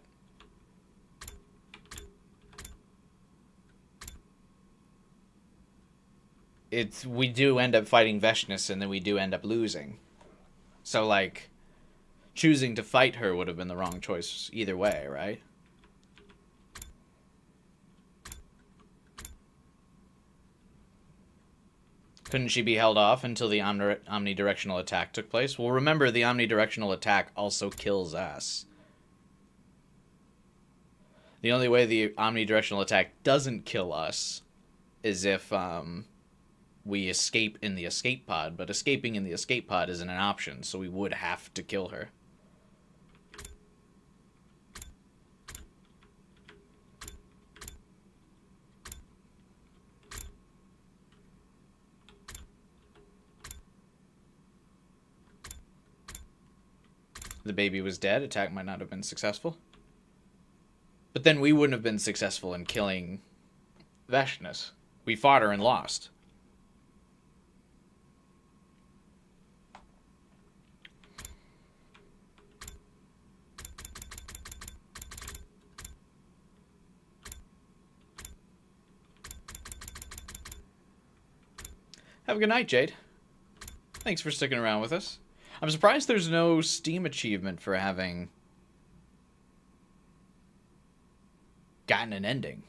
we do end up fighting Vashnis, and then we do end up losing. So, like... choosing to fight her would have been the wrong choice either way, right? Couldn't she be held off until the omnidirectional attack took place? Well, remember, the omnidirectional attack also kills us. The only way the omnidirectional attack doesn't kill us is if we escape in the escape pod, but escaping in the escape pod isn't an option, so we would have to kill her. The baby was dead. Attack might not have been successful. But then we wouldn't have been successful in killing Veshness. We fought her and lost. Have a good night, Jade. Thanks for sticking around with us. I'm surprised there's no Steam achievement for having gotten an ending.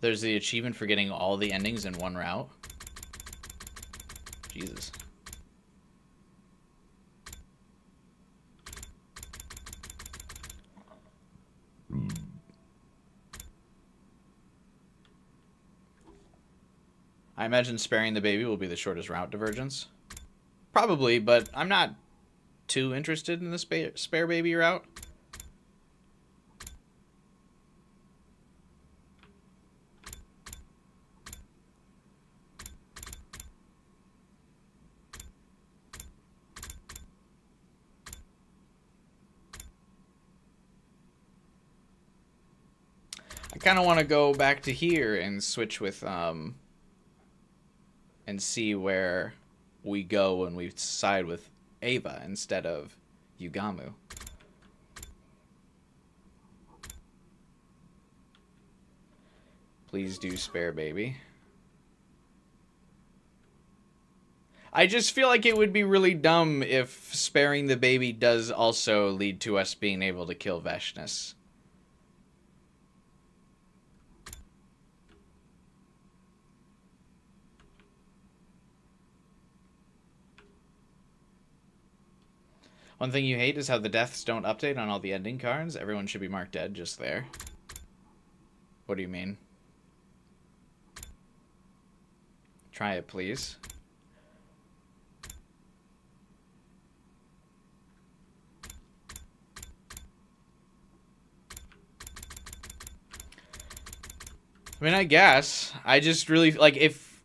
There's the achievement for getting all the endings in one route. Jesus. I imagine sparing the baby will be the shortest route divergence. Probably, but I'm not too interested in the spare baby route. I kind of want to go back to here and switch with, and see where we go when we side with Ava instead of Yugamu. Please do spare baby. I just feel like it would be really dumb if sparing the baby does also lead to us being able to kill Veshness. One thing you hate is how the deaths don't update on all the ending cards. Everyone should be marked dead just there. What do you mean? Try it, please. I mean, I guess. I just really, like, if...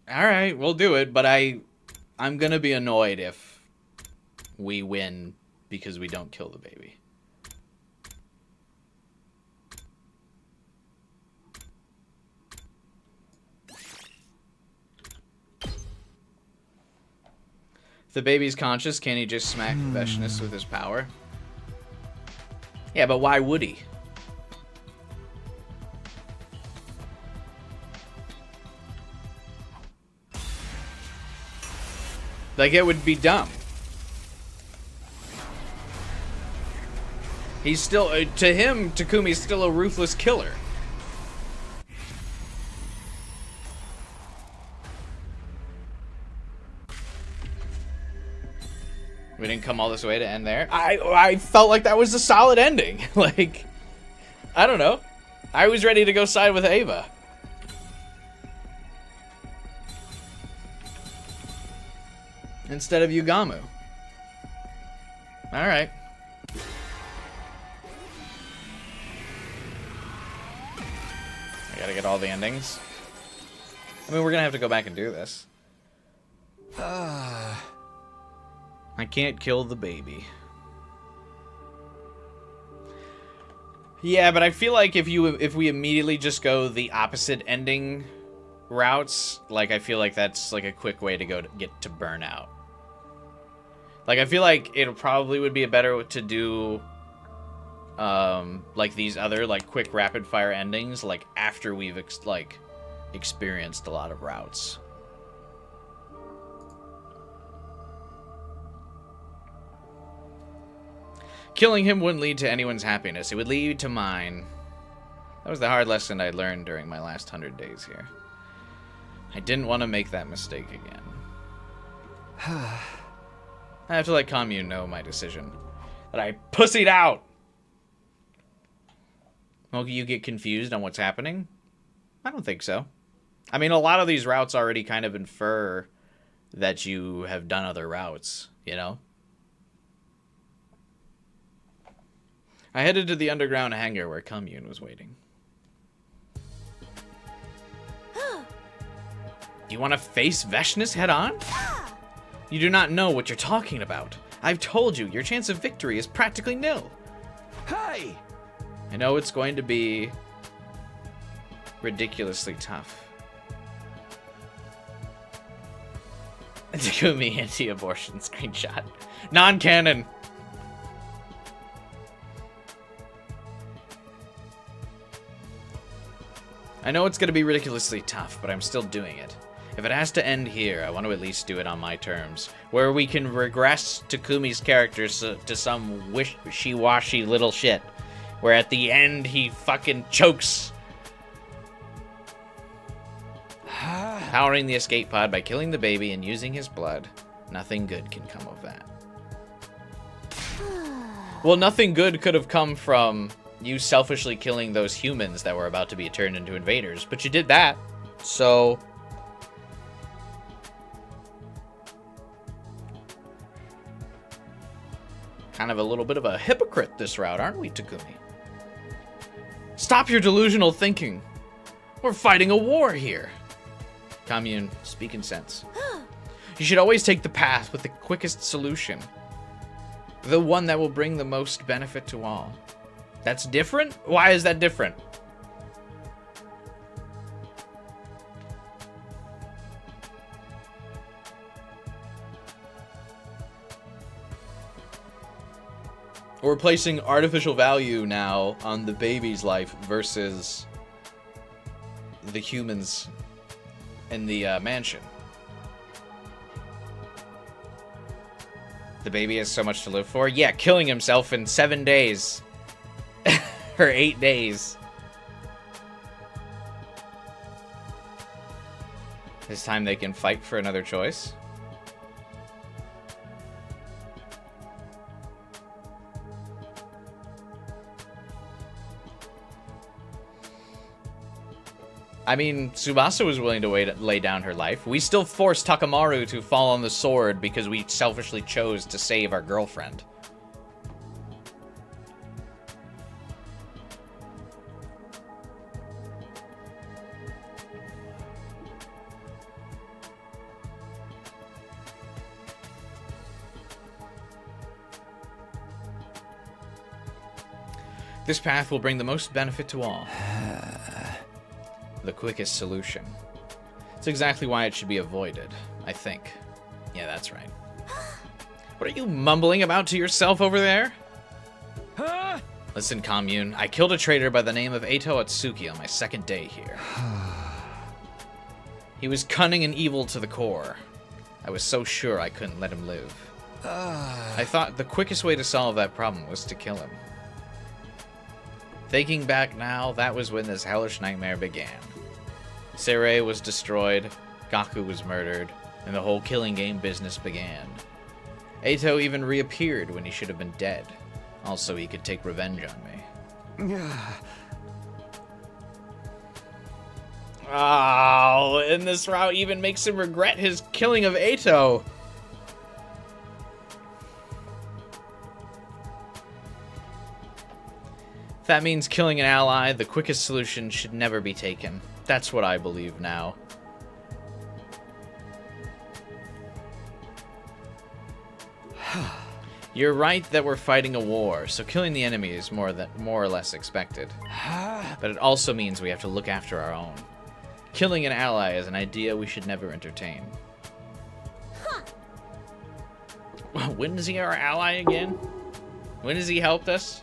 Alright, we'll do it, but I'm gonna be annoyed if we win because we don't kill the baby. If the baby's conscious, can he just smack Veshness with his power? Yeah, but why would he? Like, it would be dumb. He's still, to him, Takumi's still a ruthless killer. We didn't come all this way to end there. I felt like that was a solid ending. Like, I don't know. I was ready to go side with Ava. Instead of Yugamu. Alright. I gotta get all the endings. I mean, we're gonna have to go back and do this. I can't kill the baby. Yeah, but I feel like if we immediately just go the opposite ending routes, like, I feel like that's like a quick way to get to burnout. Like, I feel like it probably would be better to do like these other like quick rapid fire endings like after we've experienced a lot of routes. Killing him wouldn't lead to anyone's happiness. It would lead to mine. That was the hard lesson I learned during my last 100 days here. I didn't want to make that mistake again. I have to let Commune know my decision. That I pussied out! Well, you get confused on what's happening? I don't think so. I mean, a lot of these routes already kind of infer that you have done other routes, you know? I headed to the underground hangar where Commune was waiting. You want to face Veshness head on? You do not know what you're talking about. I've told you, your chance of victory is practically nil. Hey! I know it's going to be ridiculously tough. Takumi anti-abortion screenshot. Non-canon. I know it's going to be ridiculously tough, but I'm still doing it. If it has to end here, I want to at least do it on my terms, where we can regress Takumi's character to some wishy-washy little shit, where at the end he fucking chokes, powering the escape pod by killing the baby and using his blood. Nothing good can come of that. Well, nothing good could have come from you selfishly killing those humans that were about to be turned into invaders, but you did that, so... Kind of a little bit of a hypocrite this route, aren't we, Takumi? Stop your delusional thinking. We're fighting a war here. Commune, speaking sense. You should always take the path with the quickest solution. The one that will bring the most benefit to all. That's different? Why is that different? We're placing artificial value now on the baby's life versus the humans in the mansion. The baby has so much to live for? Yeah, killing himself in 7 days. Or 8 days. This time they can fight for another choice. I mean, Tsubasa was willing to lay down her life. We still forced Takamaru to fall on the sword because we selfishly chose to save our girlfriend. This path will bring the most benefit to all. The quickest solution. It's exactly why it should be avoided, I think. Yeah, that's right. What are you mumbling about to yourself over there? Huh? Listen, Commune, I killed a traitor by the name of Eito Atsuki on my second day here. He was cunning and evil to the core. I was so sure I couldn't let him live. I thought the quickest way to solve that problem was to kill him. Thinking back now, that was when this hellish nightmare began. Seirei was destroyed, Gaku was murdered, and the whole killing game business began. Eito even reappeared when he should have been dead. Also, he could take revenge on me. Oh, and this route even makes him regret his killing of Eito. That means killing an ally, the quickest solution should never be taken. That's what I believe now. You're right that we're fighting a war, so killing the enemy is more or less expected. But it also means we have to look after our own. Killing an ally is an idea we should never entertain. When is he our ally again? When has he helped us?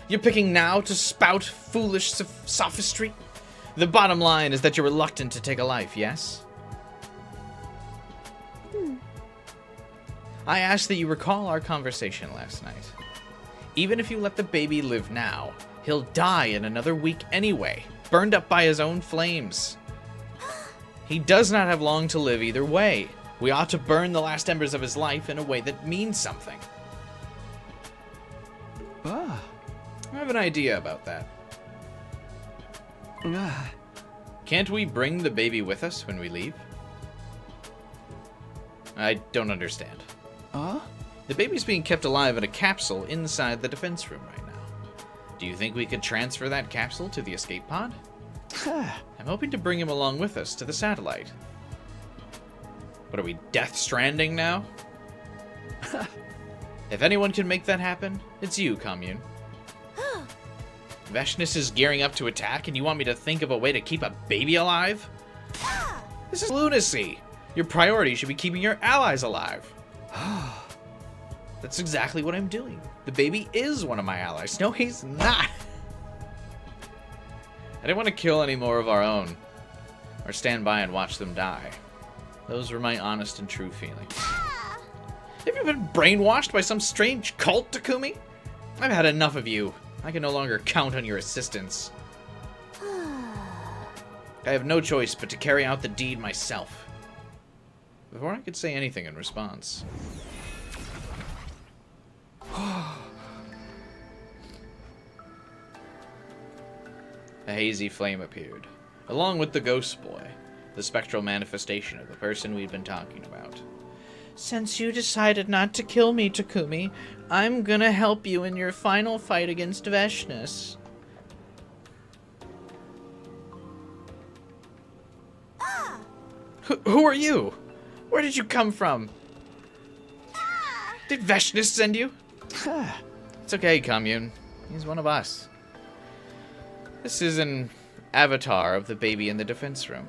You're picking now to spout foolish sophistry? The bottom line is that you're reluctant to take a life, yes? I ask that you recall our conversation last night. Even if you let the baby live now, he'll die in another week anyway, burned up by his own flames. He does not have long to live either way. We ought to burn the last embers of his life in a way that means something. Ah. I have an idea about that. Ah. Can't we bring the baby with us when we leave? I don't understand. Huh? The baby's being kept alive in a capsule inside the defense room right now. Do you think we could transfer that capsule to the escape pod? I'm hoping to bring him along with us to the satellite. What are we, Death Stranding now? If anyone can make that happen, it's you, Commune. Veshness is gearing up to attack, and you want me to think of a way to keep a baby alive? This is lunacy. Your priority should be keeping your allies alive. That's exactly what I'm doing. The baby is one of my allies. No, he's not. I didn't want to kill any more of our own, or stand by and watch them die. Those were my honest and true feelings. Have you been brainwashed by some strange cult, Takumi? I've had enough of you. I can no longer count on your assistance. I have no choice but to carry out the deed myself. Before I could say anything in response. A hazy flame appeared, along with the ghost boy, the spectral manifestation of the person we'd been talking about. Since you decided not to kill me, Takumi, I'm gonna help you in your final fight against Veshness. Who are you? Where did you come from? Did Veshness send you? It's okay, Commune. He's one of us. This is an avatar of the baby in the defense room.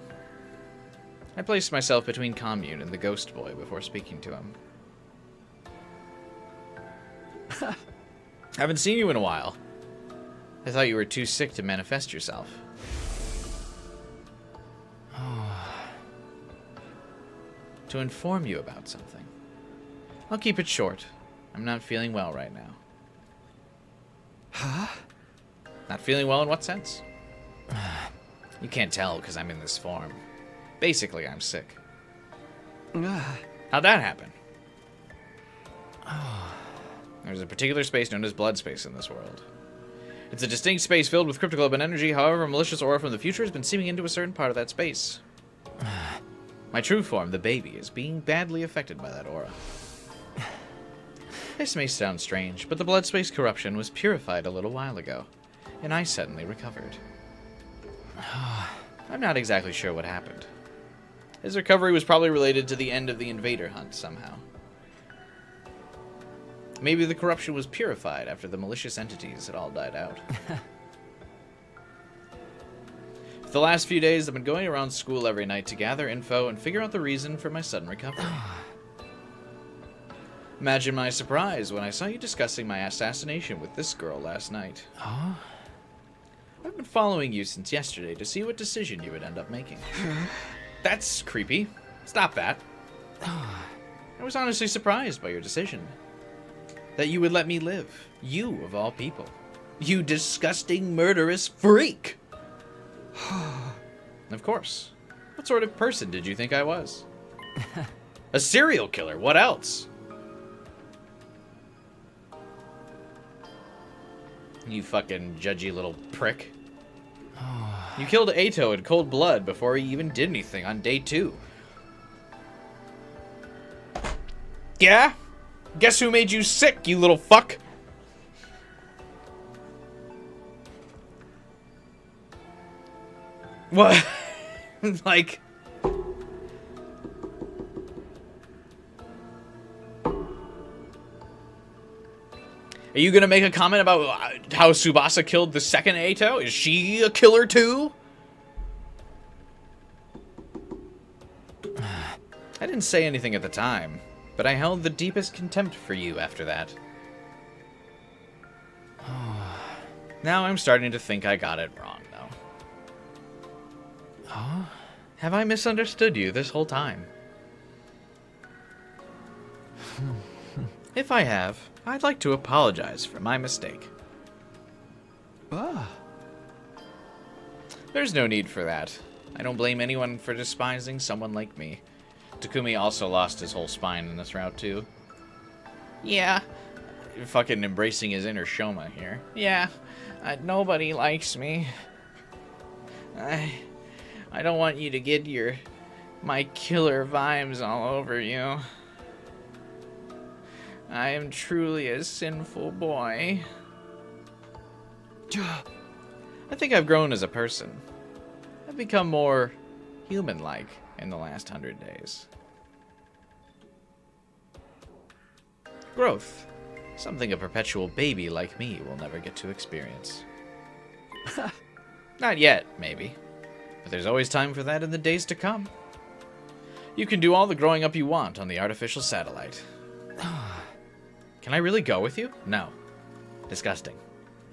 I placed myself between Commune and the ghost boy before speaking to him. Haven't seen you in a while. I thought you were too sick to manifest yourself. To inform you about something. I'll keep it short. I'm not feeling well right now. Huh? Not feeling well in what sense? You can't tell because I'm in this form. Basically, I'm sick. How'd that happen? There's a particular space known as blood space in this world. It's a distinct space filled with cryptoglobin energy. However, a malicious aura from the future has been seeping into a certain part of that space. My true form, the baby, is being badly affected by that aura. This may sound strange, but the blood space corruption was purified a little while ago, and I suddenly recovered. I'm not exactly sure what happened. His recovery was probably related to the end of the invader hunt somehow. Maybe the corruption was purified after the malicious entities had all died out. For the last few days, I've been going around school every night to gather info and figure out the reason for my sudden recovery. Imagine my surprise when I saw you discussing my assassination with this girl last night. Huh? I've been following you since yesterday to see what decision you would end up making. That's creepy. Stop that. I was honestly surprised by your decision. That you would let me live. You, of all people. You disgusting, murderous freak! Of course. What sort of person did you think I was? A serial killer. What else? You fucking judgy little prick. You killed Ato in cold blood before he even did anything on day 2. Yeah? Guess who made you sick, you little fuck? What? Like... Are you gonna make a comment about how Tsubasa killed the second Ato? Is she a killer too? I didn't say anything at the time, but I held the deepest contempt for you after that. Now I'm starting to think I got it wrong, though. Huh? Have I misunderstood you this whole time? If I have, I'd like to apologize for my mistake. Ah. There's no need for that. I don't blame anyone for despising someone like me. Takumi also lost his whole spine in this route, too. Yeah. Fucking embracing his inner Shoma here. Yeah. Nobody likes me. I don't want you to get my killer vibes all over you. I am truly a sinful boy. I think I've grown as a person. I've become more human-like in the last 100 days. Growth. Something a perpetual baby like me will never get to experience. Not yet, maybe. But there's always time for that in the days to come. You can do all the growing up you want on the artificial satellite. Can I really go with you? No. Disgusting.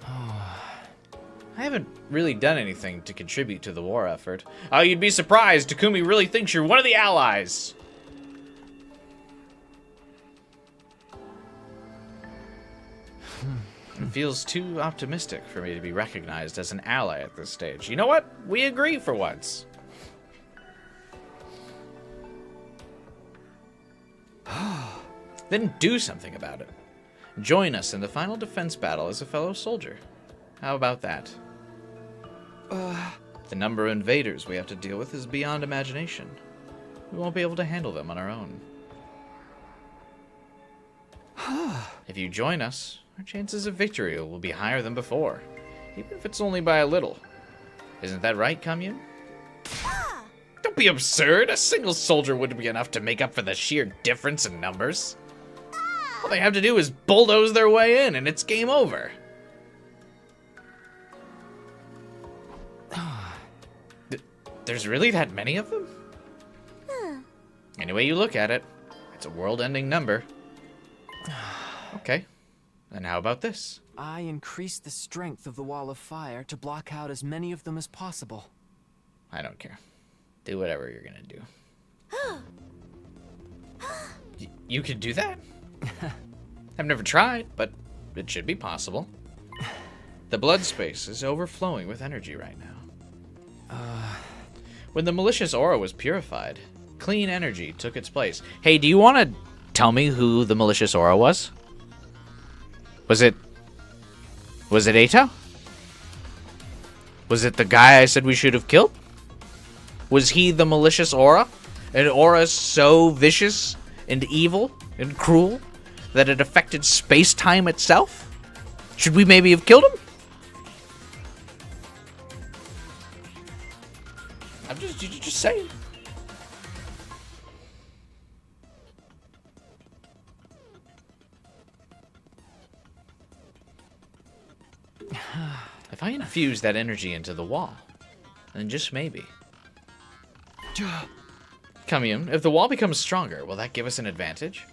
I haven't really done anything to contribute to the war effort. Oh, you'd be surprised. Takumi really thinks you're one of the allies. It feels too optimistic for me to be recognized as an ally at this stage. You know what? We agree for once. Then do something about it. Join us in the final defense battle as a fellow soldier. How about that? The number of invaders we have to deal with is beyond imagination. We won't be able to handle them on our own. If you join us, our chances of victory will be higher than before, even if it's only by a little. Isn't that right, Kamyun? Don't be absurd! A single soldier wouldn't be enough to make up for the sheer difference in numbers. All they have to do is bulldoze their way in, and it's game over. There's really that many of them? Any way you look at it, it's a world-ending number. Okay, then how about this? I increased the strength of the wall of fire to block out as many of them as possible. I don't care. Do whatever you're gonna do. You can do that? I've never tried, but it should be possible. The blood space is overflowing with energy right now. When the malicious aura was purified, clean energy took its place. Hey, do you want to tell me who the malicious aura was? Was it Eito? Was it the guy I said we should have killed? Was he the malicious aura? An aura so vicious and evil and cruel that it affected space-time itself? Should we maybe have killed him? I'm just saying. If I infuse that energy into the wall, then just maybe. Kamyun, if the wall becomes stronger, will that give us an advantage?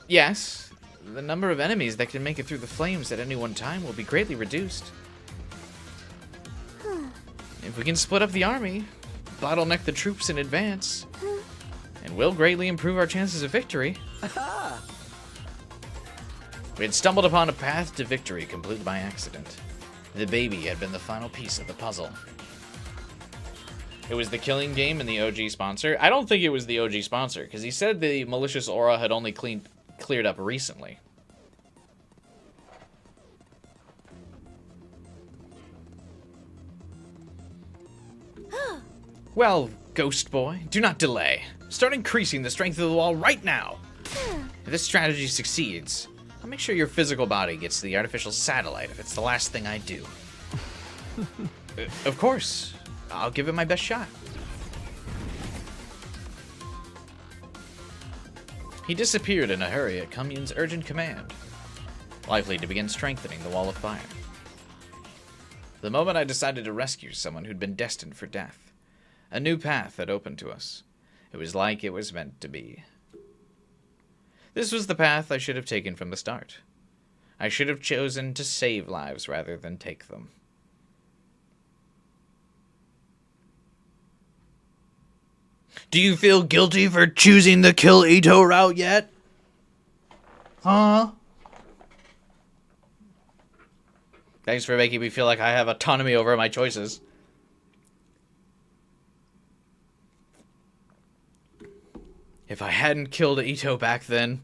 Yes. The number of enemies that can make it through the flames at any one time will be greatly reduced. If we can split up the army, bottleneck the troops in advance, and will greatly improve our chances of victory. We had stumbled upon a path to victory completely by accident. The baby had been the final piece of the puzzle. It was the killing game and the OG sponsor. I don't think it was the OG sponsor, because he said the malicious aura had only cleared up recently. Well, Ghost Boy, do not delay. Start increasing the strength of the wall right now. If this strategy succeeds, I'll make sure your physical body gets to the artificial satellite if it's the last thing I do. Of course. I'll give it my best shot. He disappeared in a hurry at Kamyun's urgent command, likely to begin strengthening the wall of fire. The moment I decided to rescue someone who'd been destined for death, a new path had opened to us. It was like it was meant to be. This was the path I should have taken from the start. I should have chosen to save lives rather than take them. Do you feel guilty for choosing the kill Ito route yet? Huh? Thanks for making me feel like I have autonomy over my choices. If I hadn't killed Ito back then...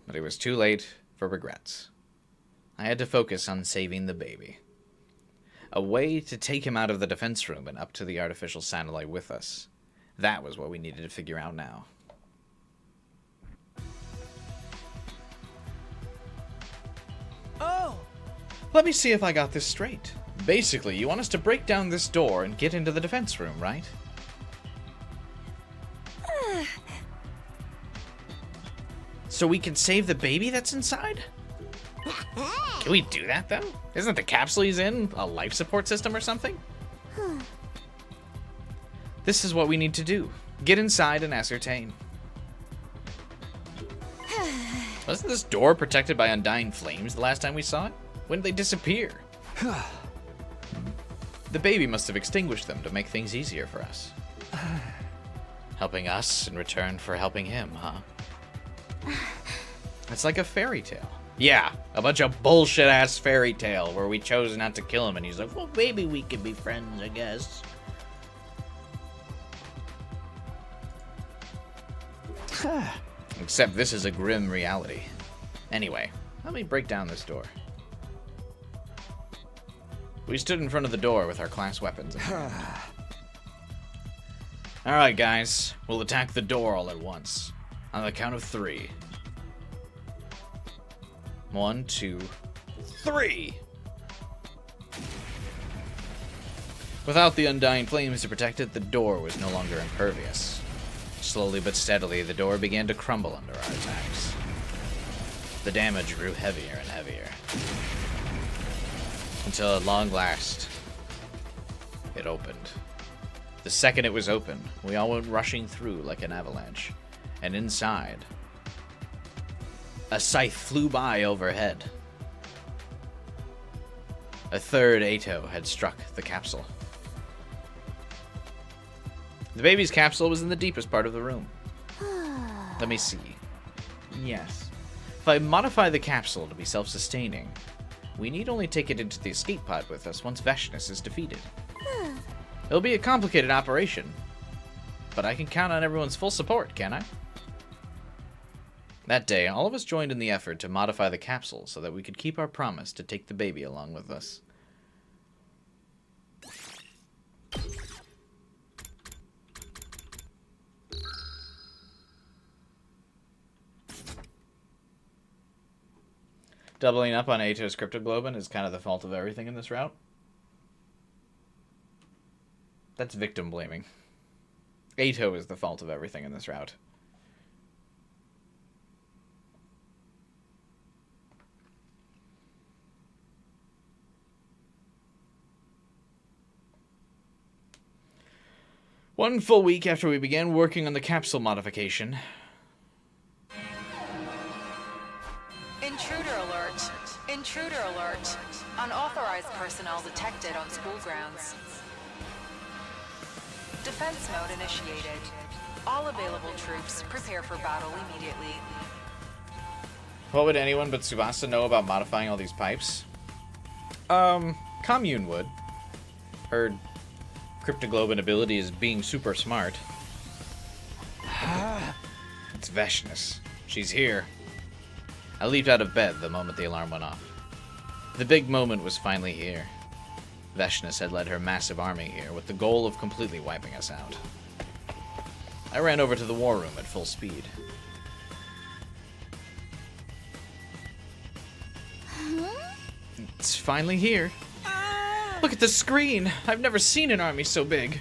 But it was too late for regrets. I had to focus on saving the baby. A way to take him out of the defense room and up to the artificial satellite with us. That was what we needed to figure out now. Oh! Let me see if I got this straight. Basically, you want us to break down this door and get into the defense room, right? So we can save the baby that's inside? Can we do that, though? Isn't the capsule he's in a life support system or something? This is what we need to do. Get inside and ascertain. Wasn't this door protected by undying flames the last time we saw it? When did they disappear? The baby must have extinguished them to make things easier for us. Helping us in return for helping him, huh? It's like a fairy tale. Yeah, a bunch of bullshit-ass fairy tale where we chose not to kill him and he's like, well, maybe we could be friends, I guess. Except this is a grim reality. Anyway, let me break down this door. We stood in front of the door with our class weapons. Alright, guys. We'll attack the door all at once. On the count of 3. 1, 2, 3! Without the undying flames to protect it, the door was no longer impervious. Slowly but steadily, the door began to crumble under our attacks. The damage grew heavier and heavier. Until at long last, it opened. The second it was open, we all went rushing through like an avalanche. And inside, a scythe flew by overhead. A third Ito had struck the capsule. The baby's capsule was in the deepest part of the room. Let me see. Yes. If I modify the capsule to be self-sustaining, we need only take it into the escape pod with us once Veshness is defeated. It'll be a complicated operation, but I can count on everyone's full support, can't I? That day, all of us joined in the effort to modify the capsule so that we could keep our promise to take the baby along with us. Doubling up on Ato's Cryptoglobin is kind of the fault of everything in this route. That's victim blaming. Ato is the fault of everything in this route. One full week after we began working on the capsule modification. Intruder alert. Intruder alert. Unauthorized personnel detected on school grounds. Defense mode initiated. All available troops prepare for battle immediately. What would anyone but Tsubasa know about modifying all these pipes? Commune would. Her Cryptoglobin ability is being super smart. It's Veshness. She's here. I leaped out of bed the moment the alarm went off. The big moment was finally here. Veshness had led her massive army here with the goal of completely wiping us out. I ran over to the war room at full speed. It's finally here. Look at the screen! I've never seen an army so big.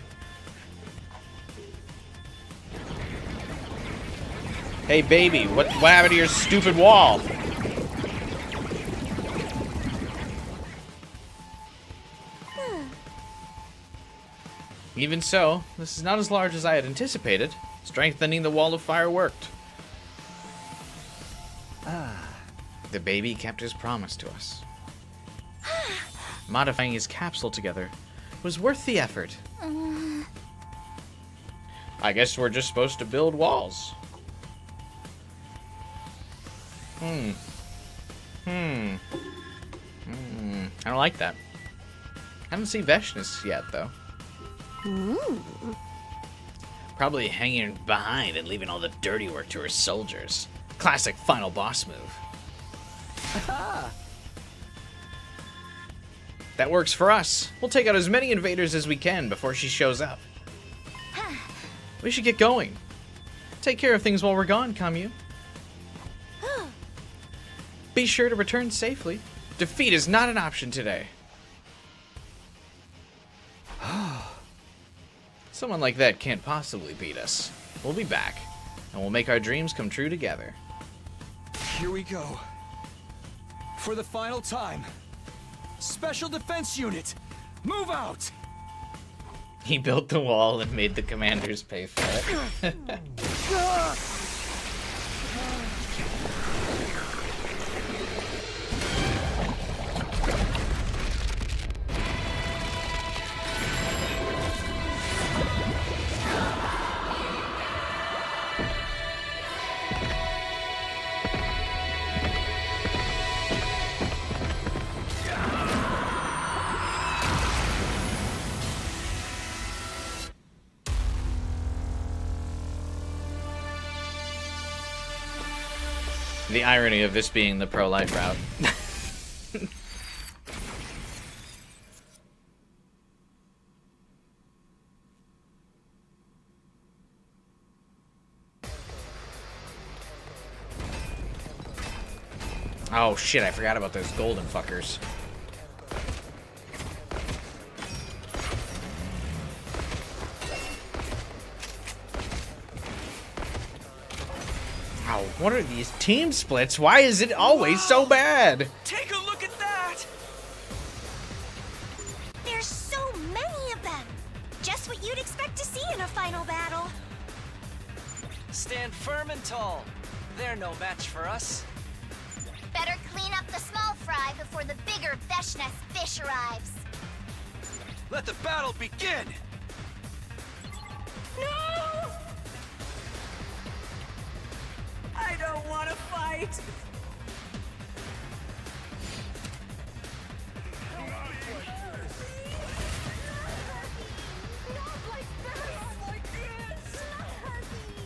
Hey baby, what happened to your stupid wall? Even so, this is not as large as I had anticipated. Strengthening the wall of fire worked. The baby kept his promise to us. Modifying his capsule together was worth the effort. I guess we're just supposed to build walls. I don't like that. I haven't seen Veshness yet, though. Probably hanging behind and leaving all the dirty work to her soldiers. Classic final boss move. That works for us. We'll take out as many invaders as we can before she shows up. We should get going. Take care of things while we're gone, Kamyu. Be sure to return safely. Defeat is not an option today. Someone like that can't possibly beat us. We'll be back, and we'll make our dreams come true together. Here we go. For the final time. Special Defense Unit, move out! He built the wall and made the commanders pay for it. The irony of this being the pro-life route. Oh shit, I forgot about those golden fuckers. Wow, what are these team splits? Why is it always so bad? Take a look at that! There's so many of them! Just what you'd expect to see in a final battle. Stand firm and tall. They're no match for us. Better clean up the small fry before the bigger Veshness fish arrives. Let the battle begin! No! I don't want to fight.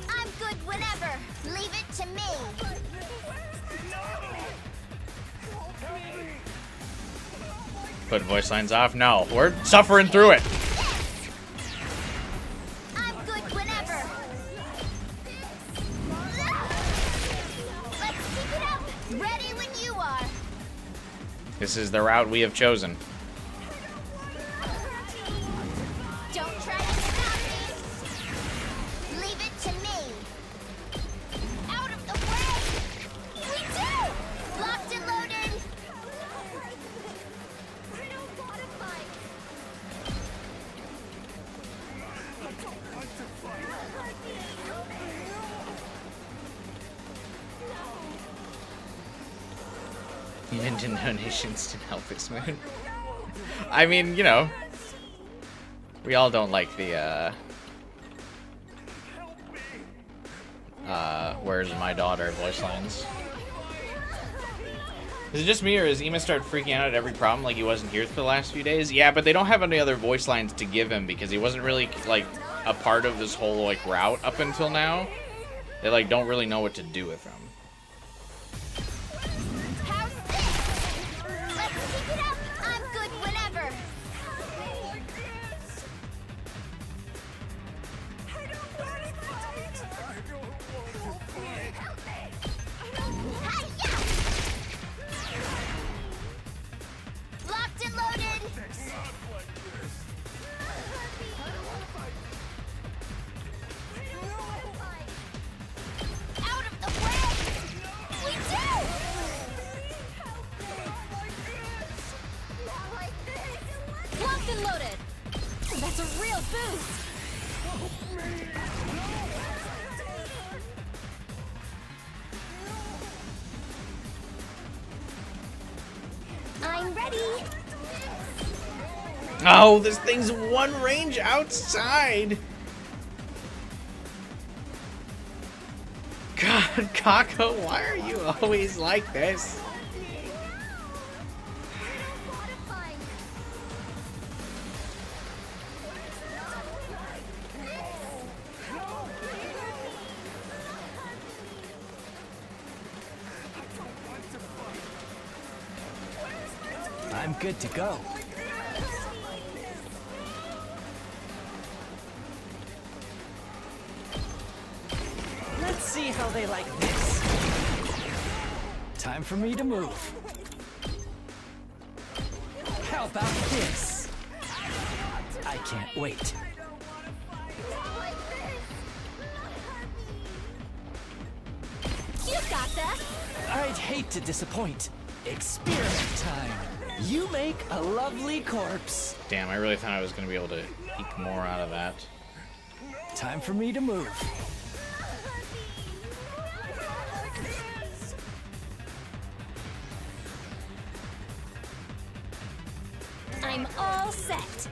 I'm good whenever. Leave it to me. Put voice lines off? No, we're suffering through it. I'm good whenever. Let's keep it up. Ready when you are. This is the route we have chosen. Don't try to stop me. Leave it to me. Out of the way. We do. Locked and loaded. I don't want to fight. Even donations didn't help this moon. I mean, you know, we all don't like the, where's my daughter voice lines. Is it just me, or is Ema start freaking out at every problem like he wasn't here for the last few days? Yeah, but they don't have any other voice lines to give him because he wasn't really, like, a part of this whole, like, route up until now. They, like, don't really know what to do with him. How's this? Let's keep it up. I'm good whenever. Hi-ya! Locked and loaded. Out of the way. We do. Locked and loaded. That's a real boost. I'm ready. Oh, this thing's one range outside. God, Kako, why are you always like this? I'm good to go. Let's see how they like this. Time for me to move. How about this? I can't wait. You got this! I'd hate to disappoint. Experiment time. You make a lovely corpse. Damn, I really thought I was going to be able to eke more out of that. Time for me to move. I'm all set.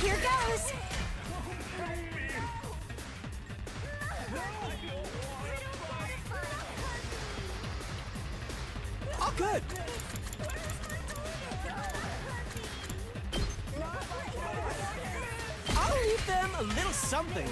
Here goes. Oh, good. I'll leave them a little something.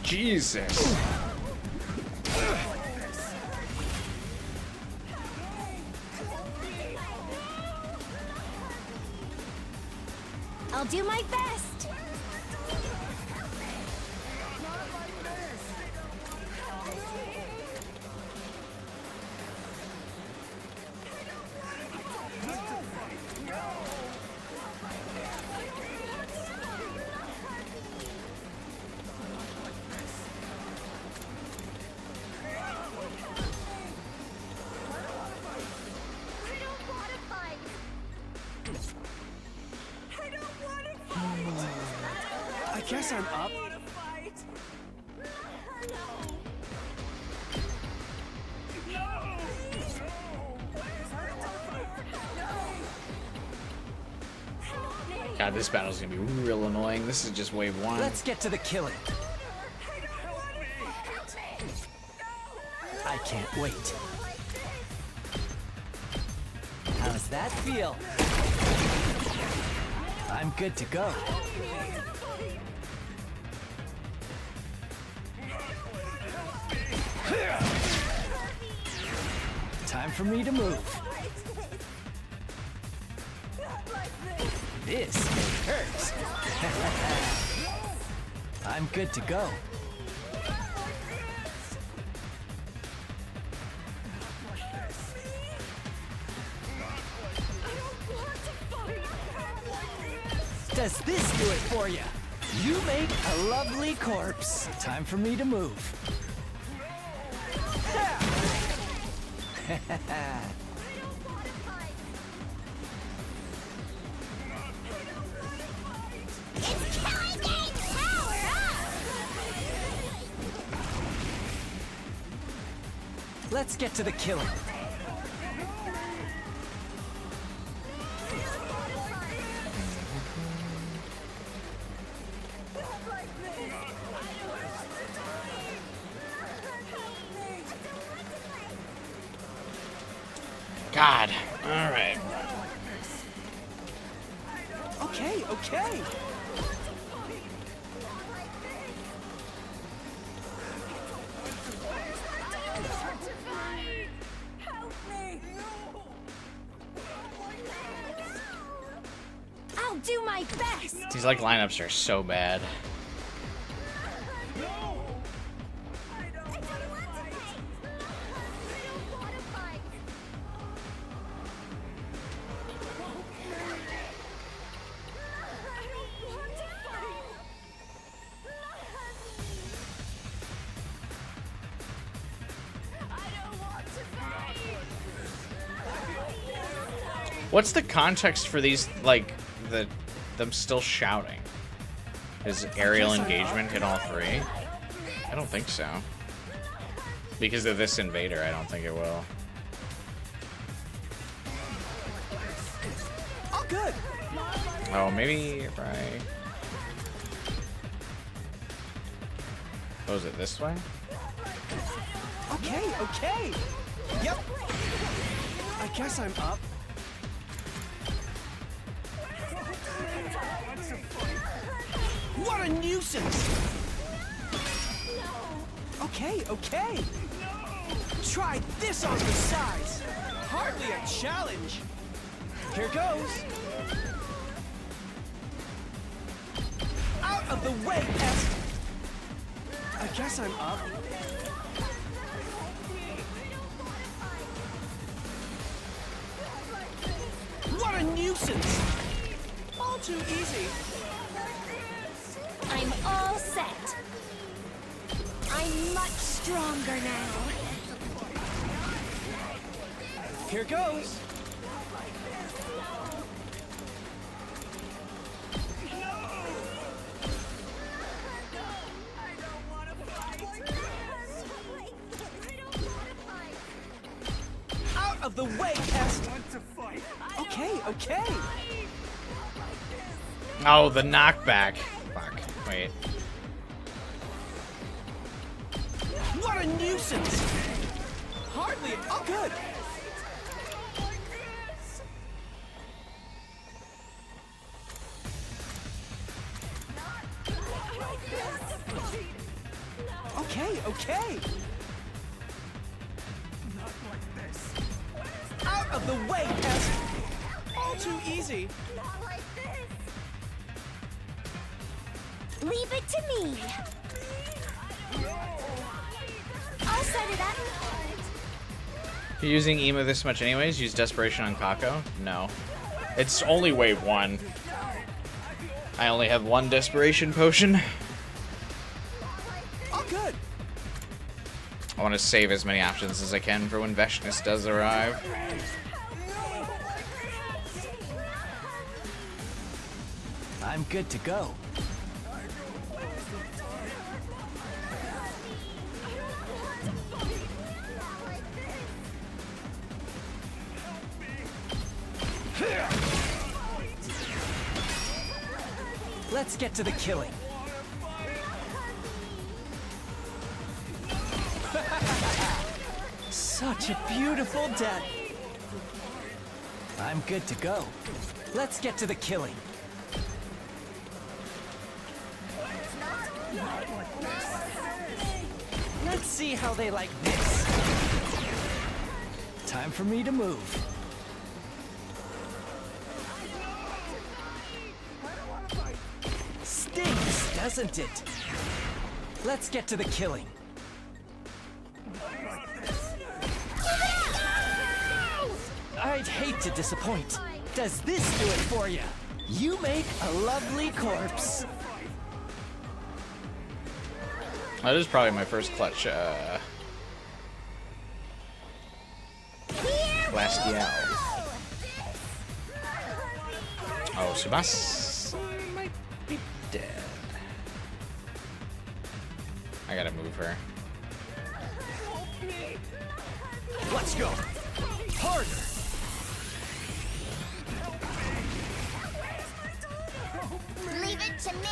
Jesus. I'll do my best. I guess I'm up. God, this battle's gonna be real annoying. This is just wave 1. Let's get to the killing. I can't wait. How's that feel? I'm good to go. Time for me to move. This hurts. I'm good to go. Does this do it for you? You make a lovely corpse. Time for me to move. It's killing game power up! Let's get to the killing. God. All right. Okay, okay. I'll do my best. These like lineups are so bad. What's the context for these like them still shouting? Is aerial engagement hit all three? I don't think so. Because of this invader, I don't think it will. Oh, good. Oh, maybe if I... Oh, is it this way? Okay, okay. Yep. I guess I'm up. What a nuisance! Okay, okay. Try this on the sides. Hardly a challenge. Here goes. Out of the way, Pest. I guess I'm up. What a nuisance! All too easy. I'm all set. I'm much stronger now. Here goes. Out of the way, Pest. Okay, okay. Oh, the knockback. Fuck. Wait. What a nuisance! Hardly. Oh, good. Okay, okay. Out of the way, Pest. All too easy. Leave it to me. I'll set it up. You're using Ema this much anyways? Use Desperation on Kako? No. It's only wave 1. I only have 1 Desperation potion. Oh, good. I want to save as many options as I can for when Veshness does arrive. I'm good to go. Let's get to the killing. Such a beautiful death. I'm good to go. Let's get to the killing. Let's see how they like this. Time for me to move. Stinks, doesn't it? Let's get to the killing. I'd hate to disappoint. Does this do it for you? You make a lovely corpse. That is probably my first clutch, last yell. Oh, Subasa might be dead. I gotta move her. Let's go. Harder. Leave it to me.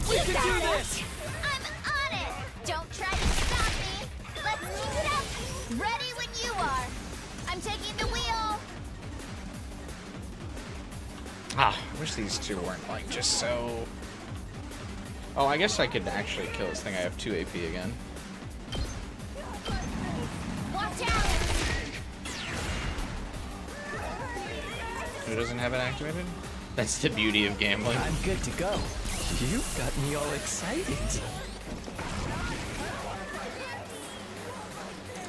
We can do this! I'm on it! Don't try to stop me! Let's keep it up! Ready when you are! I'm taking the wheel! Ah, I wish these two weren't like just so... Oh, I guess I could actually kill this thing. I have 2 AP again. Watch out! Who doesn't have it activated? That's the beauty of gambling. I'm good to go. You got me all excited.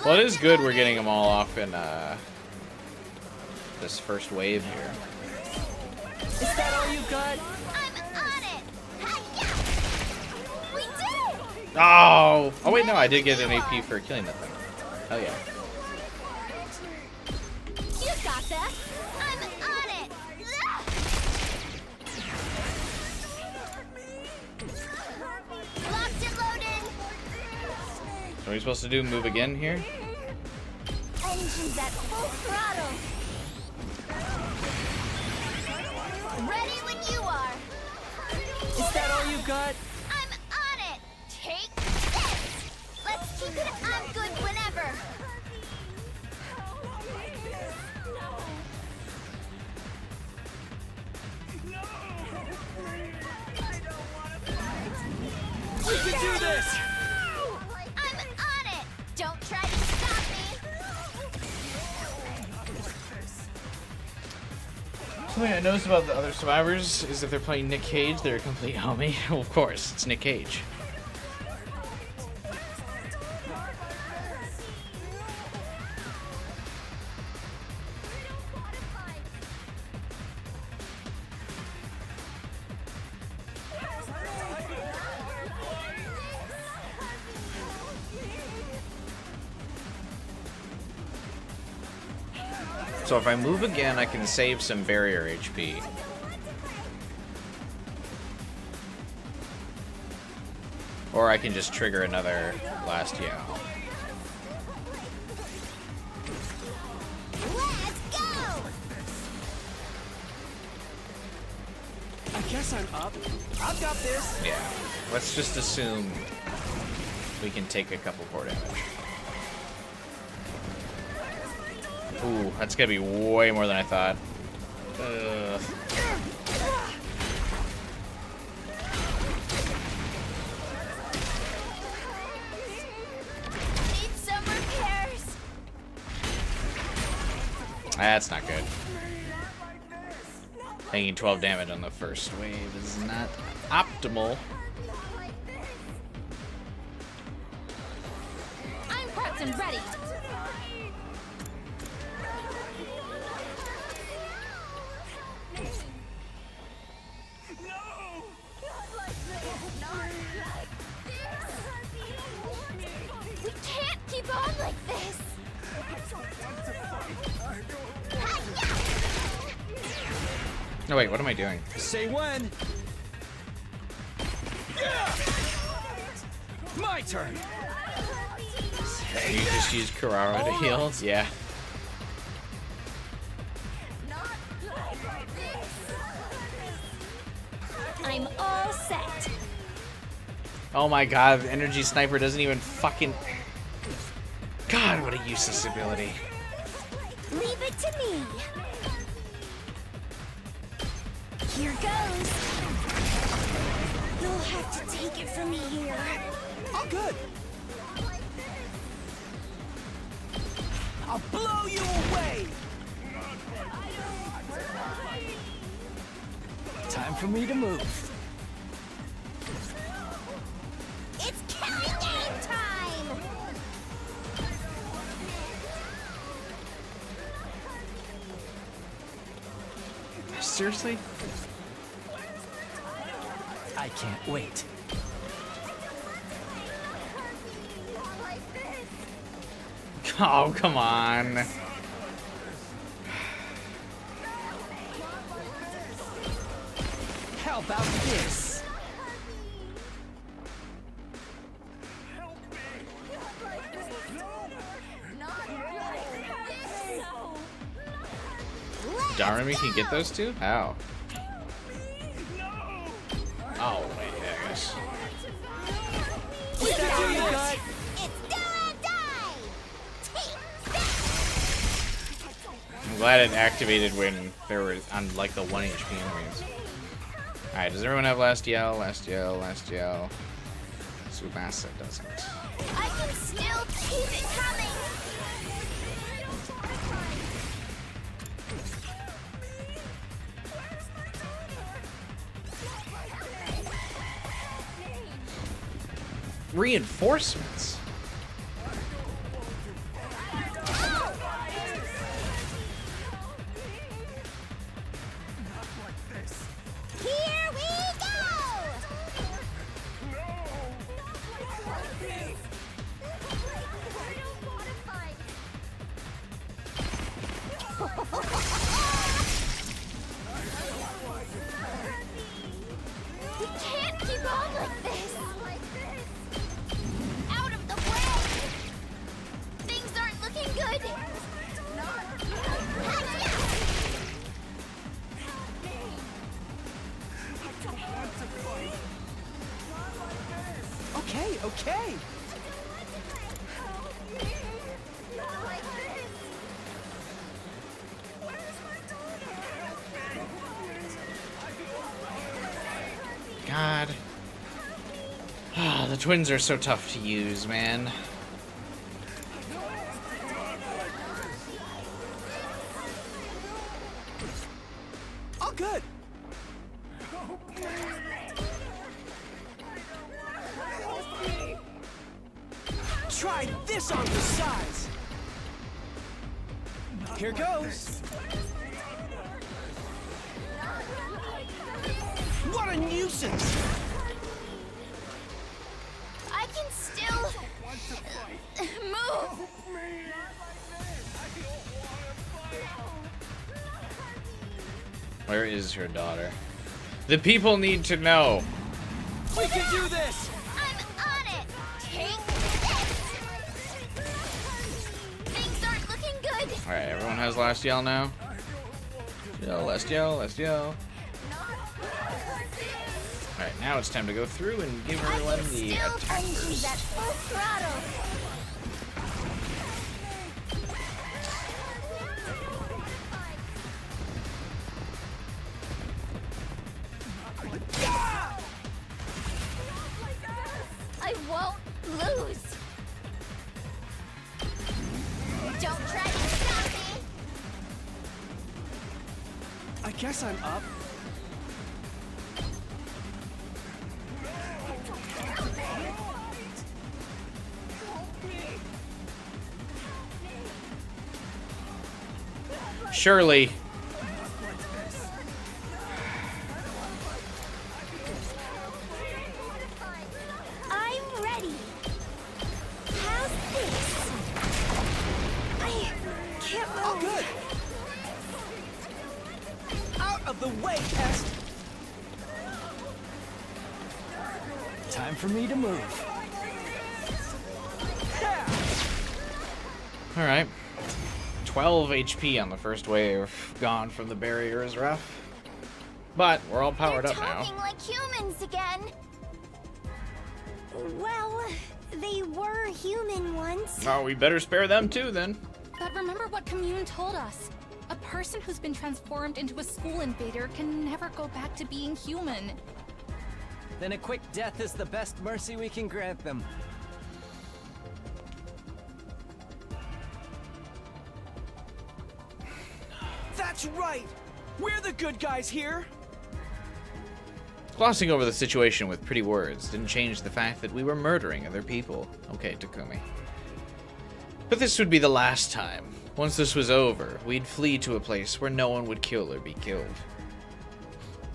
Well, it is good we're getting them all off in this first wave here. Is that all you got? I'm on it! Hi-ya! We did it! Oh! Oh wait, no, I did get an AP for killing that thing. Hell yeah. You got that! I'm on it! Locked and loaded! So what are we supposed to do? Move again here? Engines at full throttle! Ready when you are! Is that all you got? I'm on it! Take this! Let's keep it on good whenever! We can do this! I'm on it! Don't try to stop me! Something I noticed about the other survivors is if they're playing Nick Cage, they're a complete homie. Well, of course, it's Nick Cage. So if I move again, I can save some barrier HP. Or I can just trigger another last yell. Let's go! I guess I'm up. I've got this. Yeah. Let's just assume we can take a couple core damage. Ooh, that's gonna be way more than I thought. Need some repairs. That's not good. Taking 12 damage on the first wave is not optimal. I'm prepped and ready. We can't keep on like this! No, wait, what am I doing? Say when. My turn. You just use Kurara to heal? Yeah. I'm all set. Oh my god, the energy sniper doesn't even fucking... God, what a useless ability. Leave it to me. Here goes. You'll have to take it from here. All good. I'll blow you away. Time for me to move. It's killing game time! Seriously? I can't wait. Oh, come on. How about this? Darami can get those two? How? Oh, wait, yeah, I guess. Is that all you got? It's do or die! Take that! I'm glad it activated when there were on like the 1 HP enemies. Alright, does everyone have last yell? Last yell, last yell. Tsubasa doesn't. I can still keep it coming! Reinforcements? okay? God. Ah, the twins are so tough to use, man. All good. Try this on for size. Here goes. What a nuisance! I can still move. Where is her daughter? The people need to know. We can do this! I'm on it. Take this. Things aren't looking good. All right, everyone has last yell now. Yell, last yell, last yell. All right, now it's time to go through and give everyone the attackers. At full throttle. I won't lose. Don't try to stop me. I guess I'm up. Surely. I'm ready. How's this? I can't move. All good. Out of the way, Pest. Time for me to move. All right. 12 HP on the first wave. Gone from the barrier is rough. But we're all powered They're up now. talking like humans again. Well, they were human once. Oh, we better spare them too then. But remember what Commune told us. A person who's been transformed into a school invader can never go back to being human. Then a quick death is the best mercy we can grant them. That's right. We're the good guys here. Glossing over the situation with pretty words didn't change the fact that we were murdering other people. Okay, Takumi. But this would be the last time. Once this was over, we'd flee to a place where no one would kill or be killed.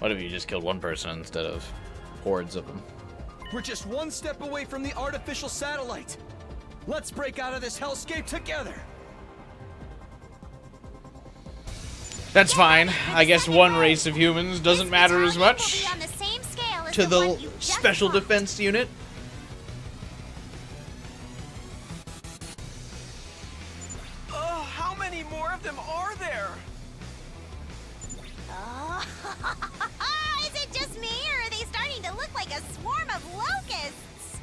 What if you just killed one person instead of hordes of them? We're just one step away from the artificial satellite. Let's break out of this hellscape together. That's fine. I guess one race of humans doesn't matter as much On the same scale as to the one the you just special fought. defense unit. How many more of them are there? Oh. Is it just me, or are they starting to look like a swarm of locusts?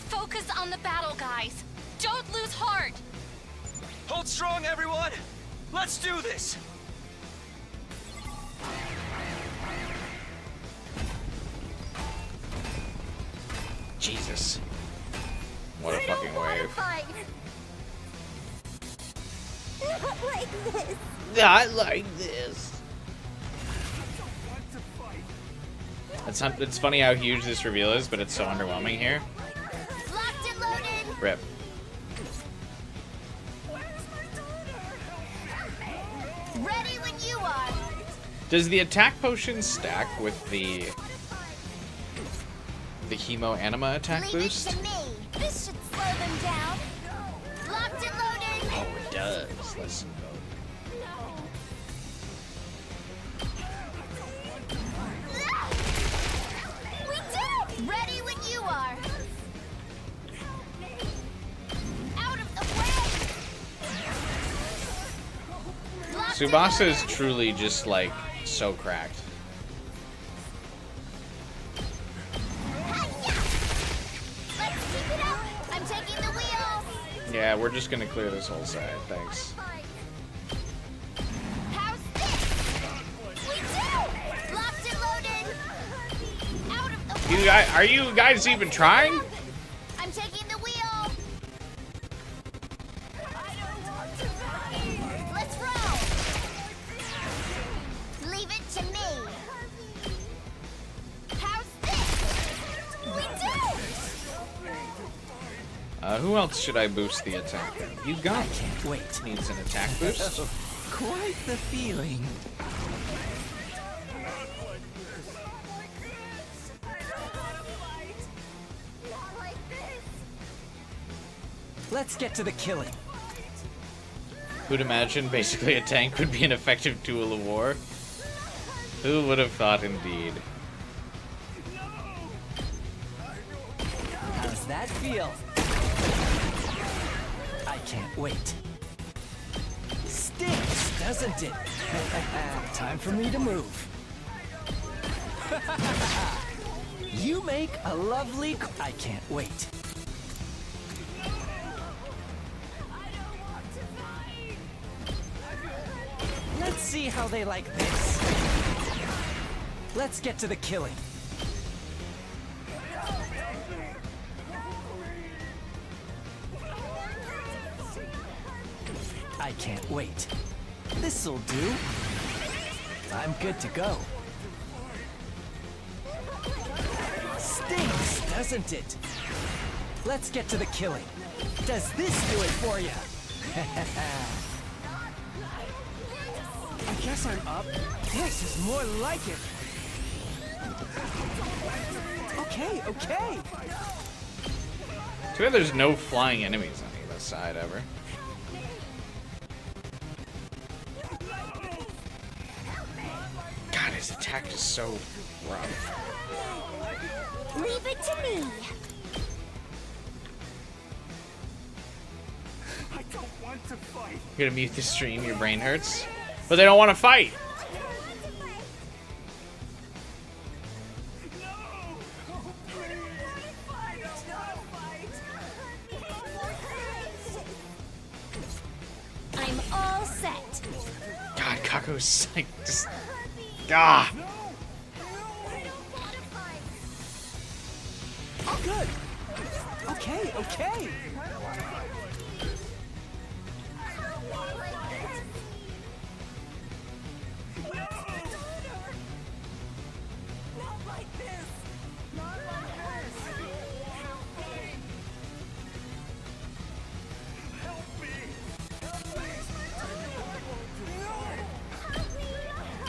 Focus on the battle, guys. Don't lose heart. Hold strong, everyone. Let's do this. Jesus. What a I fucking don't wanna wave. fight. Not like this. Not like this. It's funny how huge this reveal is, but it's so underwhelming here. Locked and loaded. Rip. Ready when you are. Does the attack potion stack with the Hemo Anima attack Leave boost? it to me. This should slow them down. Locked and loaded. Oh, it does. Let's go. We did it! Ready when you are. Out of the way. Locked and Tsubasa is loaded. truly just like so cracked. Yeah, we're just gonna clear this whole side. Thanks. How's this? We do! Locked and loaded! Out of the You guys, are you guys even trying? I'm taking the wheel! Let's roll! Leave it to me! How's this? We do! Who else should I boost the attack? You got it. Can't wait. Needs an attack boost. Quite the feeling. Let's get to the killing. Who'd imagine basically a tank would be an effective tool of war? Who would have thought indeed? How's that feel? I can't wait. Stinks, doesn't it? Time for me to move. You make a lovely... I can't wait. Let's see how they like this. Let's get to the killing. I can't wait. This'll do. I'm good to go. Stinks, doesn't it? Let's get to the killing. Does this do it for you? I guess I'm up. This is more like it. Okay, okay. Too bad there's no flying enemies on either side ever. God, his attack is so rough. Leave it to me! I don't want to fight. You're gonna mute the stream, your brain hurts. But they don't want to fight! I'm all set. God, Kako's like just... Ah! Oh, good. Okay, okay.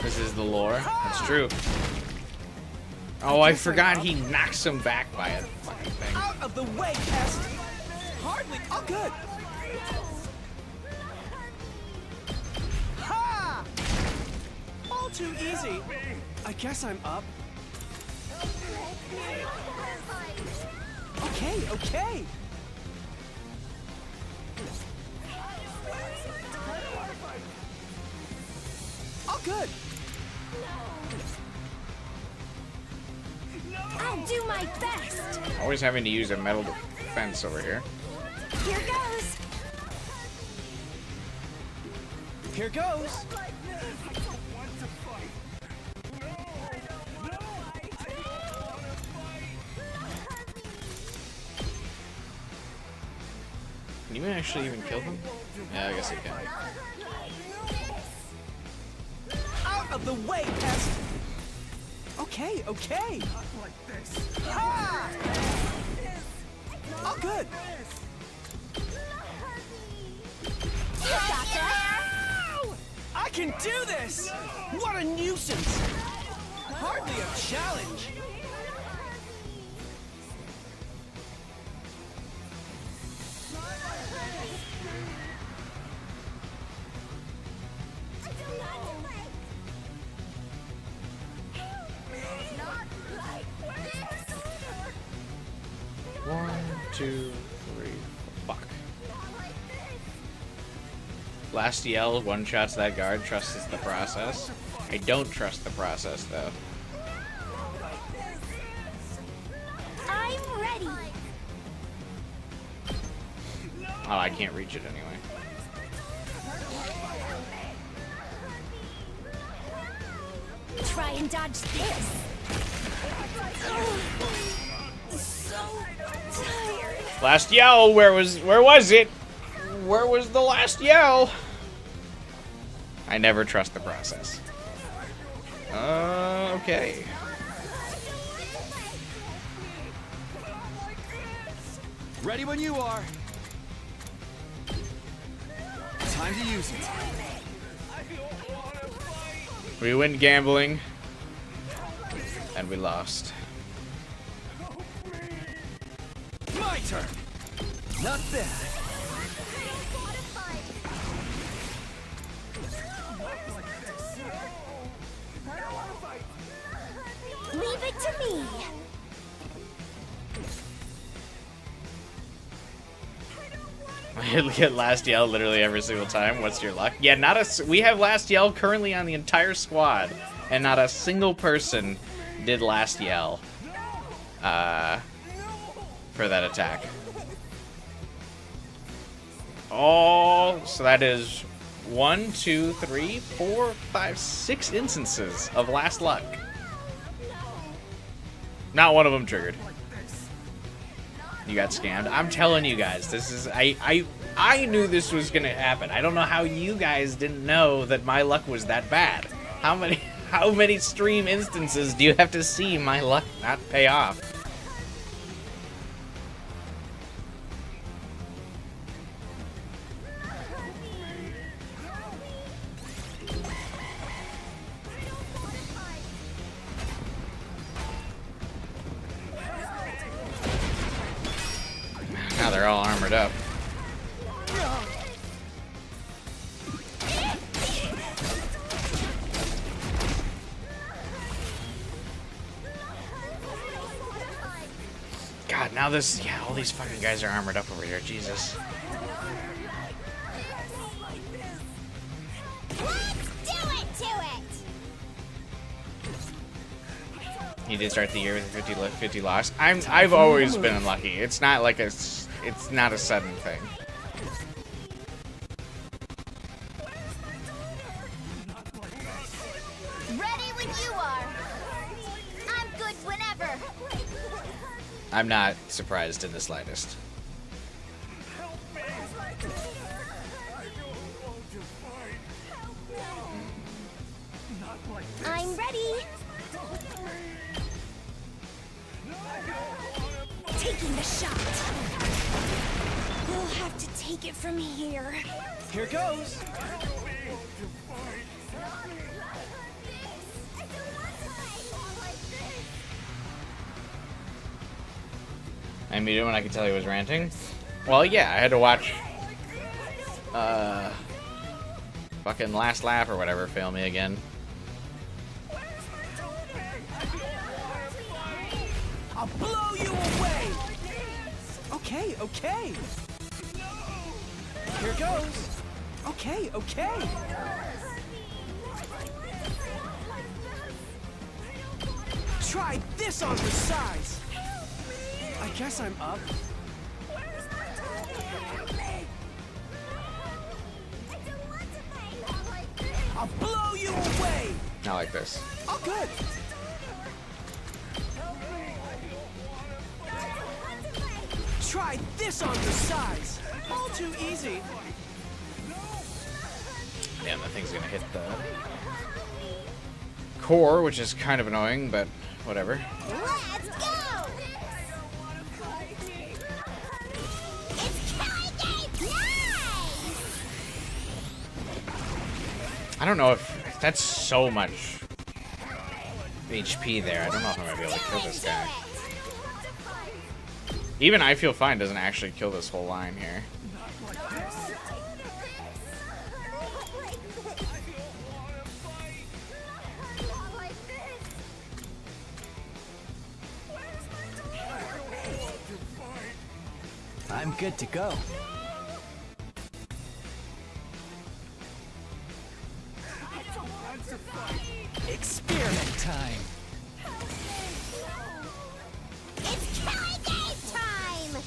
This is the lore. That's true. Oh, I forgot he knocks him back by a fucking thing. Out of the way, Pest. Hardly. Oh, good. Ha! All too easy. I guess I'm up. Okay, okay. Oh, good. I'll do my best. Always having to use a metal defense over here. Here goes. Here goes. Can you actually even kill them? Yeah, I guess you can. Out of the way, Pest. Okay, okay. Ha! Oh, good. I can do this! What a nuisance! Hardly a challenge. One, two, three. Fuck. Last yell one-shots that guard, trusts the process. I don't trust the process, though. I'm ready. Oh, I can't reach it anyway. Try and dodge this. So tired. Last yell, where was it? Where was the last yell? I never trust the process. Okay. Ready when you are. Time to use it. We went gambling, and we lost. My turn. Not bad. Leave it to me. I get last yell literally every single time. What's your luck? Yeah, not a. We have last yell currently on the entire squad, and not a single person did last yell for that attack. Oh, so that is 1, 2, 3, 4, 5, 6 instances of last luck. Not one of them triggered. You got scammed. I'm telling you guys, this is I knew this was gonna happen. I don't know how you guys didn't know that my luck was that bad. How many stream instances do you have to see my luck not pay off? Now they're all armored up. God, now this, yeah, all these fucking guys are armored up over here, Jesus. He did start the year with 50 loss. I've always been unlucky. It's not like it's not a sudden thing. Ready when you are. I'm good whenever. I'm not surprised in the slightest. I'm ready. Taking the shot. We'll have to take it from here. Here goes. I muted when I could tell he was ranting. Well, yeah, I had to watch fucking Last Laugh or whatever fail me again. I'll blow you away. Okay, okay. Here goes. Okay, okay. Try this on for size. I guess I'm up. I'll blow you away. Not like this. Oh, good. Try this on for size. All too easy. Damn, that thing's gonna hit the core, which is kind of annoying, but whatever. Let's go! It's killing game! Nice! I don't know if that's so much HP there. I don't know if I'm gonna be able to kill this guy. Even I Feel Fine doesn't actually kill this whole line here. I'm good to go. Experiment time. It's killing game time!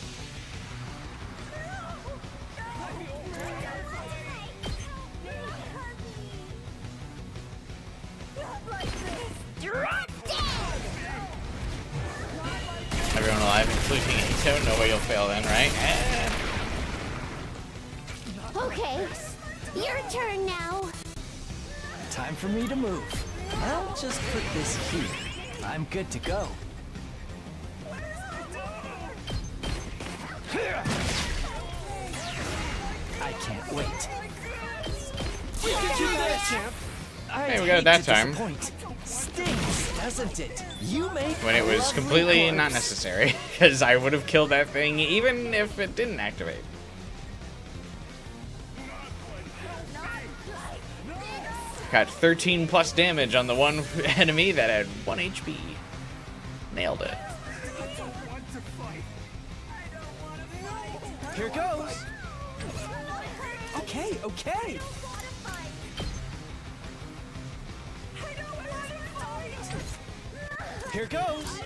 Drop dead! Everyone alive, including Ito. No way you'll fail then, right? Okay, your turn now. Time for me to move. I'll just put this here. I'm good to go. I can't wait. We can do this, champ. Hey, we got it that time. Stings, doesn't it? You make When it was completely not necessary, because I would have killed that thing even if it didn't activate. Got 13 plus damage on the one enemy that had 1 HP. Nailed it. Here goes. Okay, okay. Here goes.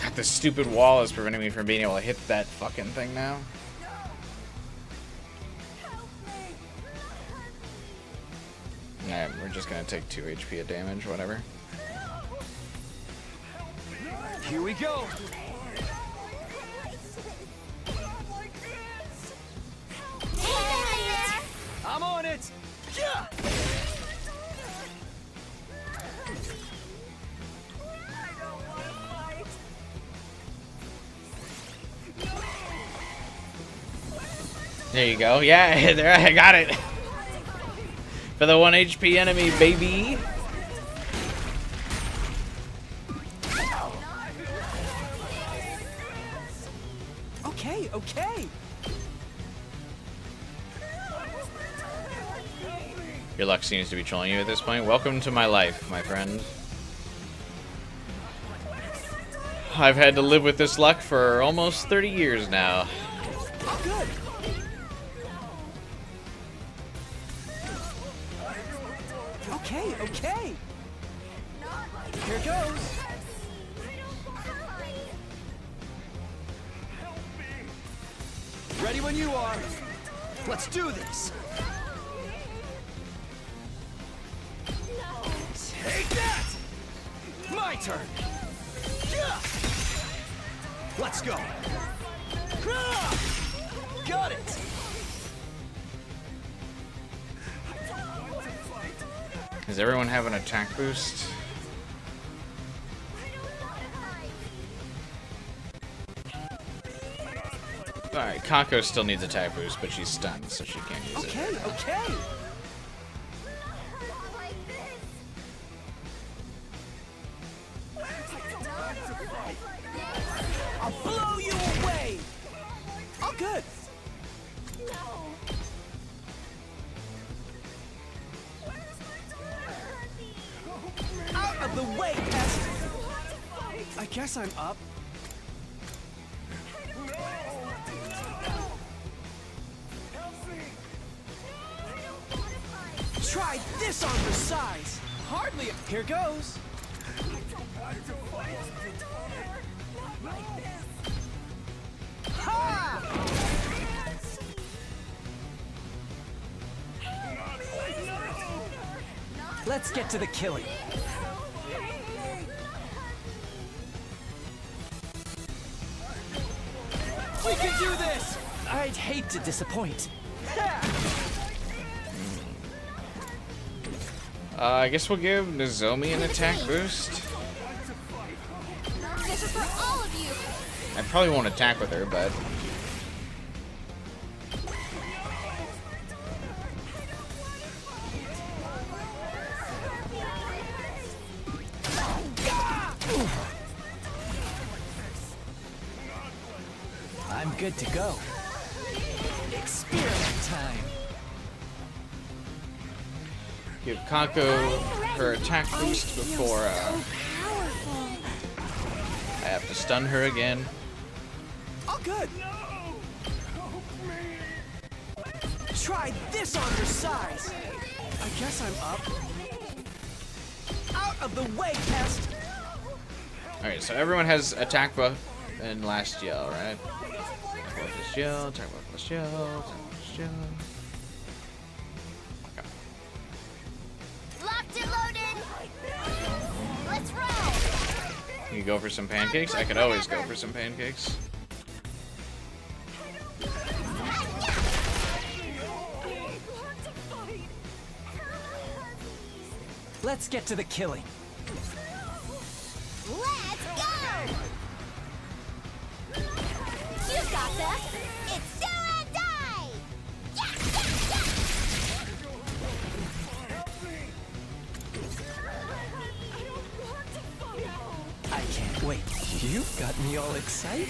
God, this stupid wall is preventing me from being able to hit that fucking thing now. Alright, we're just gonna take 2 HP of damage, whatever. Here we go. I'm on it. Yeah. There you go. Yeah, there, I got it. For the 1 HP enemy, baby. Okay, okay. Your luck seems to be trolling you at this point. Welcome to my life, my friend. I've had to live with this luck for almost 30 years now. Oh, good. Okay, okay. Here goes. Ready when you are. Let's do this. Take that! My turn. Yeah. Let's go. Got it. Does everyone have an attack boost? Alright, Kako still needs attack boost, but she's stunned, so she can't use it. Okay, okay. I'll blow you away. Oh, good. Out of the way, pest. I guess I'm up. Try this on for size. Hardly. Here goes. Ha! Let's get to the killing. We can do this. I'd hate to disappoint. I guess we'll give Nozomi an attack boost. This is for all of you. I probably won't attack with her, but... I'm good to go. Experiment time. Give Kako her attack boost before I have to stun her again. Oh, good. Try this on for size. I guess I'm up. Out of the way, pest. Alright, so everyone has attack buff and last yell, right? Attack buff, last yell, attack buff, last yell, attack buff, last yell. Locked You go for some pancakes? I could always go for some pancakes. Let's get to the killing. Let's go! You got this! It's do and die! Yeah, yeah, yeah! I can't wait. You've got me all excited.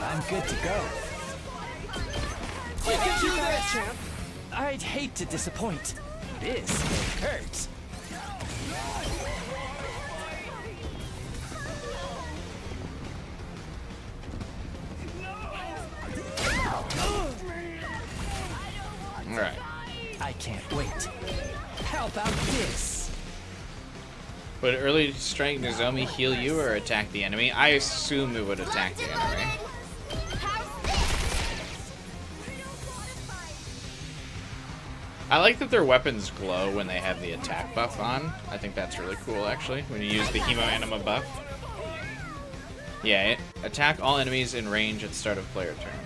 I'm good to go. You can do this, champ! I'd hate to disappoint. This may hurt. Alright. I can't wait. How about this? Would early strike Nozomi heal you or attack the enemy? I assume it would attack the enemy. I like that their weapons glow when they have the attack buff on. I think that's really cool, actually, when you use the Hemo Anima buff. Yeah, attack all enemies in range at the start of player turn.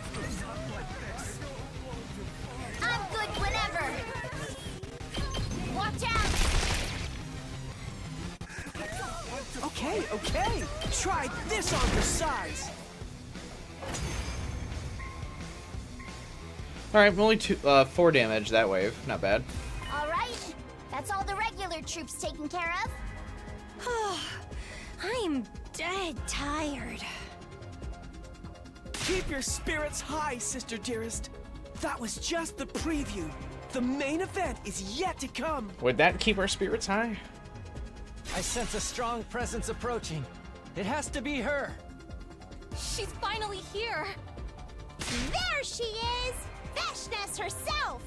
I'm good whenever! Watch out! Okay, okay! Try this on your size! Alright, only 4 damage that wave. Not bad. Alright, that's all the regular troops taken care of. I am dead tired. Keep your spirits high, sister dearest. That was just the preview. The main event is yet to come. Would that keep our spirits high? I sense a strong presence approaching. It has to be her. She's finally here. There she is! Veshness herself!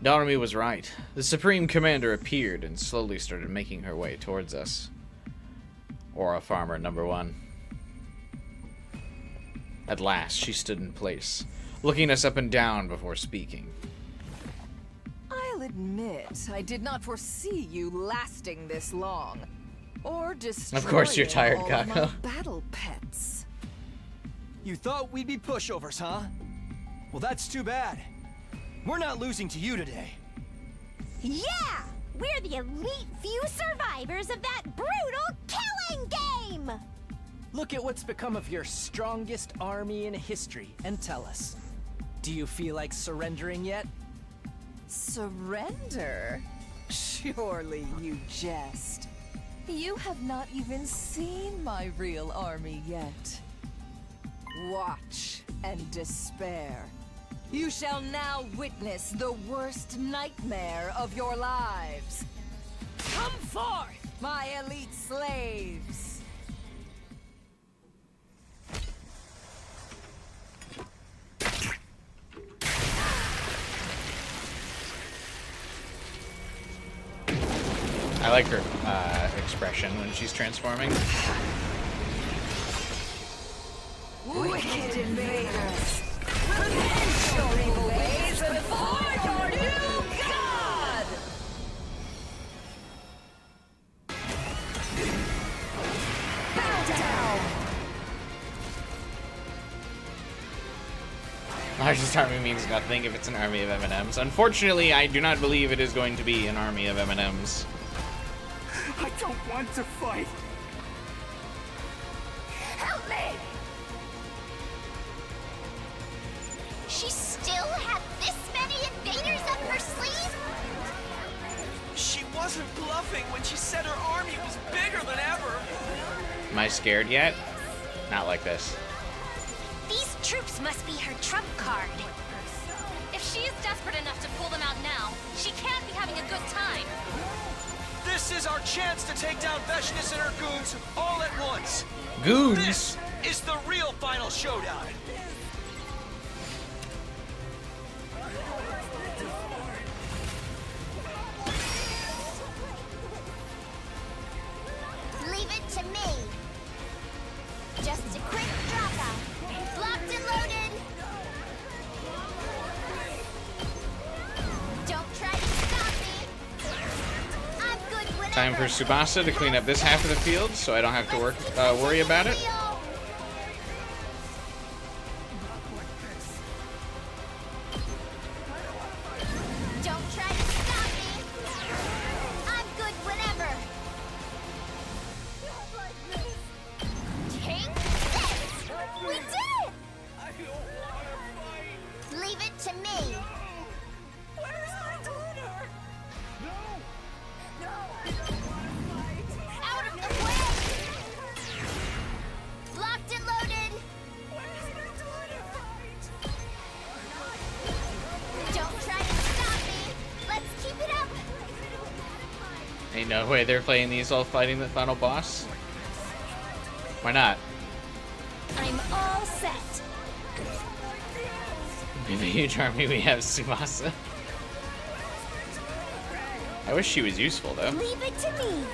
Darumi was right. The Supreme Commander appeared and slowly started making her way towards us. Aura Farmer number 1. At last, she stood in place, looking us up and down before speaking. I'll admit, I did not foresee you lasting this long. Or destroying Of course you're tired, all of my Kako. battle pets. You thought we'd be pushovers, huh? Well, that's too bad. We're not losing to you today. Yeah! We're the elite few survivors of that brutal killing game! Look at what's become of your strongest army in history and tell us. Do you feel like surrendering yet? Surrender? Surely you jest. You have not even seen my real army yet. Watch and despair. You shall now witness the worst nightmare of your lives. Come forth, my elite slaves! I like her expression when she's transforming. Wicked invaders! Repent your evil ways before your new god! Bow down! Largest army means nothing if it's an army of M&Ms. Unfortunately, I do not believe it is going to be an army of M&Ms. I don't want to fight. Help me! She still had this many invaders up her sleeve? She wasn't bluffing when she said her army was bigger than ever. Am I scared yet? Not like this. These troops must be her trump card. If she is desperate enough to pull them out now, she can't be having a good time. This is our chance to take down Veshness and her goons all at once. Goons? This is the real final showdown. Leave it to me. Just a quick drop-out. Locked and loaded. Time for Tsubasa to clean up this half of the field so I don't have to worry about it. Don't try to stop me. I'm good whenever. Take this. We did it. Leave it to me. Where's my daughter? Out of the way! Locked and loaded! Where's my daughter? Don't try to stop me! Let's keep it up! Ain't no way they're playing these while fighting the final boss. Why not? I'm all set. In the huge army we have Tsubasa. I wish she was useful though. Leave it to me.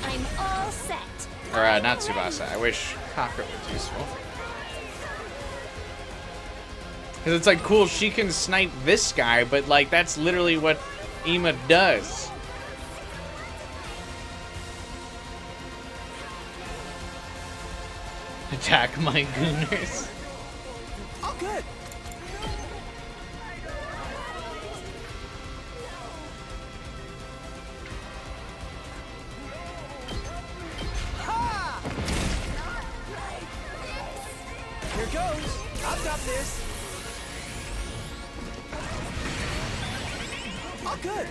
I'm all set. Or not Tsubasa. I wish Kakarot was useful. Because it's like cool, she can snipe this guy, but like that's literally what Ima does. Attack my gooners. Oh, good. Ha! Here goes. I've got this. Oh, good.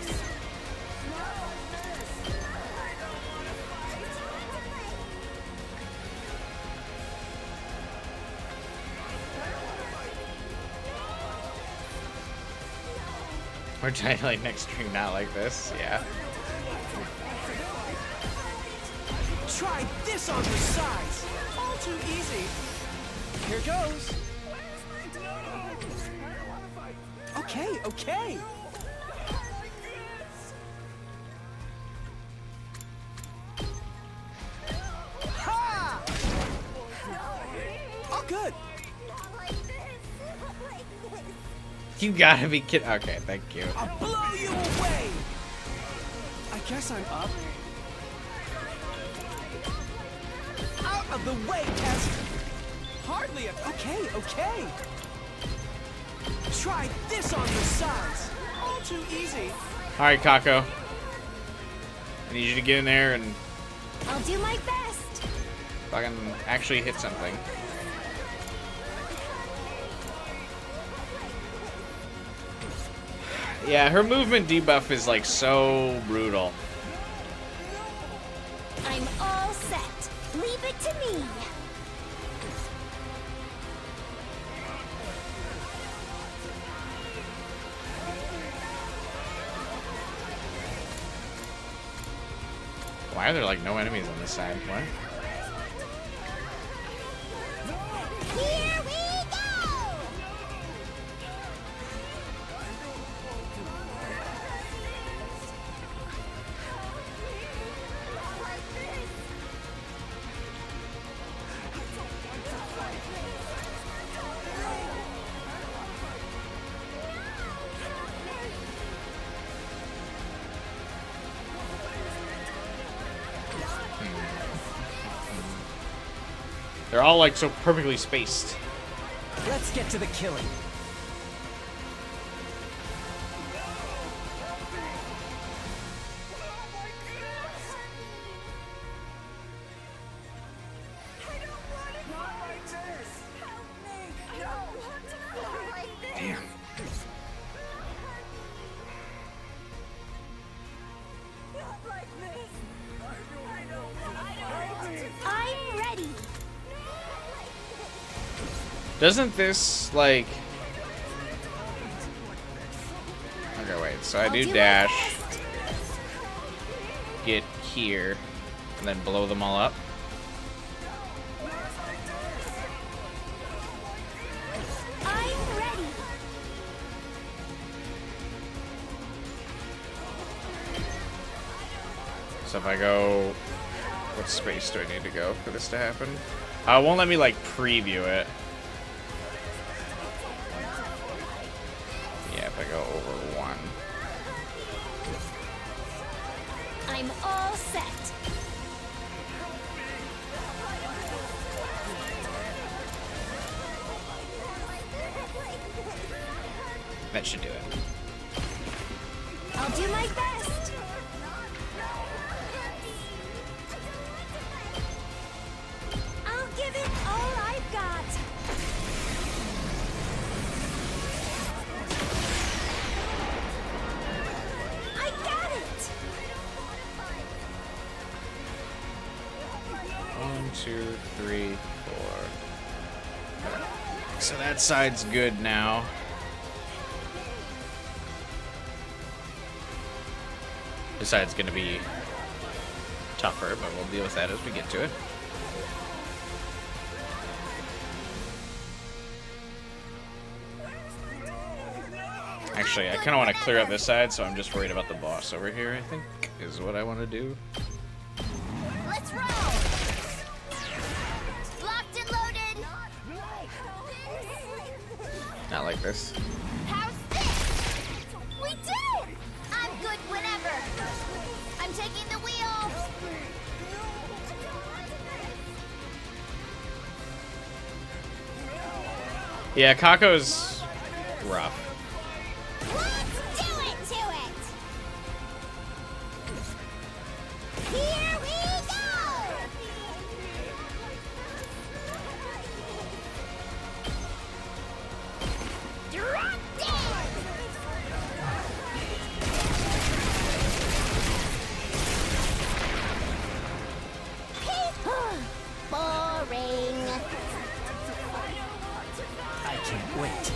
We're trying to like next stream not like this, yeah. Try this on the sides. All too easy. Here goes. Okay, okay. Ha! Oh, good. You gotta be kidding. Okay, thank you. I'll blow you away. I guess I'm up. Out of the way, Test. Hardly a... Okay, okay. Try this on the sides. All too easy. Alright, Kako. I need you to get in there and I'll do my best. fucking actually hit something. Yeah, her movement debuff is like so brutal. I'm all set. Leave it to me. Why are there like no enemies on this side? What? Here we go! They're all like so perfectly spaced. Let's get to the killing. Damn. I'm ready. Doesn't this like... Okay, wait. So I I'll do do my dash, best. get here, and then blow them all up. I'm ready. So if I go... What space do I need to go for this to happen? It won't let me like preview it. Yeah, if I go over 1. I'm all set. That should do it. I'll do my best. I'll give it all I've got. I got it. 1, 2, 3, 4. So that side's good now. This side's gonna be tougher, but we'll deal with that as we get to it. Actually, I kind of want to clear up this side, so I'm just worried about the boss over here, I think, is what I want to do. Let's roll. Locked and loaded. Not like this. How's this? We did! I'm good whenever. I'm taking the wheel. Yeah, Kako's rough. Let's do it to it. Here we go. Drop dead. Boring. I can't wait.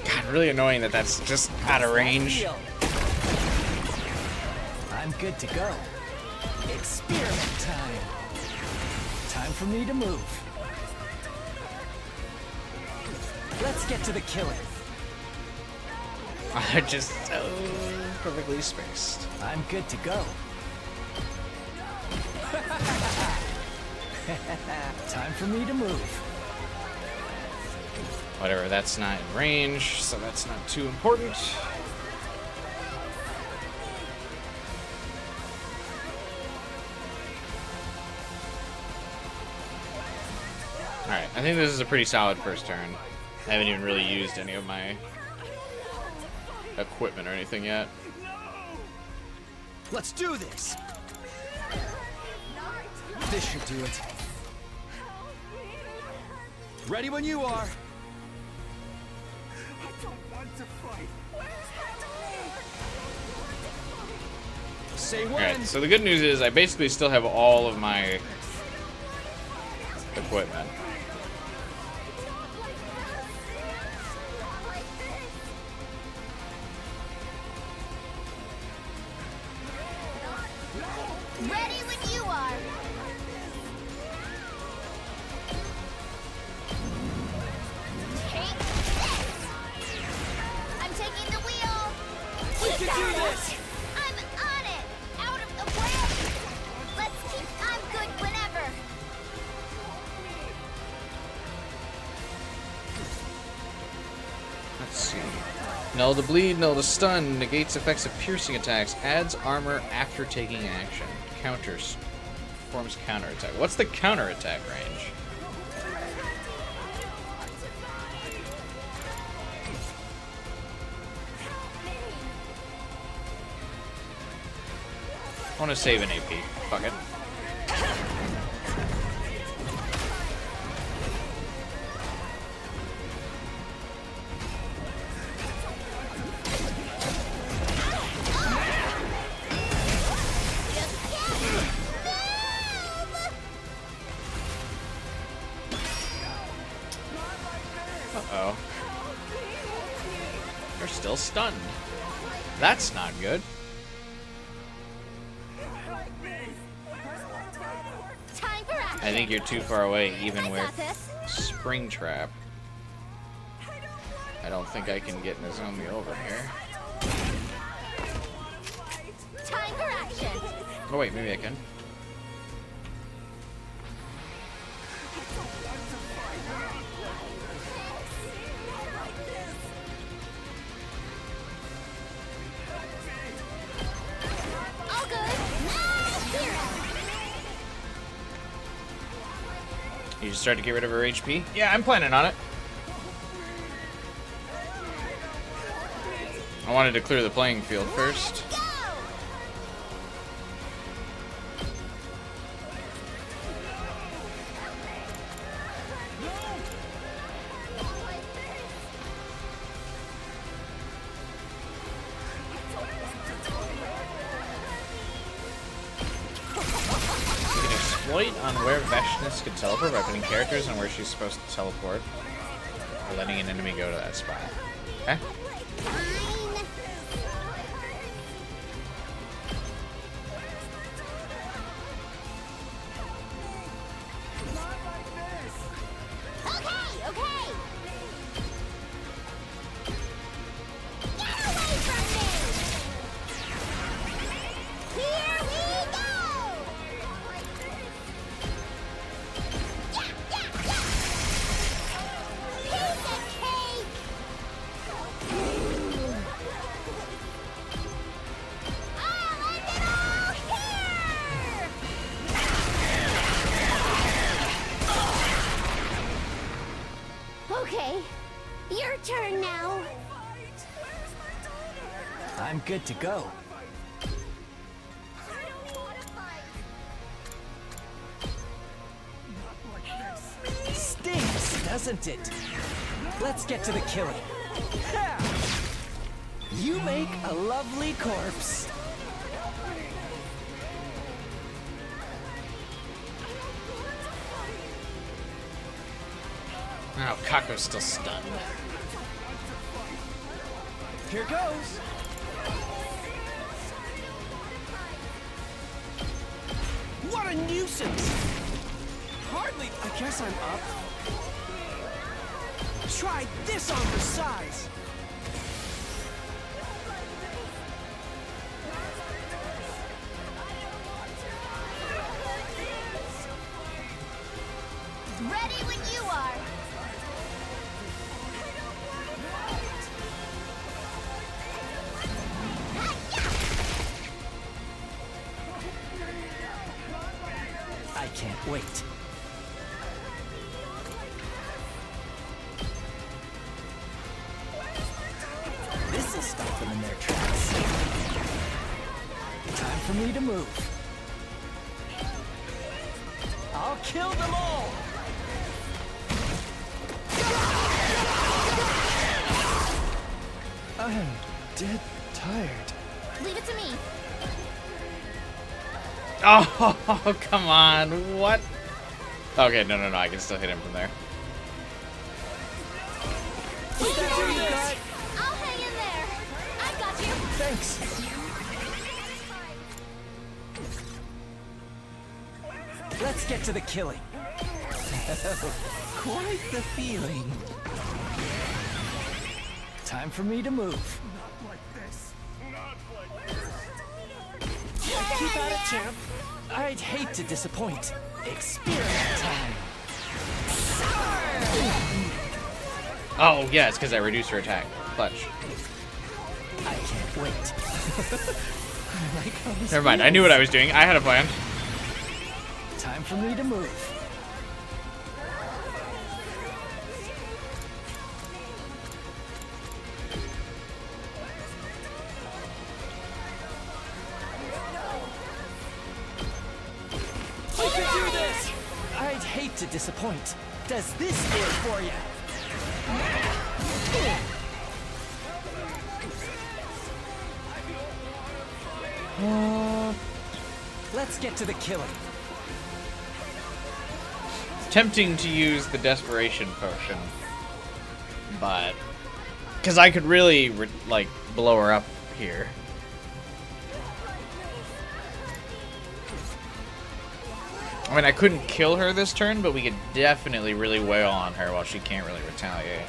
God, really annoying that that's just out of range. I'm good to go. Experiment time. Time for me to move. Let's get to the killing. I just so perfectly spaced. I'm good to go. Time for me to move. Whatever, that's not in range, so that's not too important. Alright, I think this is a pretty solid first turn. I haven't even really used any of my equipment or anything yet. Let's do this. This should do it. Ready when you are. I don't want to fight. Say when. Alright, so the good news is I basically still have all of my equipment. Ready when you are. Take this. I'm taking the wheel. We can do this. I'm on it. Out of the way. Let's keep. I'm good whenever. Let's see. Null to bleed, null to stun, negates effects of piercing attacks, adds armor after taking action, counters, performs counterattack. What's the counterattack range? I want to save an AP. Fuck it. Uh-oh. You're still stunned. That's not good. Time for action. I think you're too far away, even I with got this. Springtrap. I don't think I can get Nozomi over here. Time for action. Oh wait, maybe I can. You just tried to get rid of her HP? Yeah, I'm planning on it. I wanted to clear the playing field first. On where Veshness could teleport by putting characters on where she's supposed to teleport, or letting an enemy go to that spot. Okay. Okay, your turn now. I'm good to go. Stings, doesn't it? Let's get to the killing. You make a lovely corpse. Oh, Kako's still stunned. Here goes. What a nuisance! Hardly. I guess I'm up. Try this on for size. Ready when you are. I can't wait. This'll stop them in their tracks. Time for me to move. I'll kill them all! I'm dead tired. Leave it to me. Oh, come on. What? Okay, no. I can still hit him from there. I'll hang in there. I've got you. Thanks. Let's get to the killing. Quite the feeling. Time for me to move. Keep at it, champ. I'd hate to disappoint. Experiment time. Oh, yeah, it's because I reduced her attack. Clutch. I can't wait. Never mind, I knew what I was doing. I had a plan. Time for me to move. We can do this! I'd hate to disappoint. Does this do it for you? Let's get to the killing. Tempting to use the desperation potion, but because I could really like blow her up here. I mean, I couldn't kill her this turn, but we could definitely really wail on her while she can't really retaliate.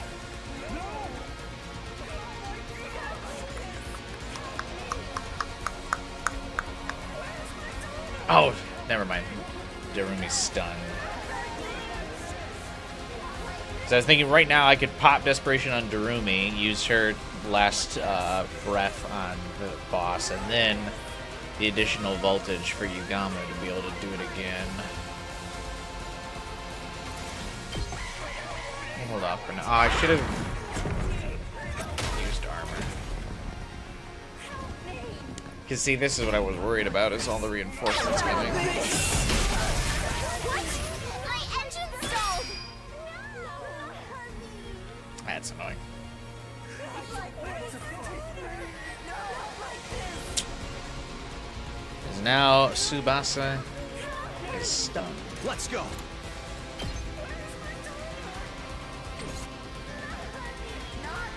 Oh, never mind. Darumi's stunned. So I was thinking right now I could pop Desperation on Darumi, use her last breath on the boss, and then the additional voltage for Yugama to be able to do it again. hold off for now. Oh, I should have used armor. Because see, this is what I was worried about, is all the reinforcements coming. What? My engine stalled! That's annoying. Because now Tsubasa is stunned. Let's go.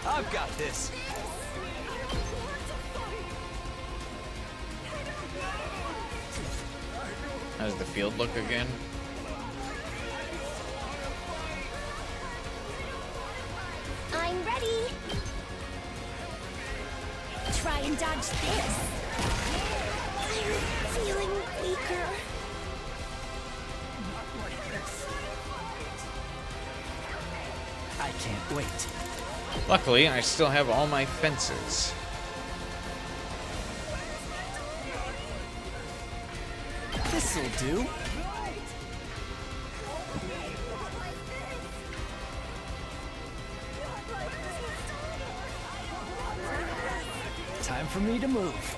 I've got this. How's the field look again? I'm ready. Try and dodge this. I'm feeling weaker. I can't wait. Luckily, I still have all my fences. This'll do. Time for me to move.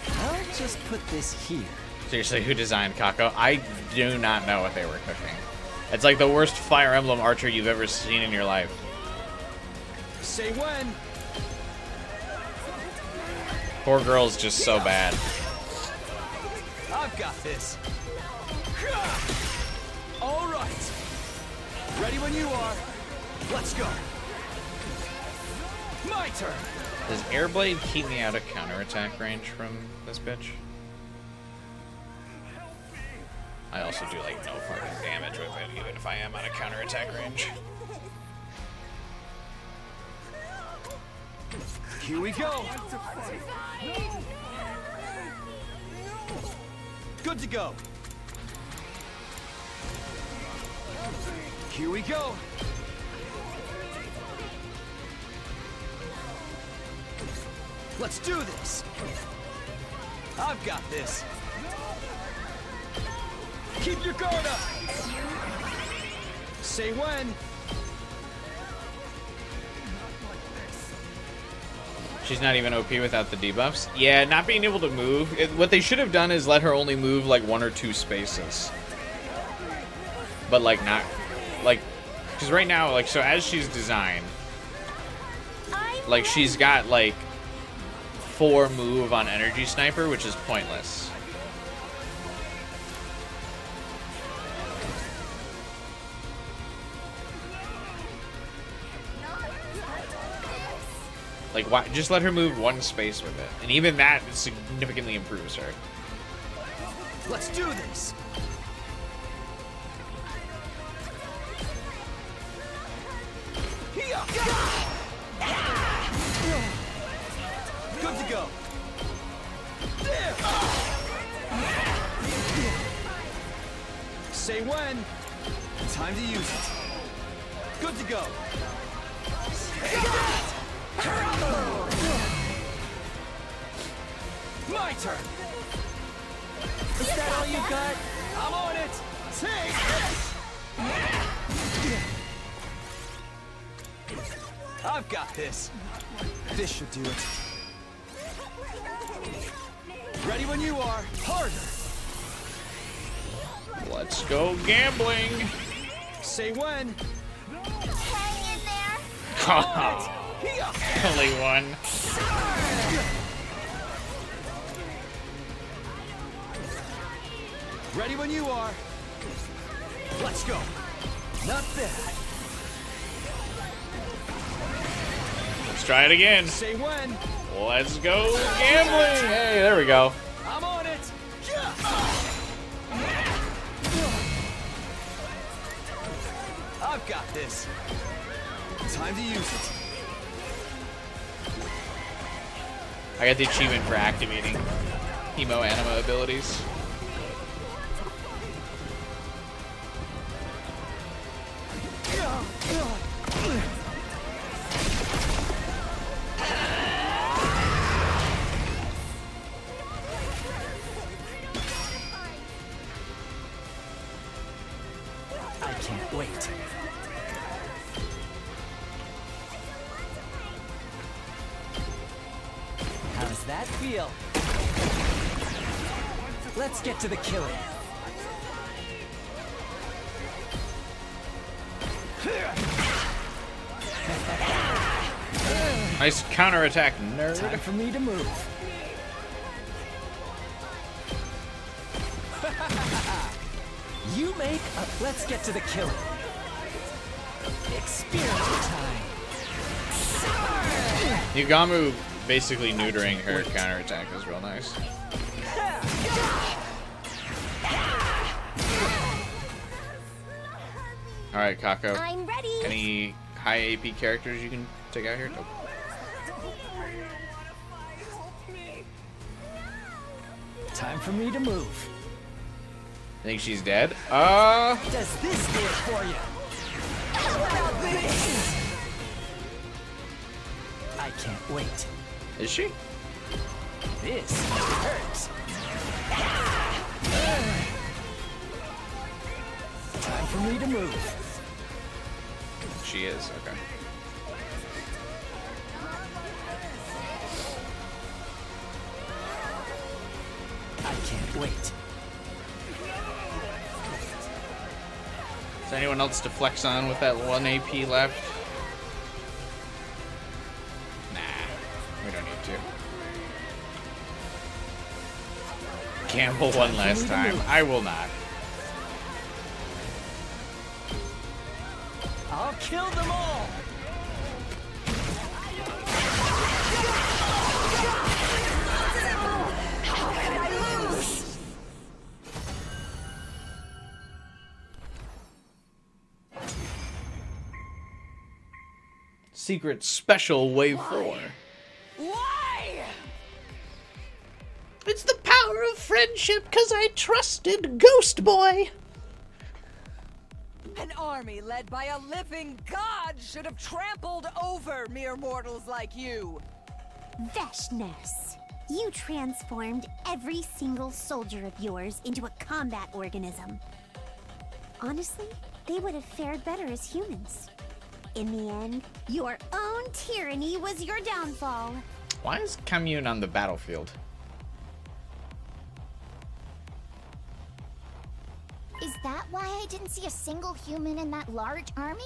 I'll just put this here. Seriously, who designed Kako? I do not know what they were cooking. It's like the worst Fire Emblem archer you've ever seen in your life. Say when. Poor girl's just so bad. I've got this. All right. Ready when you are. Let's go. My turn. Does Airblade keep me out of counterattack range from this bitch? I also do like no fucking damage with it, even if I am out of counterattack range. Here we go. Good to go. Here we go. Let's do this. I've got this. Keep your guard up. Say when. She's not even OP without the debuffs. Yeah, not being able to move. What they should have done is let her only move like 1 or 2 spaces. But like not, like, because right now, like, so as she's designed, like she's got like 4 move on Energy Sniper, which is pointless. Like, why? Just let her move 1 space with it, and even that significantly improves her. Let's do this. Good to go. Say when. Time to use it. Good to go. My turn. Is that all you got? I'm on it. Take this. I've got this. This should do it. Ready when you are. Harder. Let's go gambling. Say when. Hang in there. Only one. Ready when you are. Let's go. Not bad. Let's try it again. Say when. Let's go gambling. Hey, there we go. I'm on it. I've got this. Time to use it. I got the achievement for activating Hemo Anima abilities. I can't wait. How's that feel? Let's get to the killing. Nice counterattack, nerd. Time for me to move. You make a... Let's get to the killing. Experiment time. Yugamu basically neutering her counterattack is real nice. Alright, Kako. I'm ready. Any high AP characters you can take out here? Nope. Time for me to move. Think she's dead? Does this do it for you? I can't wait. Is she? This hurts. Time for me to move. She is, okay. I can't wait. Is there anyone else to flex on with that 1 AP left? Nah, we don't need to. Gamble one last time. I will not. I'll kill them all. How can I lose? Secret Special Wave 4. Why? It's the power of friendship, 'cause I trusted Ghost Boy. An army led by a living god should have trampled over mere mortals like you. Veshness. You transformed every single soldier of yours into a combat organism. Honestly, they would have fared better as humans. In the end, your own tyranny was your downfall. Why is Commune on the battlefield? Is that why I didn't see a single human in that large army?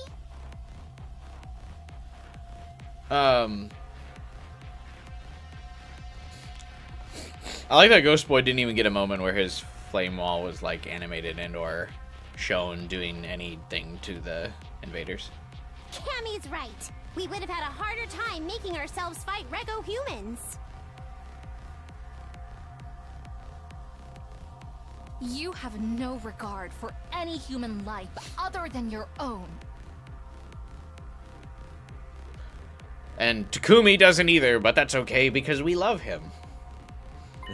I like that Ghost Boy didn't even get a moment where his flame wall was like animated and or shown doing anything to the invaders. Cammy's right. We would have had a harder time making ourselves fight Rego humans. You have no regard for any human life other than your own. And Takumi doesn't either, but that's okay because we love him.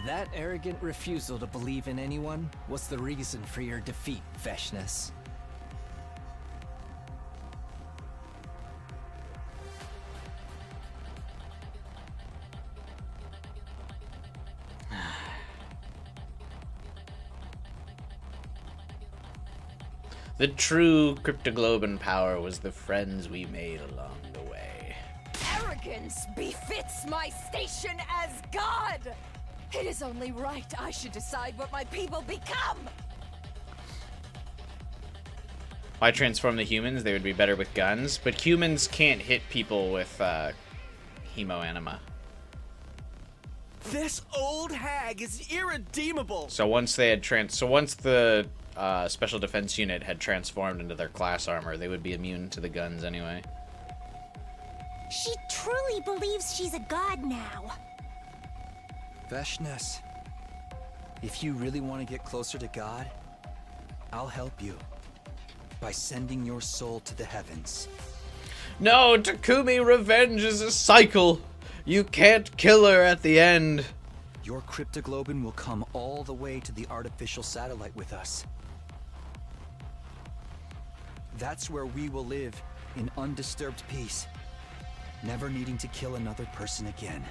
That arrogant refusal to believe in anyone was the reason for your defeat, Veshness. The true Cryptoglobin power was the friends we made along the way. Arrogance befits my station as god. It is only right I should decide what my people become. Why transform the humans? They would be better with guns, but humans can't hit people with hemoanima. This old hag is irredeemable. So once they had once the special defense unit had transformed into their class armor, they would be immune to the guns anyway. She truly believes she's a god now. Veshness, if you really want to get closer to God, I'll help you by sending your soul to the heavens. No, Takumi, revenge is a cycle. You can't kill her at the end. Your Cryptoglobin will come all the way to the artificial satellite with us. That's where we will live in undisturbed peace, never needing to kill another person again.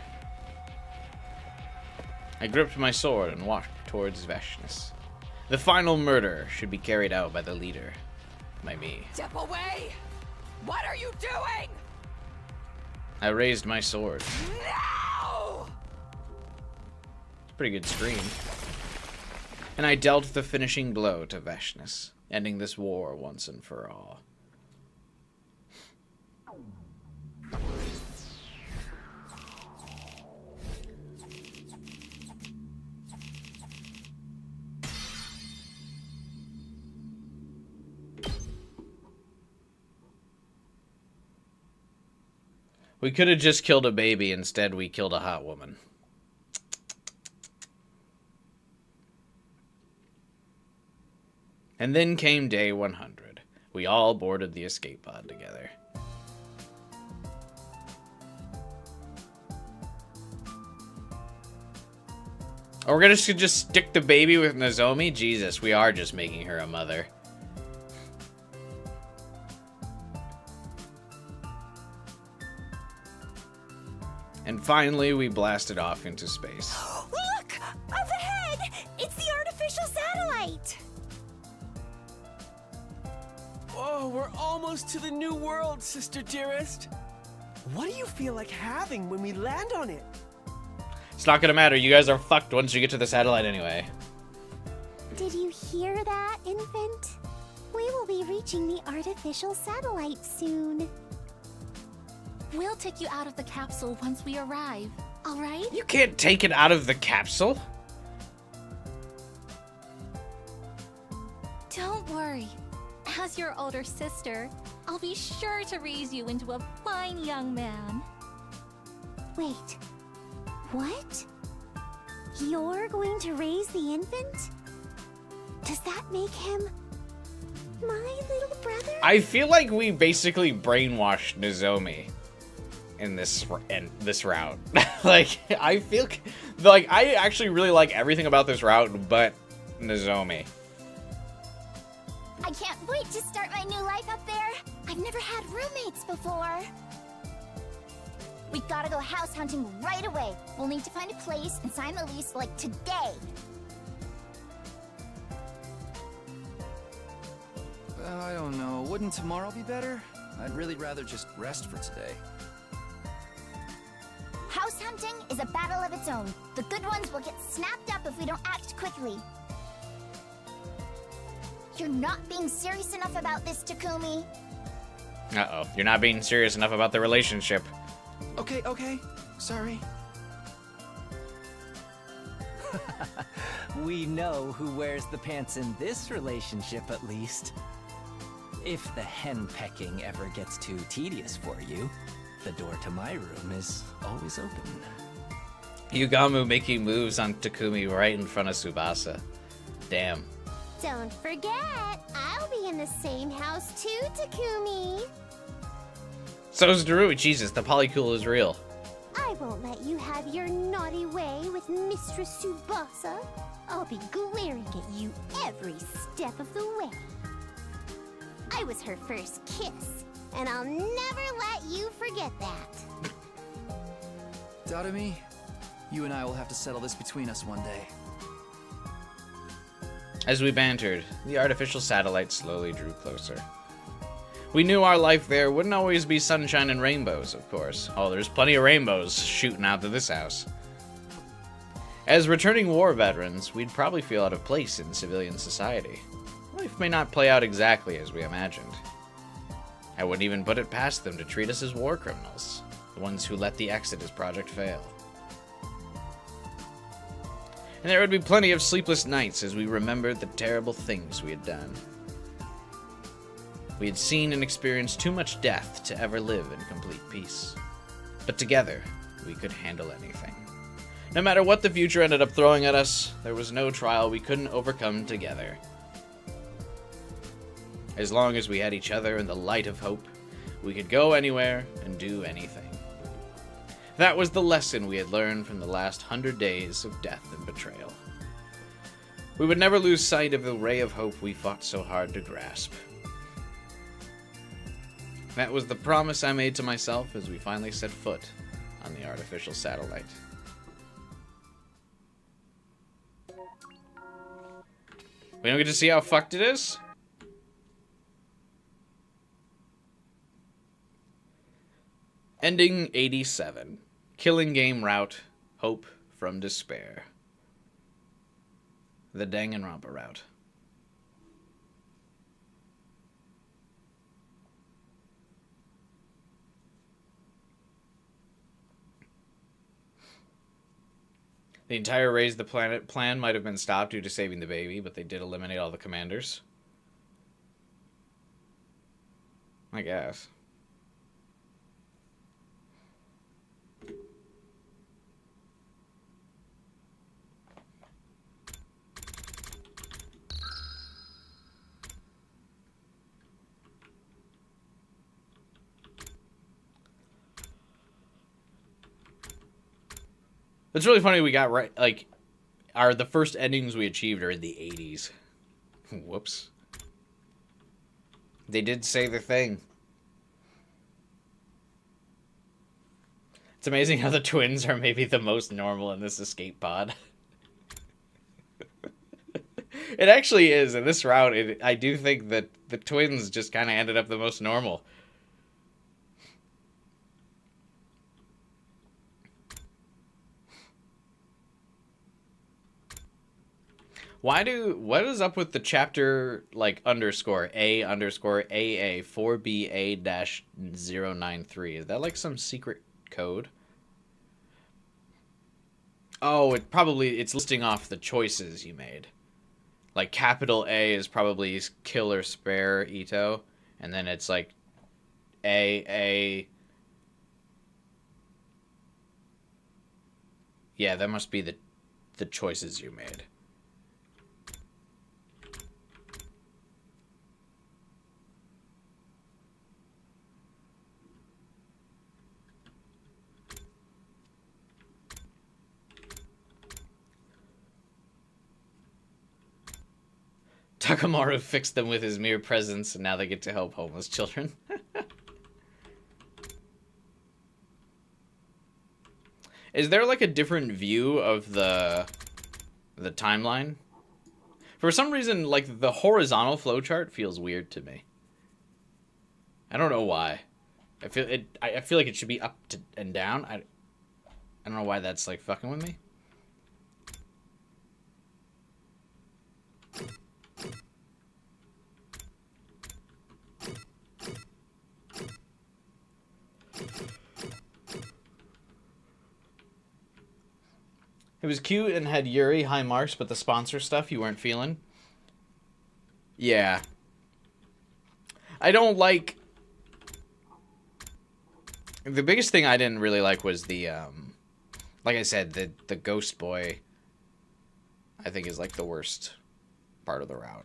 I gripped my sword and walked towards Veshness. The final murder should be carried out by the leader, by me. Step away! What are you doing? I raised my sword. No! Pretty good screen. And I dealt the finishing blow to Veshness, ending this war once and for all. We could have just killed a baby. Instead, we killed a hot woman. And then came day 100. We all boarded the escape pod together. Or we're gonna just stick the baby with Nozomi? Jesus, we are just making her a mother. And finally, we blasted off into space. Look! Up ahead! It's the artificial satellite! Oh, we're almost to the new world, sister dearest. What do you feel like having when we land on it? It's not gonna matter. You guys are fucked once you get to the satellite anyway. Did you hear that, infant? We will be reaching the artificial satellite soon. We'll take you out of the capsule once we arrive, all right? You can't take it out of the capsule. Don't worry. As your older sister, I'll be sure to raise you into a fine young man. Wait, what? You're going to raise the infant? Does that make him my little brother? I feel like we basically brainwashed Nozomi in this route. Like, I feel like I actually really like everything about this route but Nozomi. I can't wait to start my new life up there. I've never had roommates before. We've got to go house hunting right away. We'll need to find a place and sign the lease like today. I don't know. Wouldn't tomorrow be better? I'd really rather just rest for today. House hunting is a battle of its own. The good ones will get snapped up if we don't act quickly. You're not being serious enough about this, Takumi. Uh-oh. You're not being serious enough about the relationship. Okay. Sorry. We know who wears the pants in this relationship, at least. If the hen-pecking ever gets too tedious for you, the door to my room is always open. Yugamu making moves on Takumi right in front of Tsubasa. Damn. Don't forget, I'll be in the same house too, Takumi. So's Darui. Jesus, the polycule is real. I won't let you have your naughty way with Mistress Tsubasa. I'll be glaring at you every step of the way. I was her first kiss, and I'll never let you forget that. Darumi, you and I will have to settle this between us one day. As we bantered, the artificial satellite slowly drew closer. We knew our life there wouldn't always be sunshine and rainbows, of course. Oh, there's plenty of rainbows shooting out to this house. As returning war veterans, we'd probably feel out of place in civilian society. Life may not play out exactly as we imagined. I wouldn't even put it past them to treat us as war criminals, the ones who let the Exodus project fail. And there would be plenty of sleepless nights as we remembered the terrible things we had done. We had seen and experienced too much death to ever live in complete peace. But together, we could handle anything. No matter what the future ended up throwing at us, there was no trial we couldn't overcome together. As long as we had each other and the light of hope, we could go anywhere and do anything. That was the lesson we had learned from the last 100 days of death and betrayal. We would never lose sight of the ray of hope we fought so hard to grasp. That was the promise I made to myself as we finally set foot on the artificial satellite. We don't get to see how fucked it is? Ending 87. Killing game route. Hope from despair. The Danganronpa route. The entire Raise the Planet plan might have been stopped due to saving the baby, but they did eliminate all the commanders. I guess. It's really funny we got right, like, the first endings we achieved are in the 80s. Whoops. They did say the thing. It's amazing how the twins are maybe the most normal in this escape pod. It actually is. In this route, I do think that the twins just kind of ended up the most normal. What is up with the chapter, like, underscore A underscore AA 4BA-093? Is that like some secret code? Oh, it's listing off the choices you made. Like, capital A is probably kill or spare Ito, and then it's like AA. Yeah, that must be the choices you made. Takamaru fixed them with his mere presence, and now they get to help homeless children. Is there like a different view of the timeline? For some reason, like the horizontal flowchart feels weird to me. I don't know why. I feel like it should be up and down. I don't know why that's like fucking with me. It was cute and had Yuri, high marks, but the sponsor stuff you weren't feeling. Yeah. I don't like... The biggest thing I didn't really like was the, like I said, the ghost boy, I think is like the worst part of the route.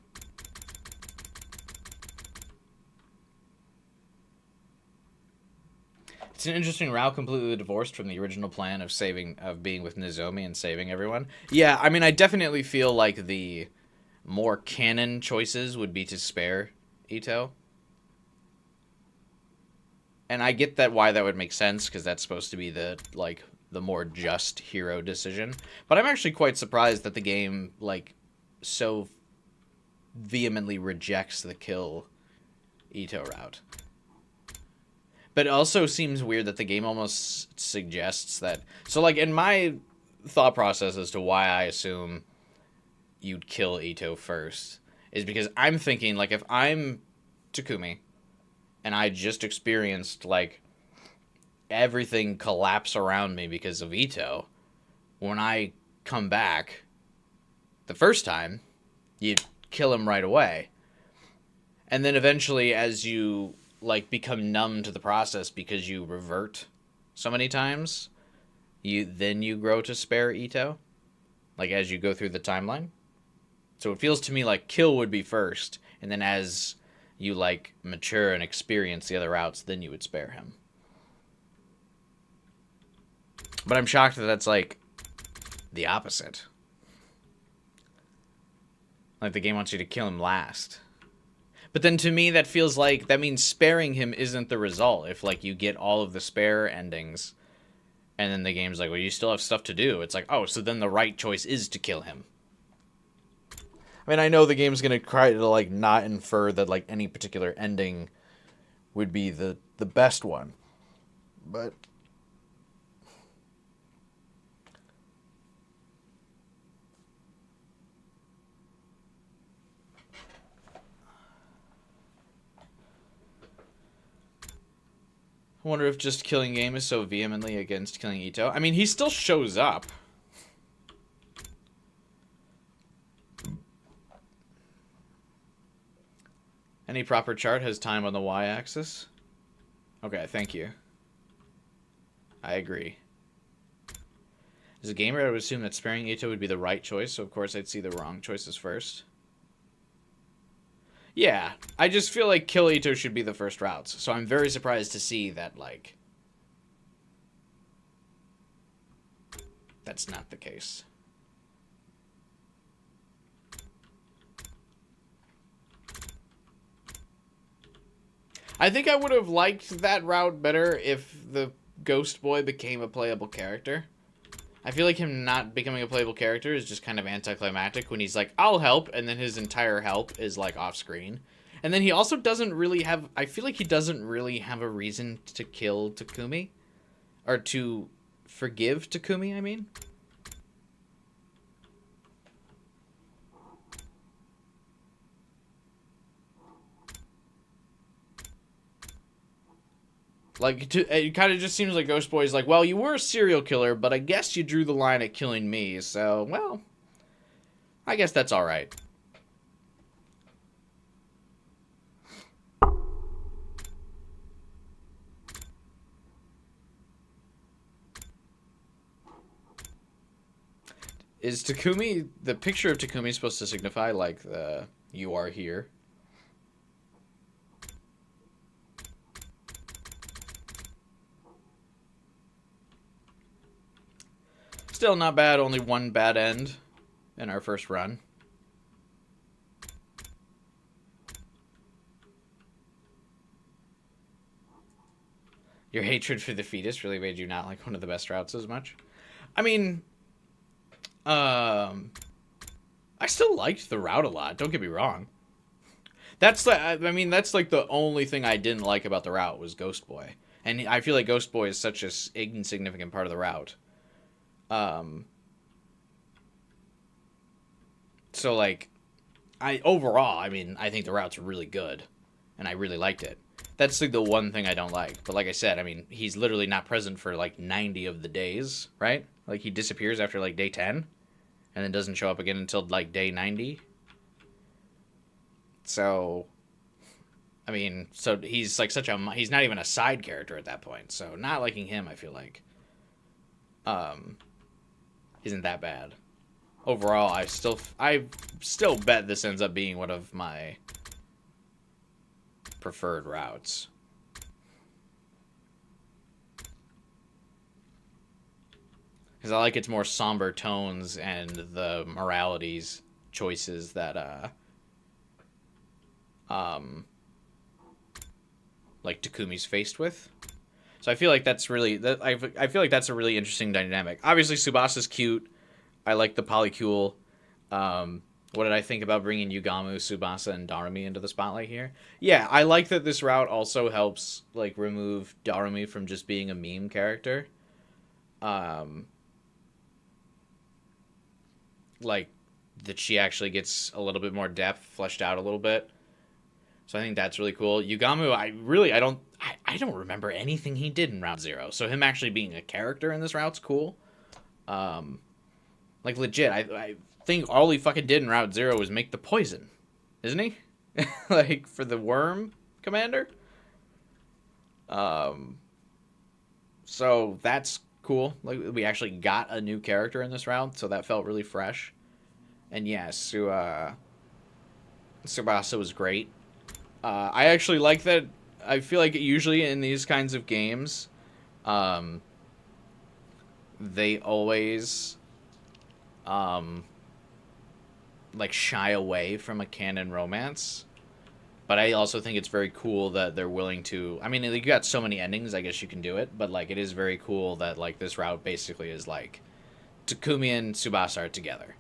It's an interesting route, completely divorced from the original plan of being with Nozomi and saving everyone. Yeah, I mean, I definitely feel like the more canon choices would be to spare Ito. And I get that why that would make sense, because that's supposed to be the more just hero decision. But I'm actually quite surprised that the game, like, so vehemently rejects the kill Ito route. But it also seems weird that the game almost suggests that... So, like, in my thought process as to why I assume you'd kill Ito first is because I'm thinking, like, if I'm Takumi and I just experienced, like, everything collapse around me because of Ito, when I come back the first time, you kill him right away. And then eventually, as you... like become numb to the process because you revert so many times, you grow to spare Ito, like as you go through the timeline. So it feels to me like kill would be first, and then as you like mature and experience the other routes, then you would spare him. But I'm shocked that that's like the opposite. Like the game wants you to kill him last. But then to me, that feels like, that means sparing him isn't the result. If, like, you get all of the spare endings, and then the game's like, well, you still have stuff to do. It's like, oh, so then the right choice is to kill him. I mean, I know the game's going to try to, like, not infer that, like, any particular ending would be the best one. But... I wonder if just Killing Game is so vehemently against killing Ito. I mean, he still shows up. Any proper chart has time on the y-axis. Okay, thank you. I agree. As a gamer, I would assume that sparing Ito would be the right choice, so of course I'd see the wrong choices first. Yeah, I just feel like kill Ito should be the first routes, so I'm very surprised to see that, like, that's not the case. I think I would have liked that route better if the Ghost Boy became a playable character. I feel like him not becoming a playable character is just kind of anticlimactic when he's like, I'll help, and then his entire help is, like, off-screen. And then he also doesn't really have... I feel like he doesn't really have a reason to kill Takumi. Or to forgive Takumi, I mean. Like, it kind of just seems like Ghost Boy's like, well, you were a serial killer, but I guess you drew the line at killing me, so, well, I guess that's alright. Is Takumi, the picture of Takumi supposed to signify, like, the, you are here? Still not bad, only one bad end in our first run. Your hatred for the fetus really made you not like one of the best routes as much? I mean, I still liked the route a lot, don't get me wrong. That's the, I mean, that's like the only thing I didn't like about the route was Ghost Boy. And I feel like Ghost Boy is such an insignificant part of the route. So like, overall, I mean, I think the route's really good, and I really liked it. That's like the one thing I don't like. But like I said, I mean, he's literally not present for like 90 of the days, right? Like he disappears after like day 10, and then doesn't show up again until like day 90. So, I mean, so he's like he's not even a side character at that point. So not liking him, I feel like, isn't that bad. Overall, I still bet this ends up being one of my preferred routes. Because I like its more somber tones and the moralities choices that like Takumi's faced with. So I feel like that's really I feel like that's a really interesting dynamic. Obviously, Tsubasa's cute. I like the polycule. What did I think about bringing Yugamu, Tsubasa, and Darumi into the spotlight here? Yeah, I like that this route also helps like remove Darumi from just being a meme character. Like that she actually gets a little bit more depth, fleshed out a little bit. So I think that's really cool. Yugamu, I don't remember anything he did in Route 0. So him actually being a character in this route's cool. Like legit, I think all he fucking did in Route 0 was make the poison, isn't he? Like for the worm commander. So that's cool. Like we actually got a new character in this round, so that felt really fresh. And yeah, Tsubasa was great. I actually like that. I feel like usually in these kinds of games, they always like shy away from a canon romance. But I also think it's very cool that they're willing to... I mean, you got so many endings, I guess you can do it. But, like, it is very cool that, like, this route basically is, like, Takumi and Tsubasa are together.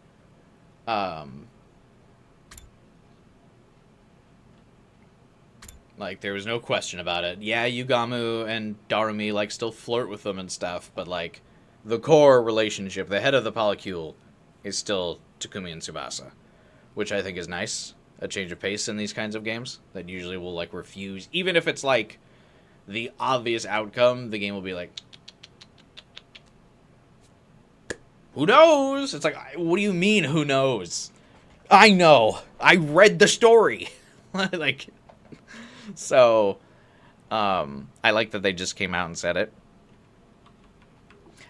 Like, there was no question about it. Yeah, Yugamu and Darumi, like, still flirt with them and stuff. But, like, the core relationship, the head of the polycule, is still Takumi and Tsubasa. Which I think is nice. A change of pace in these kinds of games that usually will like refuse, even if it's like the obvious outcome, the game will be like, who knows? It's like, what do you mean, who knows? I know. I read the story. Like, so, I like that they just came out and said it.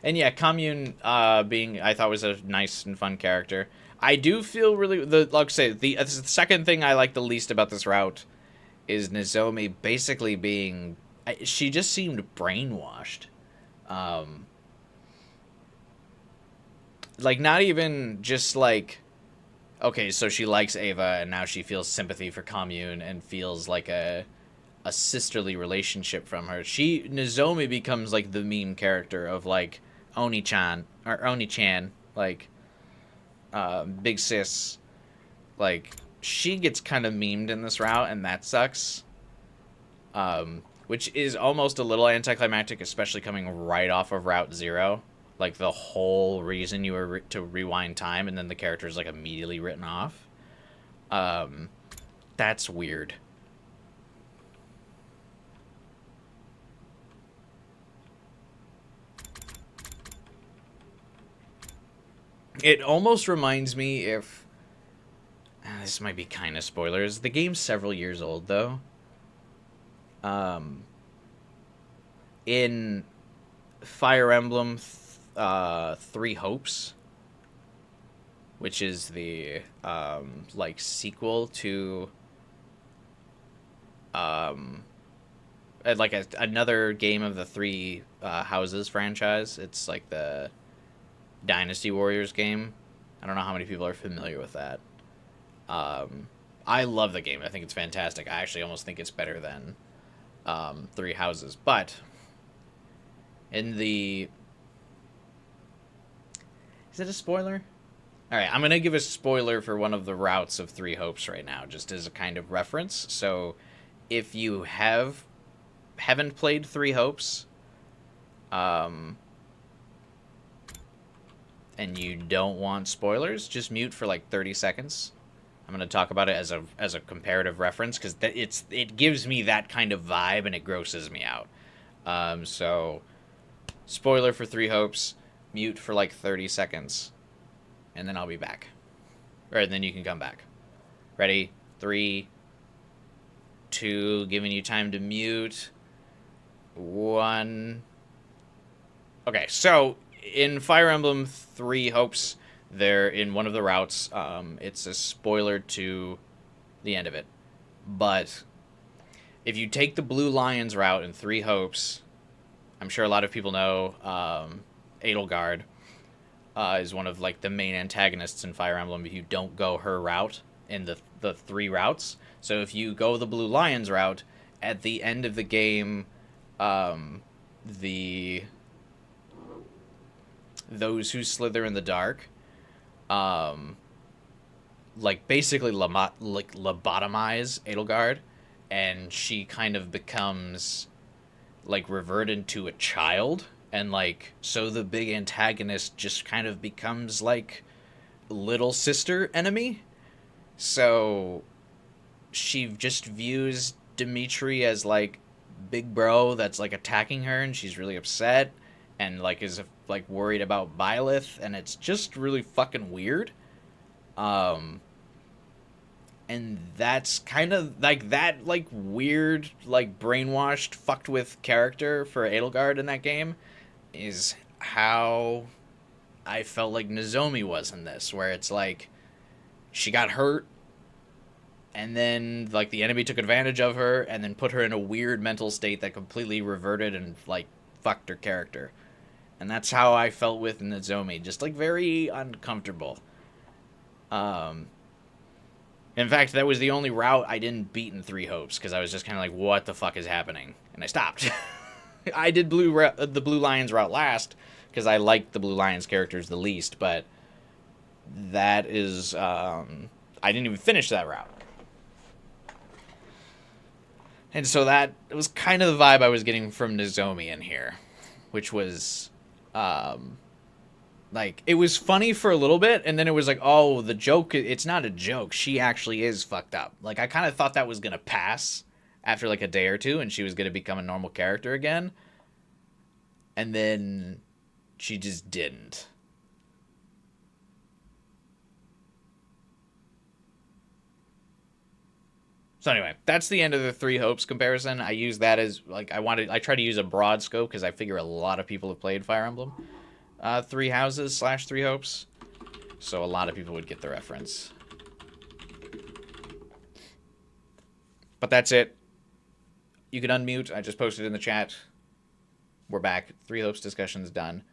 And yeah, Commune, I thought was a nice and fun character. I do feel really, like I say, the second thing I like the least about this route is Nozomi basically being, she just seemed brainwashed. Like, not even just like, okay, so she likes Ava, and now she feels sympathy for Commune and feels like a sisterly relationship from her. Nozomi becomes like the meme character of like Oni-chan, like Big Sis. Like, she gets kind of memed in this route, and that sucks. Which is almost a little anticlimactic, especially coming right off of Route 0. Like, the whole reason you were to rewind time, and then the character is like immediately written off. That's weird. It almost reminds me if... this might be kind of spoilers. The game's several years old, though. In Fire Emblem 3 Hopes, which is the, like, sequel to, like, another game of the Three Houses franchise. It's like the Dynasty Warriors game. I don't know how many people are familiar with that. I love the game. I think it's fantastic. I actually almost think it's better than Three Houses. But in the... Is it a spoiler? Alright, I'm going to give a spoiler for one of the routes of Three Hopes right now, just as a kind of reference. So, if you haven't played Three Hopes, and you don't want spoilers, just mute for like 30 seconds. I'm going to talk about it as a comparative reference, because it gives me that kind of vibe, and it grosses me out. So, spoiler for Three Hopes, mute for like 30 seconds, and then I'll be back. Or then you can come back. Ready? 3, 2, giving you time to mute. 1. Okay, so in Fire Emblem 3 Hopes, they're in one of the routes. It's a spoiler to the end of it. But if you take the Blue Lions route in 3 Hopes, I'm sure a lot of people know Edelgard is one of like the main antagonists in Fire Emblem if you don't go her route in the 3 routes. So if you go the Blue Lions route, at the end of the game, those who slither in the dark, like basically lobotomize Edelgard, and she kind of becomes like reverted to a child, and like so the big antagonist just kind of becomes like little sister enemy. So she just views Dimitri as like big bro that's like attacking her, and she's really upset and like is like worried about Byleth, and it's just really fucking weird. And that's kind of like that like weird like brainwashed fucked with character for Edelgard in that game is how I felt like Nozomi was in this, where it's like she got hurt, and then like the enemy took advantage of her and then put her in a weird mental state that completely reverted and like fucked her character. And that's how I felt with Nozomi, just like very uncomfortable. In fact, that was the only route I didn't beat in 3 Hopes, because I was just kind of like, what the fuck is happening? And I stopped. I did the Blue Lions route last, because I liked the Blue Lions characters the least, but that is, I didn't even finish that route. And so that was kind of the vibe I was getting from Nozomi in here, which was, like, it was funny for a little bit, and then it was like, oh, the joke, it's not a joke. She actually is fucked up. Like, I kind of thought that was going to pass after like a day or two, and she was going to become a normal character again. And then she just didn't. So anyway, that's the end of the Three Hopes comparison. I use that as, like, I try to use a broad scope because I figure a lot of people have played Fire Emblem Three Houses / Three Hopes. So a lot of people would get the reference. But that's it. You can unmute. I just posted in the chat. We're back. Three Hopes discussion's done.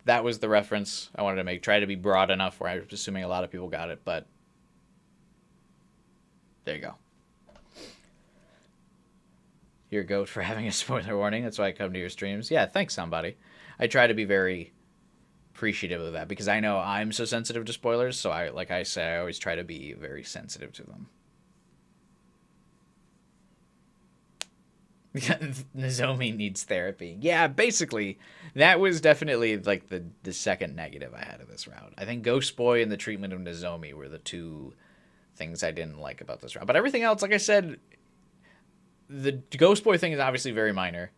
That was the reference I wanted to make. Try to be broad enough where I'm assuming a lot of people got it, but there you go. You're a goat for having a spoiler warning. That's why I come to your streams. Yeah, thanks, somebody. I try to be very appreciative of that because I know I'm so sensitive to spoilers. So I always try to be very sensitive to them. Nozomi needs therapy. Yeah, basically, that was definitely like the second negative I had of this route. I think Ghost Boy and the treatment of Nozomi were the two things I didn't like about this route. But everything else, like I said, the Ghost Boy thing is obviously very minor.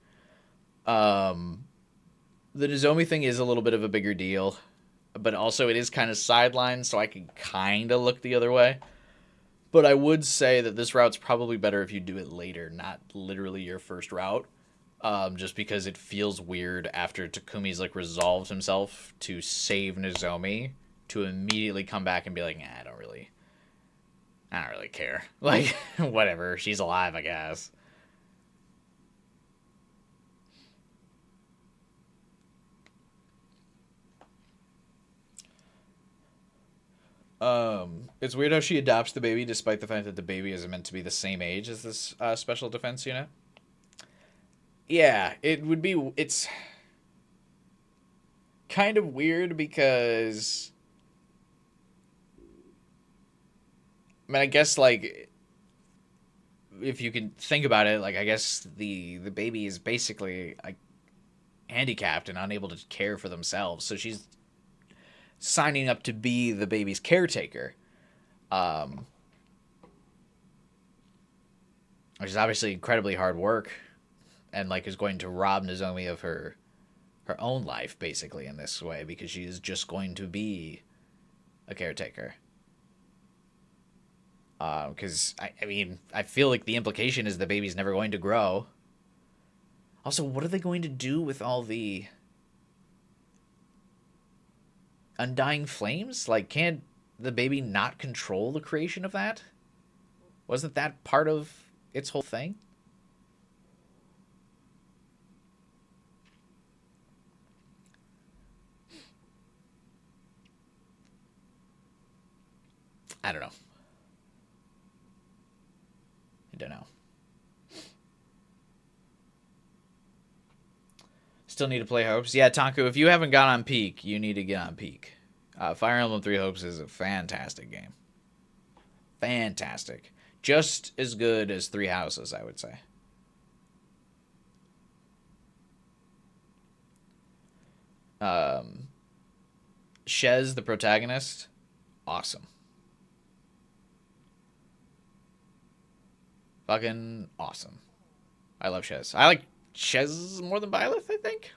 The Nozomi thing is a little bit of a bigger deal, but also it is kind of sidelined, so I can kind of look the other way. But I would say that this route's probably better if you do it later, not literally your first route. Just because it feels weird after Takumi's like resolved himself to save Nozomi to immediately come back and be like, I don't really care. Like, whatever, she's alive, I guess. It's weird how she adopts the baby despite the fact that the baby is meant to be the same age as this special defense unit. Yeah, it's kind of weird because I mean, I guess, like, if you can think about it, like, I guess the baby is basically like handicapped and unable to care for themselves, so she's signing up to be the baby's caretaker, which is obviously incredibly hard work, and like is going to rob Nozomi of her own life basically in this way because she is just going to be a caretaker. Because I mean, I feel like the implication is the baby's never going to grow. Also, what are they going to do with all the Undying Flames? Like, can't the baby not control the creation of that? Wasn't that part of its whole thing? I don't know. Don't know. Still need to play Hopes. Yeah, Tonku, if you haven't got on Peak, you need to get on Peak. Fire Emblem 3 Hopes is a fantastic game. Fantastic. Just as good as Three Houses, I would say. Shez, the protagonist, awesome. Fucking awesome. I love Shez. I like Shez more than Byleth, I think.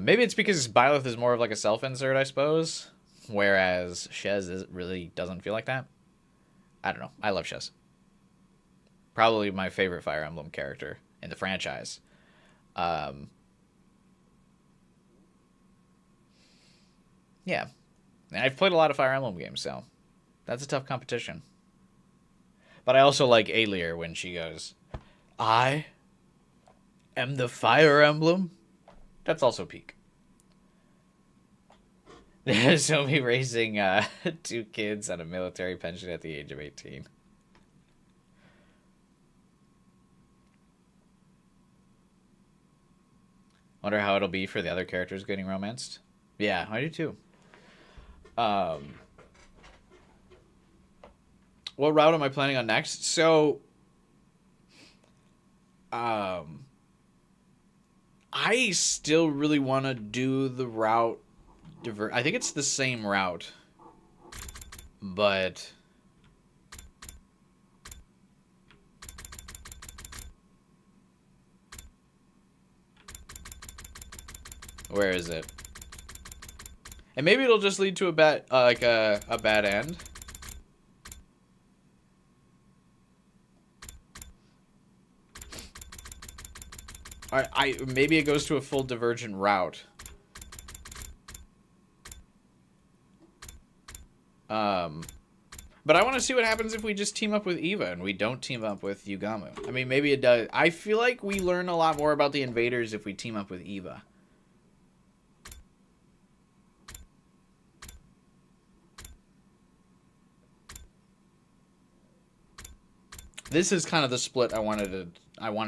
Maybe it's because Byleth is more of like a self-insert, I suppose. Whereas Shez really doesn't feel like that. I don't know. I love Shez. Probably my favorite Fire Emblem character in the franchise. Yeah. And I've played a lot of Fire Emblem games, so that's a tough competition. But I also like Aelir when she goes, I am the Fire Emblem. That's also peak. So me raising 2 kids on a military pension at the age of 18. Wonder how it'll be for the other characters getting romanced. Yeah, I do too. What route am I planning on next? So, I still really want to do the route. I think it's the same route, but Where is it? And maybe it'll just lead to a bad, like a bad end. Maybe it goes to a full divergent route. But I want to see what happens if we just team up with Eva and we don't team up with Yugamu. I mean, maybe it does. I feel like we learn a lot more about the invaders if we team up with Eva. This is kind of the split I wanted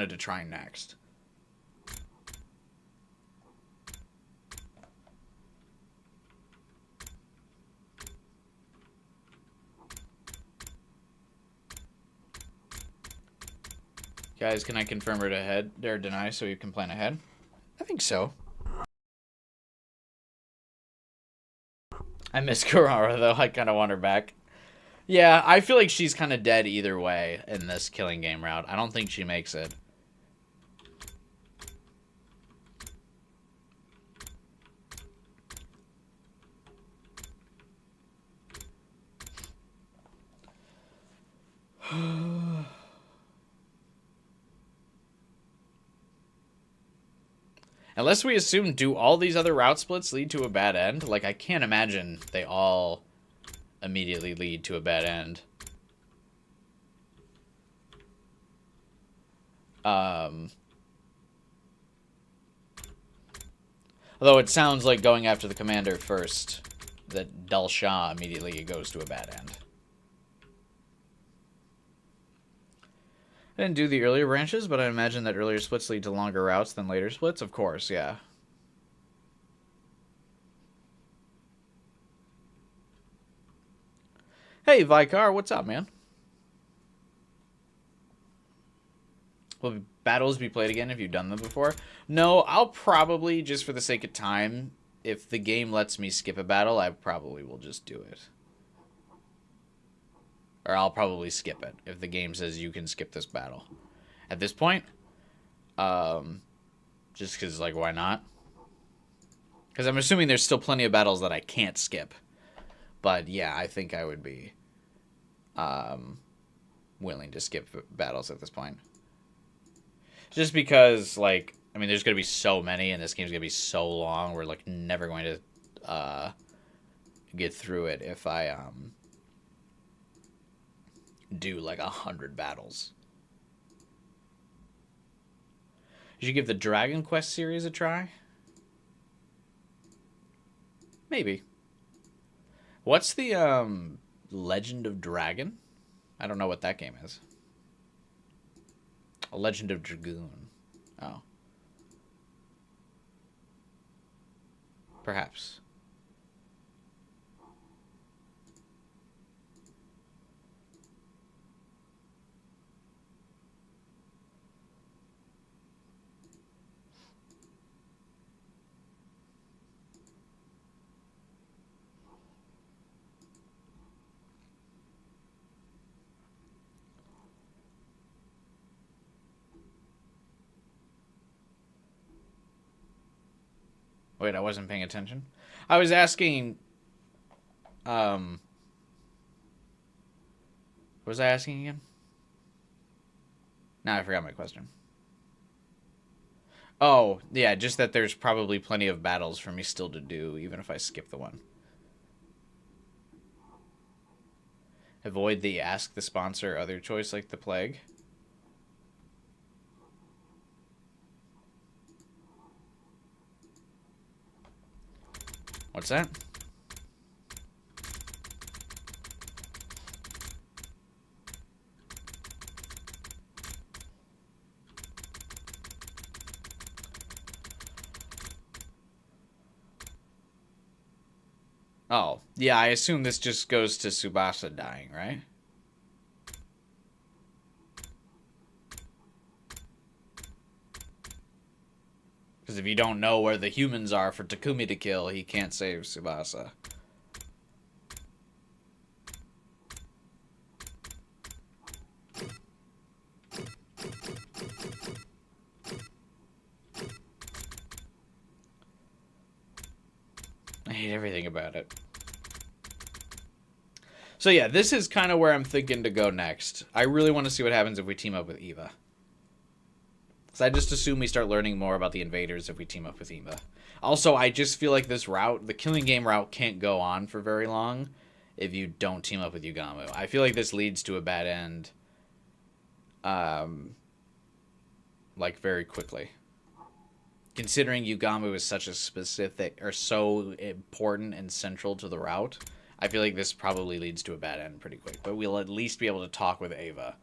to try next. Guys, can I confirm or deny so you can plan ahead? I think so. I miss Kurara though. I kind of want her back. Yeah, I feel like she's kind of dead either way in this killing game route. I don't think she makes it. Unless we assume, do all these other route splits lead to a bad end? Like, I can't imagine they all immediately lead to a bad end. Although it sounds like going after the commander first, that Dal Shah immediately goes to a bad end. I didn't do the earlier branches, but I imagine that earlier splits lead to longer routes than later splits. Of course, yeah. Hey, Vicar, what's up, man? Will battles be played again if you've done them before? No, I'll probably, just for the sake of time, if the game lets me skip a battle, I probably will just do it. Or I'll probably skip it if the game says you can skip this battle. At this point, just because, like, why not? Because I'm assuming there's still plenty of battles that I can't skip. But, yeah, I think I would be willing to skip battles at this point. Just because, like, I mean, there's going to be so many, and this game's going to be so long, we're, like, never going to get through it if I do like 100 battles. You should give the Dragon Quest series a try. Maybe. What's the Legend of Dragon? I don't know what that game is. A Legend of Dragoon. Oh. Perhaps. Wait, I wasn't paying attention. I was asking, what was I asking again? Now I forgot my question. Oh, yeah, just that there's probably plenty of battles for me still to do, even if I skip the one. Avoid the ask the sponsor other choice like the plague. What's that? Oh, yeah, I assume this just goes to Tsubasa dying, right? Because if you don't know where the humans are for Takumi to kill, he can't save Tsubasa. I hate everything about it. So yeah, this is kind of where I'm thinking to go next. I really want to see what happens if we team up with Eva. Because I just assume we start learning more about the invaders if we team up with Eva. Also, I just feel like this route, the killing game route, can't go on for very long if you don't team up with Yugamu. I feel like this leads to a bad end. Like, very quickly. Considering Yugamu is such a specific, or so important and central to the route, I feel like this probably leads to a bad end pretty quick. But we'll at least be able to talk with Ava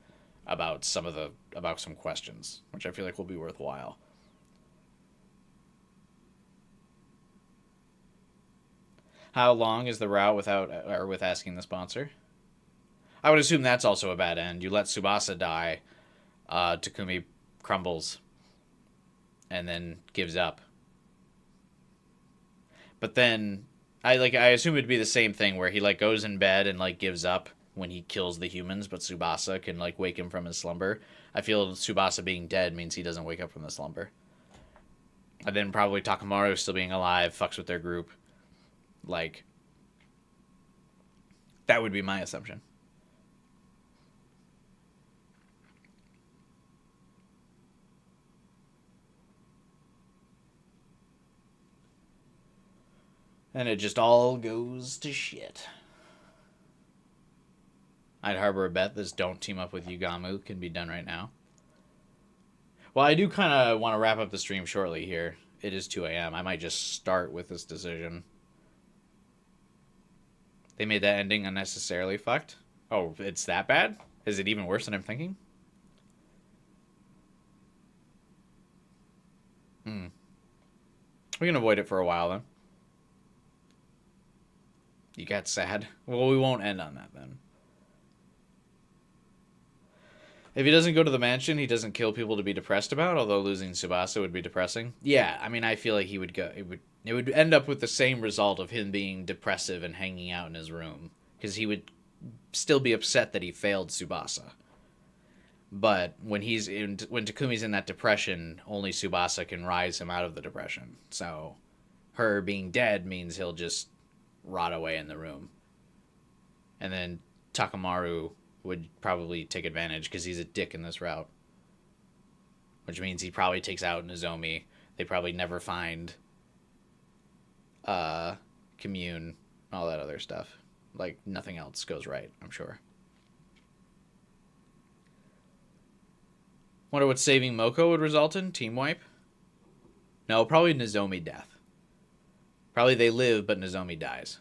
about some questions, which I feel like will be worthwhile. How long is the route with asking the sponsor? I would assume that's also a bad end. You let Tsubasa die, Takumi crumbles, and then gives up. But then I assume it'd be the same thing where he like goes in bed and like gives up when he kills the humans, but Tsubasa can like wake him from his slumber. I feel Tsubasa being dead means he doesn't wake up from the slumber. And then probably Takamaru still being alive fucks with their group. Like, that would be my assumption. And it just all goes to shit. I'd harbor a bet this don't team up with Yugamu can be done right now. Well, I do kind of want to wrap up the stream shortly here. It is 2 a.m. I might just start with this decision. They made that ending unnecessarily fucked? Oh, it's that bad? Is it even worse than I'm thinking? We can avoid it for a while, then. You got sad? Well, we won't end on that, then. If he doesn't go to the mansion, he doesn't kill people to be depressed about, although losing Tsubasa would be depressing. Yeah, I mean, I feel like he would go... It would end up with the same result of him being depressive and hanging out in his room. Because he would still be upset that he failed Tsubasa. But when Takumi's in that depression, only Tsubasa can rise him out of the depression. So her being dead means he'll just rot away in the room. And then Takamaru would probably take advantage because he's a dick in this route. Which means he probably takes out Nozomi. They probably never find Commune, all that other stuff. Like, nothing else goes right, I'm sure. Wonder what saving Moko would result in? Team wipe? No, probably Nozomi death. Probably they live, but Nozomi dies.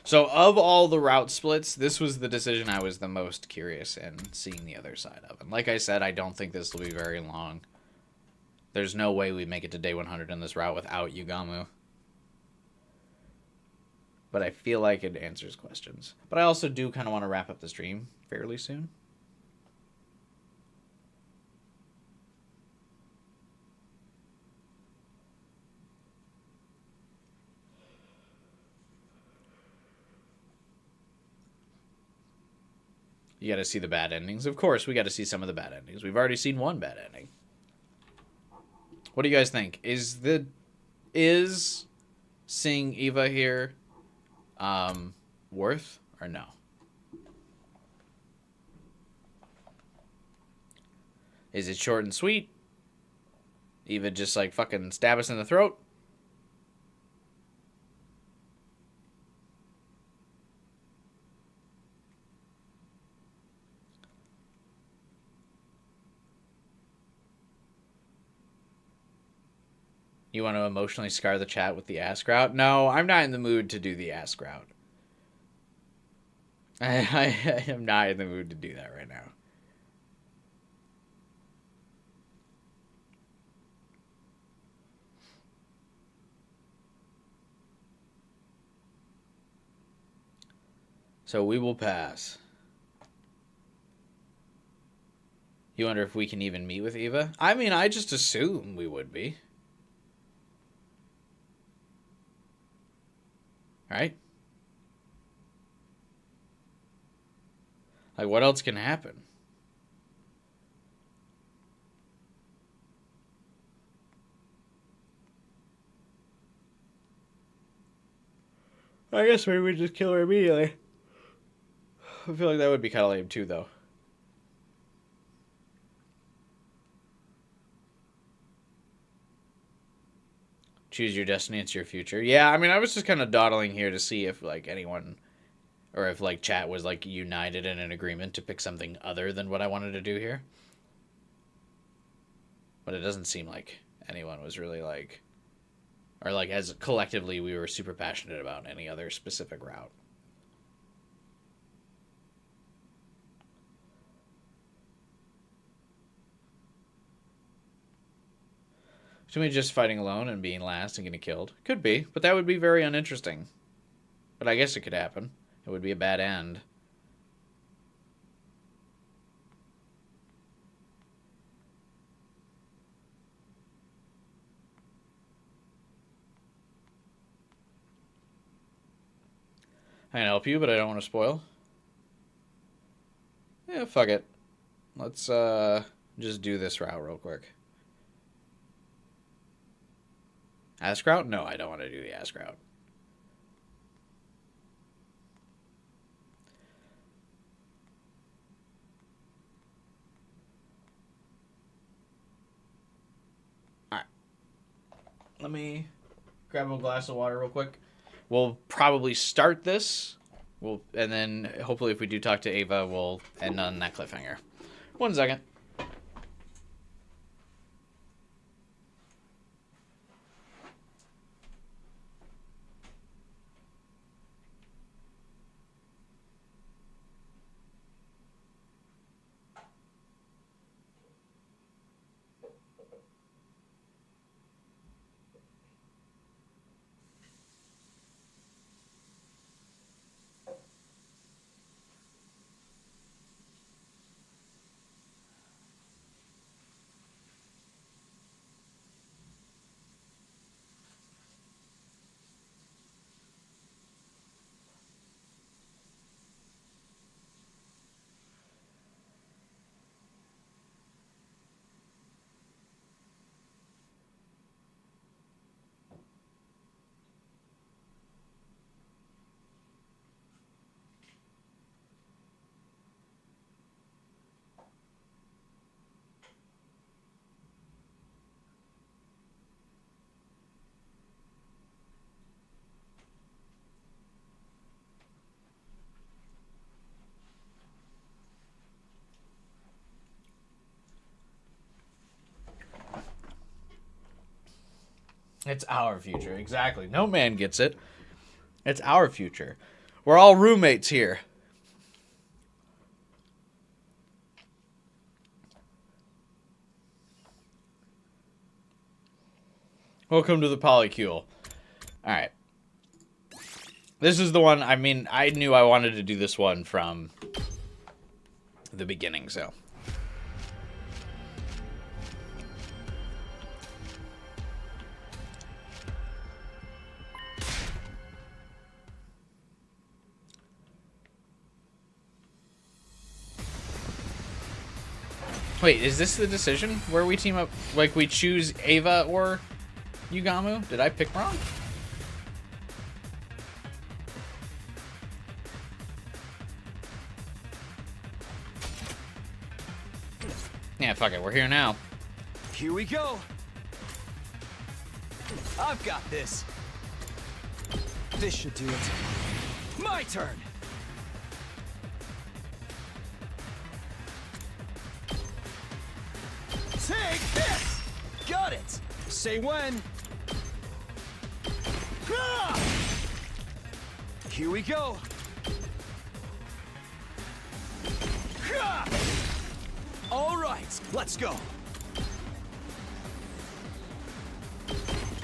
So, of all the route splits, this was the decision I was the most curious in seeing the other side of. And like I said, I don't think this will be very long. There's no way we make it to day 100 in this route without Yugamu. But I feel like it answers questions. But I also do kind of want to wrap up the stream fairly soon. You got to see the bad endings. Of course, we got to see some of the bad endings. We've already seen one bad ending. What do you guys think? Is seeing Eva here worth or no? Is it short and sweet? Eva just like fucking stab us in the throat? You want to emotionally scar the chat with the ask route? No, I'm not in the mood to do the ask route. I am not in the mood to do that right now. So we will pass. You wonder if we can even meet with Eva? I mean, I just assume we would be. Right? Like, what else can happen? I guess maybe we just kill her immediately. I feel like that would be kind of lame too, though. Choose your destiny, it's your future. Yeah, I mean, I was just kind of dawdling here to see if, like, anyone, or if, like, chat was, like, united in an agreement to pick something other than what I wanted to do here. But it doesn't seem like anyone was really, like, or, like, as collectively we were super passionate about any other specific route. Should we just fighting alone and being last and getting killed? Could be, but that would be very uninteresting. But I guess it could happen. It would be a bad end. I can help you, but I don't want to spoil. Yeah, fuck it. Let's just do this route real quick. Ask route? No, I don't want to do the ask route. Alright. Let me grab a glass of water real quick. We'll probably start this. And then hopefully if we do talk to Ava, we'll end on that cliffhanger. 1 second. It's our future, exactly. No man gets it. It's our future. We're all roommates here. Welcome to the Polycule. Alright. This is the one, I mean, I knew I wanted to do this one from the beginning, so. Wait, is this the decision where we team up? Like, we choose Ava or Yugamu? Did I pick wrong? Yeah, fuck it. We're here now. Here we go. I've got this. This should do it. My turn. Take this! Got it! Say when. Ah! Here we go. Ah! All right, let's go.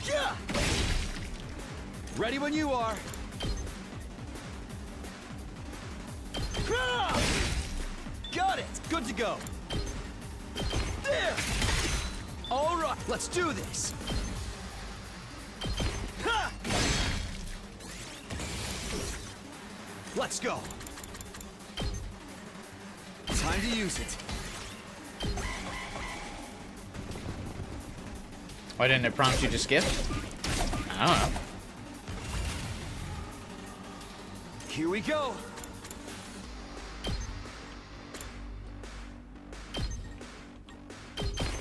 Yeah! Ready when you are. Ah! Got it! Good to go. There! All right, let's do this. Ha! Let's go. Time to use it. Why didn't it prompt you to skip? I don't know. Here we go.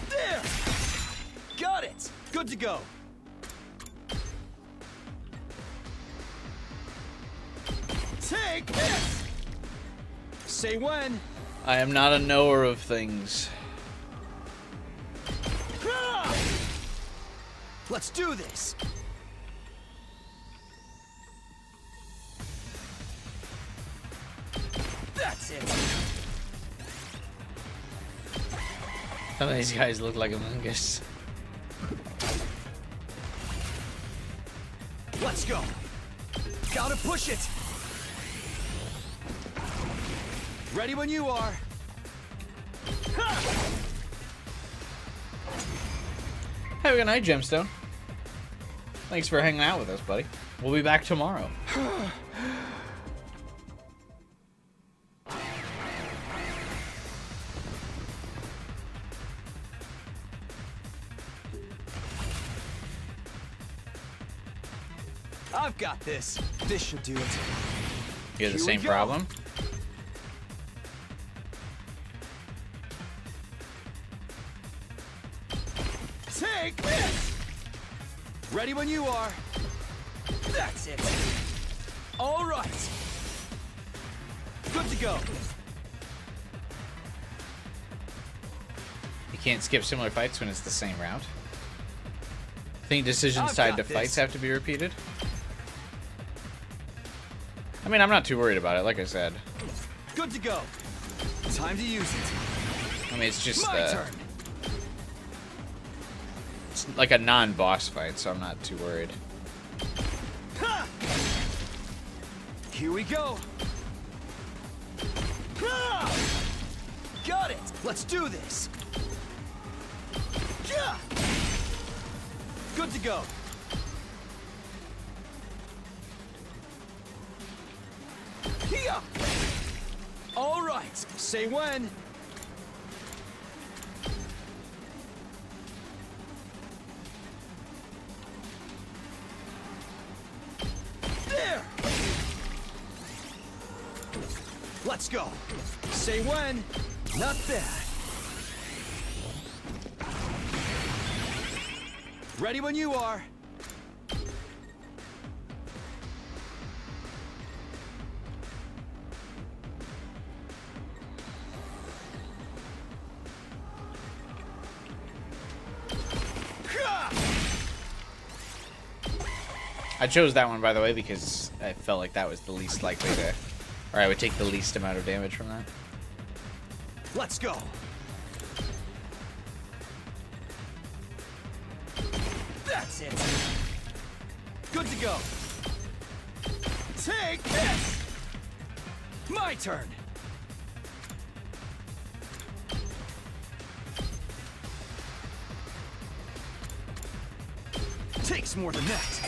There! Got it! Good to go. Take this! Say when. I am not a knower of things. Let's do this. That's it. Some of these guys look like Among Us. Let's go. Gotta push it. Ready when you are. Have a good night, Gemstone. Thanks for hanging out with us, buddy. We'll be back tomorrow. I've got this. This should do it. You have the Here we same go. problem? Take this! Ready when you are. That's it. All right. Good to go. You can't skip similar fights when it's the same route. I think decisions I've tied got to this. fights have to be repeated. I mean, I'm not too worried about it, like I said. Good to go. Time to use it. I mean, it's just My turn. it's like a non-boss fight, so I'm not too worried. Ha! Here we go. Ha! Got it. Let's do this. Yeah! Good to go. Here. All right. Say when. There. Let's go. Say when. Not bad. Ready when you are. I chose that one, by the way, because I felt like that was the least likely to... Or I would take the least amount of damage from that. Let's go. That's it. Good to go. Take this. My turn. Takes more than that.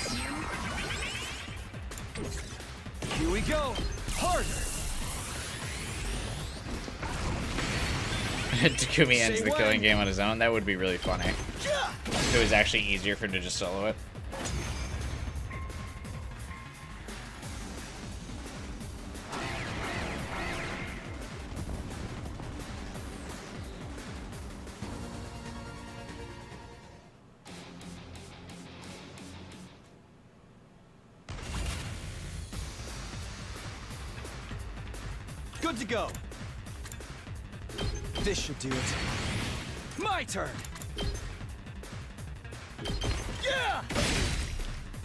Here we go. Harder. Takumi ends Say the killing when. game on his own. That would be really funny. If it was actually easier for him to just solo it. Good to go. This should do it. My turn. Yeah!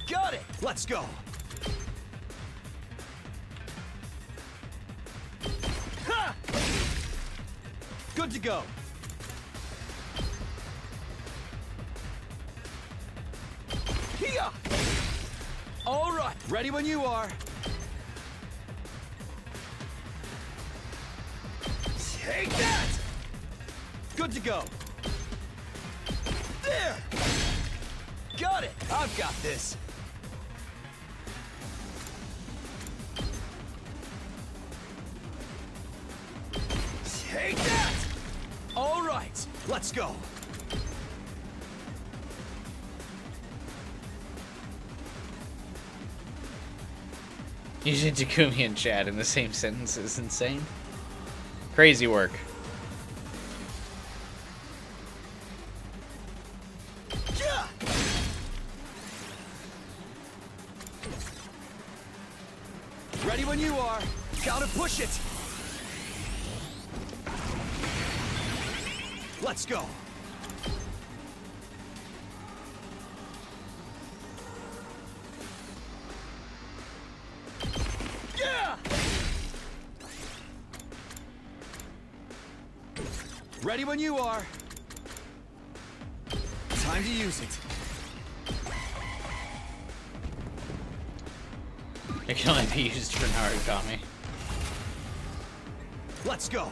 Got it. Let's go. Ha! Good to go. Here. All right. Ready when you are. Take that! Good to go. There! Got it! I've got this. Hate that! All right, let's go. Using Takumi and Chad in the same sentence is insane. Crazy work. Yeah! Ready when you are. Gotta push it. Let's go. Yeah! Ready when you are. Time to use it. It can only be used for Narukami. Let's go.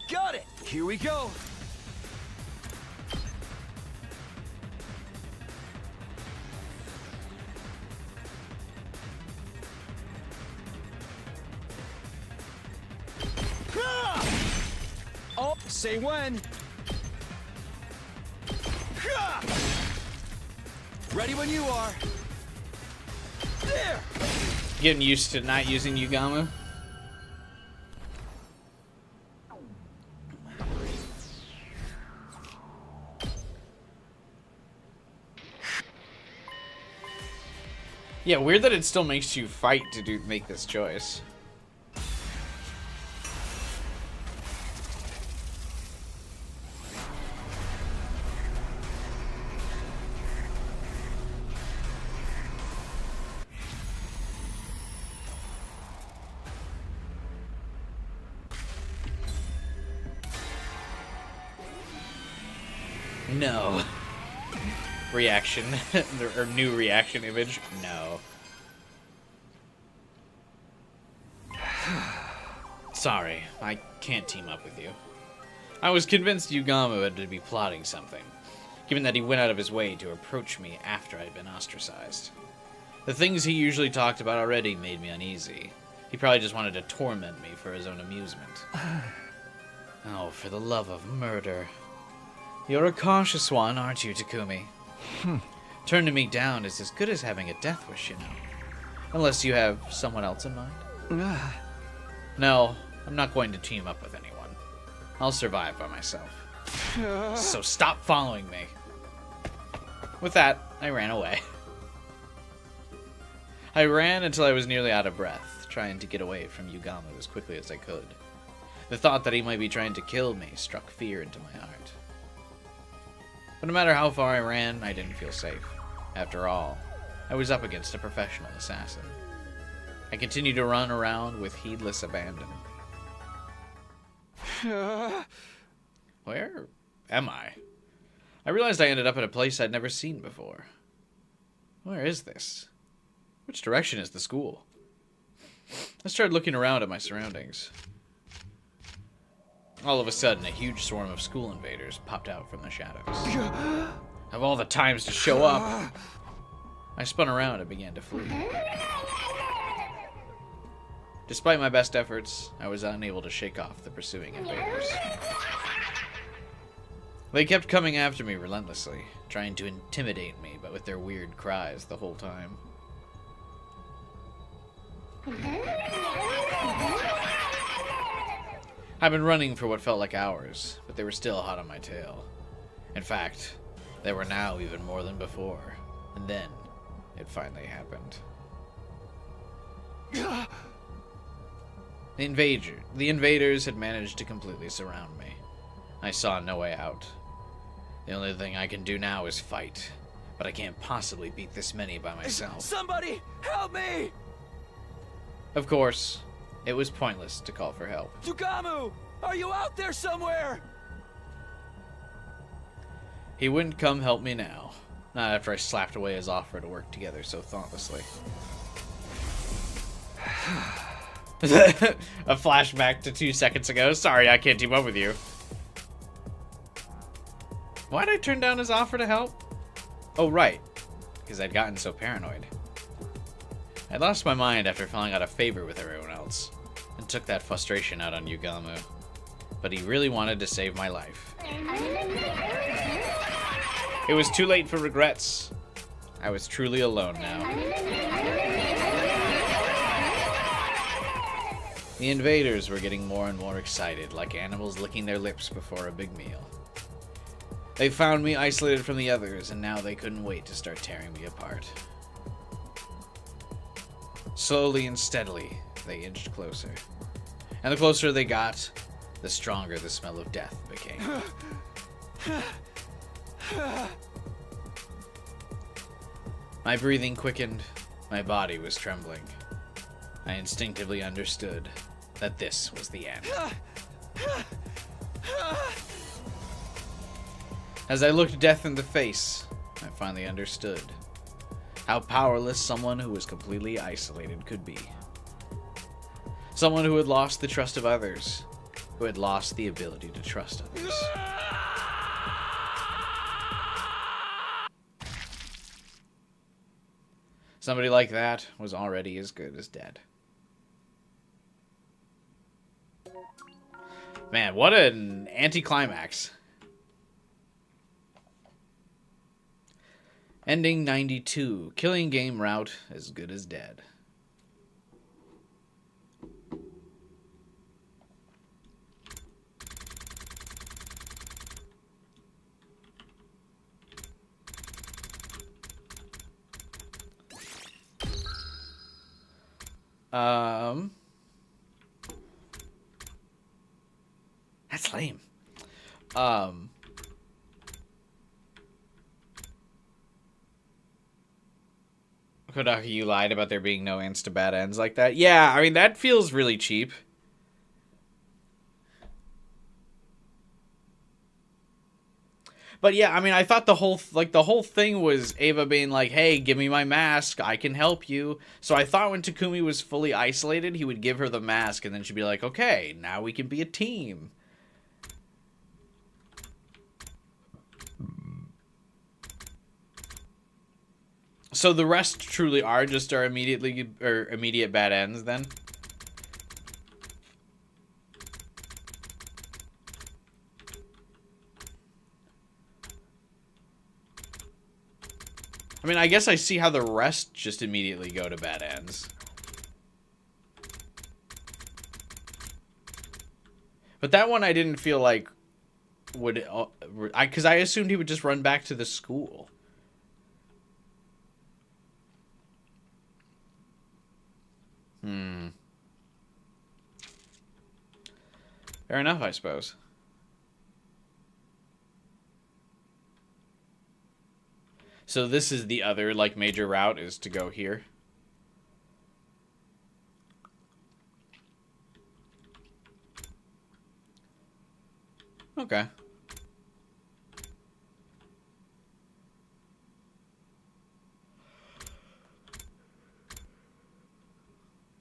Got it. Here we go. Oh, say when. Ready when you are. There. Getting used to not using Yugamu. Yeah, weird that it still makes you fight to make this choice. No. Reaction. Or new reaction image. No. Sorry, I can't team up with you. I was convinced Yugamu had to be plotting something, given that he went out of his way to approach me after I'd been ostracized. The things he usually talked about already made me uneasy. He probably just wanted to torment me for his own amusement. Oh, for the love of murder. You're a cautious one, aren't you, Takumi? Turning me down is as good as having a death wish, you know. Unless you have someone else in mind. No, I'm not going to team up with anyone. I'll survive by myself. So stop following me. With that, I ran away. I ran until I was nearly out of breath, trying to get away from Yugamu as quickly as I could. The thought that he might be trying to kill me struck fear into my heart. But no matter how far I ran, I didn't feel safe. After all, I was up against a professional assassin. I continued to run around with heedless abandon. Where am I? I realized I ended up at a place I'd never seen before. Where is this? Which direction is the school? I started looking around at my surroundings. All of a sudden, a huge swarm of school invaders popped out from the shadows. Of all the times to show up! I spun around and began to flee. Despite my best efforts, I was unable to shake off the pursuing invaders. They kept coming after me relentlessly, trying to intimidate me, but with their weird cries the whole time. I've been running for what felt like hours, but they were still hot on my tail. In fact, they were now even more than before. And then, it finally happened. The invaders had managed to completely surround me. I saw no way out. The only thing I can do now is fight, but I can't possibly beat this many by myself. Somebody, help me! Of course, it was pointless to call for help. Yugamu, are you out there somewhere? He wouldn't come help me now. Not after I slapped away his offer to work together so thoughtlessly. A flashback to 2 seconds ago. Sorry, I can't team up with you. Why'd I turn down his offer to help? Oh, right. Because I'd gotten so paranoid. I lost my mind after falling out of favor with everyone else, and took that frustration out on Yugamu. But he really wanted to save my life. It was too late for regrets. I was truly alone now. The invaders were getting more and more excited, like animals licking their lips before a big meal. They found me isolated from the others, and now they couldn't wait to start tearing me apart. Slowly and steadily, they inched closer. And the closer they got, the stronger the smell of death became. My breathing quickened, my body was trembling. I instinctively understood that this was the end. As I looked death in the face, I finally understood how powerless someone who was completely isolated could be. Someone who had lost the trust of others, who had lost the ability to trust others. Somebody like that was already as good as dead. Man, what an anticlimax. Ending 92. Killing game route as good as dead. That's lame. Kodaki, you lied about there being no insta-bad ends like that. Yeah, I mean, that feels really cheap. But yeah, I mean, I thought the whole thing was Ava being like, hey, give me my mask, I can help you. So I thought when Takumi was fully isolated, he would give her the mask, and then she'd be like, okay, now we can be a team. So the rest truly are just our immediate bad ends then? I mean, I guess I see how the rest just immediately go to bad ends. But that one I didn't feel like would... because I assumed he would just run back to the school. Fair enough, I suppose. So this is the other, like, major route, is to go here. Okay.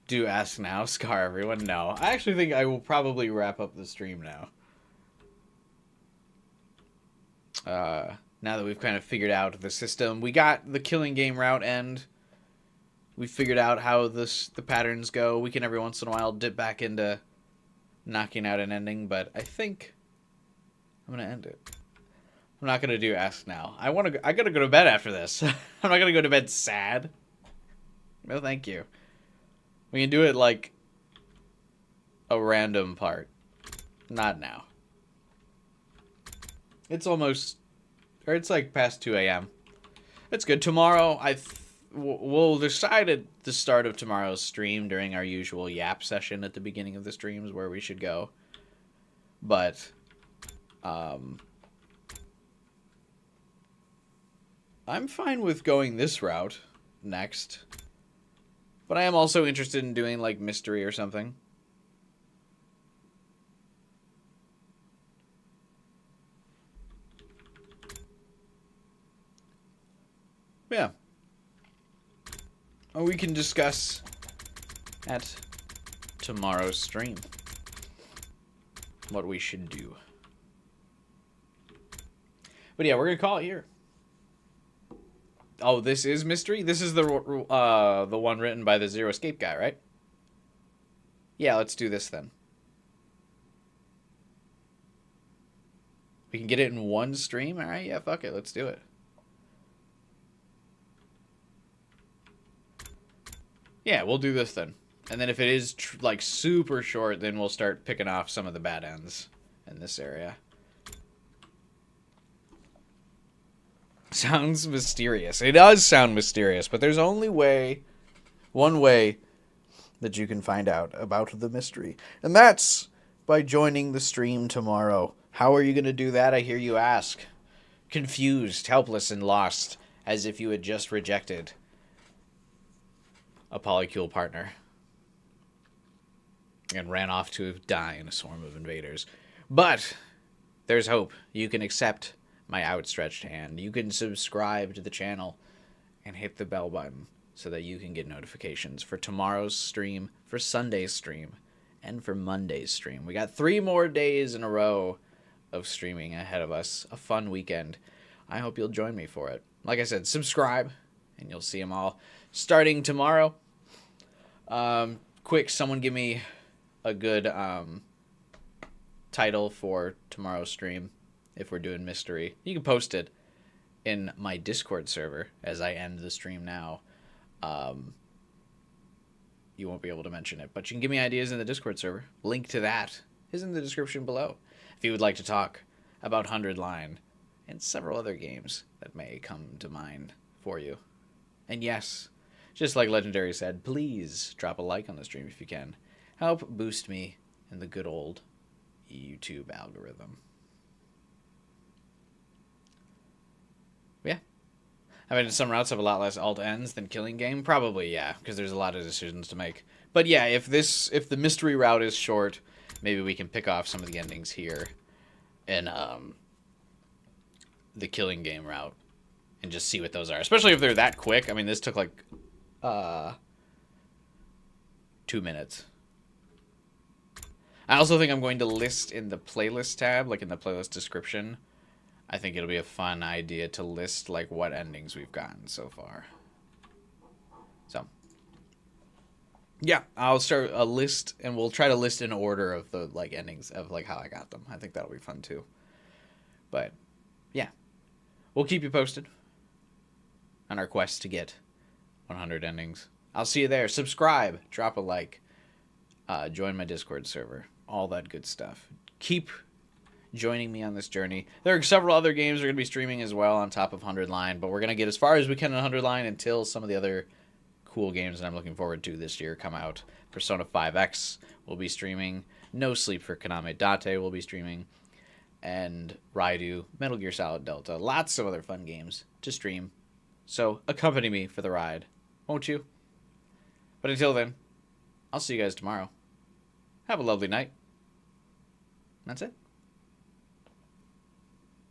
Do ask now, scar everyone? No. I actually think I will probably wrap up the stream now. Now that we've kind of figured out the system. We got the killing game route end. We figured out how the patterns go. We can every once in a while dip back into knocking out an ending, but I think I'm going to end it. I'm not going to do ask now. I got to go to bed after this. I'm not going to go to bed sad. No, thank you. We can do it like a random part. Not now. It's almost, or it's like past 2 a.m. It's good. Tomorrow, we'll decide at the start of tomorrow's stream during our usual yap session at the beginning of the streams where we should go. But, I'm fine with going this route next. But I am also interested in doing, like, mystery or something. Yeah. Or we can discuss at tomorrow's stream what we should do. But yeah, we're going to call it here. Oh, this is Mystery? This is the one written by the Zero Escape guy, right? Yeah, let's do this then. We can get it in one stream? Alright, yeah, fuck it. Let's do it. Yeah, we'll do this then. And then if it is, like, super short, then we'll start picking off some of the bad ends in this area. Sounds mysterious. It does sound mysterious, but there's only one way that you can find out about the mystery. And that's by joining the stream tomorrow. How are you going to do that, I hear you ask? Confused, helpless, and lost, as if you had just rejected a polycule partner and ran off to die in a swarm of invaders. But there's hope. You can accept my outstretched hand. You can subscribe to the channel and hit the bell button so that you can get notifications for tomorrow's stream, for Sunday's stream, and for Monday's stream. We got 3 more days in a row of streaming ahead of us. A fun weekend. I hope you'll join me for it. Like I said, subscribe and you'll see them all starting tomorrow. Quick, someone give me a good title for tomorrow's stream if we're doing mystery. You can post it in my Discord server as I end the stream now. You won't be able to mention it, but you can give me ideas in the Discord server. Link to that is in the description below if you would like to talk about 100 Line and several other games that may come to mind for you. And yes, just like Legendary said, please drop a like on the stream if you can. Help boost me in the good old YouTube algorithm. Yeah. I mean, some routes have a lot less alt ends than Killing Game. Probably, yeah, because there's a lot of decisions to make. But yeah, if the mystery route is short, maybe we can pick off some of the endings here in the Killing Game route and just see what those are. Especially if they're that quick. I mean, this took like 2 minutes. I also think I'm going to list in the playlist tab, like in the playlist description. I think it'll be a fun idea to list like what endings we've gotten so far. So, yeah, I'll start a list and we'll try to list in order of the like endings of like how I got them. I think that'll be fun too. But yeah, we'll keep you posted on our quest to get 100 endings. I'll see you there. Subscribe, drop a like, join my Discord server, all that good stuff. Keep joining me on this journey. There are several other games we're going to be streaming as well on top of 100 Line, but we're going to get as far as we can in 100 Line until some of the other cool games that I'm looking forward to this year come out. Persona 5X will be streaming. No Sleep for Kaname Date will be streaming. And Raidu, Metal Gear Solid Delta. Lots of other fun games to stream. So accompany me for the ride, won't you? But until then, I'll see you guys tomorrow. Have a lovely night. That's it.